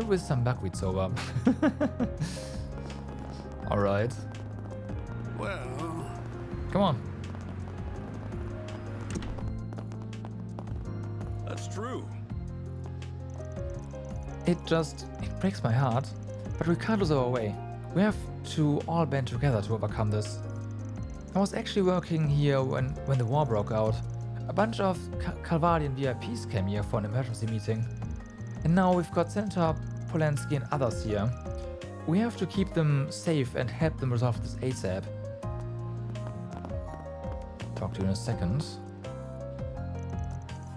with some buckwheat soba. Alright. Well... Come on. it's true. It breaks my heart, but we can't lose our way. We have to all band together to overcome this. I was actually working here when the war broke out. A bunch of Calvadian VIPs came here for an emergency meeting. And now we've got Senator Polanski and others here. We have to keep them safe and help them resolve this ASAP. Talk to you in a second.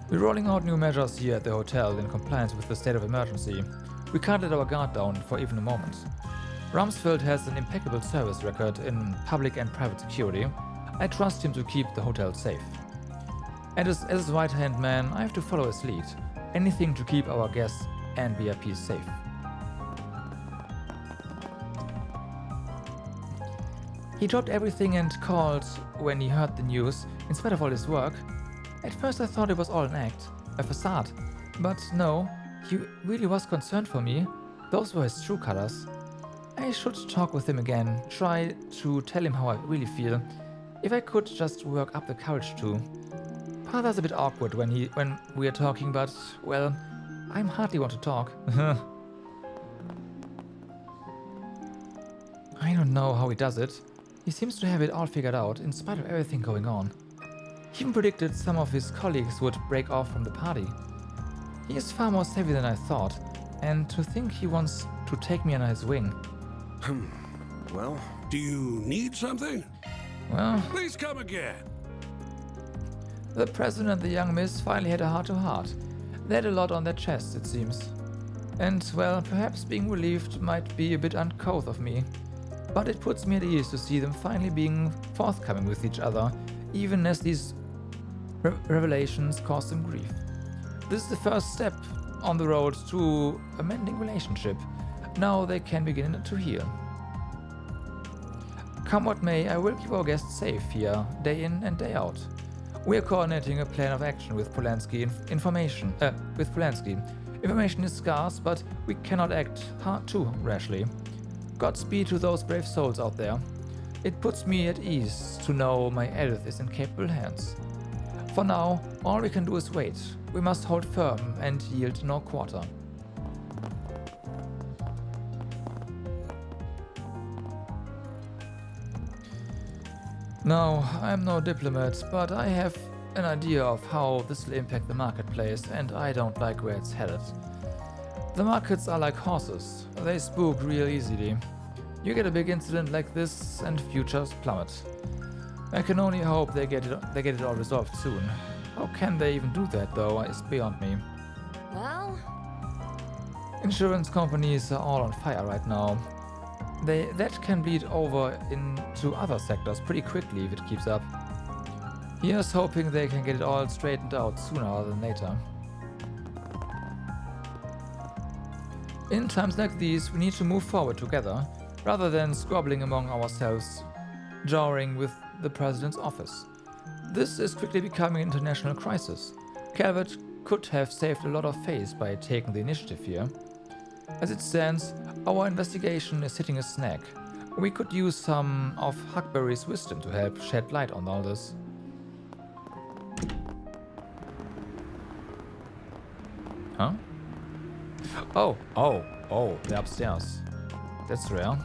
We're rolling out new measures here at the hotel in compliance with the state of emergency. We can't let our guard down for even a moment. Rumsfeld has an impeccable service record in public and private security. I trust him to keep the hotel safe. And as his right-hand man, I have to follow his lead. Anything to keep our guests and VIPs safe. He dropped everything and called when he heard the news, in spite of all his work. At first I thought it was all an act, a facade. But no, he really was concerned for me. Those were his true colors. I should talk with him again, try to tell him how I really feel. If I could just work up the courage to. Father's a bit awkward when we are talking, but, well, I'm hardly want to talk. I don't know how he does it. He seems to have it all figured out, in spite of everything going on. He even predicted some of his colleagues would break off from the party. He is far more savvy than I thought, and to think he wants to take me under his wing. Well? Do you need something? Well... Please come again. The president and the young miss finally had a heart-to-heart. They had a lot on their chests, it seems. And, well, perhaps being relieved might be a bit uncouth of me. But it puts me at ease to see them finally being forthcoming with each other, even as these revelations cause them grief. This is the first step on the road to a mending relationship. Now they can begin to heal. Come what may, I will keep our guests safe here, day in and day out. We are coordinating a plan of action with Polanski. Information is scarce, but we cannot act too rashly. Godspeed to those brave souls out there. It puts me at ease to know my Edith is in capable hands. For now, all we can do is wait. We must hold firm and yield no quarter. No, I'm no diplomat, but I have an idea of how this will impact the marketplace, and I don't like where it's headed. The markets are like horses. They spook real easily. You get a big incident like this and futures plummet. I can only hope they get it all resolved soon. How can they even do that though? It's beyond me. Well... Insurance companies are all on fire right now. That can bleed over into other sectors pretty quickly if it keeps up. Here's hoping they can get it all straightened out sooner rather than later. In times like these, we need to move forward together, rather than squabbling among ourselves, jarring with the president's office. This is quickly becoming an international crisis. Calvert could have saved a lot of face by taking the initiative here. As it stands, our investigation is hitting a snag. We could use some of Huckberry's wisdom to help shed light on all this. Huh? Oh, they're upstairs. That's rare.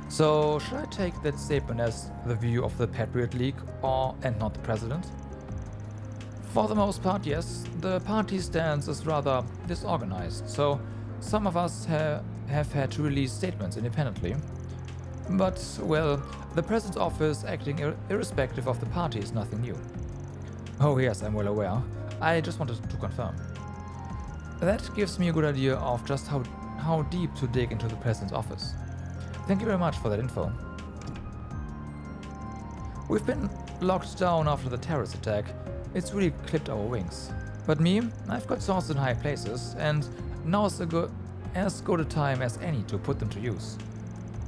So, should I take that statement as the view of the Patriot League and not the president? For the most part, yes. The party stance is rather disorganized, so some of us have had to release statements independently. But, well, the president's office acting irrespective of the party is nothing new. Oh yes, I'm well aware. I just wanted to confirm. That gives me a good idea of just how deep to dig into the president's office. Thank you very much for that info. We've been locked down after the terrorist attack. It's really clipped our wings. But me, I've got sources in high places, and now's as good a time as any to put them to use.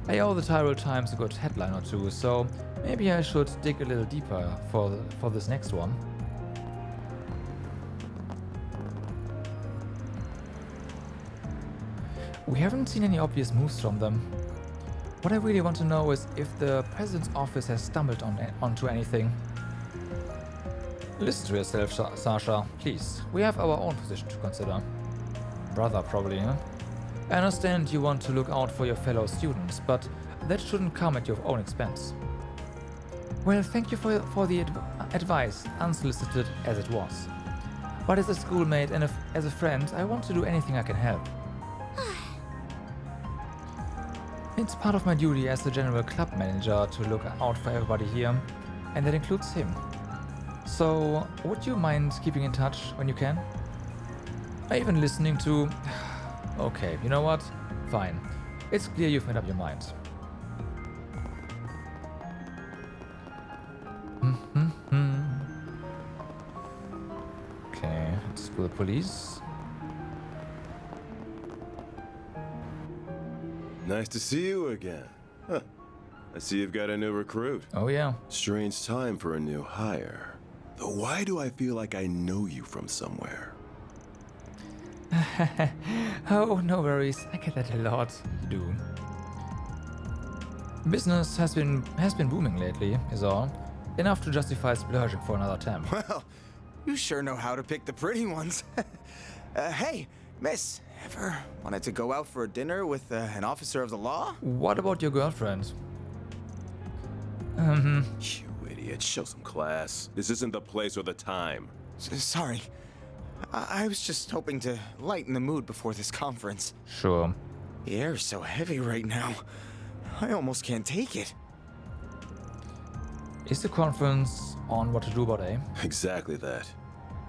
I owe the Tyrol Times a good headline or two, so maybe I should dig a little deeper for this next one. We haven't seen any obvious moves from them. What I really want to know is if the president's office has stumbled onto anything. Listen to yourself, Sasha, please. We have our own position to consider. Brother, probably, huh? I understand you want to look out for your fellow students, but that shouldn't come at your own expense. Well, thank you for the advice, unsolicited as it was. But as a schoolmate and as a friend, I want to do anything I can help. It's part of my duty as the general club manager to look out for everybody here, and that includes him. So, would you mind keeping in touch when you can? Or even listening to... Okay, you know what? Fine. It's clear you've made up your mind. Okay, let's go to the police. Nice to see you again. Huh. I see you've got a new recruit. Oh yeah. Strange time for a new hire. Though why do I feel like I know you from somewhere? Oh, no worries. I get that a lot. You do. Business has been booming lately, is all. Enough to justify splurging for another temp. Well, you sure know how to pick the pretty ones. Hey, miss, ever wanted to go out for a dinner with an officer of the law? What about your girlfriend? You idiot, show some class. This isn't the place or the time. Sorry. I was just hoping to lighten the mood before this conference. Sure. The air's so heavy right now. I almost can't take it. Is the conference on what to do about A? Exactly that.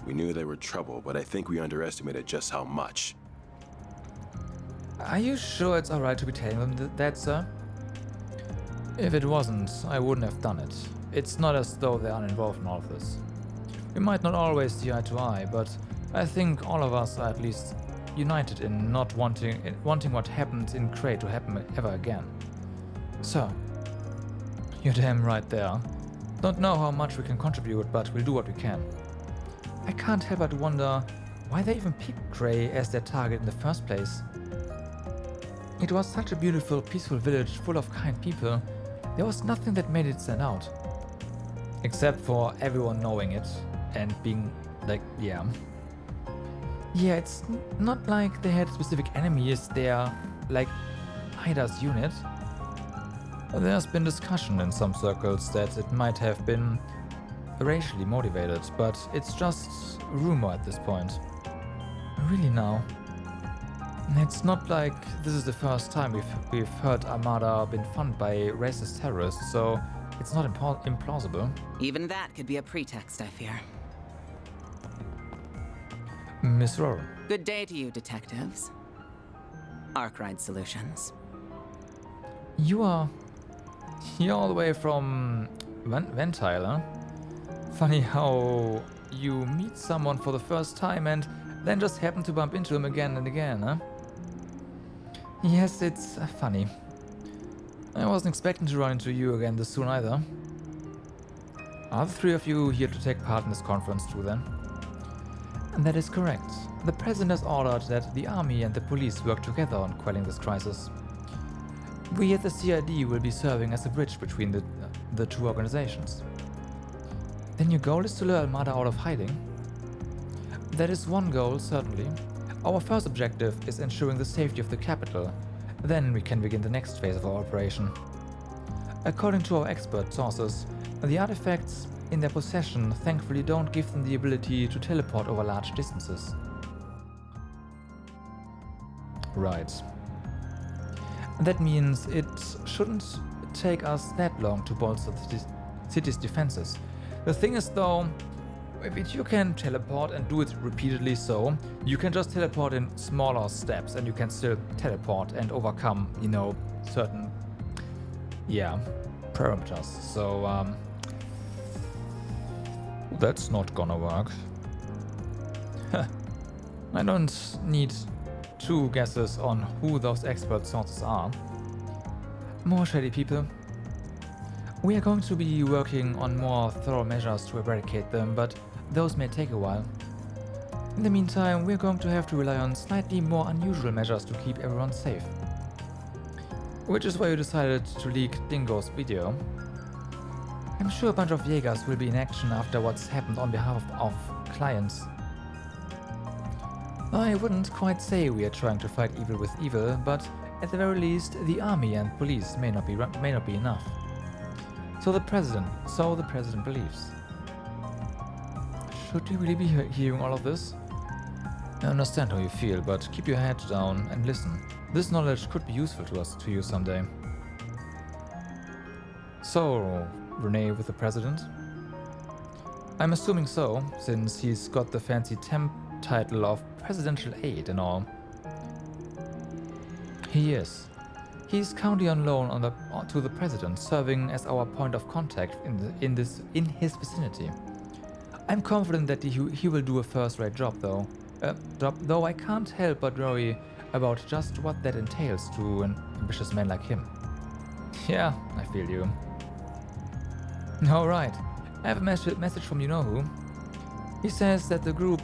We knew they were trouble, but I think we underestimated just how much. Are you sure it's alright to be telling them that, sir? If it wasn't, I wouldn't have done it. It's not as though they aren't involved in all of this. We might not always see eye to eye, but I think all of us are at least united in not wanting what happened in Cray to happen ever again. So, you're damn right there. Don't know how much we can contribute, but we'll do what we can. I can't help but wonder why they even picked Cray as their target in the first place. It was such a beautiful, peaceful village full of kind people. There was nothing that made it stand out. Except for everyone knowing it and being like, yeah. Yeah, it's not like they had specific enemies there, like Ida's unit. There's been discussion in some circles that it might have been racially motivated, but it's just rumor at this point. Really now. It's not like this is the first time we've heard Armada been funded by racist terrorists, so it's not implausible. Even that could be a pretext, I fear. Miss Rowe. Good day to you, detectives. Arkwright Solutions. You're all the way from Ventile, huh? Funny how you meet someone for the first time and then just happen to bump into him again and again, huh? Yes, it's funny. I wasn't expecting to run into you again this soon either. Are the three of you here to take part in this conference too then? And that is correct. The President has ordered that the army and the police work together on quelling this crisis. We at the CID will be serving as a bridge between the two organizations. Then your goal is to lure Armada out of hiding? That is one goal, certainly. Our first objective is ensuring the safety of the capital. Then we can begin the next phase of our operation. According to our expert sources, the artifacts in their possession thankfully don't give them the ability to teleport over large distances. Right. That means it shouldn't take us that long to bolster the city's defenses. The thing is though, if you can teleport and do it repeatedly so, you can just teleport in smaller steps and you can still teleport and overcome, you know, certain, yeah, parameters. So, that's not gonna work. I don't need two guesses on who those expert sources are. More shady people. We are going to be working on more thorough measures to eradicate them, but those may take a while. In the meantime, we're going to have to rely on slightly more unusual measures to keep everyone safe. Which is why you decided to leak Dingo's video. I'm sure a bunch of Jaegers will be in action after what's happened on behalf of clients. I wouldn't quite say we are trying to fight evil with evil, but at the very least, the army and police may not be enough. So the president believes. Should you really be hearing all of this? I understand how you feel, but keep your head down and listen. This knowledge could be useful to you someday. So, Renee with the president? I'm assuming so, since he's got the fancy temp title of presidential aide and all. He is. He's currently on loan to the president, serving as our point of contact in his vicinity. I'm confident that he will do a first-rate job, though I can't help but worry about just what that entails to an ambitious man like him. Yeah, I feel you. Alright, I have a message from you-know-who. He says that the group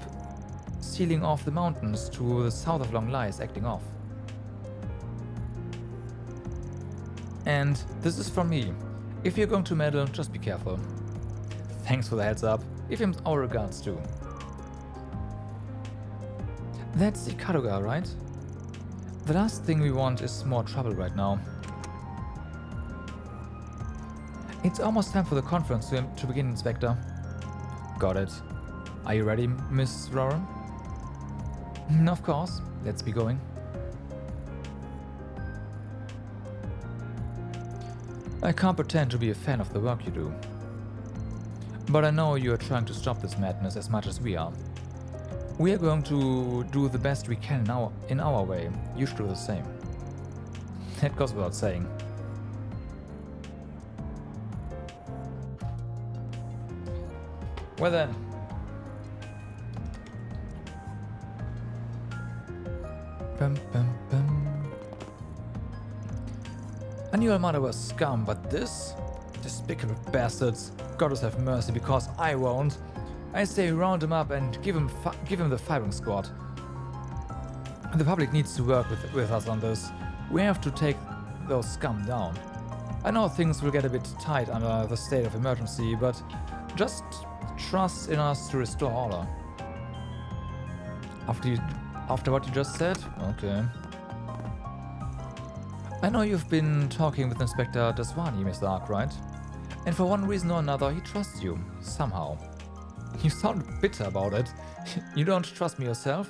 sealing off the mountains to the south of Long Lai is acting off. And this is from me. If you're going to meddle, just be careful. Thanks for the heads up. Give him our regards too. That's the Kadoga, right? The last thing we want is more trouble right now. It's almost time for the conference to begin, Inspector. Got it. Are you ready, Miss Roran? Of course. Let's be going. I can't pretend to be a fan of the work you do. But I know you are trying to stop this madness as much as we are. We are going to do the best we can in our way. You should do the same. That goes without saying. Well then. Bum, bum, bum. I knew Almada was scum, but this? Despicable bastards. Goddess have mercy, because I won't. I say round him up and give him the firing squad. The public needs to work with us on this. We have to take those scum down. I know things will get a bit tight under the state of emergency, but just trust in us to restore order. After what you just said? Okay. I know you've been talking with Inspector Daswani, Mr. Arkwright. And for one reason or another, he trusts you. Somehow. You sound bitter about it. You don't trust me yourself?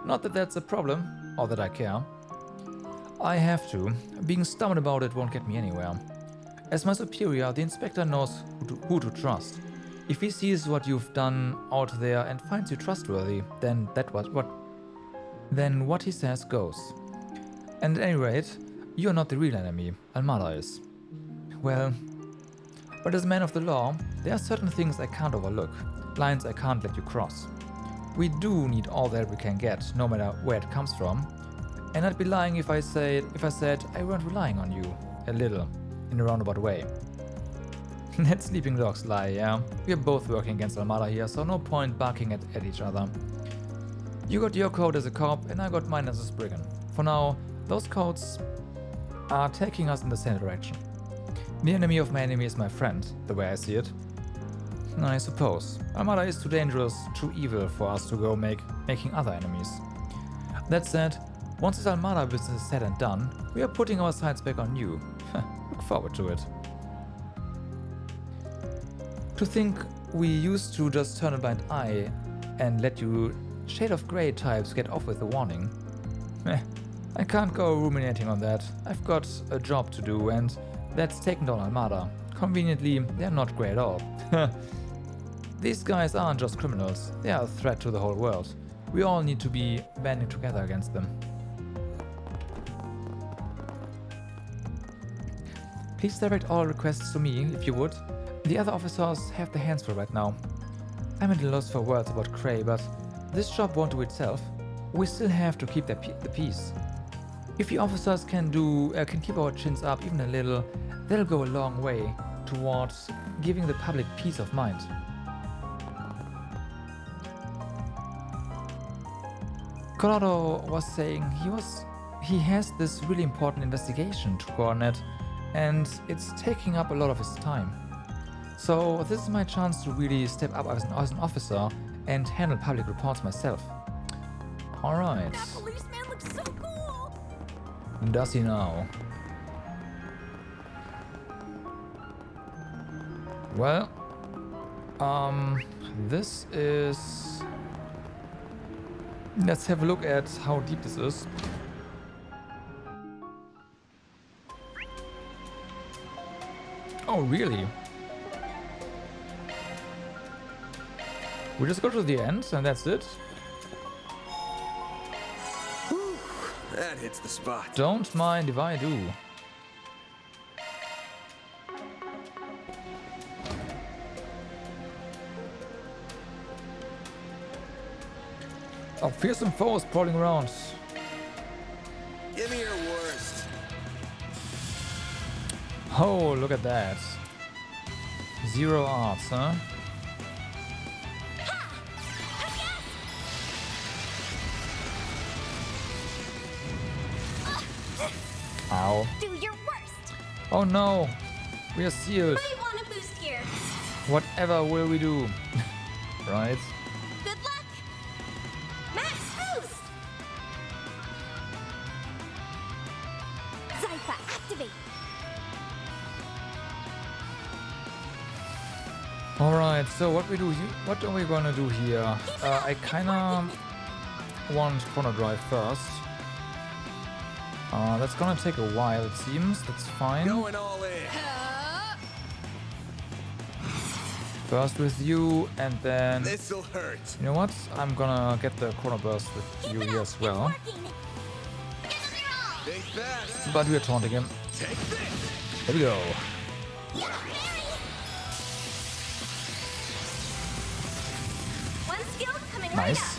Not that that's a problem, or that I care. I have to. Being stubborn about it won't get me anywhere. As my superior, the Inspector knows who to trust. If he sees what you've done out there and finds you trustworthy, then what he says goes. And at any rate, you're not the real enemy, Almada is. Well, but as a man of the law, there are certain things I can't overlook, lines I can't let you cross. We do need all the help we can get, no matter where it comes from. And I'd be lying if I said I weren't relying on you, a little, in a roundabout way. Let sleeping dogs lie, yeah? We're both working against Almada here, so no point barking at each other. You got your code as a cop, and I got mine as a Spriggan. For now, those codes are taking us in the same direction. The enemy of my enemy is my friend, the way I see it. I suppose. Almada is too dangerous, too evil for us to go making other enemies. That said, once this Almada business is said and done, we are putting our sights back on you. Look forward to it. To think we used to just turn a blind eye and let you shade of grey types get off with a warning. I can't go ruminating on that. I've got a job to do, and that's taking down Almada. Conveniently, they're not grey at all. These guys aren't just criminals, they are a threat to the whole world. We all need to be banding together against them. Please direct all requests to me, if you would. The other officers have their hands full right now. I'm at a loss for words about Cray, but this job won't do itself. We still have to keep the peace. If you officers can keep our chins up even a little, that'll go a long way towards giving the public peace of mind. Colorado was saying he was he has this really important investigation to coordinate, and it's taking up a lot of his time. So this is my chance to really step up as an officer and handle public reports myself. Alright. That policeman looks so cool! Does he now? Well, this is... Let's have a look at how deep this is. Oh, really? We just go to the end and that's it? Whew, that hits the spot. Don't mind if I do. Oh, fearsome foes prowling around. Give me your worst. Oh, look at that. 0 arts, huh? Ow. Do your worst. Oh no. We are sealed. Might want a boost here. Whatever will we do? Right? Good luck. Max boost. Zypha, activate. Alright, so what we do here? What are we gonna do here? I kinda want Chrono Drive first. That's gonna take a while, it seems. That's fine. Going all in. First with you, and then... This'll hurt. You know what? I'm gonna get the Chrono Burst with you here as well. But we're taunting him. Here we go. One skill coming Nice. right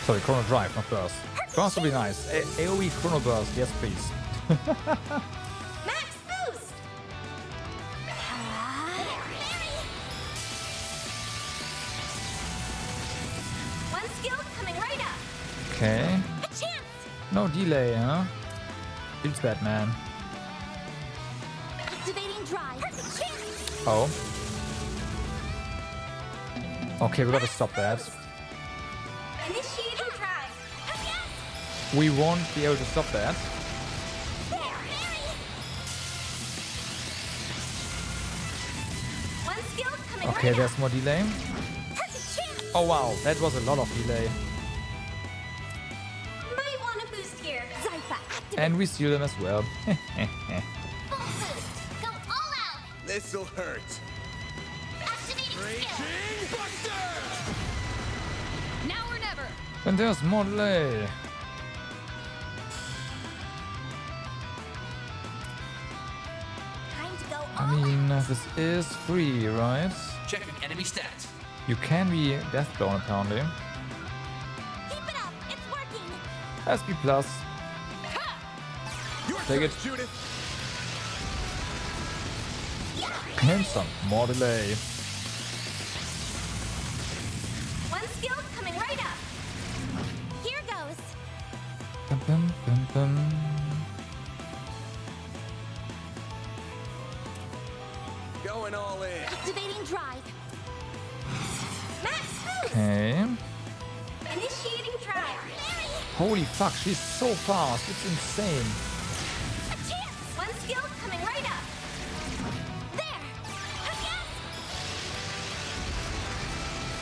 Sorry, Chrono Drive, not Burst. Burst would be nice. AoE Chrono Burst, yes please. Max boost. One skill coming right up. Okay. A chance. No delay, huh? Feels bad, man. Activating drive. Perfect chance. Oh. Okay, we gotta stop that. Initiating drive. We won't be able to stop that. One skill coming Okay, right there's more delay. up. Perfect chance. Oh wow, that was a lot of delay. Might want a boost here. Zypha, activate. And we steal them as well. Full boost. Go all out. This'll hurt. Activating skill. Now or never. And there's more delay. Time to go all I mean, this is free, right? Checking enemy stats. You can be death blown apparently. Keep it up. It's working. SP plus. Take it. Judith. And some more delay. One skill coming right up. Here goes. Bum, bum, bum, bum. Going all in. Activating drive. Max boost. Okay. Initiating drive. Holy fuck, she's so fast. It's insane. A chance. One skill coming right up. There. A yes.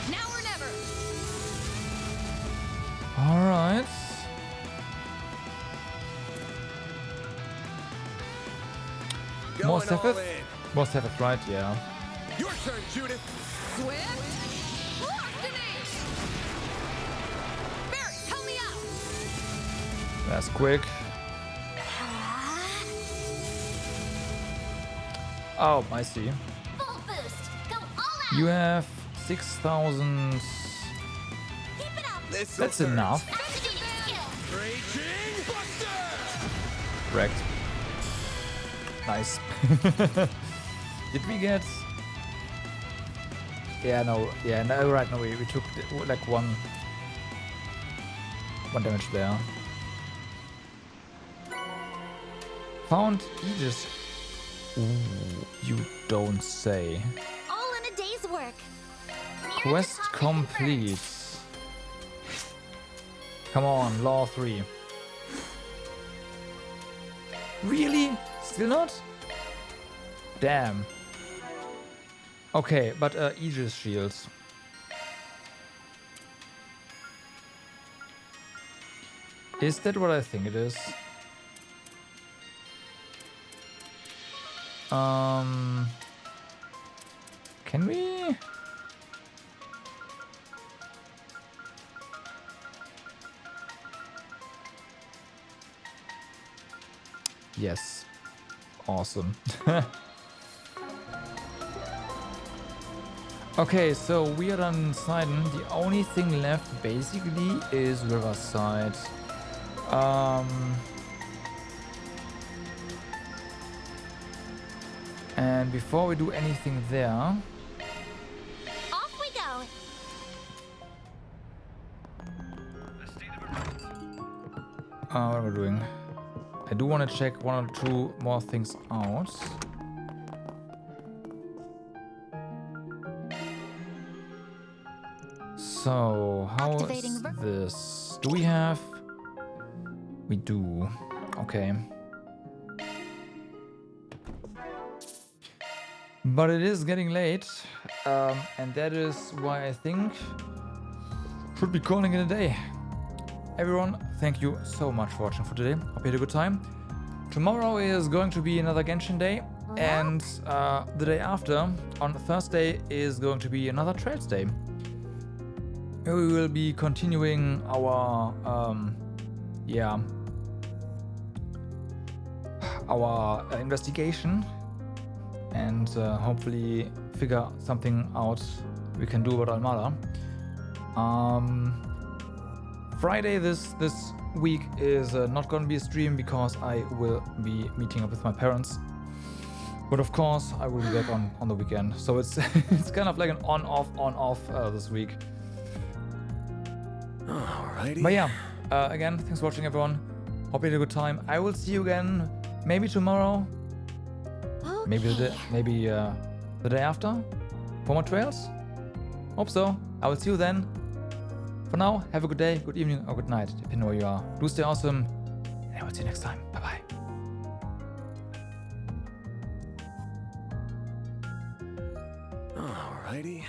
Now or never. Alright. More Going all Sephiroth? in. More Sephiroth, right? Yeah. Your turn, Judith. Swift. Destiny. Barry, help me out. That's quick. Oh, I see. Full boost. Go all out. You have 6,000. Keep it up. This'll That's hurt. enough. Activating skill. Raging Buster. Wrecked. Nice. Did we get... Yeah, no. Yeah, no, right, no, we took like one 1 damage there. Found Edith. Ooh, you don't say. All in a day's work. Quest complete. Come on, Law 3. Really? Still not? Damn. Okay, but Aegis shields. Is that what I think it is? Can we? Yes. Awesome. Okay, so we are done in Sidon. The only thing left basically is Riverside. And before we do anything there, off we go. what am I doing? I do want to check 1 or 2 more things out. So, how is this? Do we have? We do. Okay. But it is getting late, and that is why I think should be calling it a day. Everyone, thank you so much for watching for today. Hope you had a good time. Tomorrow is going to be another Genshin day, and the day after, on Thursday, is going to be another Trails day. We will be continuing our investigation and hopefully figure something out we can do about Almada. Friday this week is not going to be a stream because I will be meeting up with my parents. But of course, I will be back on the weekend. So it's it's kind of like an on-off this week. Alrighty. But yeah, again, thanks for watching, everyone. Hope you had a good time. I will see you again maybe tomorrow. Okay. Maybe the day after for more trails. Hope so. I will see you then. For now, have a good day, good evening, or good night, depending on where you are. Do stay awesome, and I will see you next time. Bye bye. Alrighty.